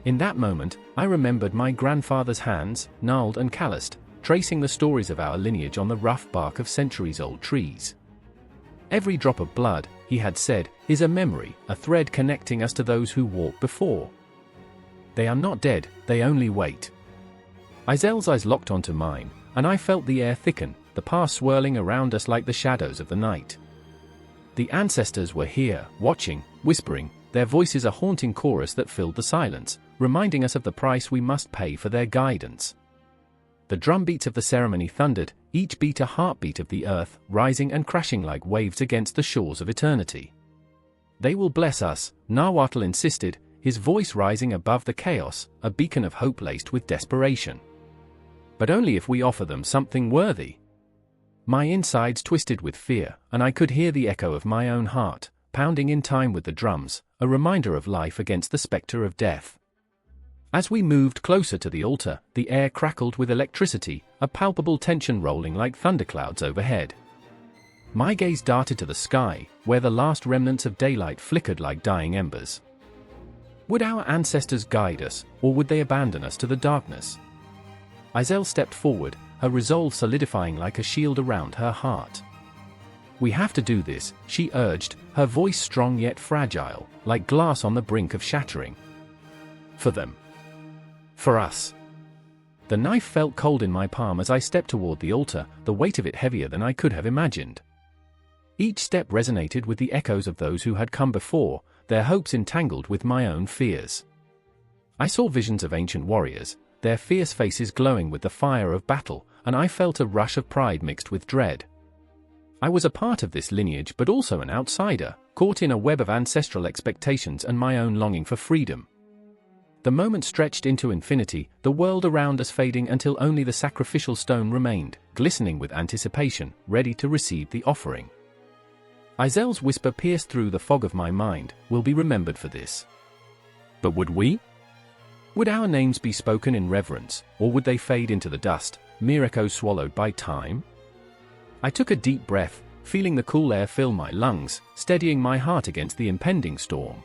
In that moment, I remembered my grandfather's hands, gnarled and calloused, tracing the stories of our lineage on the rough bark of centuries-old trees. "Every drop of blood," he had said, "is a memory, a thread connecting us to those who walked before. They are not dead, they only wait." Izel's eyes locked onto mine, and I felt the air thicken, the past swirling around us like the shadows of the night. The ancestors were here, watching, whispering, their voices a haunting chorus that filled the silence, reminding us of the price we must pay for their guidance. The drumbeats of the ceremony thundered, each beat a heartbeat of the earth, rising and crashing like waves against the shores of eternity. "They will bless us," Nahuatl insisted, his voice rising above the chaos, a beacon of hope laced with desperation. "But only if we offer them something worthy." My insides twisted with fear, and I could hear the echo of my own heart, pounding in time with the drums, a reminder of life against the specter of death. As we moved closer to the altar, the air crackled with electricity, a palpable tension rolling like thunderclouds overhead. My gaze darted to the sky, where the last remnants of daylight flickered like dying embers. Would our ancestors guide us, or would they abandon us to the darkness? Izel stepped forward, her resolve solidifying like a shield around her heart. "We have to do this," she urged, her voice strong yet fragile, like glass on the brink of shattering. "For them. For us." The knife felt cold in my palm as I stepped toward the altar, the weight of it heavier than I could have imagined. Each step resonated with the echoes of those who had come before, their hopes entangled with my own fears. I saw visions of ancient warriors, their fierce faces glowing with the fire of battle, and I felt a rush of pride mixed with dread. I was a part of this lineage but also an outsider, caught in a web of ancestral expectations and my own longing for freedom. The moment stretched into infinity, the world around us fading until only the sacrificial stone remained, glistening with anticipation, ready to receive the offering. Izel's whisper pierced through the fog of my mind, "We'll be remembered for this." But would we? Would our names be spoken in reverence, or would they fade into the dust, mere echoes swallowed by time? I took a deep breath, feeling the cool air fill my lungs, steadying my heart against the impending storm.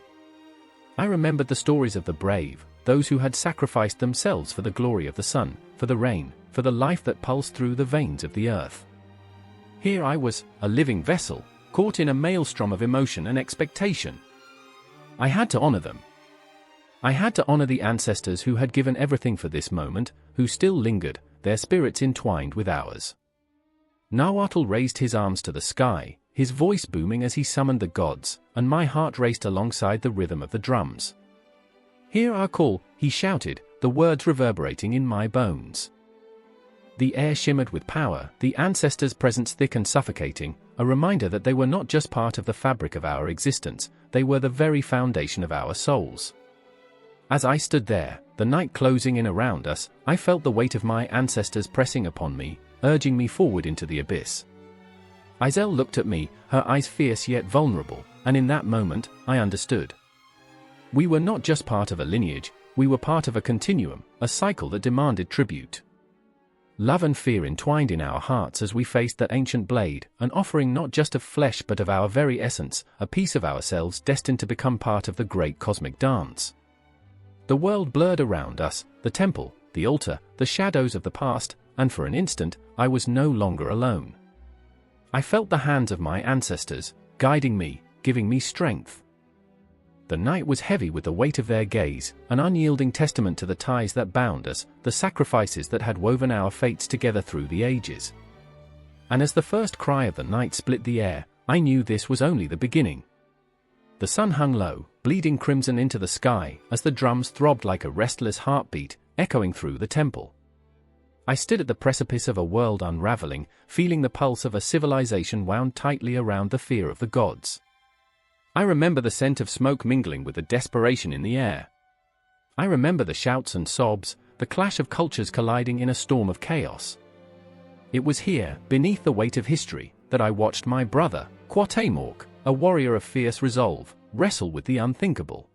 I remembered the stories of the brave, those who had sacrificed themselves for the glory of the sun, for the rain, for the life that pulsed through the veins of the earth. Here I was, a living vessel, caught in a maelstrom of emotion and expectation. I had to honor them. I had to honor the ancestors who had given everything for this moment, who still lingered, their spirits entwined with ours. Nahuatl raised his arms to the sky, his voice booming as he summoned the gods, and my heart raced alongside the rhythm of the drums. "Hear our call," he shouted, the words reverberating in my bones. The air shimmered with power, the ancestors' presence thick and suffocating, a reminder that they were not just part of the fabric of our existence, they were the very foundation of our souls. As I stood there, the night closing in around us, I felt the weight of my ancestors pressing upon me, urging me forward into the abyss. Izel looked at me, her eyes fierce yet vulnerable, and in that moment, I understood. We were not just part of a lineage, we were part of a continuum, a cycle that demanded tribute. Love and fear entwined in our hearts as we faced that ancient blade, an offering not just of flesh but of our very essence, a piece of ourselves destined to become part of the great cosmic dance. The world blurred around us, the temple, the altar, the shadows of the past, and for an instant, I was no longer alone. I felt the hands of my ancestors, guiding me, giving me strength. The night was heavy with the weight of their gaze, an unyielding testament to the ties that bound us, the sacrifices that had woven our fates together through the ages. And as the first cry of the night split the air, I knew this was only the beginning. The sun hung low, bleeding crimson into the sky, as the drums throbbed like a restless heartbeat, echoing through the temple. I stood at the precipice of a world unraveling, feeling the pulse of a civilization wound tightly around the fear of the gods. I remember the scent of smoke mingling with the desperation in the air. I remember the shouts and sobs, the clash of cultures colliding in a storm of chaos. It was here, beneath the weight of history, that I watched my brother, Cuauhtémoc, a warrior of fierce resolve, wrestle with the unthinkable.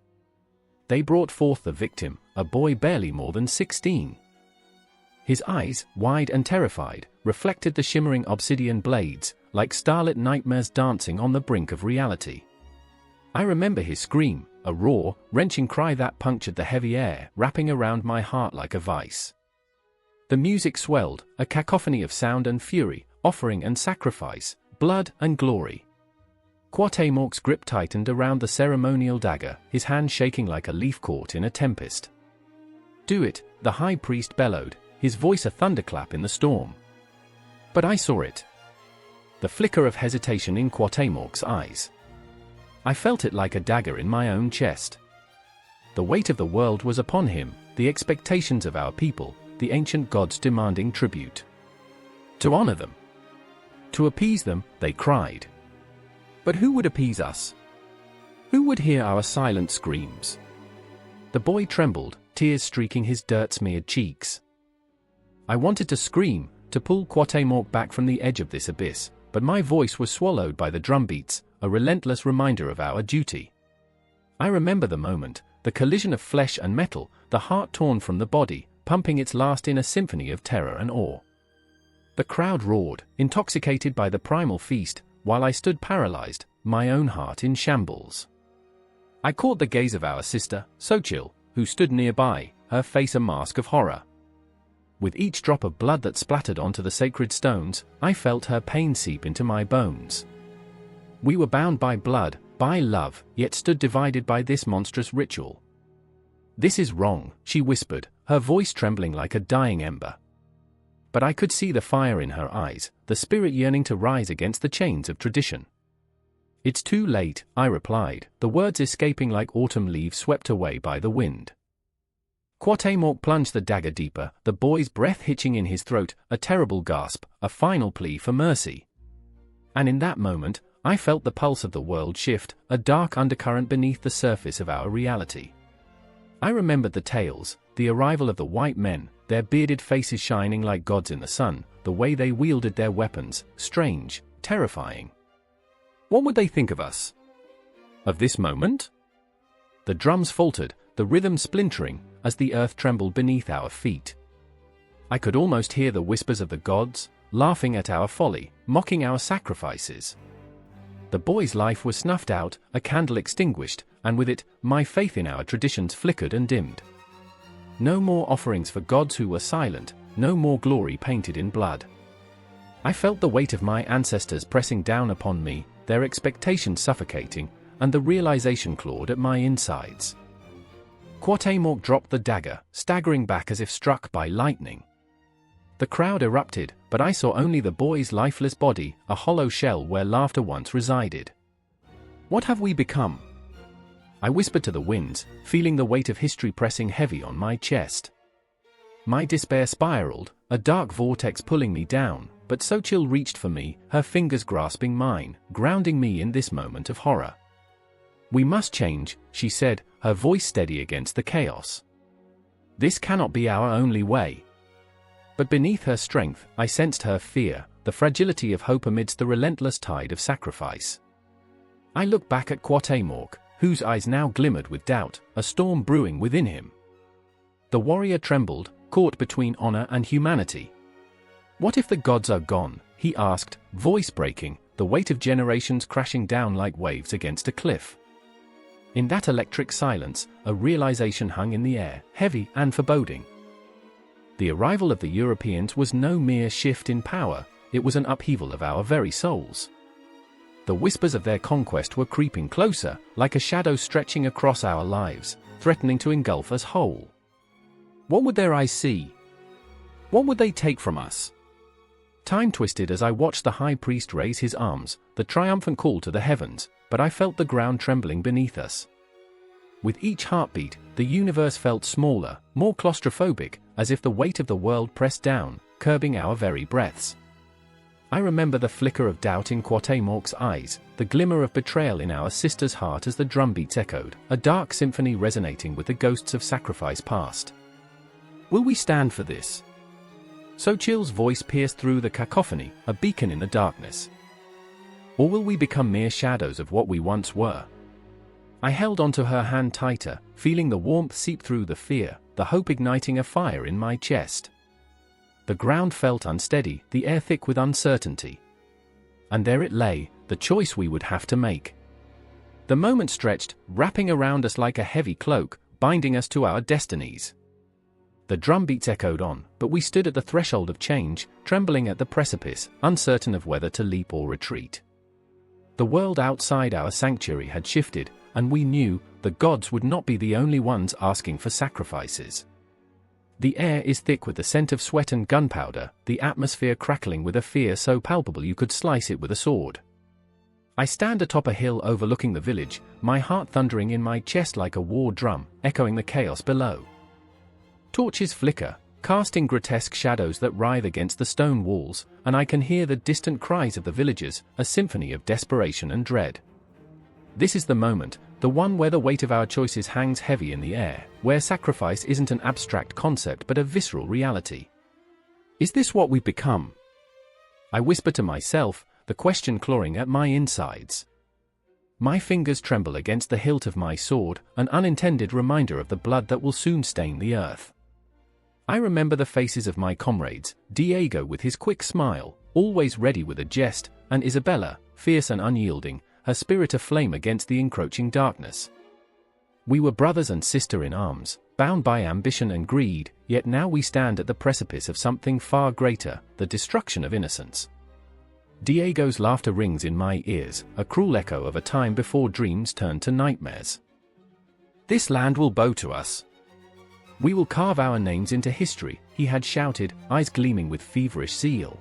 They brought forth the victim, a boy barely more than 16. His eyes, wide and terrified, reflected the shimmering obsidian blades, like starlit nightmares dancing on the brink of reality. I remember his scream, a raw, wrenching cry that punctured the heavy air, wrapping around my heart like a vice. The music swelled, a cacophony of sound and fury, offering and sacrifice, blood and glory. Cuauhtémoc's grip tightened around the ceremonial dagger, his hand shaking like a leaf caught in a tempest. "Do it," the high priest bellowed, his voice a thunderclap in the storm. But I saw it. The flicker of hesitation in Cuauhtémoc's eyes. I felt it like a dagger in my own chest. The weight of the world was upon him, the expectations of our people, the ancient gods demanding tribute. To honor them. To appease them, they cried. But who would appease us? Who would hear our silent screams? The boy trembled, tears streaking his dirt-smeared cheeks. I wanted to scream, to pull Cuauhtémoc back from the edge of this abyss, but my voice was swallowed by the drumbeats, a relentless reminder of our duty. I remember the moment, the collision of flesh and metal, the heart torn from the body, pumping its last in a symphony of terror and awe. The crowd roared, intoxicated by the primal feast, while I stood paralyzed, my own heart in shambles. I caught the gaze of our sister, Xochitl, who stood nearby, her face a mask of horror. With each drop of blood that splattered onto the sacred stones, I felt her pain seep into my bones. We were bound by blood, by love, yet stood divided by this monstrous ritual. "This is wrong," she whispered, her voice trembling like a dying ember. But I could see the fire in her eyes, the spirit yearning to rise against the chains of tradition. "It's too late," I replied, the words escaping like autumn leaves swept away by the wind. Cuauhtémoc plunged the dagger deeper, the boy's breath hitching in his throat, a terrible gasp, a final plea for mercy. And in that moment, I felt the pulse of the world shift, a dark undercurrent beneath the surface of our reality. I remembered the tales, the arrival of the white men, their bearded faces shining like gods in the sun, the way they wielded their weapons, strange, terrifying. What would they think of us? Of this moment? The drums faltered, the rhythm splintering, as the earth trembled beneath our feet. I could almost hear the whispers of the gods, laughing at our folly, mocking our sacrifices. The boy's life was snuffed out, a candle extinguished, and with it, my faith in our traditions flickered and dimmed. No more offerings for gods who were silent, no more glory painted in blood. I felt the weight of my ancestors pressing down upon me, their expectations suffocating, and the realization clawed at my insides. Cuauhtémoc dropped the dagger, staggering back as if struck by lightning. The crowd erupted, but I saw only the boy's lifeless body, a hollow shell where laughter once resided. What have we become? I whispered to the winds, feeling the weight of history pressing heavy on my chest. My despair spiraled, a dark vortex pulling me down, but Xochitl reached for me, her fingers grasping mine, grounding me in this moment of horror. "We must change," she said, her voice steady against the chaos. This cannot be our only way. But beneath her strength, I sensed her fear, the fragility of hope amidst the relentless tide of sacrifice. I looked back at Cuauhtémoc, whose eyes now glimmered with doubt, a storm brewing within him. The warrior trembled, caught between honor and humanity. What if the gods are gone? He asked, voice breaking, the weight of generations crashing down like waves against a cliff. In that electric silence, a realization hung in the air, heavy and foreboding. The arrival of the Europeans was no mere shift in power, it was an upheaval of our very souls. The whispers of their conquest were creeping closer, like a shadow stretching across our lives, threatening to engulf us whole. What would their eyes see? What would they take from us? Time twisted as I watched the high priest raise his arms, the triumphant call to the heavens, but I felt the ground trembling beneath us. With each heartbeat, the universe felt smaller, more claustrophobic, as if the weight of the world pressed down, curbing our very breaths. I remember the flicker of doubt in Cuauhtémoc's eyes, the glimmer of betrayal in our sister's heart as the drumbeats echoed, a dark symphony resonating with the ghosts of sacrifice past. Will we stand for this? Xochitl's voice pierced through the cacophony, a beacon in the darkness. Or will we become mere shadows of what we once were? I held onto her hand tighter, feeling the warmth seep through the fear, the hope igniting a fire in my chest. The ground felt unsteady, the air thick with uncertainty. And there it lay, the choice we would have to make. The moment stretched, wrapping around us like a heavy cloak, binding us to our destinies. The drumbeats echoed on, but we stood at the threshold of change, trembling at the precipice, uncertain of whether to leap or retreat. The world outside our sanctuary had shifted, and we knew the gods would not be the only ones asking for sacrifices. The air is thick with the scent of sweat and gunpowder, the atmosphere crackling with a fear so palpable you could slice it with a sword. I stand atop a hill overlooking the village, my heart thundering in my chest like a war drum, echoing the chaos below. Torches flicker, casting grotesque shadows that writhe against the stone walls, and I can hear the distant cries of the villagers, a symphony of desperation and dread. This is the moment, the one where the weight of our choices hangs heavy in the air, where sacrifice isn't an abstract concept but a visceral reality. Is this what we've become? I whisper to myself, the question clawing at my insides. My fingers tremble against the hilt of my sword, an unintended reminder of the blood that will soon stain the earth. I remember the faces of my comrades, Diego with his quick smile, always ready with a jest, and Isabella, fierce and unyielding, her spirit aflame against the encroaching darkness. We were brothers and sister in arms, bound by ambition and greed, yet now we stand at the precipice of something far greater, the destruction of innocence. Diego's laughter rings in my ears, a cruel echo of a time before dreams turned to nightmares. This land will bow to us. We will carve our names into history, he had shouted, eyes gleaming with feverish zeal.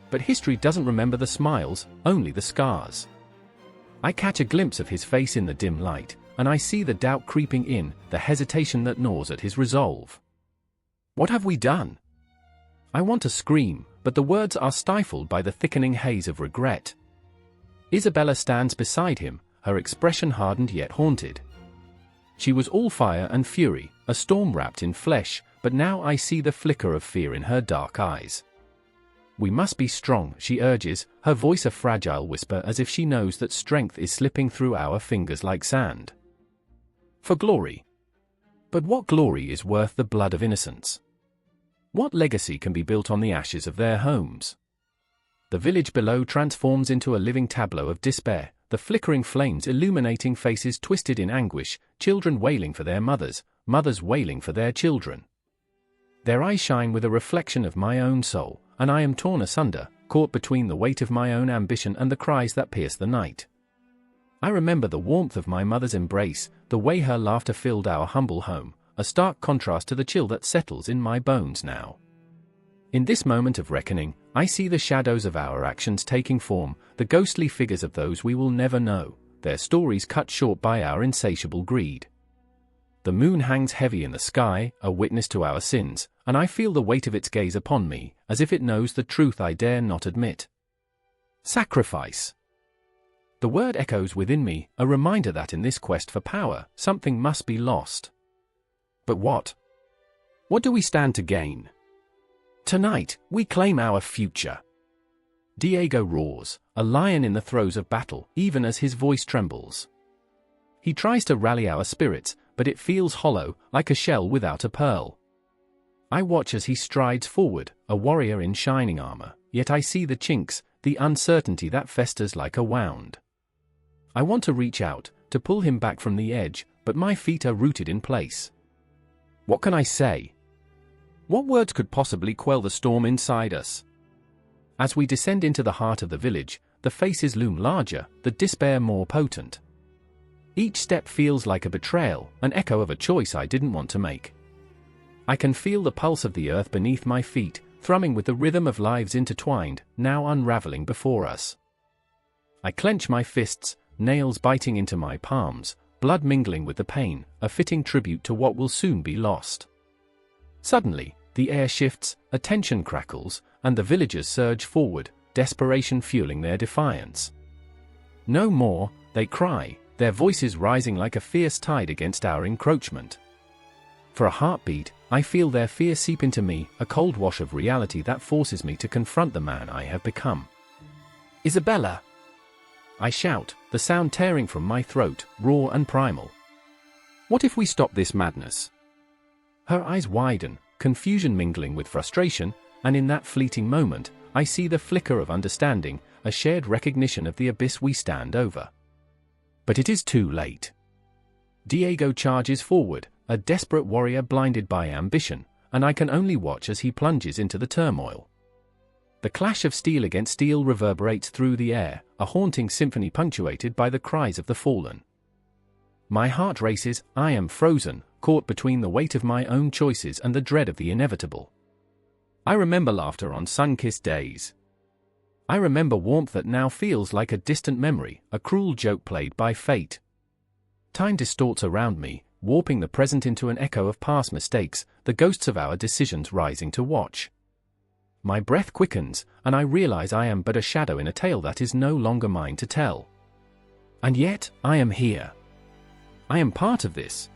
But history doesn't remember the smiles, only the scars. I catch a glimpse of his face in the dim light, and I see the doubt creeping in, the hesitation that gnaws at his resolve. What have we done? I want to scream, but the words are stifled by the thickening haze of regret. Isabella stands beside him, her expression hardened yet haunted. She was all fire and fury, a storm wrapped in flesh, but now I see the flicker of fear in her dark eyes. We must be strong, she urges, her voice a fragile whisper as if she knows that strength is slipping through our fingers like sand. For glory. But what glory is worth the blood of innocents? What legacy can be built on the ashes of their homes? The village below transforms into a living tableau of despair, the flickering flames illuminating faces twisted in anguish, children wailing for their mothers, mothers wailing for their children. Their eyes shine with a reflection of my own soul, and I am torn asunder, caught between the weight of my own ambition and the cries that pierce the night. I remember the warmth of my mother's embrace, the way her laughter filled our humble home, a stark contrast to the chill that settles in my bones now. In this moment of reckoning, I see the shadows of our actions taking form, the ghostly figures of those we will never know, their stories cut short by our insatiable greed. The moon hangs heavy in the sky, a witness to our sins, and I feel the weight of its gaze upon me, as if it knows the truth I dare not admit. Sacrifice. The word echoes within me, a reminder that in this quest for power, something must be lost. But what? What do we stand to gain? Tonight, we claim our future. Diego roars, a lion in the throes of battle, even as his voice trembles. He tries to rally our spirits, but it feels hollow, like a shell without a pearl. I watch as he strides forward, a warrior in shining armor, yet I see the chinks, the uncertainty that festers like a wound. I want to reach out, to pull him back from the edge, but my feet are rooted in place. What can I say? What words could possibly quell the storm inside us? As we descend into the heart of the village, the faces loom larger, the despair more potent. Each step feels like a betrayal, an echo of a choice I didn't want to make. I can feel the pulse of the earth beneath my feet, thrumming with the rhythm of lives intertwined, now unraveling before us. I clench my fists, nails biting into my palms, blood mingling with the pain, a fitting tribute to what will soon be lost. Suddenly, the air shifts, a tension crackles, and the villagers surge forward, desperation fueling their defiance. No more, they cry, their voices rising like a fierce tide against our encroachment. For a heartbeat, I feel their fear seep into me, a cold wash of reality that forces me to confront the man I have become. Isabella! I shout, the sound tearing from my throat, raw and primal. What if we stop this madness? Her eyes widen, confusion mingling with frustration, and in that fleeting moment, I see the flicker of understanding, a shared recognition of the abyss we stand over. But it is too late. Diego charges forward, a desperate warrior blinded by ambition, and I can only watch as he plunges into the turmoil. The clash of steel against steel reverberates through the air, a haunting symphony punctuated by the cries of the fallen. My heart races, I am frozen, caught between the weight of my own choices and the dread of the inevitable. I remember laughter on sun-kissed days. I remember warmth that now feels like a distant memory, a cruel joke played by fate. Time distorts around me, warping the present into an echo of past mistakes, the ghosts of our decisions rising to watch. My breath quickens, and I realize I am but a shadow in a tale that is no longer mine to tell. And yet, I am here. I am part of this.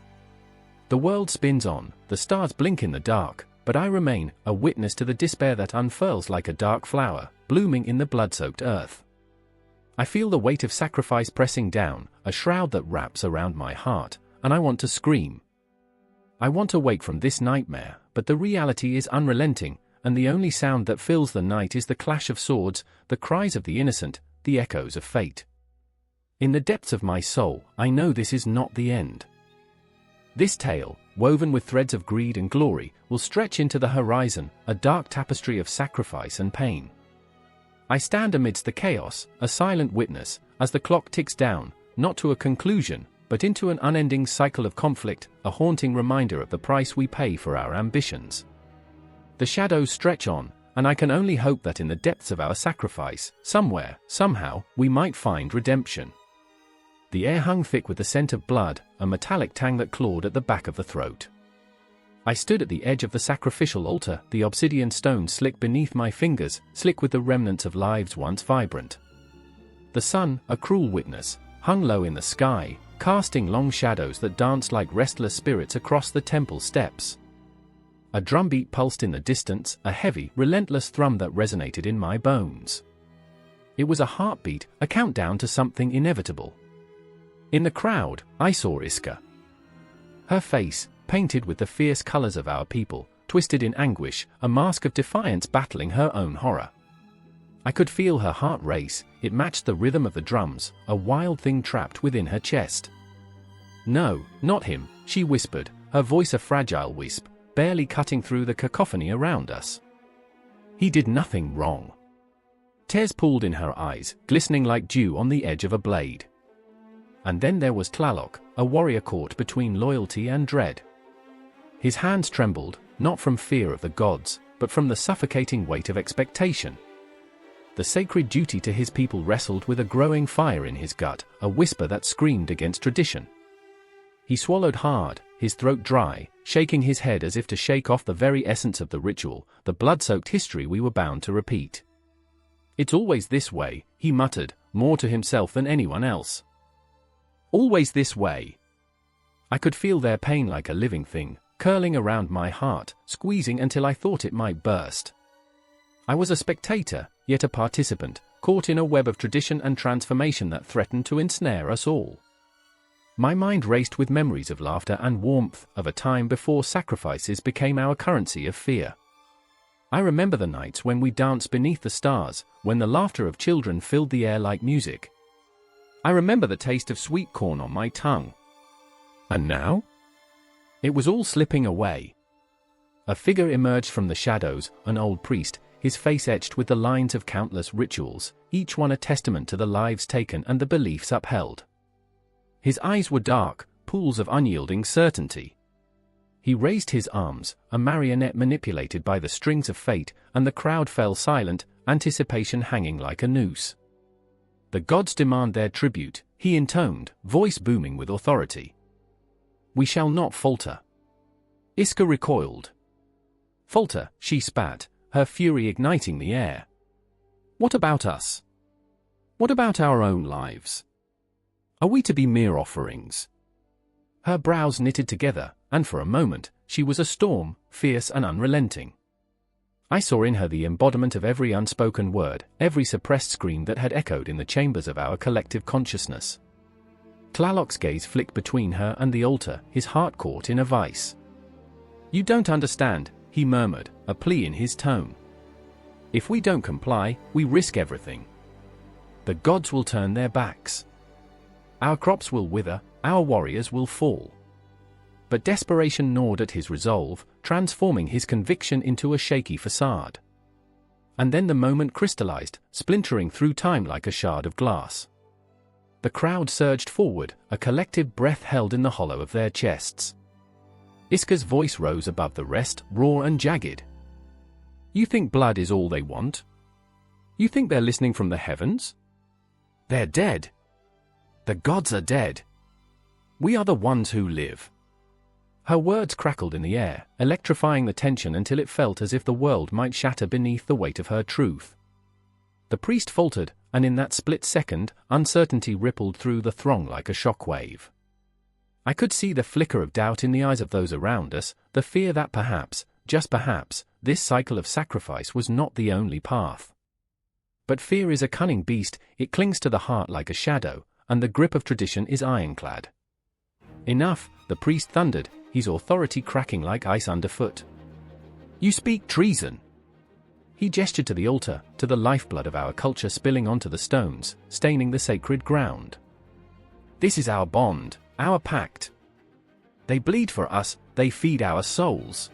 The world spins on, the stars blink in the dark, but I remain, a witness to the despair that unfurls like a dark flower, blooming in the blood-soaked earth. I feel the weight of sacrifice pressing down, a shroud that wraps around my heart, and I want to scream. I want to wake from this nightmare, but the reality is unrelenting, and the only sound that fills the night is the clash of swords, the cries of the innocent, the echoes of fate. In the depths of my soul, I know this is not the end. This tale, woven with threads of greed and glory, will stretch into the horizon, a dark tapestry of sacrifice and pain. I stand amidst the chaos, a silent witness, as the clock ticks down, not to a conclusion, but into an unending cycle of conflict, a haunting reminder of the price we pay for our ambitions. The shadows stretch on, and I can only hope that in the depths of our sacrifice, somewhere, somehow, we might find redemption. The air hung thick with the scent of blood, a metallic tang that clawed at the back of the throat. I stood at the edge of the sacrificial altar, the obsidian stone slick beneath my fingers, slick with the remnants of lives once vibrant. The sun, a cruel witness, hung low in the sky, casting long shadows that danced like restless spirits across the temple steps. A drumbeat pulsed in the distance, a heavy, relentless thrum that resonated in my bones. It was a heartbeat, a countdown to something inevitable. In the crowd, I saw Iska. Her face, painted with the fierce colors of our people, twisted in anguish, a mask of defiance battling her own horror. I could feel her heart race, it matched the rhythm of the drums, a wild thing trapped within her chest. "No, not him," she whispered, her voice a fragile wisp, barely cutting through the cacophony around us. "He did nothing wrong." Tears pooled in her eyes, glistening like dew on the edge of a blade. And then there was Tlaloc, a warrior caught between loyalty and dread. His hands trembled, not from fear of the gods, but from the suffocating weight of expectation. The sacred duty to his people wrestled with a growing fire in his gut, a whisper that screamed against tradition. He swallowed hard, his throat dry, shaking his head as if to shake off the very essence of the ritual, the blood-soaked history we were bound to repeat. "It's always this way," he muttered, more to himself than anyone else. Always this way. I could feel their pain like a living thing, curling around my heart, squeezing until I thought it might burst. I was a spectator, yet a participant, caught in a web of tradition and transformation that threatened to ensnare us all. My mind raced with memories of laughter and warmth, of a time before sacrifices became our currency of fear. I remember the nights when we danced beneath the stars, when the laughter of children filled the air like music. I remember the taste of sweet corn on my tongue. And now? It was all slipping away. A figure emerged from the shadows, an old priest, his face etched with the lines of countless rituals, each one a testament to the lives taken and the beliefs upheld. His eyes were dark, pools of unyielding certainty. He raised his arms, a marionette manipulated by the strings of fate, and the crowd fell silent, anticipation hanging like a noose. "The gods demand their tribute," he intoned, voice booming with authority. "We shall not falter." Iska recoiled. "Falter," she spat, her fury igniting the air. "What about us? What about our own lives? Are we to be mere offerings?" Her brows knitted together, and for a moment, she was a storm, fierce and unrelenting. I saw in her the embodiment of every unspoken word, every suppressed scream that had echoed in the chambers of our collective consciousness. Tlaloc's gaze flicked between her and the altar, his heart caught in a vice. "You don't understand," he murmured, a plea in his tone. "If we don't comply, we risk everything. The gods will turn their backs. Our crops will wither, our warriors will fall." But desperation gnawed at his resolve, transforming his conviction into a shaky facade. And then the moment crystallized, splintering through time like a shard of glass. The crowd surged forward, a collective breath held in the hollow of their chests. Iska's voice rose above the rest, raw and jagged. "You think blood is all they want? You think they're listening from the heavens? They're dead. The gods are dead. We are the ones who live." Her words crackled in the air, electrifying the tension until it felt as if the world might shatter beneath the weight of her truth. The priest faltered, and in that split second, uncertainty rippled through the throng like a shockwave. I could see the flicker of doubt in the eyes of those around us, the fear that perhaps, just perhaps, this cycle of sacrifice was not the only path. But fear is a cunning beast, it clings to the heart like a shadow, and the grip of tradition is ironclad. "Enough," the priest thundered, his authority cracking like ice underfoot. "You speak treason." He gestured to the altar, to the lifeblood of our culture spilling onto the stones, staining the sacred ground. "This is our bond, our pact. They bleed for us, they feed our souls."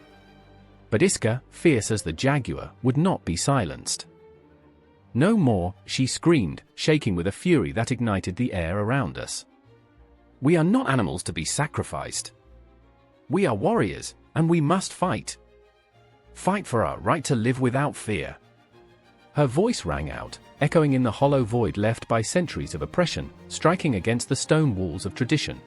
But Iska, fierce as the jaguar, would not be silenced. "No more," she screamed, shaking with a fury that ignited the air around us. "We are not animals to be sacrificed. We are warriors, and we must fight. Fight for our right to live without fear." Her voice rang out, echoing in the hollow void left by centuries of oppression, striking against the stone walls of tradition.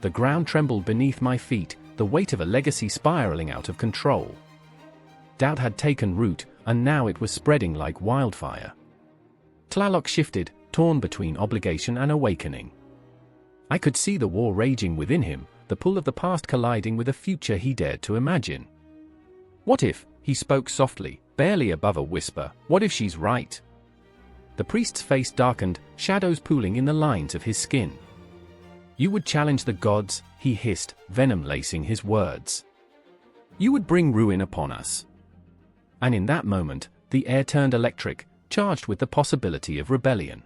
The ground trembled beneath my feet, the weight of a legacy spiraling out of control. Doubt had taken root, and now it was spreading like wildfire. Tlaloc shifted, torn between obligation and awakening. I could see the war raging within him, the pull of the past colliding with a future he dared to imagine. "What if," he spoke softly, barely above a whisper, "what if she's right?" The priest's face darkened, shadows pooling in the lines of his skin. "You would challenge the gods," he hissed, venom lacing his words. "You would bring ruin upon us." And in that moment, the air turned electric, charged with the possibility of rebellion.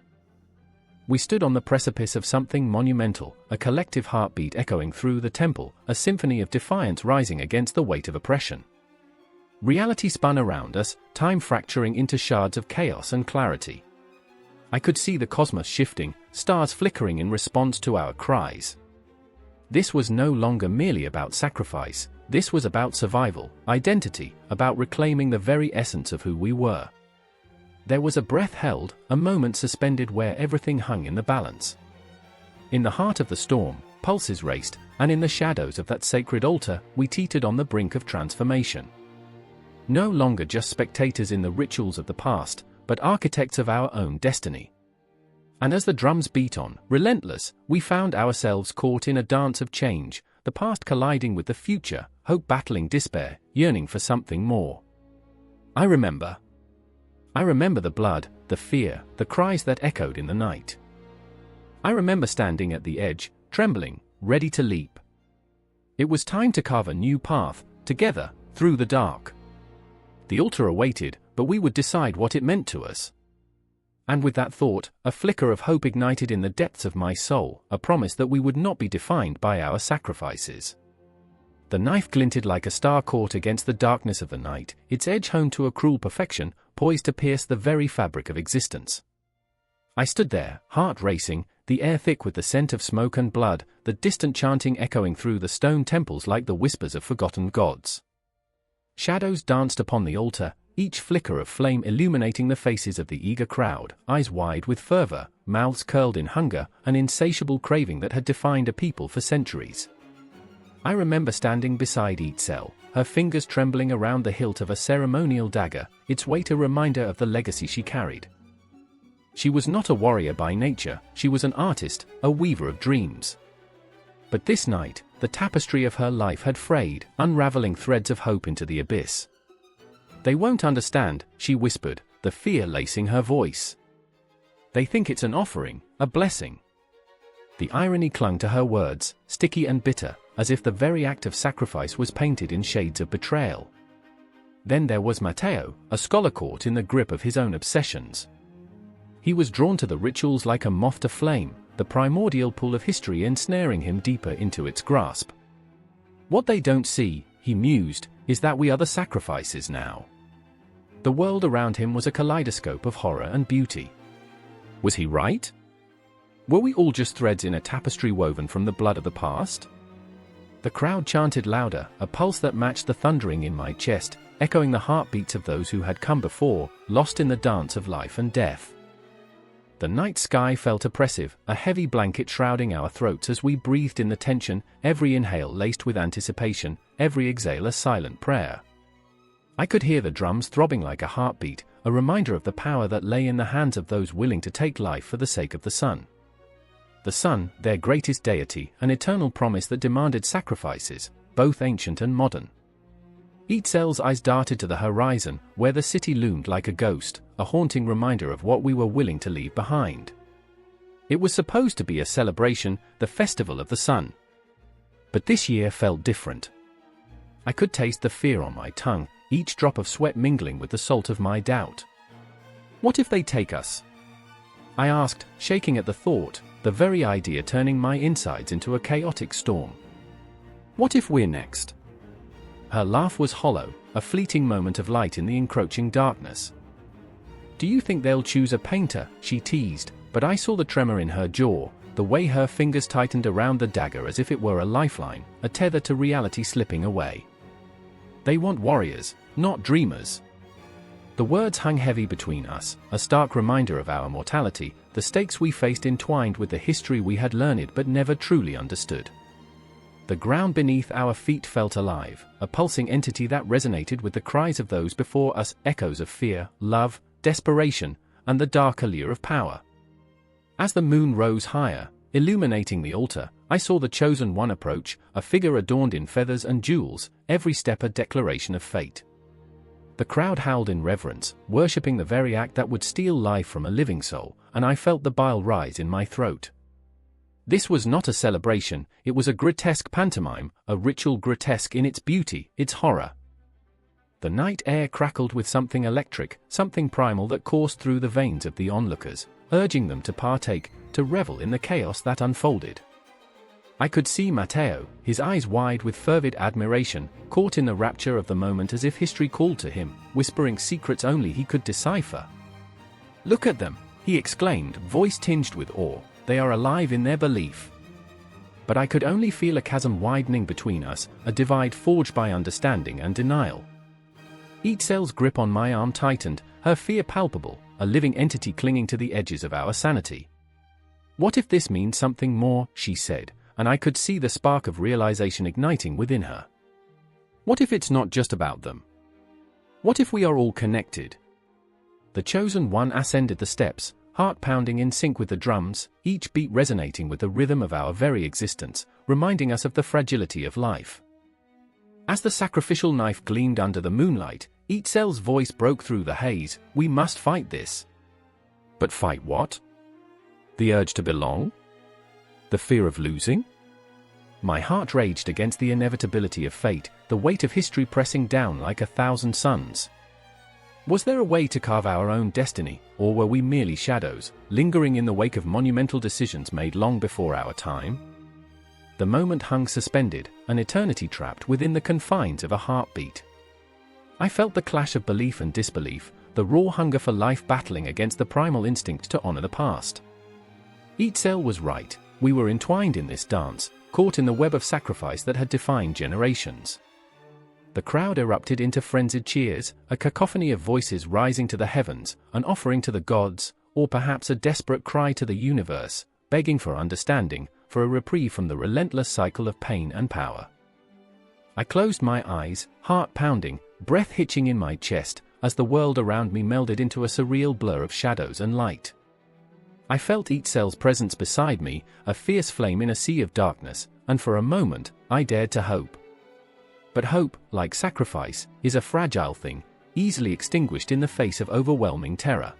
We stood on the precipice of something monumental, a collective heartbeat echoing through the temple, a symphony of defiance rising against the weight of oppression. Reality spun around us, time fracturing into shards of chaos and clarity. I could see the cosmos shifting, stars flickering in response to our cries. This was no longer merely about sacrifice, this was about survival, identity, about reclaiming the very essence of who we were. There was a breath held, a moment suspended where everything hung in the balance. In the heart of the storm, pulses raced, and in the shadows of that sacred altar, we teetered on the brink of transformation. No longer just spectators in the rituals of the past, but architects of our own destiny. And as the drums beat on, relentless, we found ourselves caught in a dance of change, the past colliding with the future, hope battling despair, yearning for something more. I remember the blood, the fear, the cries that echoed in the night. I remember standing at the edge, trembling, ready to leap. It was time to carve a new path, together, through the dark. The altar awaited, but we would decide what it meant to us. And with that thought, a flicker of hope ignited in the depths of my soul, a promise that we would not be defined by our sacrifices. The knife glinted like a star caught against the darkness of the night, its edge honed to a cruel perfection, poised to pierce the very fabric of existence. I stood there, heart racing, the air thick with the scent of smoke and blood, the distant chanting echoing through the stone temples like the whispers of forgotten gods. Shadows danced upon the altar, each flicker of flame illuminating the faces of the eager crowd, eyes wide with fervor, mouths curled in hunger, an insatiable craving that had defined a people for centuries. I remember standing beside Itzel, her fingers trembling around the hilt of a ceremonial dagger, its weight a reminder of the legacy she carried. She was not a warrior by nature, she was an artist, a weaver of dreams. But this night, the tapestry of her life had frayed, unraveling threads of hope into the abyss. "They won't understand," she whispered, the fear lacing her voice. "They think it's an offering, a blessing." The irony clung to her words, sticky and bitter, as if the very act of sacrifice was painted in shades of betrayal. Then there was Matteo, a scholar caught in the grip of his own obsessions. He was drawn to the rituals like a moth to flame, the primordial pull of history ensnaring him deeper into its grasp. "What they don't see," he mused, "is that we are the sacrifices now." The world around him was a kaleidoscope of horror and beauty. Was he right? Were we all just threads in a tapestry woven from the blood of the past? The crowd chanted louder, a pulse that matched the thundering in my chest, echoing the heartbeats of those who had come before, lost in the dance of life and death. The night sky felt oppressive, a heavy blanket shrouding our throats as we breathed in the tension, every inhale laced with anticipation, every exhale a silent prayer. I could hear the drums throbbing like a heartbeat, a reminder of the power that lay in the hands of those willing to take life for the sake of the sun. The sun, their greatest deity, an eternal promise that demanded sacrifices, both ancient and modern. Itzel's eyes darted to the horizon, where the city loomed like a ghost, a haunting reminder of what we were willing to leave behind. It was supposed to be a celebration, the festival of the sun. But this year felt different. I could taste the fear on my tongue, each drop of sweat mingling with the salt of my doubt. "What if they take us?" I asked, shaking at the thought, the very idea turning my insides into a chaotic storm. "What if we're next?" Her laugh was hollow, a fleeting moment of light in the encroaching darkness. "Do you think they'll choose a painter?" she teased, but I saw the tremor in her jaw, the way her fingers tightened around the dagger as if it were a lifeline, a tether to reality slipping away. "They want warriors, not dreamers." The words hung heavy between us, a stark reminder of our mortality, the stakes we faced entwined with the history we had learned but never truly understood. The ground beneath our feet felt alive, a pulsing entity that resonated with the cries of those before us, echoes of fear, love, desperation, and the dark allure of power. As the moon rose higher, illuminating the altar, I saw the chosen one approach, a figure adorned in feathers and jewels, every step a declaration of fate. The crowd howled in reverence, worshipping the very act that would steal life from a living soul, and I felt the bile rise in my throat. This was not a celebration, it was a grotesque pantomime, a ritual grotesque in its beauty, its horror. The night air crackled with something electric, something primal that coursed through the veins of the onlookers, urging them to partake, to revel in the chaos that unfolded. I could see Matteo, his eyes wide with fervid admiration, caught in the rapture of the moment as if history called to him, whispering secrets only he could decipher. "Look at them," he exclaimed, voice tinged with awe. "They are alive in their belief." But I could only feel a chasm widening between us, a divide forged by understanding and denial. Itzel's grip on my arm tightened, her fear palpable, a living entity clinging to the edges of our sanity. "What if this means something more?" she said, and I could see the spark of realization igniting within her. "What if it's not just about them? What if we are all connected?" The chosen one ascended the steps, heart pounding in sync with the drums, each beat resonating with the rhythm of our very existence, reminding us of the fragility of life. As the sacrificial knife gleamed under the moonlight, Itzel's voice broke through the haze. We must fight this. But fight what? The urge to belong? The fear of losing? My heart raged against the inevitability of fate, the weight of history pressing down like 1,000 suns. Was there a way to carve our own destiny, or were we merely shadows, lingering in the wake of monumental decisions made long before our time? The moment hung suspended, an eternity trapped within the confines of a heartbeat. I felt the clash of belief and disbelief, the raw hunger for life battling against the primal instinct to honor the past. Itzel was right. We were entwined in this dance, caught in the web of sacrifice that had defined generations. The crowd erupted into frenzied cheers, a cacophony of voices rising to the heavens, an offering to the gods, or perhaps a desperate cry to the universe, begging for understanding, for a reprieve from the relentless cycle of pain and power. I closed my eyes, heart pounding, breath hitching in my chest, as the world around me melded into a surreal blur of shadows and light. I felt Itzel's presence beside me, a fierce flame in a sea of darkness, and for a moment, I dared to hope. But hope, like sacrifice, is a fragile thing, easily extinguished in the face of overwhelming terror.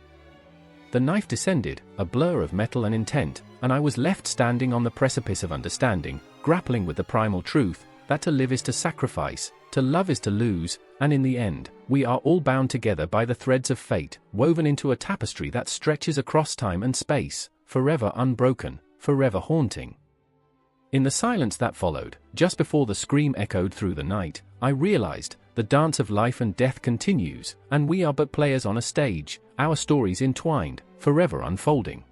The knife descended, a blur of metal and intent, and I was left standing on the precipice of understanding, grappling with the primal truth, that to live is to sacrifice, to love is to lose, and in the end, we are all bound together by the threads of fate, woven into a tapestry that stretches across time and space, forever unbroken, forever haunting. In the silence that followed, just before the scream echoed through the night, I realized, the dance of life and death continues, and we are but players on a stage, our stories entwined, forever unfolding.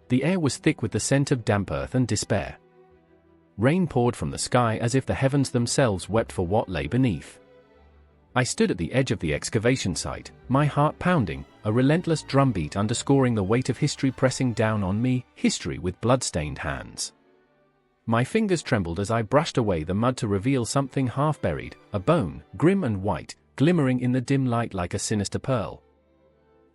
The air was thick with the scent of damp earth and despair. Rain poured from the sky as if the heavens themselves wept for what lay beneath. I stood at the edge of the excavation site, my heart pounding, a relentless drumbeat underscoring the weight of history pressing down on me, history with blood-stained hands. My fingers trembled as I brushed away the mud to reveal something half-buried, a bone, grim and white, glimmering in the dim light like a sinister pearl.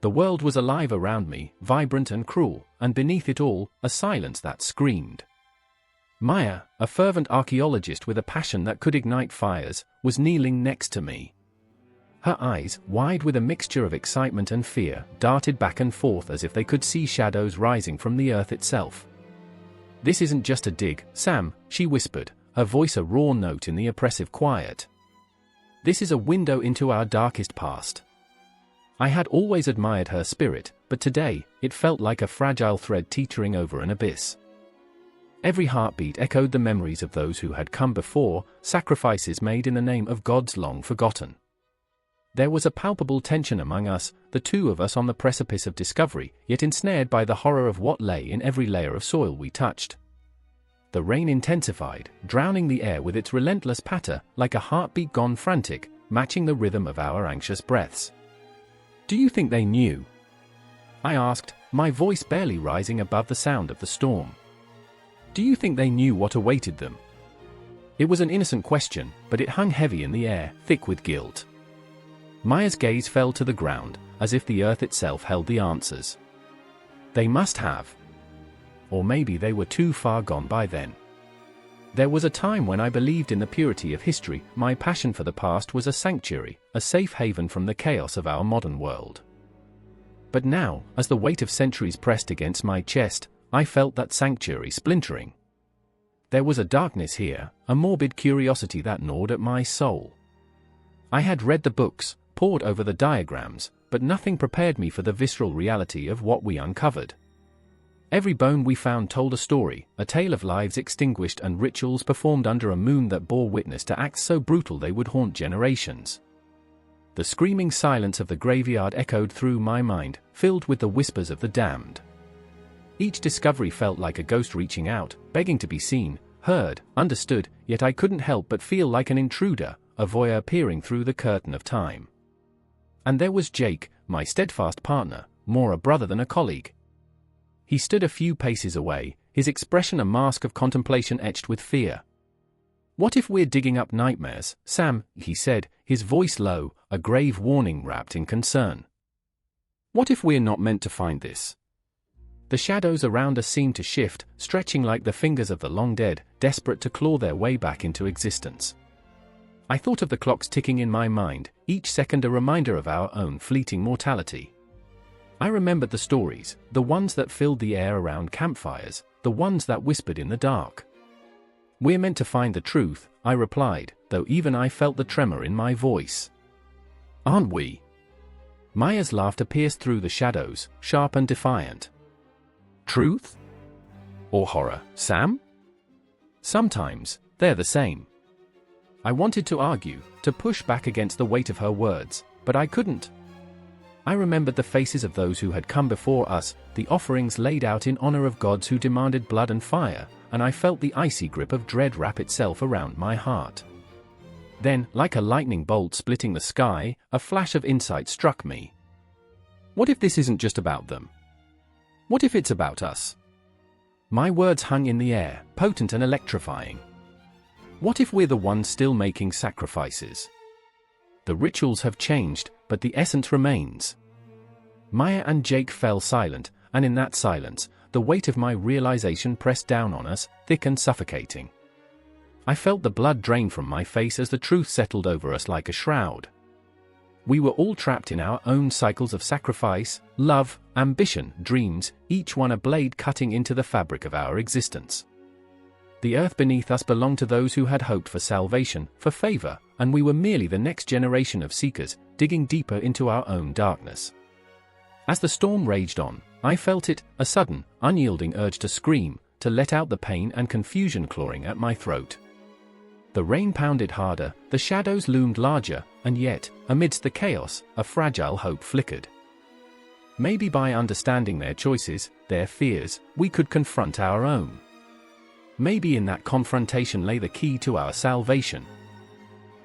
The world was alive around me, vibrant and cruel, and beneath it all, a silence that screamed. Maya, a fervent archaeologist with a passion that could ignite fires, was kneeling next to me. Her eyes, wide with a mixture of excitement and fear, darted back and forth as if they could see shadows rising from the earth itself. "This isn't just a dig, Sam," she whispered, her voice a raw note in the oppressive quiet. "This is a window into our darkest past." I had always admired her spirit, but today, it felt like a fragile thread teetering over an abyss. Every heartbeat echoed the memories of those who had come before, sacrifices made in the name of gods long forgotten. There was a palpable tension among us, the two of us on the precipice of discovery, yet ensnared by the horror of what lay in every layer of soil we touched. The rain intensified, drowning the air with its relentless patter, like a heartbeat gone frantic, matching the rhythm of our anxious breaths. "Do you think they knew?" I asked, my voice barely rising above the sound of the storm. "Do you think they knew what awaited them?" It was an innocent question, but it hung heavy in the air, thick with guilt. Maya's gaze fell to the ground, as if the earth itself held the answers. They must have. Or maybe they were too far gone by then. There was a time when I believed in the purity of history. My passion for the past was a sanctuary, a safe haven from the chaos of our modern world. But now, as the weight of centuries pressed against my chest, I felt that sanctuary splintering. There was a darkness here, a morbid curiosity that gnawed at my soul. I had read the books, pored over the diagrams, but nothing prepared me for the visceral reality of what we uncovered. Every bone we found told a story, a tale of lives extinguished and rituals performed under a moon that bore witness to acts so brutal they would haunt generations. The screaming silence of the graveyard echoed through my mind, filled with the whispers of the damned. Each discovery felt like a ghost reaching out, begging to be seen, heard, understood, yet I couldn't help but feel like an intruder, a voyeur peering through the curtain of time. And there was Jake, my steadfast partner, more a brother than a colleague. He stood a few paces away, his expression a mask of contemplation etched with fear. "What if we're digging up nightmares, Sam?" he said, his voice low, a grave warning wrapped in concern. "What if we're not meant to find this? The shadows around us seemed to shift, stretching like the fingers of the long dead, desperate to claw their way back into existence. I thought of the clocks ticking in my mind, each second a reminder of our own fleeting mortality. I remembered the stories, the ones that filled the air around campfires, the ones that whispered in the dark. "We're meant to find the truth," I replied, though even I felt the tremor in my voice. "Aren't we?" Maya's laughter pierced through the shadows, sharp and defiant. "Truth? Or horror, Sam? Sometimes, they're the same." I wanted to argue, to push back against the weight of her words, but I couldn't. I remembered the faces of those who had come before us, the offerings laid out in honor of gods who demanded blood and fire, and I felt the icy grip of dread wrap itself around my heart. Then, like a lightning bolt splitting the sky, a flash of insight struck me. What if this isn't just about them? What if it's about us? My words hung in the air, potent and electrifying. What if we're the ones still making sacrifices? The rituals have changed, but the essence remains. Maya and Jake fell silent, and in that silence, the weight of my realization pressed down on us, thick and suffocating. I felt the blood drain from my face as the truth settled over us like a shroud. We were all trapped in our own cycles of sacrifice, love, ambition, dreams, each one a blade cutting into the fabric of our existence. The earth beneath us belonged to those who had hoped for salvation, for favor, and we were merely the next generation of seekers, digging deeper into our own darkness. As the storm raged on, I felt it, a sudden, unyielding urge to scream, to let out the pain and confusion clawing at my throat. The rain pounded harder, the shadows loomed larger, and yet, amidst the chaos, a fragile hope flickered. Maybe by understanding their choices, their fears, we could confront our own. Maybe in that confrontation lay the key to our salvation.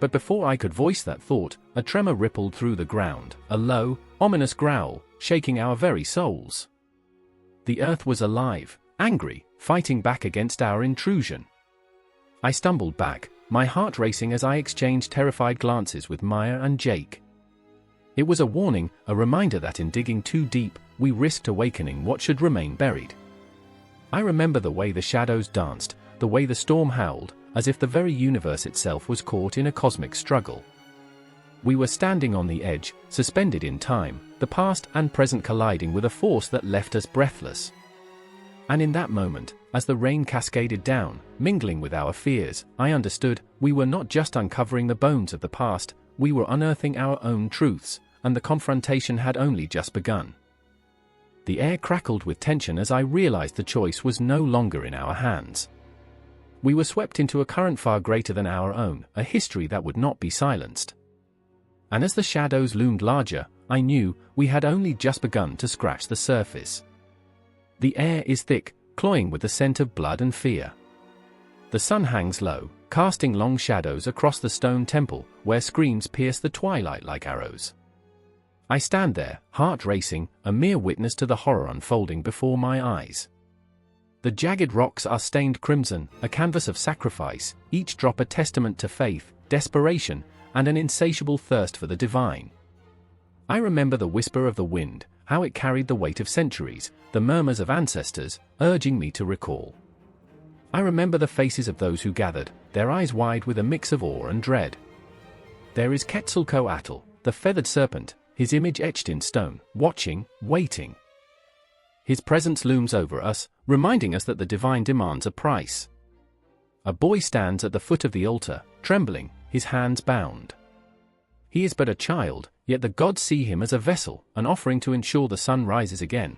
But before I could voice that thought, a tremor rippled through the ground, a low, ominous growl, shaking our very souls. The earth was alive, angry, fighting back against our intrusion. I stumbled back, my heart racing as I exchanged terrified glances with Maya and Jake. It was a warning, a reminder that in digging too deep, we risked awakening what should remain buried. I remember the way the shadows danced, the way the storm howled, as if the very universe itself was caught in a cosmic struggle. We were standing on the edge, suspended in time, the past and present colliding with a force that left us breathless. And in that moment, as the rain cascaded down, mingling with our fears, I understood, we were not just uncovering the bones of the past, we were unearthing our own truths, and the confrontation had only just begun. The air crackled with tension as I realized the choice was no longer in our hands. We were swept into a current far greater than our own, a history that would not be silenced. And as the shadows loomed larger, I knew we had only just begun to scratch the surface. The air is thick, cloying with the scent of blood and fear. The sun hangs low, casting long shadows across the stone temple, where screams pierce the twilight like arrows. I stand there, heart racing, a mere witness to the horror unfolding before my eyes. The jagged rocks are stained crimson, a canvas of sacrifice, each drop a testament to faith, desperation, and an insatiable thirst for the divine. I remember the whisper of the wind, how it carried the weight of centuries, the murmurs of ancestors, urging me to recall. I remember the faces of those who gathered, their eyes wide with a mix of awe and dread. There is Quetzalcoatl, the feathered serpent, his image etched in stone, watching, waiting. His presence looms over us, reminding us that the divine demands a price. A boy stands at the foot of the altar, trembling, his hands bound. He is but a child, yet the gods see him as a vessel, an offering to ensure the sun rises again.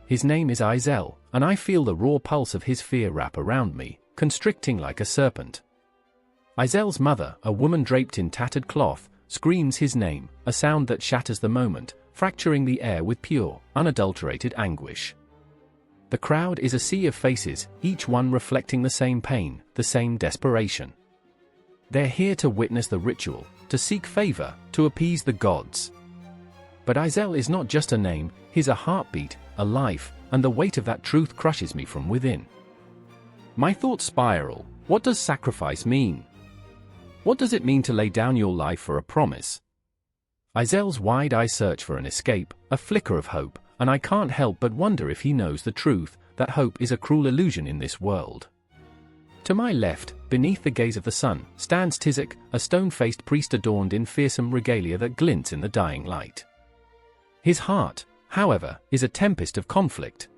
His name is Izel, and I feel the raw pulse of his fear wrap around me, constricting like a serpent. Izel's mother, a woman draped in tattered cloth, screams his name, a sound that shatters the moment, fracturing the air with pure, unadulterated anguish. The crowd is a sea of faces, each one reflecting the same pain, the same desperation. They're here to witness the ritual, to seek favor, to appease the gods. But Izel is not just a name, he's a heartbeat, a life, and the weight of that truth crushes me from within. My thoughts spiral. What does sacrifice mean? What does it mean to lay down your life for a promise? Izel's wide eyes search for an escape, a flicker of hope, and I can't help but wonder if he knows the truth, that hope is a cruel illusion in this world. To my left, beneath the gaze of the sun, stands Tizek, a stone-faced priest adorned in fearsome regalia that glints in the dying light. His heart, however, is a tempest of conflict.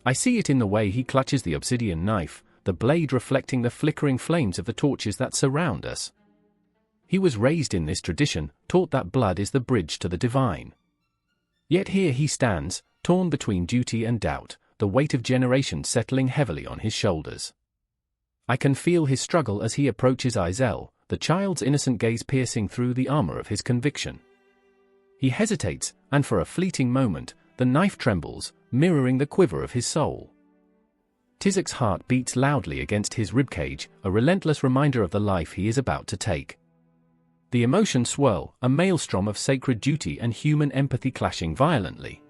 I see it in the way he clutches the obsidian knife, the blade reflecting the flickering flames of the torches that surround us. He was raised in this tradition, taught that blood is the bridge to the divine. Yet here he stands, torn between duty and doubt, the weight of generations settling heavily on his shoulders. I can feel his struggle as he approaches Izel, the child's innocent gaze piercing through the armor of his conviction. He hesitates, and for a fleeting moment, the knife trembles, mirroring the quiver of his soul. Tizek's heart beats loudly against his ribcage, a relentless reminder of the life he is about to take. The emotions swirl, a maelstrom of sacred duty and human empathy clashing violently.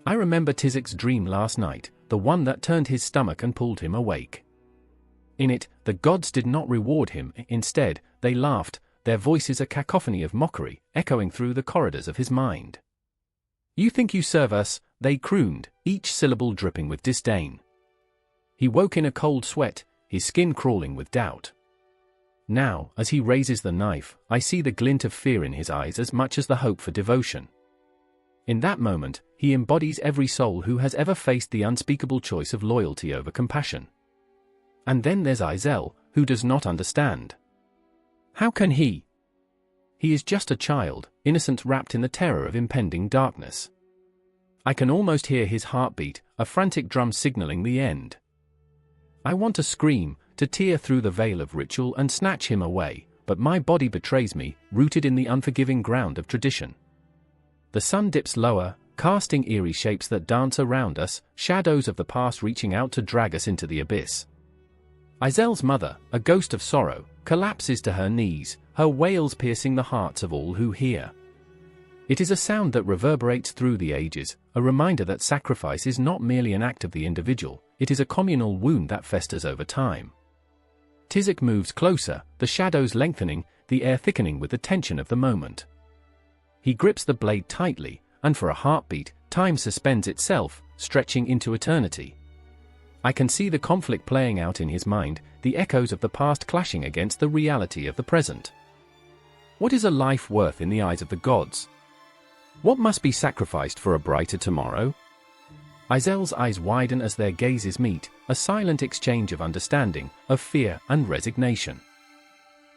I remember Tizek's dream last night, the one that turned his stomach and pulled him awake. In it, the gods did not reward him, instead, they laughed, their voices a cacophony of mockery, echoing through the corridors of his mind. "You think you serve us," they crooned, each syllable dripping with disdain. He woke in a cold sweat, his skin crawling with doubt. Now, as he raises the knife, I see the glint of fear in his eyes as much as the hope for devotion. In that moment, he embodies every soul who has ever faced the unspeakable choice of loyalty over compassion. And then there's Izel, who does not understand. How can he? He is just a child, innocent, wrapped in the terror of impending darkness. I can almost hear his heartbeat, a frantic drum signaling the end. I want to scream, to tear through the veil of ritual and snatch him away, but my body betrays me, rooted in the unforgiving ground of tradition. The sun dips lower, casting eerie shapes that dance around us, shadows of the past reaching out to drag us into the abyss. Izel's mother, a ghost of sorrow, collapses to her knees, her wails piercing the hearts of all who hear. It is a sound that reverberates through the ages, a reminder that sacrifice is not merely an act of the individual, it is a communal wound that festers over time. Tizek moves closer, the shadows lengthening, the air thickening with the tension of the moment. He grips the blade tightly, and for a heartbeat, time suspends itself, stretching into eternity. I can see the conflict playing out in his mind, the echoes of the past clashing against the reality of the present. What is a life worth in the eyes of the gods? What must be sacrificed for a brighter tomorrow? Izel's eyes widen as their gazes meet, a silent exchange of understanding, of fear and resignation.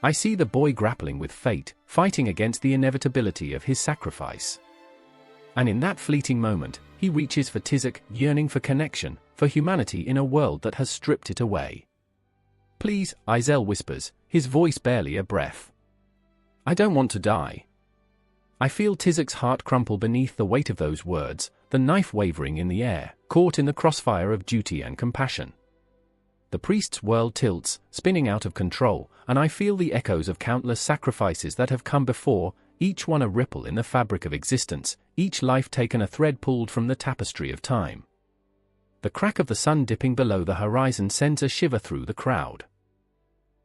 I see the boy grappling with fate, fighting against the inevitability of his sacrifice. And in that fleeting moment, he reaches for Tizek, yearning for connection, for humanity in a world that has stripped it away. "Please," Izel whispers, his voice barely a breath. "I don't want to die." I feel Tizek's heart crumple beneath the weight of those words, the knife wavering in the air, caught in the crossfire of duty and compassion. The priest's world tilts, spinning out of control, and I feel the echoes of countless sacrifices that have come before, each one a ripple in the fabric of existence, each life taken a thread pulled from the tapestry of time. The crack of the sun dipping below the horizon sends a shiver through the crowd.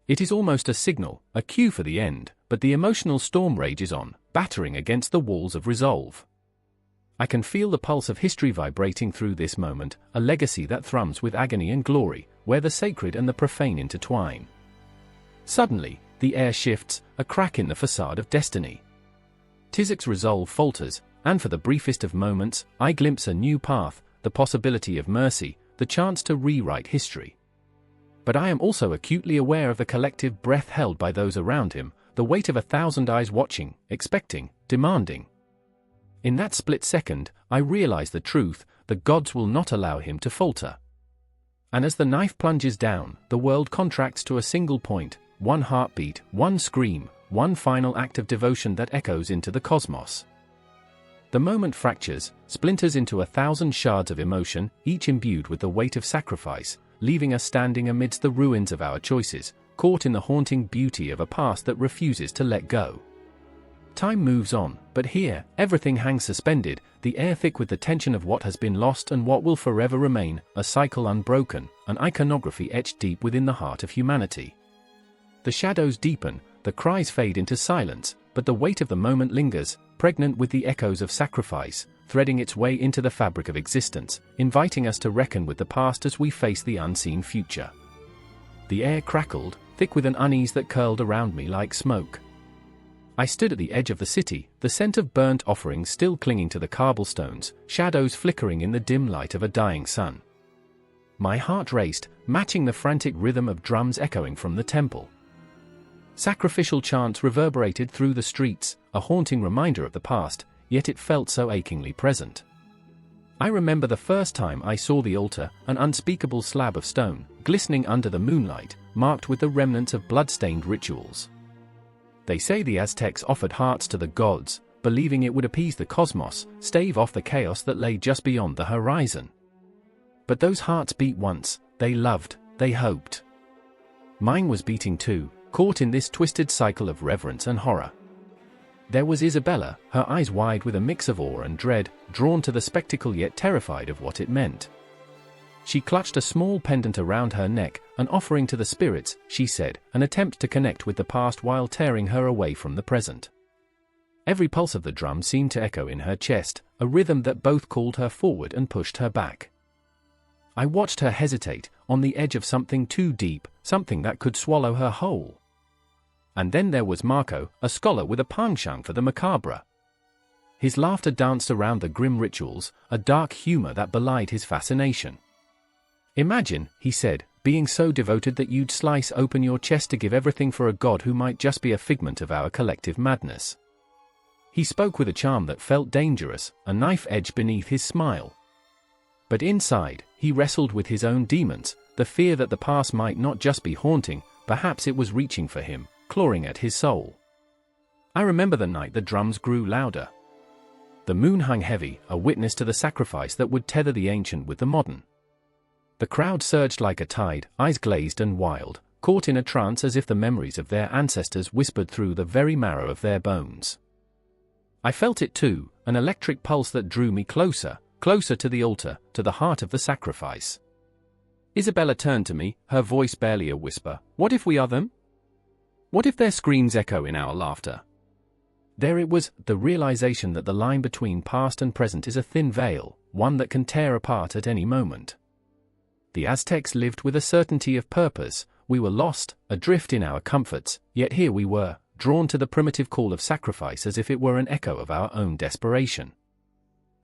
It is almost a signal, a cue for the end, but the emotional storm rages on, battering against the walls of resolve. I can feel the pulse of history vibrating through this moment, a legacy that thrums with agony and glory, where the sacred and the profane intertwine. Suddenly, the air shifts, a crack in the facade of destiny. Tizek's resolve falters, and for the briefest of moments, I glimpse a new path, the possibility of mercy, the chance to rewrite history. But I am also acutely aware of the collective breath held by those around him, the weight of 1,000 eyes watching, expecting, demanding. In that split second, I realize the truth, the gods will not allow him to falter. And as the knife plunges down, the world contracts to a single point, one heartbeat, one scream, one final act of devotion that echoes into the cosmos. The moment fractures, splinters into 1,000 shards of emotion, each imbued with the weight of sacrifice, leaving us standing amidst the ruins of our choices, caught in the haunting beauty of a past that refuses to let go. Time moves on, but here, everything hangs suspended, the air thick with the tension of what has been lost and what will forever remain, a cycle unbroken, an iconography etched deep within the heart of humanity. The shadows deepen, the cries fade into silence, but the weight of the moment lingers, pregnant with the echoes of sacrifice, threading its way into the fabric of existence, inviting us to reckon with the past as we face the unseen future. The air crackled, thick with an unease that curled around me like smoke. I stood at the edge of the city, the scent of burnt offerings still clinging to the cobblestones, shadows flickering in the dim light of a dying sun. My heart raced, matching the frantic rhythm of drums echoing from the temple. Sacrificial chants reverberated through the streets, a haunting reminder of the past, yet it felt so achingly present. I remember the first time I saw the altar, an unspeakable slab of stone, glistening under the moonlight, marked with the remnants of blood-stained rituals. They say the Aztecs offered hearts to the gods, believing it would appease the cosmos, stave off the chaos that lay just beyond the horizon. But those hearts beat once, they loved, they hoped. Mine was beating too, caught in this twisted cycle of reverence and horror. There was Isabella, her eyes wide with a mix of awe and dread, drawn to the spectacle yet terrified of what it meant. She clutched a small pendant around her neck, an offering to the spirits, she said, an attempt to connect with the past while tearing her away from the present. Every pulse of the drum seemed to echo in her chest, a rhythm that both called her forward and pushed her back. I watched her hesitate, on the edge of something too deep, something that could swallow her whole. And then there was Marco, a scholar with a penchant for the macabre. His laughter danced around the grim rituals, a dark humor that belied his fascination. "Imagine," he said, "being so devoted that you'd slice open your chest to give everything for a god who might just be a figment of our collective madness." He spoke with a charm that felt dangerous, a knife edge beneath his smile. But inside, he wrestled with his own demons, the fear that the past might not just be haunting, perhaps it was reaching for him, clawing at his soul. I remember the night the drums grew louder. The moon hung heavy, a witness to the sacrifice that would tether the ancient with the modern. The crowd surged like a tide, eyes glazed and wild, caught in a trance as if the memories of their ancestors whispered through the very marrow of their bones. I felt it too, an electric pulse that drew me closer, closer to the altar, to the heart of the sacrifice. Isabella turned to me, her voice barely a whisper. "What if we are them? What if their screams echo in our laughter?" There it was, the realization that the line between past and present is a thin veil, one that can tear apart at any moment. The Aztecs lived with a certainty of purpose. We were lost, adrift in our comforts, yet here we were, drawn to the primitive call of sacrifice as if it were an echo of our own desperation.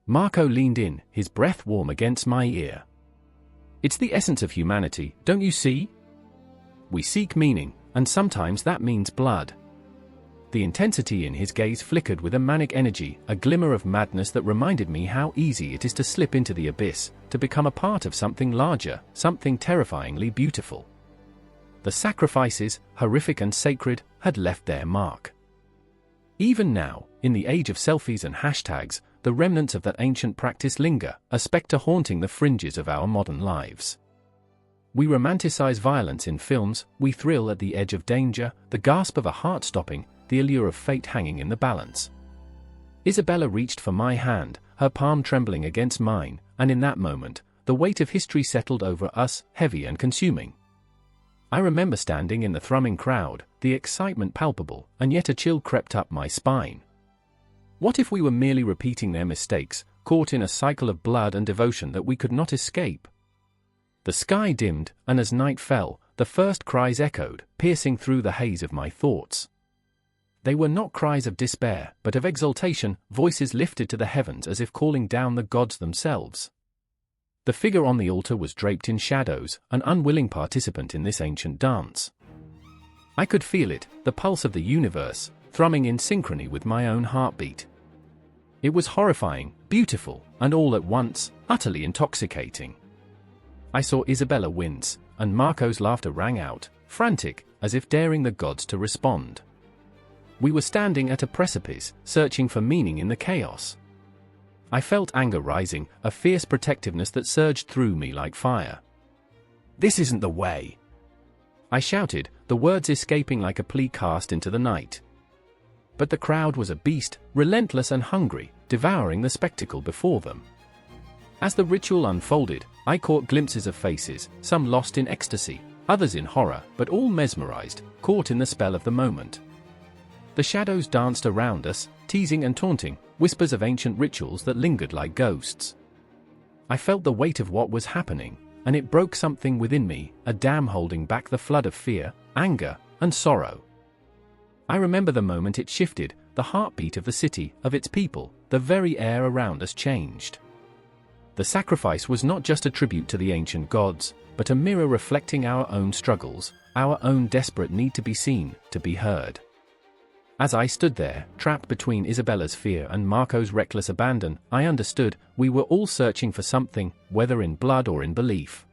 Marco leaned in, his breath warm against my ear. "It's the essence of humanity, don't you see? We seek meaning, and sometimes that means blood." The intensity in his gaze flickered with a manic energy, a glimmer of madness that reminded me how easy it is to slip into the abyss, to become a part of something larger, something terrifyingly beautiful. The sacrifices, horrific and sacred, had left their mark. Even now, in the age of selfies and hashtags, the remnants of that ancient practice linger, a specter haunting the fringes of our modern lives. We romanticize violence in films, we thrill at the edge of danger, the gasp of a heart stopping, the allure of fate hanging in the balance. Isabella reached for my hand, her palm trembling against mine, and in that moment, the weight of history settled over us, heavy and consuming. I remember standing in the thrumming crowd, the excitement palpable, and yet a chill crept up my spine. What if we were merely repeating their mistakes, caught in a cycle of blood and devotion that we could not escape? The sky dimmed, and as night fell, the first cries echoed, piercing through the haze of my thoughts. They were not cries of despair, but of exultation, voices lifted to the heavens as if calling down the gods themselves. The figure on the altar was draped in shadows, an unwilling participant in this ancient dance. I could feel it, the pulse of the universe, thrumming in synchrony with my own heartbeat. It was horrifying, beautiful, and all at once, utterly intoxicating. I saw Isabella wince, and Marco's laughter rang out, frantic, as if daring the gods to respond. We were standing at a precipice, searching for meaning in the chaos. I felt anger rising, a fierce protectiveness that surged through me like fire. "This isn't the way!" I shouted, the words escaping like a plea cast into the night. But the crowd was a beast, relentless and hungry, devouring the spectacle before them. As the ritual unfolded, I caught glimpses of faces, some lost in ecstasy, others in horror, but all mesmerized, caught in the spell of the moment. The shadows danced around us, teasing and taunting, whispers of ancient rituals that lingered like ghosts. I felt the weight of what was happening, and it broke something within me, a dam holding back the flood of fear, anger, and sorrow. I remember the moment it shifted, the heartbeat of the city, of its people, the very air around us changed. The sacrifice was not just a tribute to the ancient gods, but a mirror reflecting our own struggles, our own desperate need to be seen, to be heard. As I stood there, trapped between Isabella's fear and Marco's reckless abandon, I understood, we were all searching for something, whether in blood or in belief.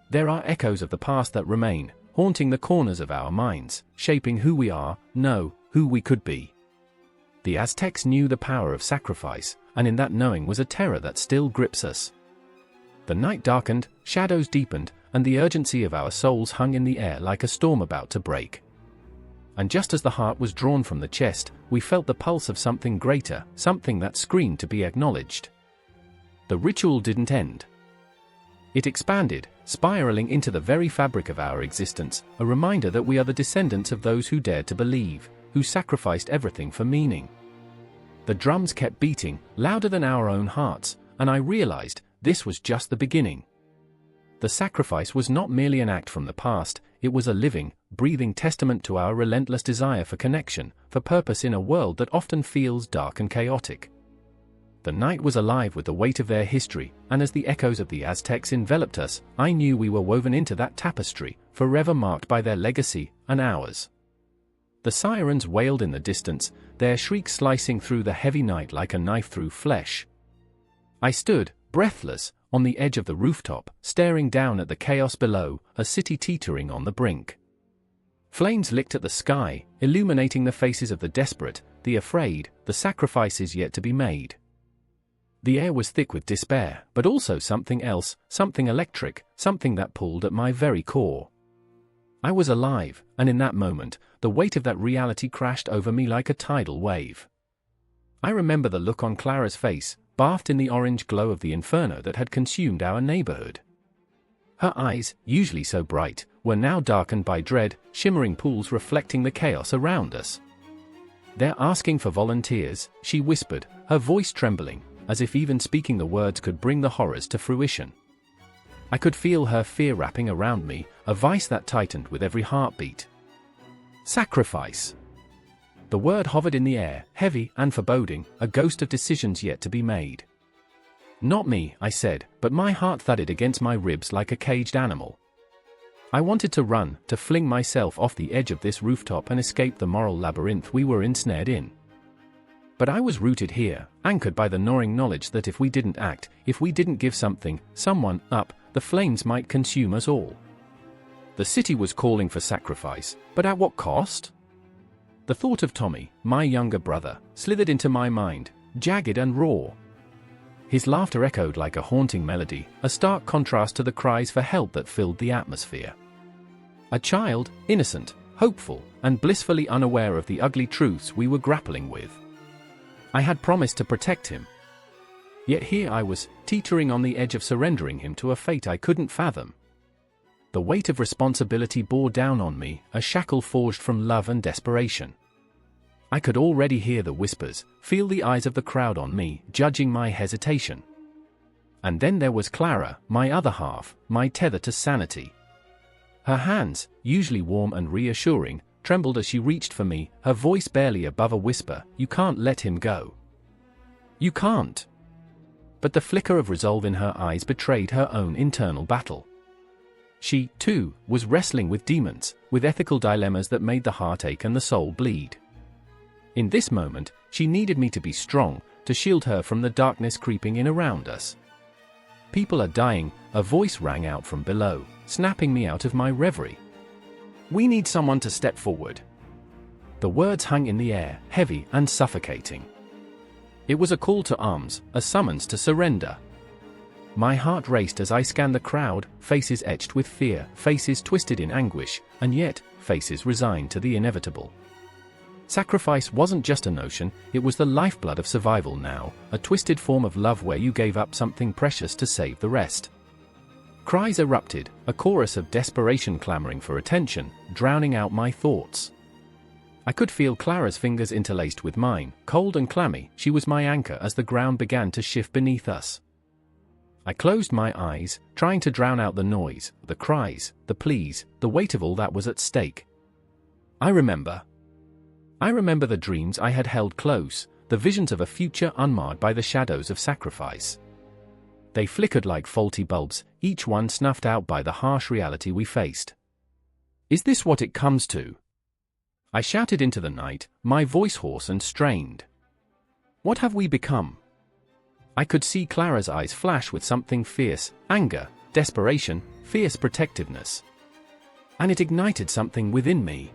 There are echoes of the past that remain, haunting the corners of our minds, shaping who we are, no, who we could be. The Aztecs knew the power of sacrifice, and in that knowing was a terror that still grips us. The night darkened, shadows deepened, and the urgency of our souls hung in the air like a storm about to break. And just as the heart was drawn from the chest, we felt the pulse of something greater, something that screamed to be acknowledged. The ritual didn't end. It expanded, spiraling into the very fabric of our existence, a reminder that we are the descendants of those who dared to believe, who sacrificed everything for meaning. The drums kept beating, louder than our own hearts, and I realized, this was just the beginning. The sacrifice was not merely an act from the past, it was a living, breathing testament to our relentless desire for connection, for purpose in a world that often feels dark and chaotic. The night was alive with the weight of their history, and as the echoes of the Aztecs enveloped us, I knew we were woven into that tapestry, forever marked by their legacy, and ours. The sirens wailed in the distance, their shrieks slicing through the heavy night like a knife through flesh. I stood, breathless, on the edge of the rooftop, staring down at the chaos below, a city teetering on the brink. Flames licked at the sky, illuminating the faces of the desperate, the afraid, the sacrifices yet to be made. The air was thick with despair, but also something else, something electric, something that pulled at my very core. I was alive, and in that moment, the weight of that reality crashed over me like a tidal wave. I remember the look on Clara's face, bathed in the orange glow of the inferno that had consumed our neighborhood. Her eyes, usually so bright, were now darkened by dread, shimmering pools reflecting the chaos around us. "They're asking for volunteers," she whispered, her voice trembling, as if even speaking the words could bring the horrors to fruition. I could feel her fear wrapping around me, a vice that tightened with every heartbeat. Sacrifice. The word hovered in the air, heavy and foreboding, a ghost of decisions yet to be made. "Not me," I said, but my heart thudded against my ribs like a caged animal. I wanted to run, to fling myself off the edge of this rooftop and escape the moral labyrinth we were ensnared in. But I was rooted here, anchored by the gnawing knowledge that if we didn't act, if we didn't give something, someone, up, the flames might consume us all. The city was calling for sacrifice, but at what cost? The thought of Tommy, my younger brother, slithered into my mind, jagged and raw. His laughter echoed like a haunting melody, a stark contrast to the cries for help that filled the atmosphere. A child, innocent, hopeful, and blissfully unaware of the ugly truths we were grappling with. I had promised to protect him. Yet here I was, teetering on the edge of surrendering him to a fate I couldn't fathom. The weight of responsibility bore down on me, a shackle forged from love and desperation. I could already hear the whispers, feel the eyes of the crowd on me, judging my hesitation. And then there was Clara, my other half, my tether to sanity. Her hands, usually warm and reassuring, trembled as she reached for me, her voice barely above a whisper, "You can't let him go. You can't." But the flicker of resolve in her eyes betrayed her own internal battle. She, too, was wrestling with demons, with ethical dilemmas that made the heart ache and the soul bleed. In this moment, she needed me to be strong, to shield her from the darkness creeping in around us. "People are dying," a voice rang out from below, snapping me out of my reverie. "We need someone to step forward." The words hung in the air, heavy and suffocating. It was a call to arms, a summons to surrender. My heart raced as I scanned the crowd, faces etched with fear, faces twisted in anguish, and yet, faces resigned to the inevitable. Sacrifice wasn't just a notion, it was the lifeblood of survival now, a twisted form of love where you gave up something precious to save the rest. Cries erupted, a chorus of desperation clamoring for attention, drowning out my thoughts. I could feel Clara's fingers interlaced with mine, cold and clammy. She was my anchor as the ground began to shift beneath us. I closed my eyes, trying to drown out the noise, the cries, the pleas, the weight of all that was at stake. I remember the dreams I had held close, the visions of a future unmarred by the shadows of sacrifice. They flickered like faulty bulbs, each one snuffed out by the harsh reality we faced. Is this what it comes to? I shouted into the night, my voice hoarse and strained. What have we become? I could see Clara's eyes flash with something fierce, anger, desperation, fierce protectiveness. And it ignited something within me.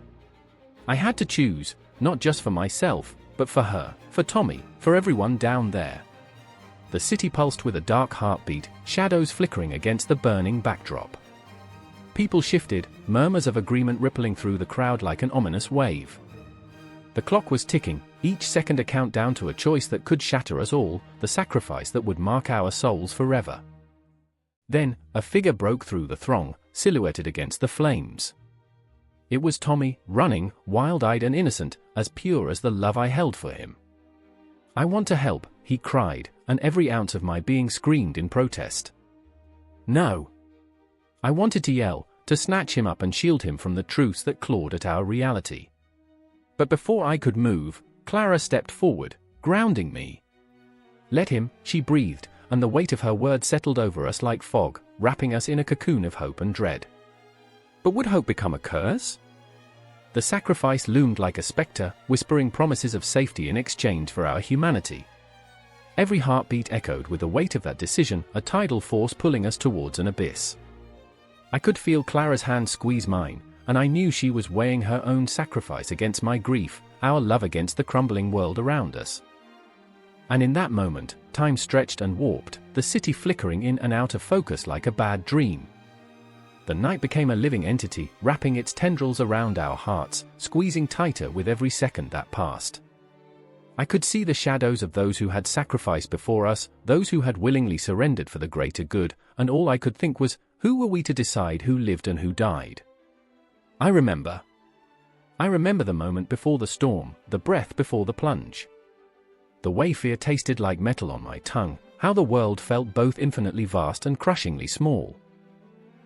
I had to choose, not just for myself, but for her, for Tommy, for everyone down there. The city pulsed with a dark heartbeat, shadows flickering against the burning backdrop. People shifted, murmurs of agreement rippling through the crowd like an ominous wave. The clock was ticking, each second a countdown to a choice that could shatter us all, the sacrifice that would mark our souls forever. Then, a figure broke through the throng, silhouetted against the flames. It was Tommy, running, wild-eyed and innocent, as pure as the love I held for him. I want to help, he cried, and every ounce of my being screamed in protest. No. I wanted to yell, to snatch him up and shield him from the truths that clawed at our reality. But before I could move, Clara stepped forward, grounding me. Let him, she breathed, and the weight of her words settled over us like fog, wrapping us in a cocoon of hope and dread. But would hope become a curse? The sacrifice loomed like a specter, whispering promises of safety in exchange for our humanity. Every heartbeat echoed with the weight of that decision, a tidal force pulling us towards an abyss. I could feel Clara's hand squeeze mine, and I knew she was weighing her own sacrifice against my grief, our love against the crumbling world around us. And in that moment, time stretched and warped, the city flickering in and out of focus like a bad dream. The night became a living entity, wrapping its tendrils around our hearts, squeezing tighter with every second that passed. I could see the shadows of those who had sacrificed before us, those who had willingly surrendered for the greater good, and all I could think was, who were we to decide who lived and who died? I remember the moment before the storm, the breath before the plunge. The way fear tasted like metal on my tongue, how the world felt both infinitely vast and crushingly small.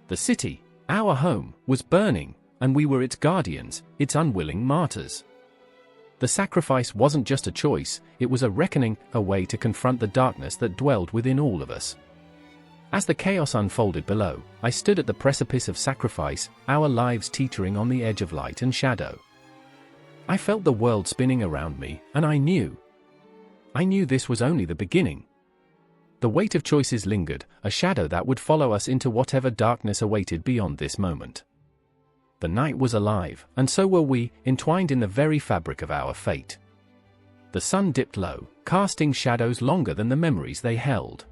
The city, our home, was burning, and we were its guardians, its unwilling martyrs. The sacrifice wasn't just a choice, it was a reckoning, a way to confront the darkness that dwelled within all of us. As the chaos unfolded below, I stood at the precipice of sacrifice, our lives teetering on the edge of light and shadow. I felt the world spinning around me, and I knew this was only the beginning. The weight of choices lingered, a shadow that would follow us into whatever darkness awaited beyond this moment. The night was alive, and so were we, entwined in the very fabric of our fate. The sun dipped low, casting shadows longer than the memories they held.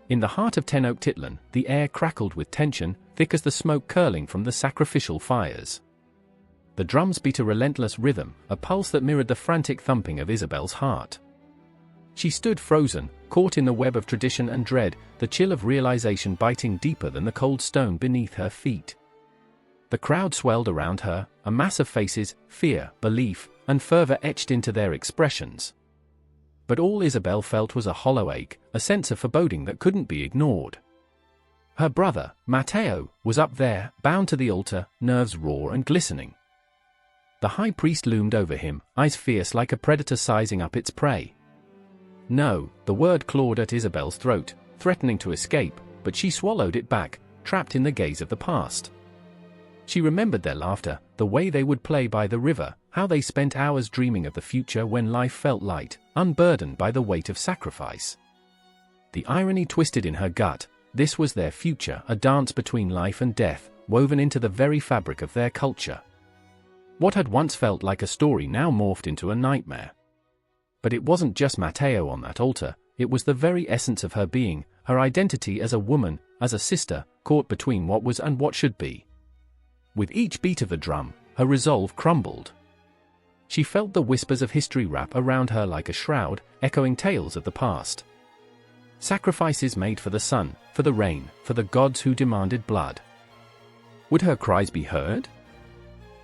In the heart of Tenochtitlan, the air crackled with tension, thick as the smoke curling from the sacrificial fires. The drums beat a relentless rhythm, a pulse that mirrored the frantic thumping of Isabel's heart. She stood frozen, caught in the web of tradition and dread, the chill of realization biting deeper than the cold stone beneath her feet. The crowd swelled around her, a mass of faces, fear, belief, and fervor etched into their expressions. But all Isabel felt was a hollow ache, a sense of foreboding that couldn't be ignored. Her brother, Matteo, was up there, bound to the altar, nerves raw and glistening. The high priest loomed over him, eyes fierce like a predator sizing up its prey. No, the word clawed at Isabel's throat, threatening to escape, but she swallowed it back, trapped in the gaze of the past. She remembered their laughter, the way they would play by the river, how they spent hours dreaming of the future when life felt light, unburdened by the weight of sacrifice. The irony twisted in her gut, this was their future, a dance between life and death, woven into the very fabric of their culture. What had once felt like a story now morphed into a nightmare. But it wasn't just Matteo on that altar, it was the very essence of her being, her identity as a woman, as a sister, caught between what was and what should be. With each beat of the drum, her resolve crumbled. She felt the whispers of history wrap around her like a shroud, echoing tales of the past. Sacrifices made for the sun, for the rain, for the gods who demanded blood. Would her cries be heard?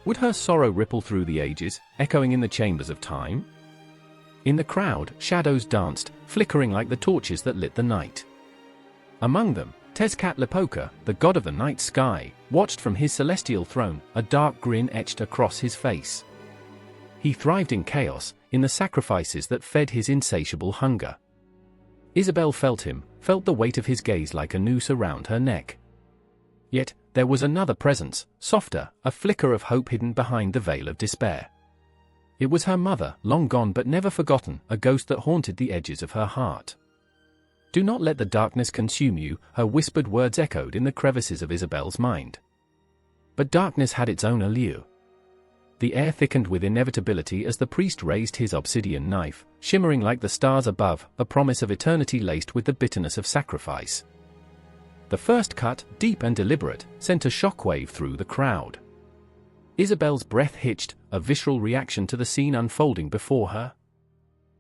Would her sorrow ripple through the ages, echoing in the chambers of time? In the crowd, shadows danced, flickering like the torches that lit the night. Among them, Tezcatlipoca, the god of the night sky, watched from his celestial throne, a dark grin etched across his face. He thrived in chaos, in the sacrifices that fed his insatiable hunger. Isabel felt him, felt the weight of his gaze like a noose around her neck. Yet, there was another presence, softer, a flicker of hope hidden behind the veil of despair. It was her mother, long gone but never forgotten, a ghost that haunted the edges of her heart. "Do not let the darkness consume you," her whispered words echoed in the crevices of Isabel's mind. But darkness had its own allure. The air thickened with inevitability as the priest raised his obsidian knife, shimmering like the stars above, a promise of eternity laced with the bitterness of sacrifice. The first cut, deep and deliberate, sent a shockwave through the crowd. Isabel's breath hitched, a visceral reaction to the scene unfolding before her.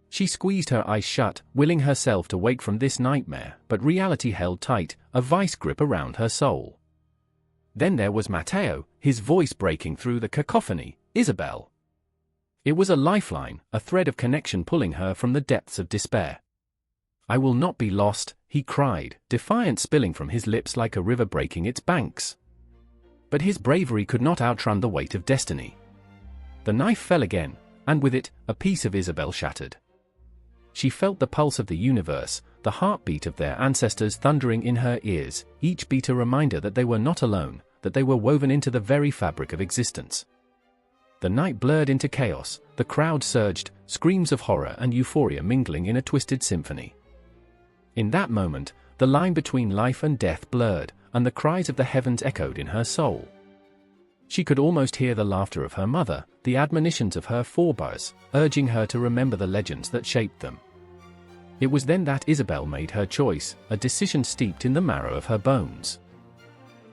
She squeezed her eyes shut, willing herself to wake from this nightmare, but reality held tight, a vice grip around her soul. Then there was Matteo, his voice breaking through the cacophony. "Isabel." It was a lifeline, a thread of connection pulling her from the depths of despair. "I will not be lost," he cried, defiance spilling from his lips like a river breaking its banks. But his bravery could not outrun the weight of destiny. The knife fell again, and with it, a piece of Isabel shattered. She felt the pulse of the universe, the heartbeat of their ancestors thundering in her ears, each beat a reminder that they were not alone, that they were woven into the very fabric of existence. The night blurred into chaos, the crowd surged, screams of horror and euphoria mingling in a twisted symphony. In that moment, the line between life and death blurred, and the cries of the heavens echoed in her soul. She could almost hear the laughter of her mother, the admonitions of her forebears, urging her to remember the legends that shaped them. It was then that Isabel made her choice, a decision steeped in the marrow of her bones.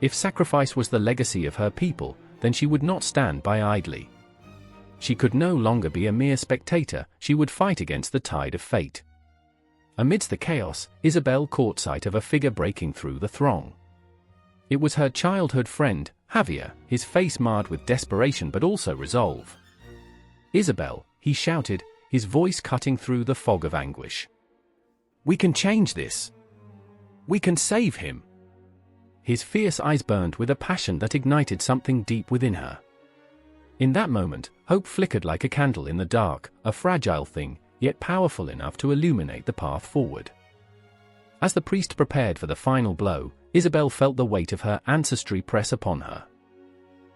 If sacrifice was the legacy of her people, then she would not stand by idly. She could no longer be a mere spectator, she would fight against the tide of fate. Amidst the chaos, Isabel caught sight of a figure breaking through the throng. It was her childhood friend, Javier, his face marred with desperation but also resolve. "Isabel," he shouted, his voice cutting through the fog of anguish. "We can change this. We can save him." His fierce eyes burned with a passion that ignited something deep within her. In that moment, hope flickered like a candle in the dark, a fragile thing, yet powerful enough to illuminate the path forward. As the priest prepared for the final blow, Isabel felt the weight of her ancestry press upon her.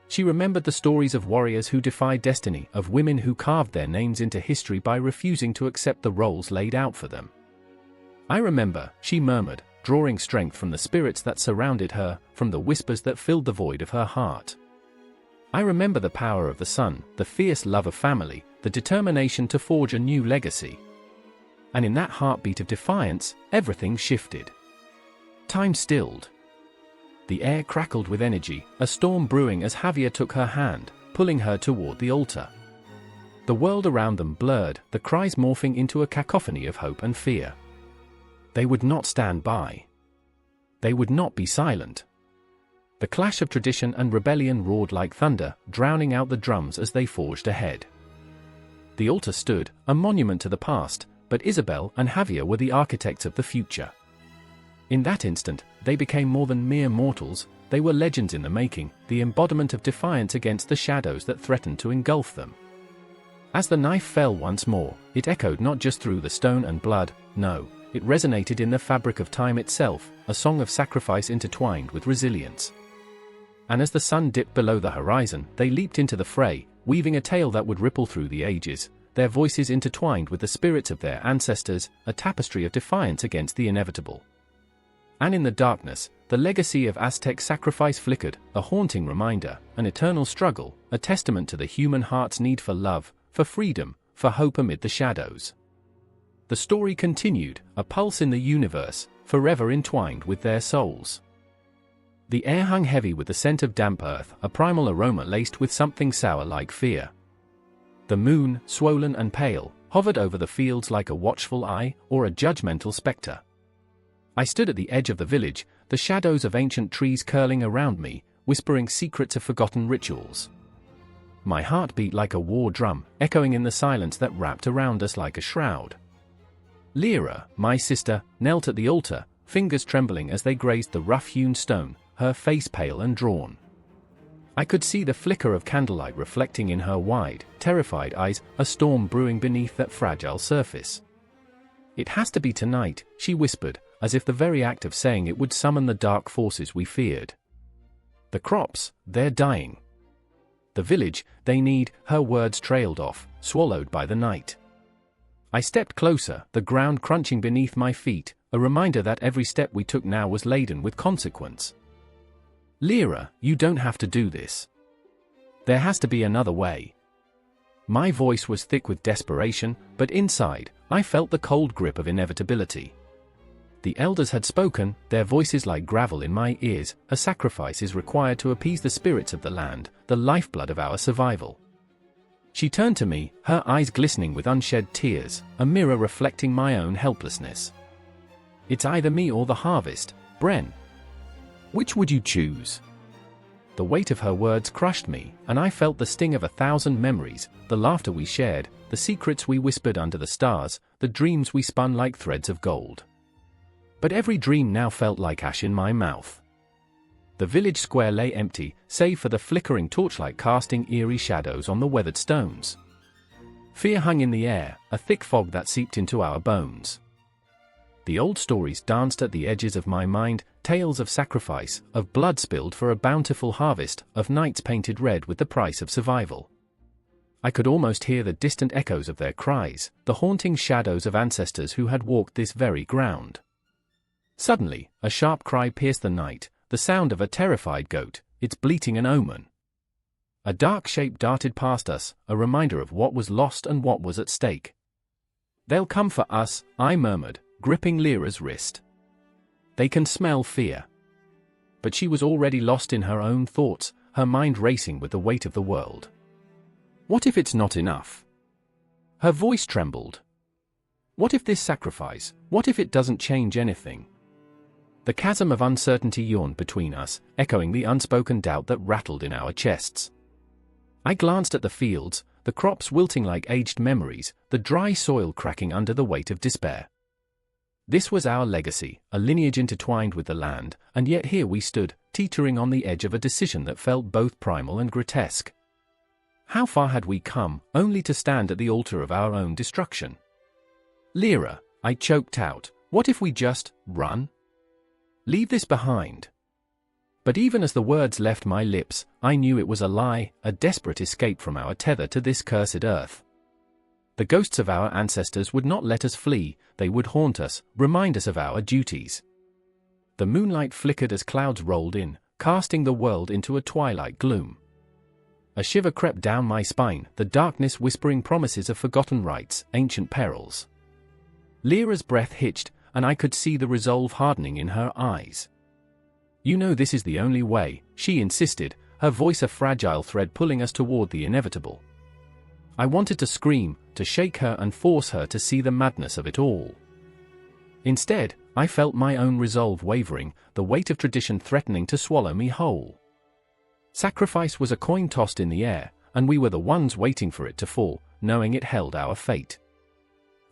She remembered the stories of warriors who defied destiny, of women who carved their names into history by refusing to accept the roles laid out for them. "I remember," she murmured, drawing strength from the spirits that surrounded her, from the whispers that filled the void of her heart. "I remember the power of the sun, the fierce love of family, the determination to forge a new legacy." And in that heartbeat of defiance, everything shifted. Time stilled. The air crackled with energy, a storm brewing as Javier took her hand, pulling her toward the altar. The world around them blurred, the cries morphing into a cacophony of hope and fear. They would not stand by. They would not be silent. The clash of tradition and rebellion roared like thunder, drowning out the drums as they forged ahead. The altar stood, a monument to the past, but Isabel and Javier were the architects of the future. In that instant, they became more than mere mortals, they were legends in the making, the embodiment of defiance against the shadows that threatened to engulf them. As the knife fell once more, it echoed not just through the stone and blood, no, it resonated in the fabric of time itself, a song of sacrifice intertwined with resilience. And as the sun dipped below the horizon, they leaped into the fray, weaving a tale that would ripple through the ages, their voices intertwined with the spirits of their ancestors, a tapestry of defiance against the inevitable. And in the darkness, the legacy of Aztec sacrifice flickered, a haunting reminder, an eternal struggle, a testament to the human heart's need for love, for freedom, for hope amid the shadows. The story continued, a pulse in the universe, forever entwined with their souls. The air hung heavy with the scent of damp earth, a primal aroma laced with something sour like fear. The moon, swollen and pale, hovered over the fields like a watchful eye or a judgmental spectre. I stood at the edge of the village, the shadows of ancient trees curling around me, whispering secrets of forgotten rituals. my heart beat like a war drum, echoing in the silence that wrapped around us like a shroud. Lyra, my sister, knelt at the altar, fingers trembling as they grazed the rough-hewn stone, her face pale and drawn. I could see the flicker of candlelight reflecting in her wide, terrified eyes, a storm brewing beneath that fragile surface. "It has to be tonight," she whispered, as if the very act of saying it would summon the dark forces we feared. "The crops, they're dying. The village, they need," her words trailed off, swallowed by the night. I stepped closer, the ground crunching beneath my feet, a reminder that every step we took now was laden with consequence. "Lyra, you don't have to do this. There has to be another way." My voice was thick with desperation, but inside, I felt the cold grip of inevitability. The elders had spoken, their voices like gravel in my ears. A sacrifice is required to appease the spirits of the land, the lifeblood of our survival. She turned to me, her eyes glistening with unshed tears, a mirror reflecting my own helplessness. "It's either me or the harvest, Bren. Which would you choose?" The weight of her words crushed me, and I felt the sting of 1,000 memories, the laughter we shared, the secrets we whispered under the stars, the dreams we spun like threads of gold. But every dream now felt like ash in my mouth. The village square lay empty, save for the flickering torchlight casting eerie shadows on the weathered stones. Fear hung in the air, a thick fog that seeped into our bones. The old stories danced at the edges of my mind, tales of sacrifice, of blood spilled for a bountiful harvest, of nights painted red with the price of survival. I could almost hear the distant echoes of their cries, the haunting shadows of ancestors who had walked this very ground. Suddenly, a sharp cry pierced the night, the sound of a terrified goat, its bleating an omen. A dark shape darted past us, a reminder of what was lost and what was at stake. "They'll come for us," I murmured, gripping Lyra's wrist. "They can smell fear." But she was already lost in her own thoughts, her mind racing with the weight of the world. "What if it's not enough?" Her voice trembled. "What if this sacrifice, what if it doesn't change anything?" The chasm of uncertainty yawned between us, echoing the unspoken doubt that rattled in our chests. I glanced at the fields, the crops wilting like aged memories, the dry soil cracking under the weight of despair. This was our legacy, a lineage intertwined with the land, and yet here we stood, teetering on the edge of a decision that felt both primal and grotesque. How far had we come, only to stand at the altar of our own destruction? "Lyra," I choked out, "what if we just run? Leave this behind?" But even as the words left my lips, I knew it was a lie, a desperate escape from our tether to this cursed earth. The ghosts of our ancestors would not let us flee, they would haunt us, remind us of our duties. The moonlight flickered as clouds rolled in, casting the world into a twilight gloom. A shiver crept down my spine, the darkness whispering promises of forgotten rites, ancient perils. Lyra's breath hitched, and I could see the resolve hardening in her eyes. "You know this is the only way," she insisted, her voice a fragile thread pulling us toward the inevitable. I wanted to scream, to shake her and force her to see the madness of it all. Instead, I felt my own resolve wavering, the weight of tradition threatening to swallow me whole. Sacrifice was a coin tossed in the air, and we were the ones waiting for it to fall, knowing it held our fate.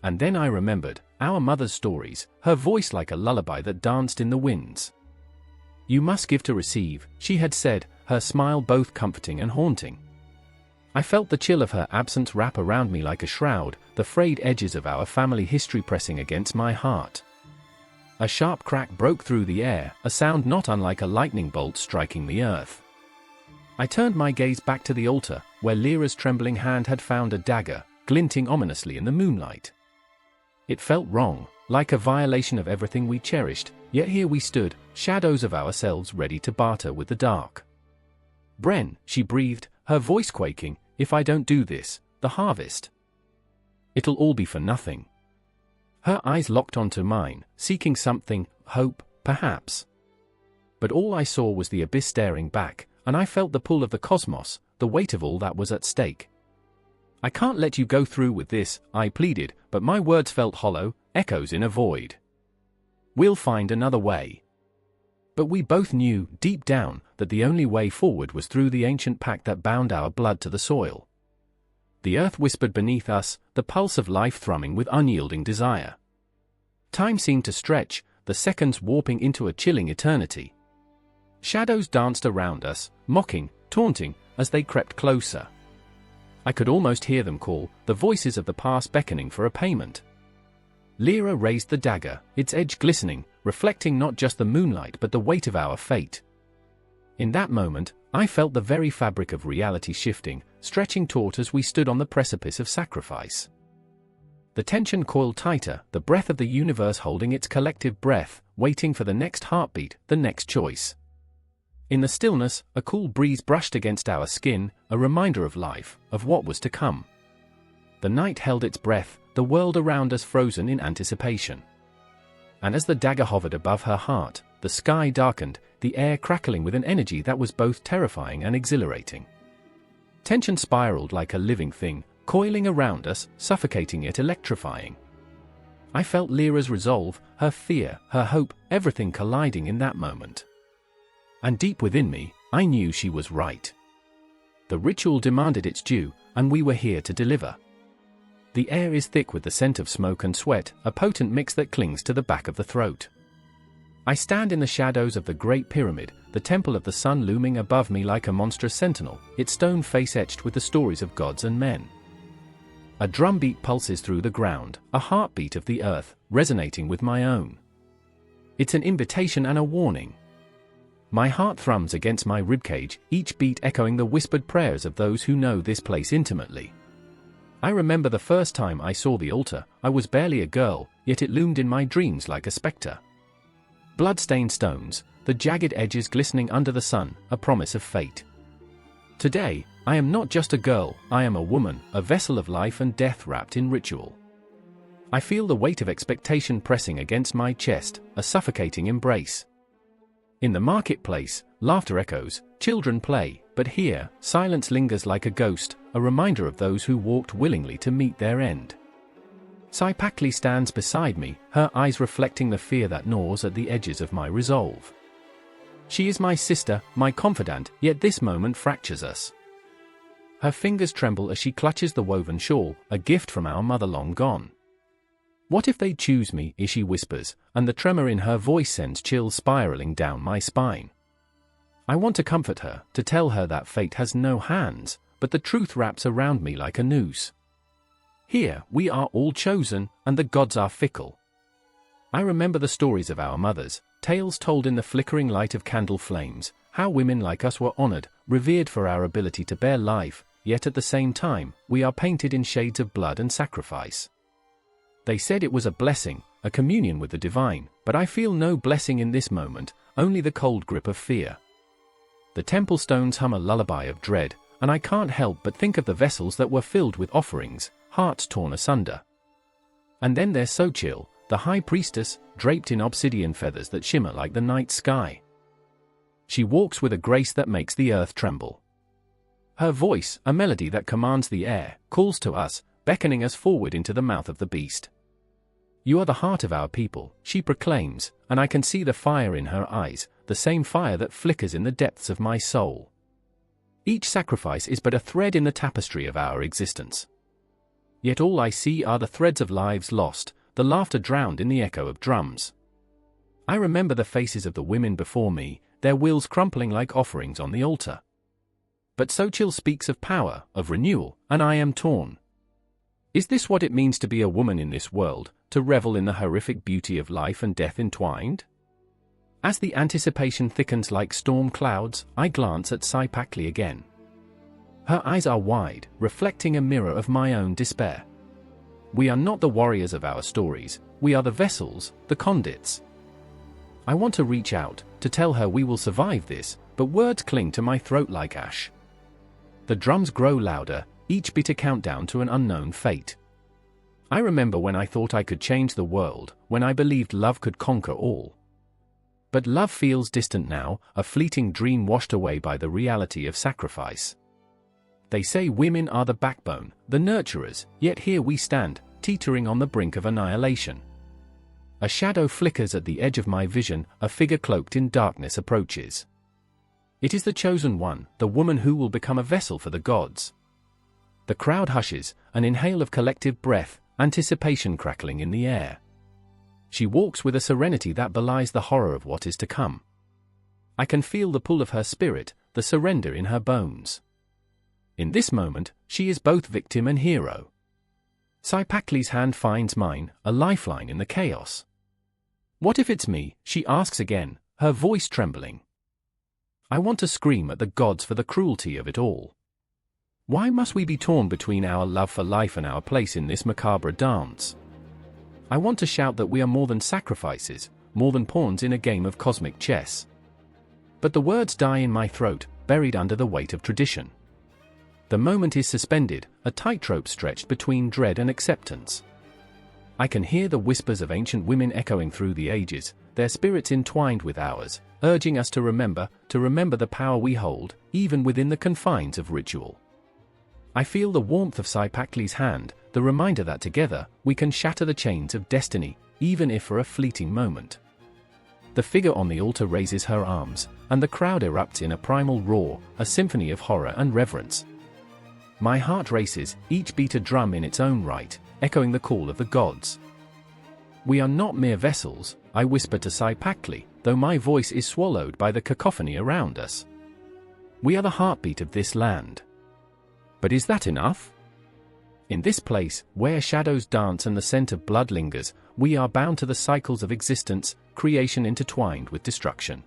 And then I remembered our mother's stories, her voice like a lullaby that danced in the winds. "You must give to receive," she had said, her smile both comforting and haunting. I felt the chill of her absence wrap around me like a shroud, the frayed edges of our family history pressing against my heart. A sharp crack broke through the air, a sound not unlike a lightning bolt striking the earth. I turned my gaze back to the altar, where Lyra's trembling hand had found a dagger, glinting ominously in the moonlight. It felt wrong, like a violation of everything we cherished, yet here we stood, shadows of ourselves ready to barter with the dark. "Bren," she breathed, her voice quaking, "if I don't do this, the harvest. It'll all be for nothing." Her eyes locked onto mine, seeking something, hope, perhaps. But all I saw was the abyss staring back, and I felt the pull of the cosmos, the weight of all that was at stake. "I can't let you go through with this," I pleaded, but my words felt hollow, echoes in a void. "We'll find another way." But we both knew, deep down, that the only way forward was through the ancient pact that bound our blood to the soil. The earth whispered beneath us, the pulse of life thrumming with unyielding desire. Time seemed to stretch, the seconds warping into a chilling eternity. Shadows danced around us, mocking, taunting, as they crept closer. I could almost hear them call, the voices of the past beckoning for a payment. Lyra raised the dagger, its edge glistening, reflecting not just the moonlight but the weight of our fate. In that moment, I felt the very fabric of reality shifting, stretching taut as we stood on the precipice of sacrifice. The tension coiled tighter, the breath of the universe holding its collective breath, waiting for the next heartbeat, the next choice. In the stillness, a cool breeze brushed against our skin, a reminder of life, of what was to come. The night held its breath, the world around us frozen in anticipation. And as the dagger hovered above her heart, the sky darkened, the air crackling with an energy that was both terrifying and exhilarating. Tension spiraled like a living thing, coiling around us, suffocating yet electrifying. I felt Lyra's resolve, her fear, her hope, everything colliding in that moment. And deep within me, I knew she was right. The ritual demanded its due, and we were here to deliver. The air is thick with the scent of smoke and sweat, a potent mix that clings to the back of the throat. I stand in the shadows of the Great Pyramid, the temple of the sun looming above me like a monstrous sentinel, its stone face etched with the stories of gods and men. A drumbeat pulses through the ground, a heartbeat of the earth, resonating with my own. It's an invitation and a warning. My heart thrums against my ribcage, each beat echoing the whispered prayers of those who know this place intimately. I remember the first time I saw the altar. I was barely a girl, yet it loomed in my dreams like a specter. Blood-stained stones, the jagged edges glistening under the sun, a promise of fate. Today, I am not just a girl, I am a woman, a vessel of life and death wrapped in ritual. I feel the weight of expectation pressing against my chest, a suffocating embrace. In the marketplace, laughter echoes, children play, but here, silence lingers like a ghost, a reminder of those who walked willingly to meet their end. Mictlantecuhtli stands beside me, her eyes reflecting the fear that gnaws at the edges of my resolve. She is my sister, my confidant, yet this moment fractures us. Her fingers tremble as she clutches the woven shawl, a gift from our mother long gone. What if they choose me, she whispers, and the tremor in her voice sends chills spiraling down my spine. I want to comfort her, to tell her that fate has no hands, but the truth wraps around me like a noose. Here, we are all chosen, and the gods are fickle. I remember the stories of our mothers, tales told in the flickering light of candle flames, how women like us were honored, revered for our ability to bear life, yet at the same time, we are painted in shades of blood and sacrifice. They said it was a blessing, a communion with the divine, but I feel no blessing in this moment, only the cold grip of fear. The temple stones hum a lullaby of dread, and I can't help but think of the vessels that were filled with offerings, hearts torn asunder. And then there's Xochitl, the high priestess, draped in obsidian feathers that shimmer like the night sky. She walks with a grace that makes the earth tremble. Her voice, a melody that commands the air, calls to us, beckoning us forward into the mouth of the beast. You are the heart of our people, she proclaims, and I can see the fire in her eyes, the same fire that flickers in the depths of my soul. Each sacrifice is but a thread in the tapestry of our existence. Yet all I see are the threads of lives lost, the laughter drowned in the echo of drums. I remember the faces of the women before me, their wills crumpling like offerings on the altar. But Xochitl speaks of power, of renewal, and I am torn. Is this what it means to be a woman in this world, to revel in the horrific beauty of life and death entwined? As the anticipation thickens like storm clouds, I glance at Mictlantecuhtli again. Her eyes are wide, reflecting a mirror of my own despair. We are not the warriors of our stories, we are the vessels, the conduits. I want to reach out, to tell her we will survive this, but words cling to my throat like ash. The drums grow louder, each beat a countdown to an unknown fate. I remember when I thought I could change the world, when I believed love could conquer all. But love feels distant now, a fleeting dream washed away by the reality of sacrifice. They say women are the backbone, the nurturers, yet here we stand, teetering on the brink of annihilation. A shadow flickers at the edge of my vision, a figure cloaked in darkness approaches. It is the chosen one, the woman who will become a vessel for the gods. The crowd hushes, an inhale of collective breath, anticipation crackling in the air. She walks with a serenity that belies the horror of what is to come. I can feel the pull of her spirit, the surrender in her bones. In this moment, she is both victim and hero. Sypactli's hand finds mine, a lifeline in the chaos. "What if it's me?" she asks again, her voice trembling. I want to scream at the gods for the cruelty of it all. Why must we be torn between our love for life and our place in this macabre dance? I want to shout that we are more than sacrifices, more than pawns in a game of cosmic chess. But the words die in my throat, buried under the weight of tradition. The moment is suspended, a tightrope stretched between dread and acceptance. I can hear the whispers of ancient women echoing through the ages, their spirits entwined with ours, urging us to remember the power we hold, even within the confines of ritual. I feel the warmth of Sypactli's hand, the reminder that together, we can shatter the chains of destiny, even if for a fleeting moment. The figure on the altar raises her arms, and the crowd erupts in a primal roar, a symphony of horror and reverence. My heart races, each beat a drum in its own right, echoing the call of the gods. "We are not mere vessels," I whisper to Sypactli, though my voice is swallowed by the cacophony around us. "We are the heartbeat of this land." But is that enough? In this place, where shadows dance and the scent of blood lingers, we are bound to the cycles of existence, creation intertwined with destruction.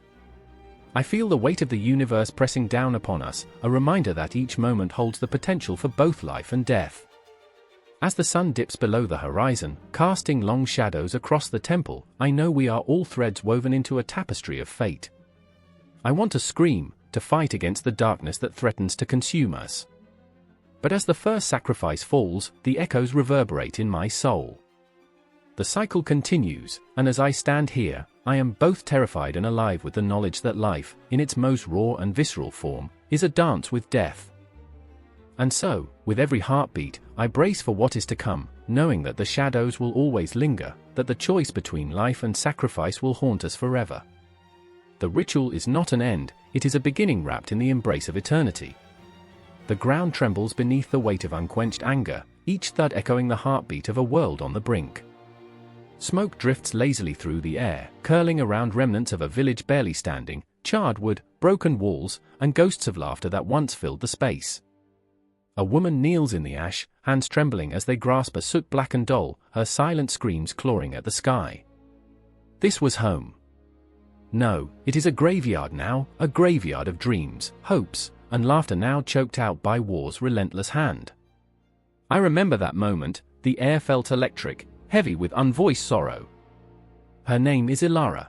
I feel the weight of the universe pressing down upon us, a reminder that each moment holds the potential for both life and death. As the sun dips below the horizon, casting long shadows across the temple, I know we are all threads woven into a tapestry of fate. I want to scream, to fight against the darkness that threatens to consume us. But as the first sacrifice falls, the echoes reverberate in my soul. The cycle continues, and as I stand here, I am both terrified and alive with the knowledge that life, in its most raw and visceral form, is a dance with death. And so, with every heartbeat, I brace for what is to come, knowing that the shadows will always linger, that the choice between life and sacrifice will haunt us forever. The ritual is not an end, it is a beginning wrapped in the embrace of eternity. The ground trembles beneath the weight of unquenched anger, each thud echoing the heartbeat of a world on the brink. Smoke drifts lazily through the air, curling around remnants of a village barely standing, charred wood, broken walls, and ghosts of laughter that once filled the space. A woman kneels in the ash, hands trembling as they grasp a soot-blackened doll, her silent screams clawing at the sky. This was home. No, it is a graveyard now, a graveyard of dreams, hopes, and laughter now choked out by war's relentless hand. I remember that moment, the air felt electric, heavy with unvoiced sorrow. Her name is Ilara.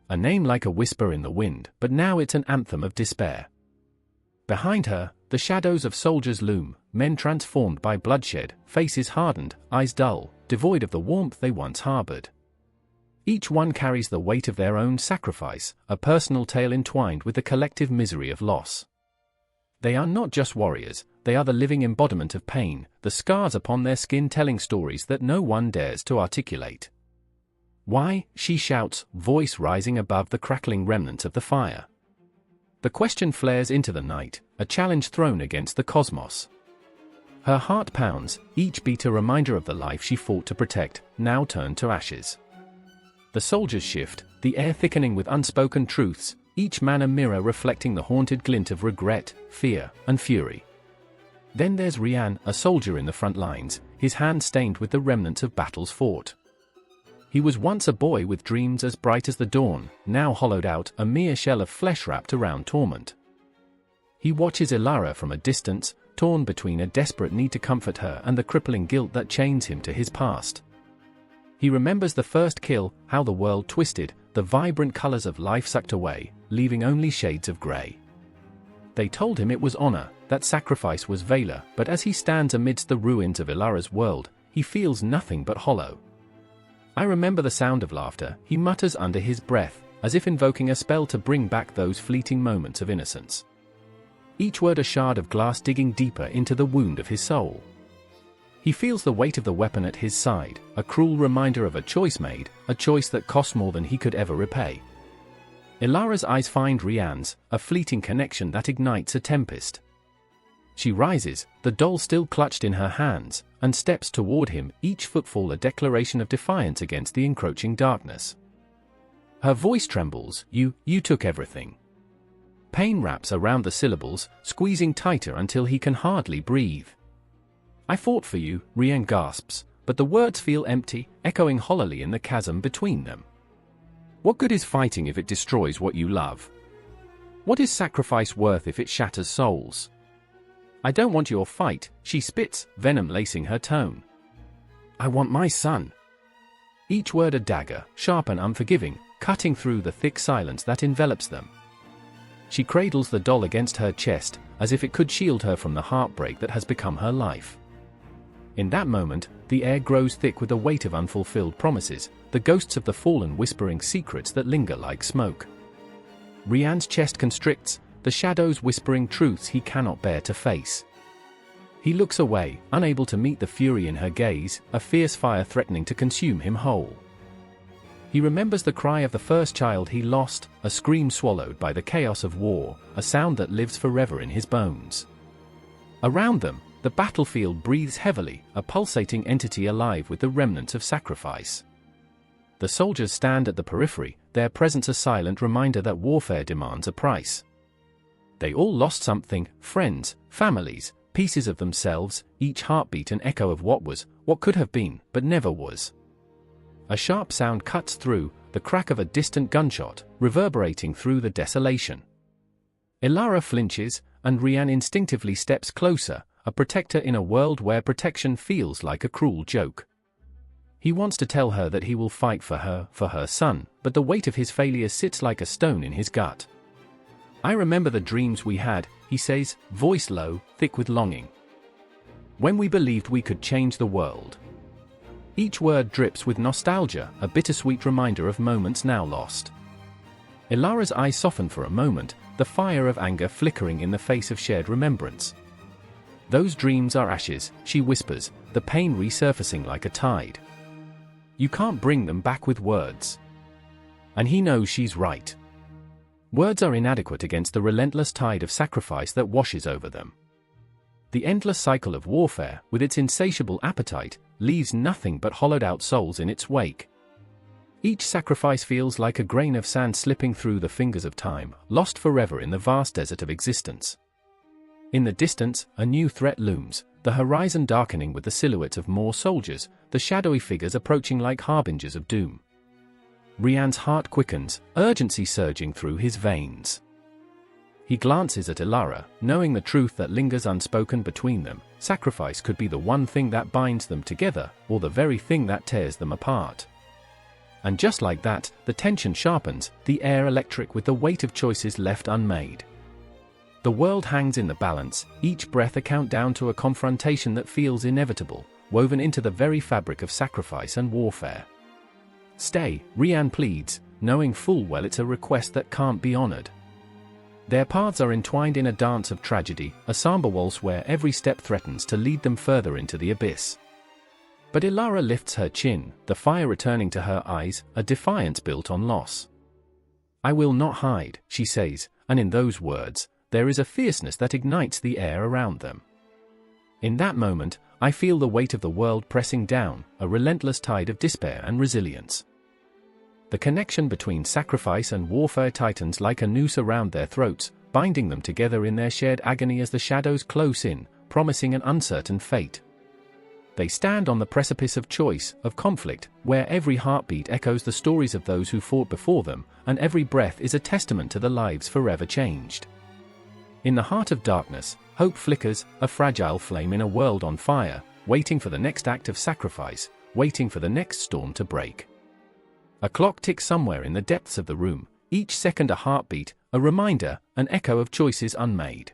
A name like a whisper in the wind, but now it's an anthem of despair. Behind her, the shadows of soldiers loom, men transformed by bloodshed, faces hardened, eyes dull, devoid of the warmth they once harbored. Each one carries the weight of their own sacrifice, a personal tale entwined with the collective misery of loss. They are not just warriors, they are the living embodiment of pain, the scars upon their skin telling stories that no one dares to articulate. "Why?" she shouts, voice rising above the crackling remnants of the fire. The question flares into the night, a challenge thrown against the cosmos. Her heart pounds, each beat a reminder of the life she fought to protect, now turned to ashes. The soldiers shift, the air thickening with unspoken truths, each man a mirror reflecting the haunted glint of regret, fear, and fury. Then there's Rian, a soldier in the front lines, his hand stained with the remnants of battles fought. He was once a boy with dreams as bright as the dawn, now hollowed out, a mere shell of flesh wrapped around torment. He watches Ilara from a distance, torn between a desperate need to comfort her and the crippling guilt that chains him to his past. He remembers the first kill, how the world twisted, the vibrant colors of life sucked away, leaving only shades of gray. They told him it was honor, that sacrifice was valor, but as he stands amidst the ruins of Ilara's world, he feels nothing but hollow. I remember the sound of laughter, he mutters under his breath, as if invoking a spell to bring back those fleeting moments of innocence. Each word a shard of glass digging deeper into the wound of his soul. He feels the weight of the weapon at his side, a cruel reminder of a choice made, a choice that cost more than he could ever repay. Ilara's eyes find Rian's, a fleeting connection that ignites a tempest. She rises, the doll still clutched in her hands, and steps toward him, each footfall a declaration of defiance against the encroaching darkness. Her voice trembles, you took everything. Pain wraps around the syllables, squeezing tighter until he can hardly breathe. I fought for you, Rian gasps, but the words feel empty, echoing hollowly in the chasm between them. What good is fighting if it destroys what you love? What is sacrifice worth if it shatters souls? I don't want your fight, she spits, venom lacing her tone. I want my son. Each word a dagger, sharp and unforgiving, cutting through the thick silence that envelops them. She cradles the doll against her chest, as if it could shield her from the heartbreak that has become her life. In that moment, the air grows thick with the weight of unfulfilled promises, the ghosts of the fallen whispering secrets that linger like smoke. Rian's chest constricts, the shadows whispering truths he cannot bear to face. He looks away, unable to meet the fury in her gaze, a fierce fire threatening to consume him whole. He remembers the cry of the first child he lost, a scream swallowed by the chaos of war, a sound that lives forever in his bones. Around them, the battlefield breathes heavily, a pulsating entity alive with the remnants of sacrifice. The soldiers stand at the periphery, their presence a silent reminder that warfare demands a price. They all lost something, friends, families, pieces of themselves, each heartbeat an echo of what was, what could have been, but never was. A sharp sound cuts through, the crack of a distant gunshot, reverberating through the desolation. Ilara flinches, and Rian instinctively steps closer, a protector in a world where protection feels like a cruel joke. He wants to tell her that he will fight for her son, but the weight of his failure sits like a stone in his gut. I remember the dreams we had, he says, voice low, thick with longing. When we believed we could change the world. Each word drips with nostalgia, a bittersweet reminder of moments now lost. Ilara's eyes soften for a moment, the fire of anger flickering in the face of shared remembrance. Those dreams are ashes, she whispers, the pain resurfacing like a tide. You can't bring them back with words. And he knows she's right. Words are inadequate against the relentless tide of sacrifice that washes over them. The endless cycle of warfare, with its insatiable appetite, leaves nothing but hollowed-out souls in its wake. Each sacrifice feels like a grain of sand slipping through the fingers of time, lost forever in the vast desert of existence. In the distance, a new threat looms, the horizon darkening with the silhouettes of more soldiers, the shadowy figures approaching like harbingers of doom. Rian's heart quickens, urgency surging through his veins. He glances at Ilara, knowing the truth that lingers unspoken between them. Sacrifice could be the one thing that binds them together, or the very thing that tears them apart. And just like that, the tension sharpens, the air electric with the weight of choices left unmade. The world hangs in the balance, each breath a countdown to a confrontation that feels inevitable, woven into the very fabric of sacrifice and warfare. Stay, Rian pleads, knowing full well it's a request that can't be honored. Their paths are entwined in a dance of tragedy, a somber waltz where every step threatens to lead them further into the abyss. But Ilara lifts her chin, the fire returning to her eyes, a defiance built on loss. I will not hide, she says, and in those words, there is a fierceness that ignites the air around them. In that moment, I feel the weight of the world pressing down, a relentless tide of despair and resilience. The connection between sacrifice and warfare tightens like a noose around their throats, binding them together in their shared agony as the shadows close in, promising an uncertain fate. They stand on the precipice of choice, of conflict, where every heartbeat echoes the stories of those who fought before them, and every breath is a testament to the lives forever changed. In the heart of darkness, hope flickers, a fragile flame in a world on fire, waiting for the next act of sacrifice, waiting for the next storm to break. A clock ticks somewhere in the depths of the room, each second a heartbeat, a reminder, an echo of choices unmade.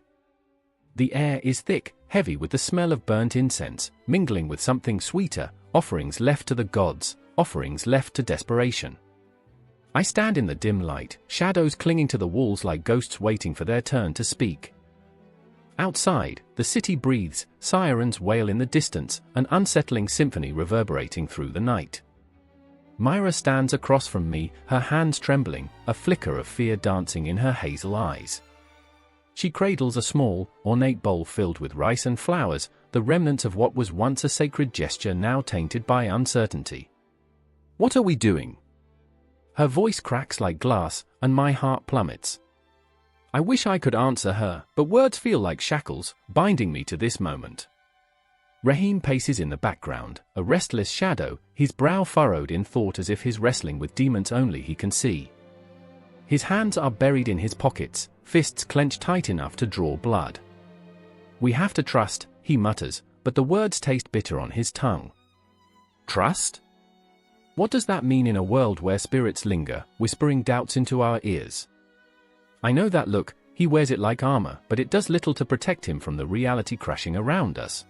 The air is thick, heavy with the smell of burnt incense, mingling with something sweeter, offerings left to the gods, offerings left to desperation. I stand in the dim light, shadows clinging to the walls like ghosts waiting for their turn to speak. Outside, the city breathes, sirens wail in the distance, an unsettling symphony reverberating through the night. Myra stands across from me, her hands trembling, a flicker of fear dancing in her hazel eyes. She cradles a small, ornate bowl filled with rice and flowers, the remnants of what was once a sacred gesture now tainted by uncertainty. "What are we doing?" Her voice cracks like glass, and my heart plummets. I wish I could answer her, but words feel like shackles, binding me to this moment. Rahim paces in the background, a restless shadow, his brow furrowed in thought as if he's wrestling with demons only he can see. His hands are buried in his pockets, fists clenched tight enough to draw blood. "We have to trust," he mutters, but the words taste bitter on his tongue. Trust? What does that mean in a world where spirits linger, whispering doubts into our ears? I know that look, he wears it like armor, but it does little to protect him from the reality crashing around us.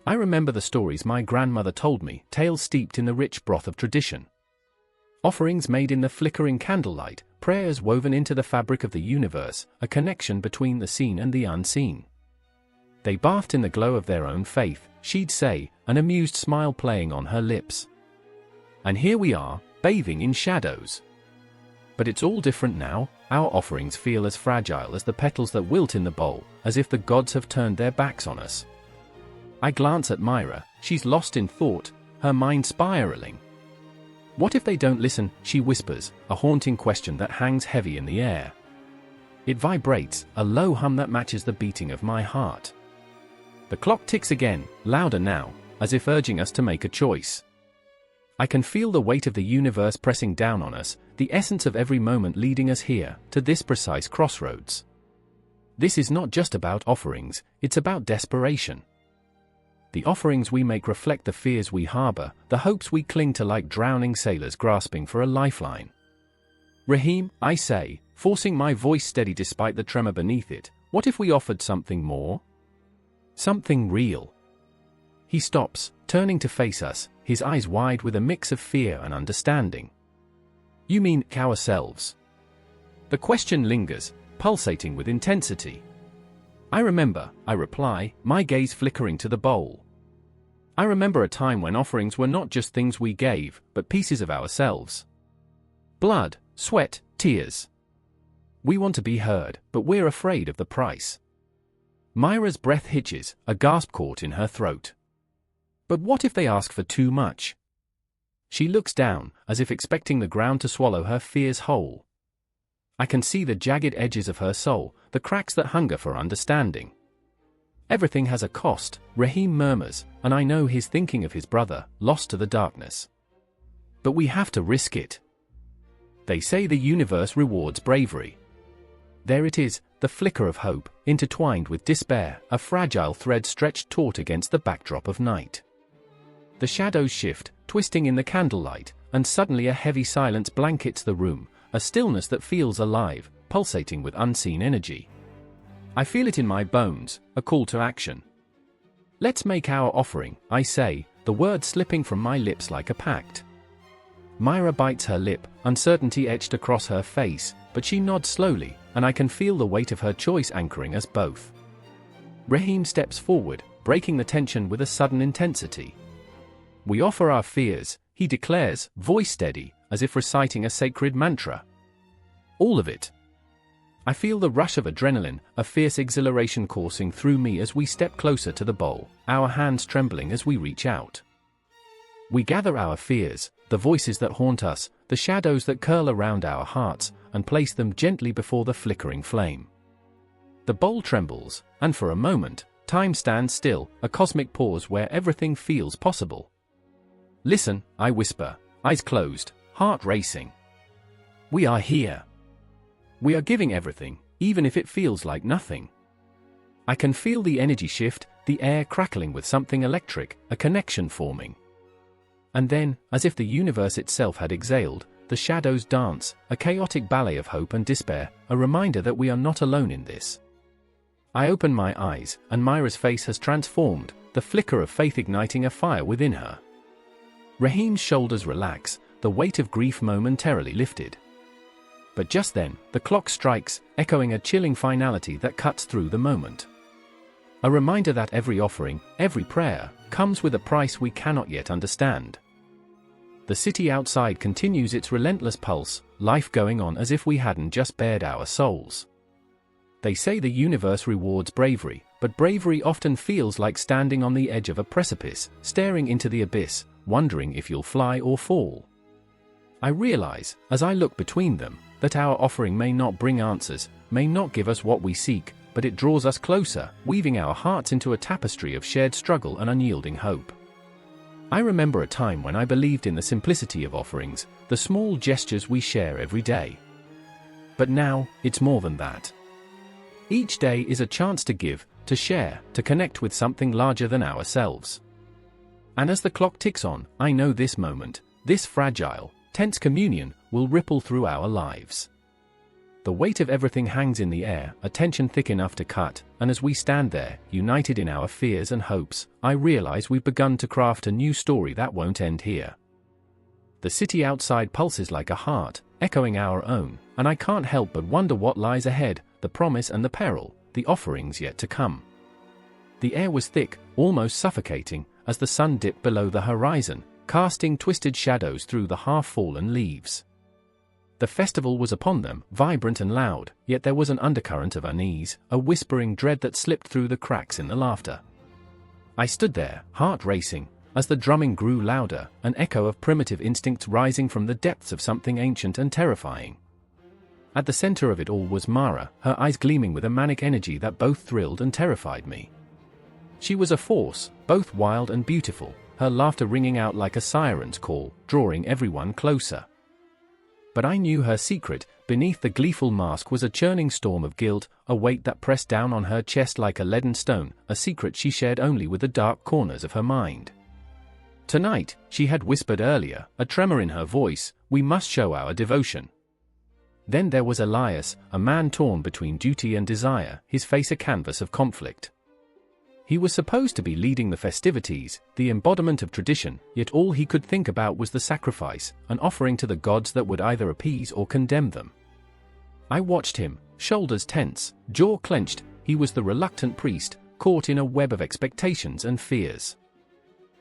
I remember the stories my grandmother told me, tales steeped in the rich broth of tradition. Offerings made in the flickering candlelight, prayers woven into the fabric of the universe, a connection between the seen and the unseen. They bathed in the glow of their own faith, she'd say, an amused smile playing on her lips. And here we are, bathing in shadows. But it's all different now, our offerings feel as fragile as the petals that wilt in the bowl, as if the gods have turned their backs on us. I glance at Myra, she's lost in thought, her mind spiraling. "What if they don't listen?" she whispers, a haunting question that hangs heavy in the air. It vibrates, a low hum that matches the beating of my heart. The clock ticks again, louder now, as if urging us to make a choice. I can feel the weight of the universe pressing down on us, the essence of every moment leading us here, to this precise crossroads. This is not just about offerings, it's about desperation. The offerings we make reflect the fears we harbor, the hopes we cling to like drowning sailors grasping for a lifeline. "Rahim," I say, forcing my voice steady despite the tremor beneath it, "what if we offered something more? Something real?" He stops, turning to face us, his eyes wide with a mix of fear and understanding. "You mean ourselves?" The question lingers, pulsating with intensity. "I remember," I reply, my gaze flickering to the bowl. "I remember a time when offerings were not just things we gave, but pieces of ourselves. Blood, sweat, tears. We want to be heard, but we're afraid of the price." Myra's breath hitches, a gasp caught in her throat. "But what if they ask for too much?" She looks down, as if expecting the ground to swallow her fears whole. I can see the jagged edges of her soul, the cracks that hunger for understanding. "Everything has a cost," Rahim murmurs, and I know he's thinking of his brother, lost to the darkness. "But we have to risk it. They say the universe rewards bravery." There it is, the flicker of hope, intertwined with despair, a fragile thread stretched taut against the backdrop of night. The shadows shift, twisting in the candlelight, and suddenly a heavy silence blankets the room, a stillness that feels alive, pulsating with unseen energy. I feel it in my bones, a call to action. "Let's make our offering," I say, the words slipping from my lips like a pact. Myra bites her lip, uncertainty etched across her face, but she nods slowly, and I can feel the weight of her choice anchoring us both. Rahim steps forward, breaking the tension with a sudden intensity. "We offer our fears," he declares, voice steady, as if reciting a sacred mantra. "All of it." I feel the rush of adrenaline, a fierce exhilaration coursing through me as we step closer to the bowl, our hands trembling as we reach out. We gather our fears, the voices that haunt us, the shadows that curl around our hearts, and place them gently before the flickering flame. The bowl trembles, and for a moment, time stands still, a cosmic pause where everything feels possible. "Listen," I whisper, eyes closed, heart racing. "We are here. We are giving everything, even if it feels like nothing." I can feel the energy shift, the air crackling with something electric, a connection forming. And then, as if the universe itself had exhaled, the shadows dance, a chaotic ballet of hope and despair, a reminder that we are not alone in this. I open my eyes, and Myra's face has transformed, the flicker of faith igniting a fire within her. Rahim's shoulders relax, the weight of grief momentarily lifted. But just then, the clock strikes, echoing a chilling finality that cuts through the moment. A reminder that every offering, every prayer, comes with a price we cannot yet understand. The city outside continues its relentless pulse, life going on as if we hadn't just bared our souls. They say the universe rewards bravery, but bravery often feels like standing on the edge of a precipice, staring into the abyss, wondering if you'll fly or fall. I realize, as I look between them, that our offering may not bring answers, may not give us what we seek, but it draws us closer, weaving our hearts into a tapestry of shared struggle and unyielding hope. I remember a time when I believed in the simplicity of offerings, the small gestures we share every day. But now, it's more than that. Each day is a chance to give, to share, to connect with something larger than ourselves. And as the clock ticks on, I know this moment, this fragile, tense communion, will ripple through our lives. The weight of everything hangs in the air, a tension thick enough to cut, and as we stand there, united in our fears and hopes, I realize we've begun to craft a new story that won't end here. The city outside pulses like a heart, echoing our own, and I can't help but wonder what lies ahead, the promise and the peril, the offerings yet to come. The air was thick, almost suffocating, as the sun dipped below the horizon, casting twisted shadows through the half-fallen leaves. The festival was upon them, vibrant and loud, yet there was an undercurrent of unease, a whispering dread that slipped through the cracks in the laughter. I stood there, heart racing, as the drumming grew louder, an echo of primitive instincts rising from the depths of something ancient and terrifying. At the center of it all was Mara, her eyes gleaming with a manic energy that both thrilled and terrified me. She was a force, both wild and beautiful, her laughter ringing out like a siren's call, drawing everyone closer. But I knew her secret. Beneath the gleeful mask was a churning storm of guilt, a weight that pressed down on her chest like a leaden stone, a secret she shared only with the dark corners of her mind. Tonight, she had whispered earlier, a tremor in her voice, we must show our devotion. Then there was Elias, a man torn between duty and desire, his face a canvas of conflict. He was supposed to be leading the festivities, the embodiment of tradition, yet all he could think about was the sacrifice, an offering to the gods that would either appease or condemn them. I watched him, shoulders tense, jaw clenched. He was the reluctant priest, caught in a web of expectations and fears.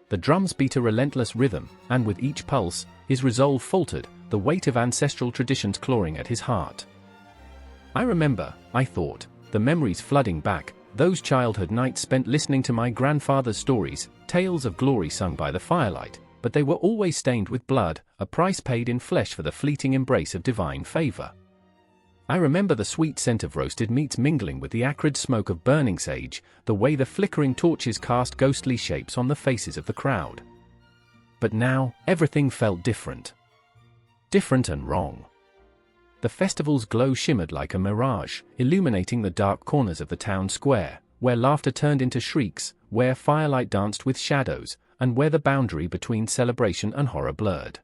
The drums beat a relentless rhythm, and with each pulse, his resolve faltered, the weight of ancestral traditions clawing at his heart. I remember, I thought, the memories flooding back, those childhood nights spent listening to my grandfather's stories, tales of glory sung by the firelight, but they were always stained with blood, a price paid in flesh for the fleeting embrace of divine favor. I remember the sweet scent of roasted meats mingling with the acrid smoke of burning sage, the way the flickering torches cast ghostly shapes on the faces of the crowd. But now, everything felt different. Different and wrong. The festival's glow shimmered like a mirage, illuminating the dark corners of the town square, where laughter turned into shrieks, where firelight danced with shadows, and where the boundary between celebration and horror blurred.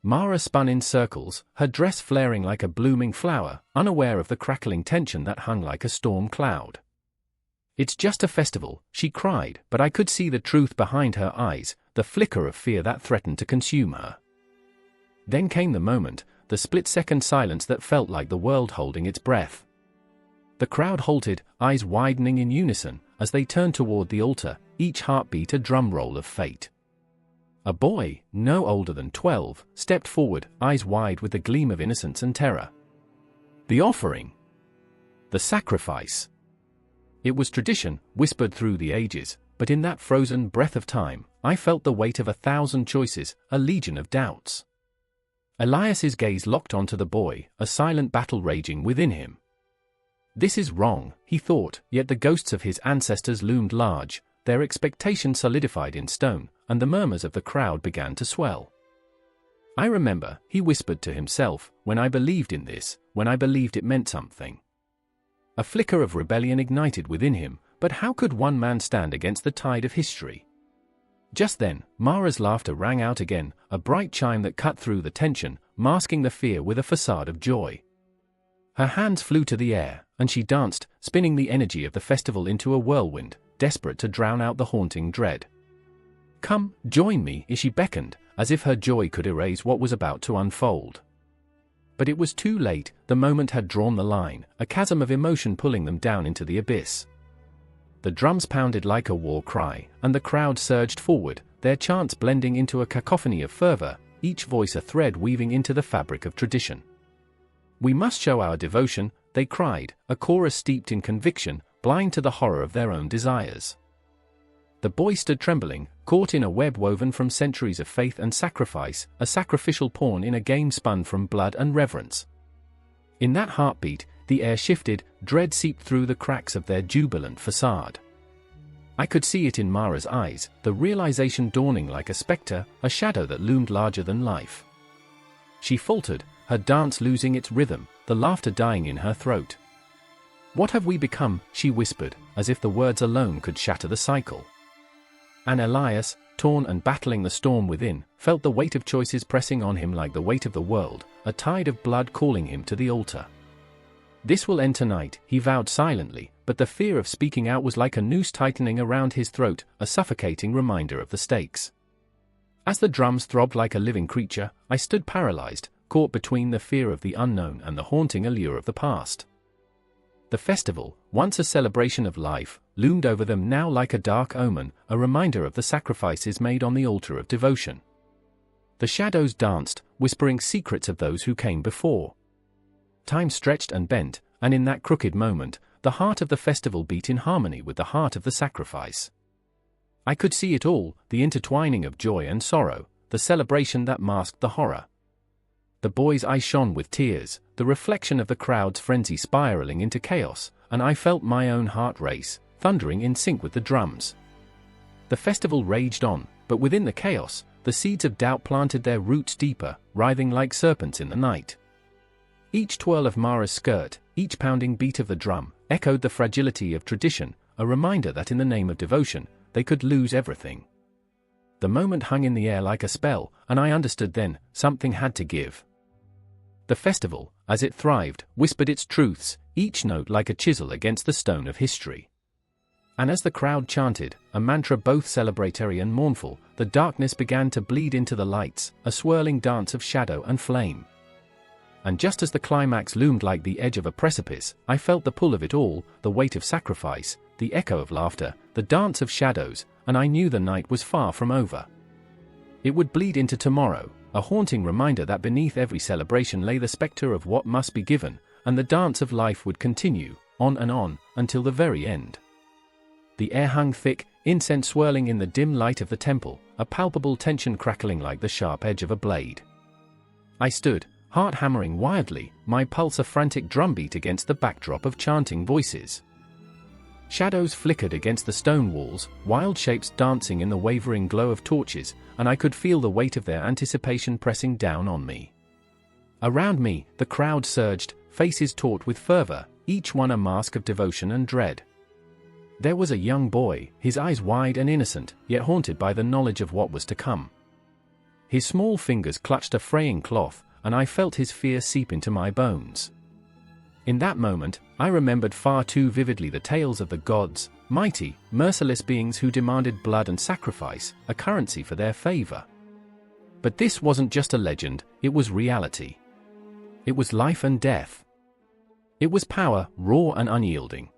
Mara spun in circles, her dress flaring like a blooming flower, unaware of the crackling tension that hung like a storm cloud. "It's just a festival," she cried, but I could see the truth behind her eyes, the flicker of fear that threatened to consume her. Then came the moment, the split-second silence that felt like the world holding its breath. The crowd halted, eyes widening in unison, as they turned toward the altar, each heartbeat a drum roll of fate. A boy, no older than 12, stepped forward, eyes wide with the gleam of innocence and terror. The offering. The sacrifice. It was tradition, whispered through the ages, but in that frozen breath of time, I felt the weight of 1,000 choices, a legion of doubts. Elias's gaze locked onto the boy, a silent battle raging within him. This is wrong, he thought, yet the ghosts of his ancestors loomed large, their expectations solidified in stone, and the murmurs of the crowd began to swell. I remember, he whispered to himself, when I believed in this, when I believed it meant something. A flicker of rebellion ignited within him, but how could one man stand against the tide of history? Just then, Mara's laughter rang out again, a bright chime that cut through the tension, masking the fear with a facade of joy. Her hands flew to the air, and she danced, spinning the energy of the festival into a whirlwind, desperate to drown out the haunting dread. "Come, join me," she beckoned, as if her joy could erase what was about to unfold. But it was too late, the moment had drawn the line, a chasm of emotion pulling them down into the abyss. The drums pounded like a war cry, and the crowd surged forward, their chants blending into a cacophony of fervor, each voice a thread weaving into the fabric of tradition. "We must show our devotion," they cried, a chorus steeped in conviction, blind to the horror of their own desires. The boy stood trembling, caught in a web woven from centuries of faith and sacrifice, a sacrificial pawn in a game spun from blood and reverence. In that heartbeat, the air shifted, dread seeped through the cracks of their jubilant facade. I could see it in Mara's eyes, the realization dawning like a specter, a shadow that loomed larger than life. She faltered, her dance losing its rhythm, the laughter dying in her throat. "What have we become?" she whispered, as if the words alone could shatter the cycle. And Elias, torn and battling the storm within, felt the weight of choices pressing on him like the weight of the world, a tide of blood calling him to the altar. "This will end tonight," he vowed silently, but the fear of speaking out was like a noose tightening around his throat, a suffocating reminder of the stakes. As the drums throbbed like a living creature, I stood paralyzed, caught between the fear of the unknown and the haunting allure of the past. The festival, once a celebration of life, loomed over them now like a dark omen, a reminder of the sacrifices made on the altar of devotion. The shadows danced, whispering secrets of those who came before. Time stretched and bent, and in that crooked moment, the heart of the festival beat in harmony with the heart of the sacrifice. I could see it all, the intertwining of joy and sorrow, the celebration that masked the horror. The boy's eyes shone with tears, the reflection of the crowd's frenzy spiraling into chaos, and I felt my own heart race, thundering in sync with the drums. The festival raged on, but within the chaos, the seeds of doubt planted their roots deeper, writhing like serpents in the night. Each twirl of Mara's skirt, each pounding beat of the drum, echoed the fragility of tradition, a reminder that in the name of devotion, they could lose everything. The moment hung in the air like a spell, and I understood then, something had to give. The festival, as it thrived, whispered its truths, each note like a chisel against the stone of history. And as the crowd chanted, a mantra both celebratory and mournful, the darkness began to bleed into the lights, a swirling dance of shadow and flame. And just as the climax loomed like the edge of a precipice, I felt the pull of it all, the weight of sacrifice, the echo of laughter, the dance of shadows, and I knew the night was far from over. It would bleed into tomorrow, a haunting reminder that beneath every celebration lay the specter of what must be given, and the dance of life would continue, on and on, until the very end. The air hung thick, incense swirling in the dim light of the temple, a palpable tension crackling like the sharp edge of a blade. I stood, heart hammering wildly, my pulse a frantic drumbeat against the backdrop of chanting voices. Shadows flickered against the stone walls, wild shapes dancing in the wavering glow of torches, and I could feel the weight of their anticipation pressing down on me. Around me, the crowd surged, faces taut with fervor, each one a mask of devotion and dread. There was a young boy, his eyes wide and innocent, yet haunted by the knowledge of what was to come. His small fingers clutched a fraying cloth, and I felt his fear seep into my bones. In that moment, I remembered far too vividly the tales of the gods, mighty, merciless beings who demanded blood and sacrifice, a currency for their favor. But this wasn't just a legend, it was reality. It was life and death. It was power, raw and unyielding.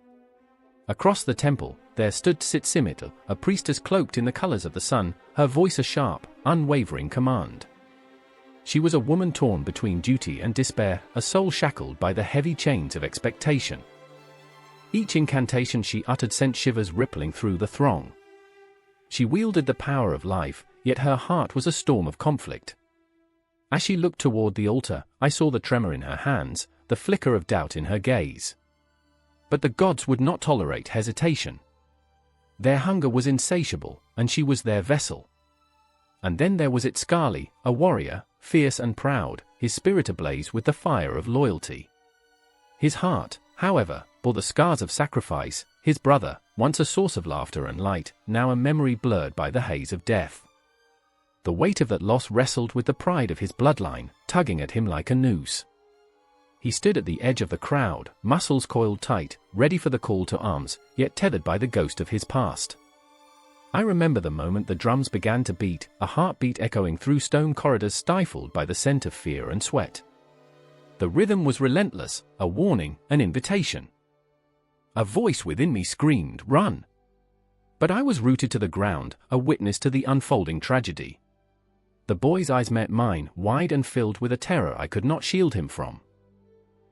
Across the temple, there stood Tzitzimit, a priestess cloaked in the colors of the sun, her voice a sharp, unwavering command. She was a woman torn between duty and despair, a soul shackled by the heavy chains of expectation. Each incantation she uttered sent shivers rippling through the throng. She wielded the power of life, yet her heart was a storm of conflict. As she looked toward the altar, I saw the tremor in her hands, the flicker of doubt in her gaze. But the gods would not tolerate hesitation. Their hunger was insatiable, and she was their vessel. And then there was Itzkali, a warrior, fierce and proud, his spirit ablaze with the fire of loyalty. His heart, however, bore the scars of sacrifice, his brother, once a source of laughter and light, now a memory blurred by the haze of death. The weight of that loss wrestled with the pride of his bloodline, tugging at him like a noose. He stood at the edge of the crowd, muscles coiled tight, ready for the call to arms, yet tethered by the ghost of his past. I remember the moment the drums began to beat, a heartbeat echoing through stone corridors stifled by the scent of fear and sweat. The rhythm was relentless, a warning, an invitation. A voice within me screamed, "Run! But I was rooted to the ground, a witness to the unfolding tragedy. The boy's eyes met mine, wide and filled with a terror I could not shield him from.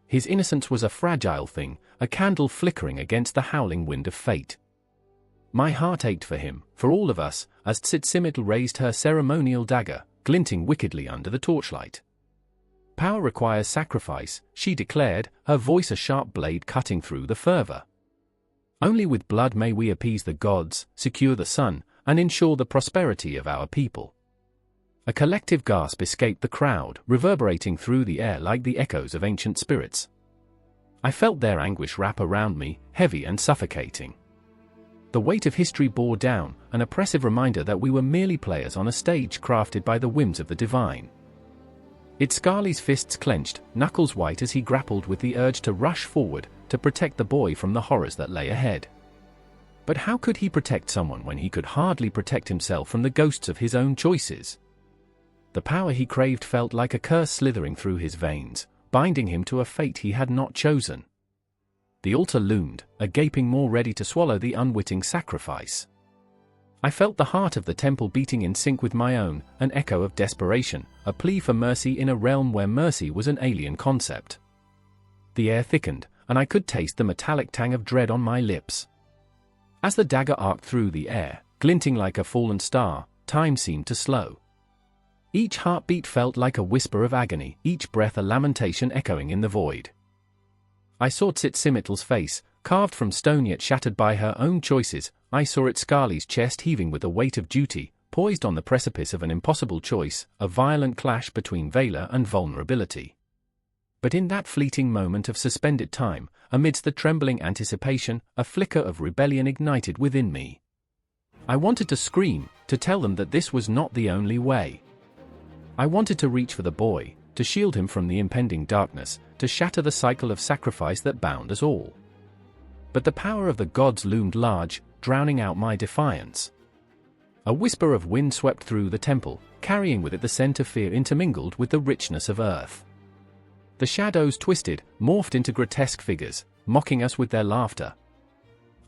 His innocence was a fragile thing, a candle flickering against the howling wind of fate. My heart ached for him, for all of us, as Tzitzimitl raised her ceremonial dagger, glinting wickedly under the torchlight. Power requires sacrifice, she declared, her voice a sharp blade cutting through the fervor. Only with blood may we appease the gods, secure the sun, and ensure the prosperity of our people. A collective gasp escaped the crowd, reverberating through the air like the echoes of ancient spirits. I felt their anguish wrap around me, heavy and suffocating. The weight of history bore down, an oppressive reminder that we were merely players on a stage crafted by the whims of the divine. Itzkali's fists clenched, knuckles white as he grappled with the urge to rush forward, to protect the boy from the horrors that lay ahead. But how could he protect someone when he could hardly protect himself from the ghosts of his own choices? The power he craved felt like a curse slithering through his veins, binding him to a fate he had not chosen. The altar loomed, a gaping maw ready to swallow the unwitting sacrifice. I felt the heart of the temple beating in sync with my own, an echo of desperation, a plea for mercy in a realm where mercy was an alien concept. The air thickened, and I could taste the metallic tang of dread on my lips. As the dagger arced through the air, glinting like a fallen star, time seemed to slow. Each heartbeat felt like a whisper of agony, each breath a lamentation echoing in the void. I saw Tzitzimittl's face, carved from stone yet shattered by her own choices. I saw Itzkali's chest heaving with the weight of duty, poised on the precipice of an impossible choice, a violent clash between valor and vulnerability. But in that fleeting moment of suspended time, amidst the trembling anticipation, a flicker of rebellion ignited within me. I wanted to scream, to tell them that this was not the only way. I wanted to reach for the boy, to shield him from the impending darkness, to shatter the cycle of sacrifice that bound us all. But the power of the gods loomed large, drowning out my defiance. A whisper of wind swept through the temple, carrying with it the scent of fear intermingled with the richness of earth. The shadows twisted, morphed into grotesque figures, mocking us with their laughter.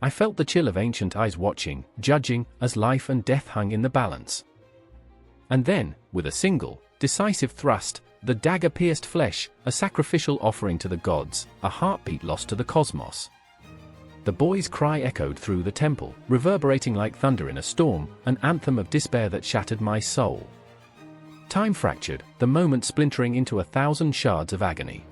I felt the chill of ancient eyes watching, judging, as life and death hung in the balance. And then, with a single, decisive thrust, the dagger pierced flesh, a sacrificial offering to the gods, a heartbeat lost to the cosmos. The boy's cry echoed through the temple, reverberating like thunder in a storm, an anthem of despair that shattered my soul. Time fractured, the moment splintering into 1,000 shards of agony.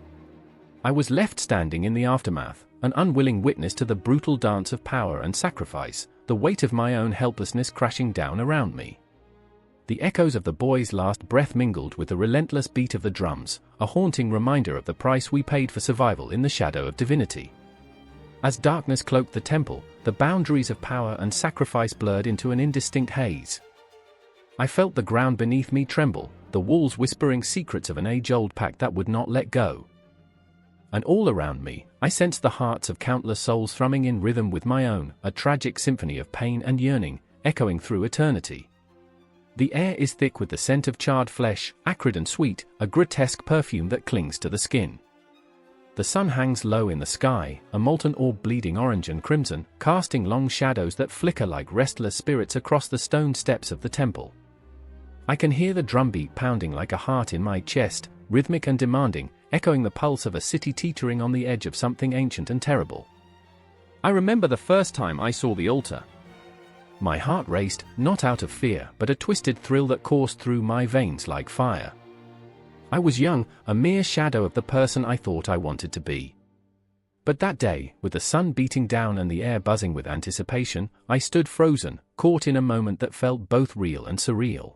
I was left standing in the aftermath, an unwilling witness to the brutal dance of power and sacrifice, the weight of my own helplessness crashing down around me. The echoes of the boy's last breath mingled with the relentless beat of the drums, a haunting reminder of the price we paid for survival in the shadow of divinity. As darkness cloaked the temple, the boundaries of power and sacrifice blurred into an indistinct haze. I felt the ground beneath me tremble, the walls whispering secrets of an age-old pact that would not let go. And all around me, I sensed the hearts of countless souls thrumming in rhythm with my own, a tragic symphony of pain and yearning, echoing through eternity. The air is thick with the scent of charred flesh, acrid and sweet, a grotesque perfume that clings to the skin. The sun hangs low in the sky, a molten orb bleeding orange and crimson, casting long shadows that flicker like restless spirits across the stone steps of the temple. I can hear the drumbeat pounding like a heart in my chest, rhythmic and demanding, echoing the pulse of a city teetering on the edge of something ancient and terrible. I remember the first time I saw the altar. My heart raced, not out of fear, but a twisted thrill that coursed through my veins like fire. I was young, a mere shadow of the person I thought I wanted to be. But that day, with the sun beating down and the air buzzing with anticipation, I stood frozen, caught in a moment that felt both real and surreal.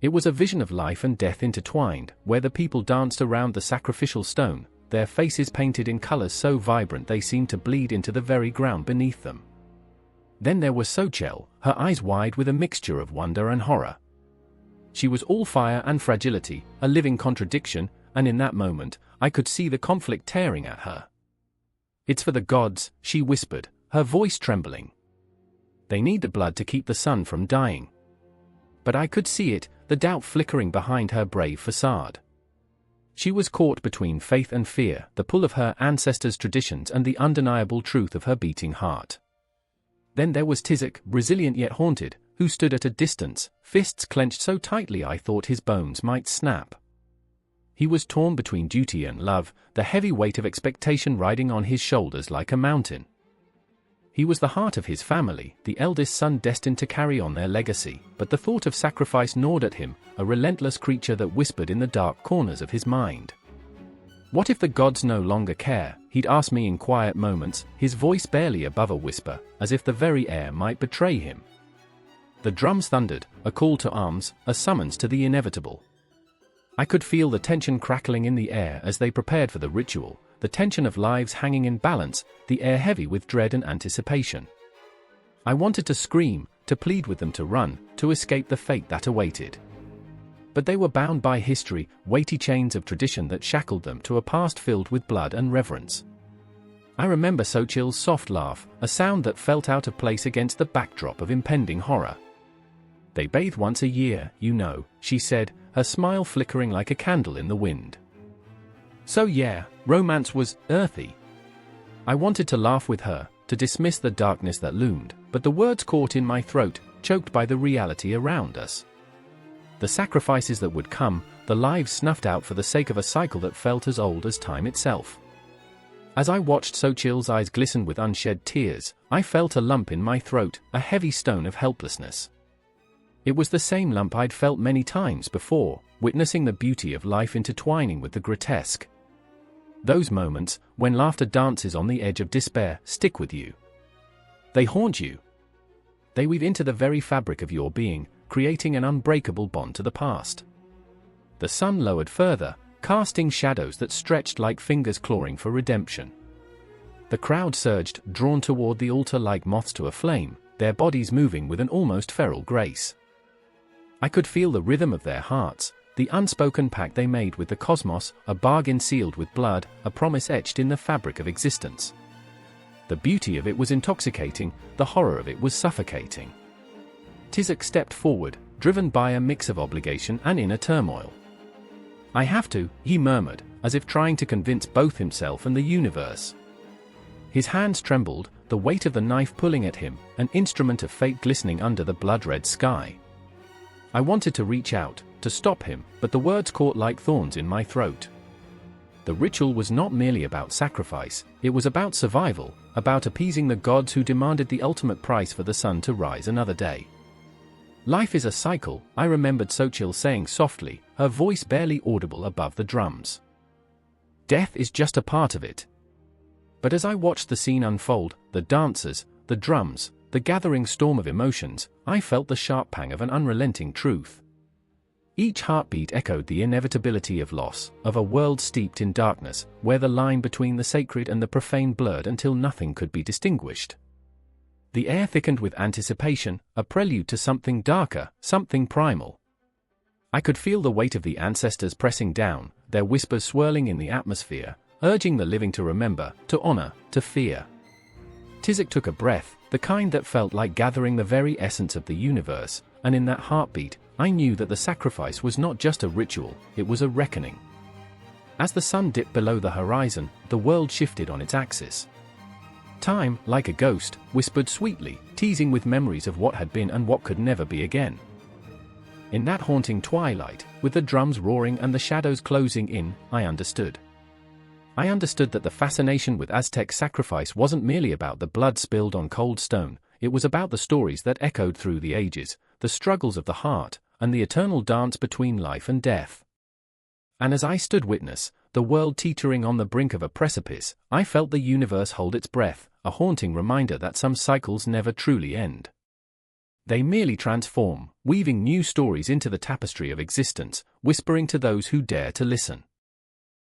It was a vision of life and death intertwined, where the people danced around the sacrificial stone, their faces painted in colors so vibrant they seemed to bleed into the very ground beneath them. Then there was Xochitl, her eyes wide with a mixture of wonder and horror. She was all fire and fragility, a living contradiction, and in that moment, I could see the conflict tearing at her. "It's for the gods," she whispered, her voice trembling. "They need the blood to keep the sun from dying." But I could see it, the doubt flickering behind her brave facade. She was caught between faith and fear, the pull of her ancestors' traditions and the undeniable truth of her beating heart. Then there was Tizek, resilient yet haunted, who stood at a distance, fists clenched so tightly I thought his bones might snap. He was torn between duty and love, the heavy weight of expectation riding on his shoulders like a mountain. He was the heart of his family, the eldest son destined to carry on their legacy, but the thought of sacrifice gnawed at him, a relentless creature that whispered in the dark corners of his mind. What if the gods no longer care? He'd ask me in quiet moments, his voice barely above a whisper, as if the very air might betray him. The drums thundered, a call to arms, a summons to the inevitable. I could feel the tension crackling in the air as they prepared for the ritual, the tension of lives hanging in balance, the air heavy with dread and anticipation. I wanted to scream, to plead with them to run, to escape the fate that awaited. But they were bound by history, weighty chains of tradition that shackled them to a past filled with blood and reverence. I remember Xochitl's soft laugh, a sound that felt out of place against the backdrop of impending horror. "They bathe once a year, you know," she said, her smile flickering like a candle in the wind. So yeah, romance was earthy. I wanted to laugh with her, to dismiss the darkness that loomed, but the words caught in my throat, choked by the reality around us. The sacrifices that would come, the lives snuffed out for the sake of a cycle that felt as old as time itself. As I watched Xochitl's eyes glisten with unshed tears, I felt a lump in my throat, a heavy stone of helplessness. It was the same lump I'd felt many times before, witnessing the beauty of life intertwining with the grotesque. Those moments, when laughter dances on the edge of despair, stick with you. They haunt you. They weave into the very fabric of your being, creating an unbreakable bond to the past. The sun lowered further, casting shadows that stretched like fingers clawing for redemption. The crowd surged, drawn toward the altar like moths to a flame, their bodies moving with an almost feral grace. I could feel the rhythm of their hearts, the unspoken pact they made with the cosmos, a bargain sealed with blood, a promise etched in the fabric of existence. The beauty of it was intoxicating, the horror of it was suffocating. Tizek stepped forward, driven by a mix of obligation and inner turmoil. "I have to," he murmured, as if trying to convince both himself and the universe. His hands trembled, the weight of the knife pulling at him, an instrument of fate glistening under the blood-red sky. I wanted to reach out, to stop him, but the words caught like thorns in my throat. The ritual was not merely about sacrifice, it was about survival, about appeasing the gods who demanded the ultimate price for the sun to rise another day. "Life is a cycle," I remembered Xochitl saying softly, her voice barely audible above the drums. "Death is just a part of it." But as I watched the scene unfold, the dancers, the drums, the gathering storm of emotions, I felt the sharp pang of an unrelenting truth. Each heartbeat echoed the inevitability of loss, of a world steeped in darkness, where the line between the sacred and the profane blurred until nothing could be distinguished. The air thickened with anticipation, a prelude to something darker, something primal. I could feel the weight of the ancestors pressing down, their whispers swirling in the atmosphere, urging the living to remember, to honor, to fear. Tizek took a breath, the kind that felt like gathering the very essence of the universe, and in that heartbeat, I knew that the sacrifice was not just a ritual, it was a reckoning. As the sun dipped below the horizon, the world shifted on its axis. Time, like a ghost, whispered sweetly, teasing with memories of what had been and what could never be again. In that haunting twilight, with the drums roaring and the shadows closing in, I understood. I understood that the fascination with Aztec sacrifice wasn't merely about the blood spilled on cold stone, it was about the stories that echoed through the ages, the struggles of the heart, and the eternal dance between life and death. And as I stood witness, the world teetering on the brink of a precipice, I felt the universe hold its breath, a haunting reminder that some cycles never truly end. They merely transform, weaving new stories into the tapestry of existence, whispering to those who dare to listen.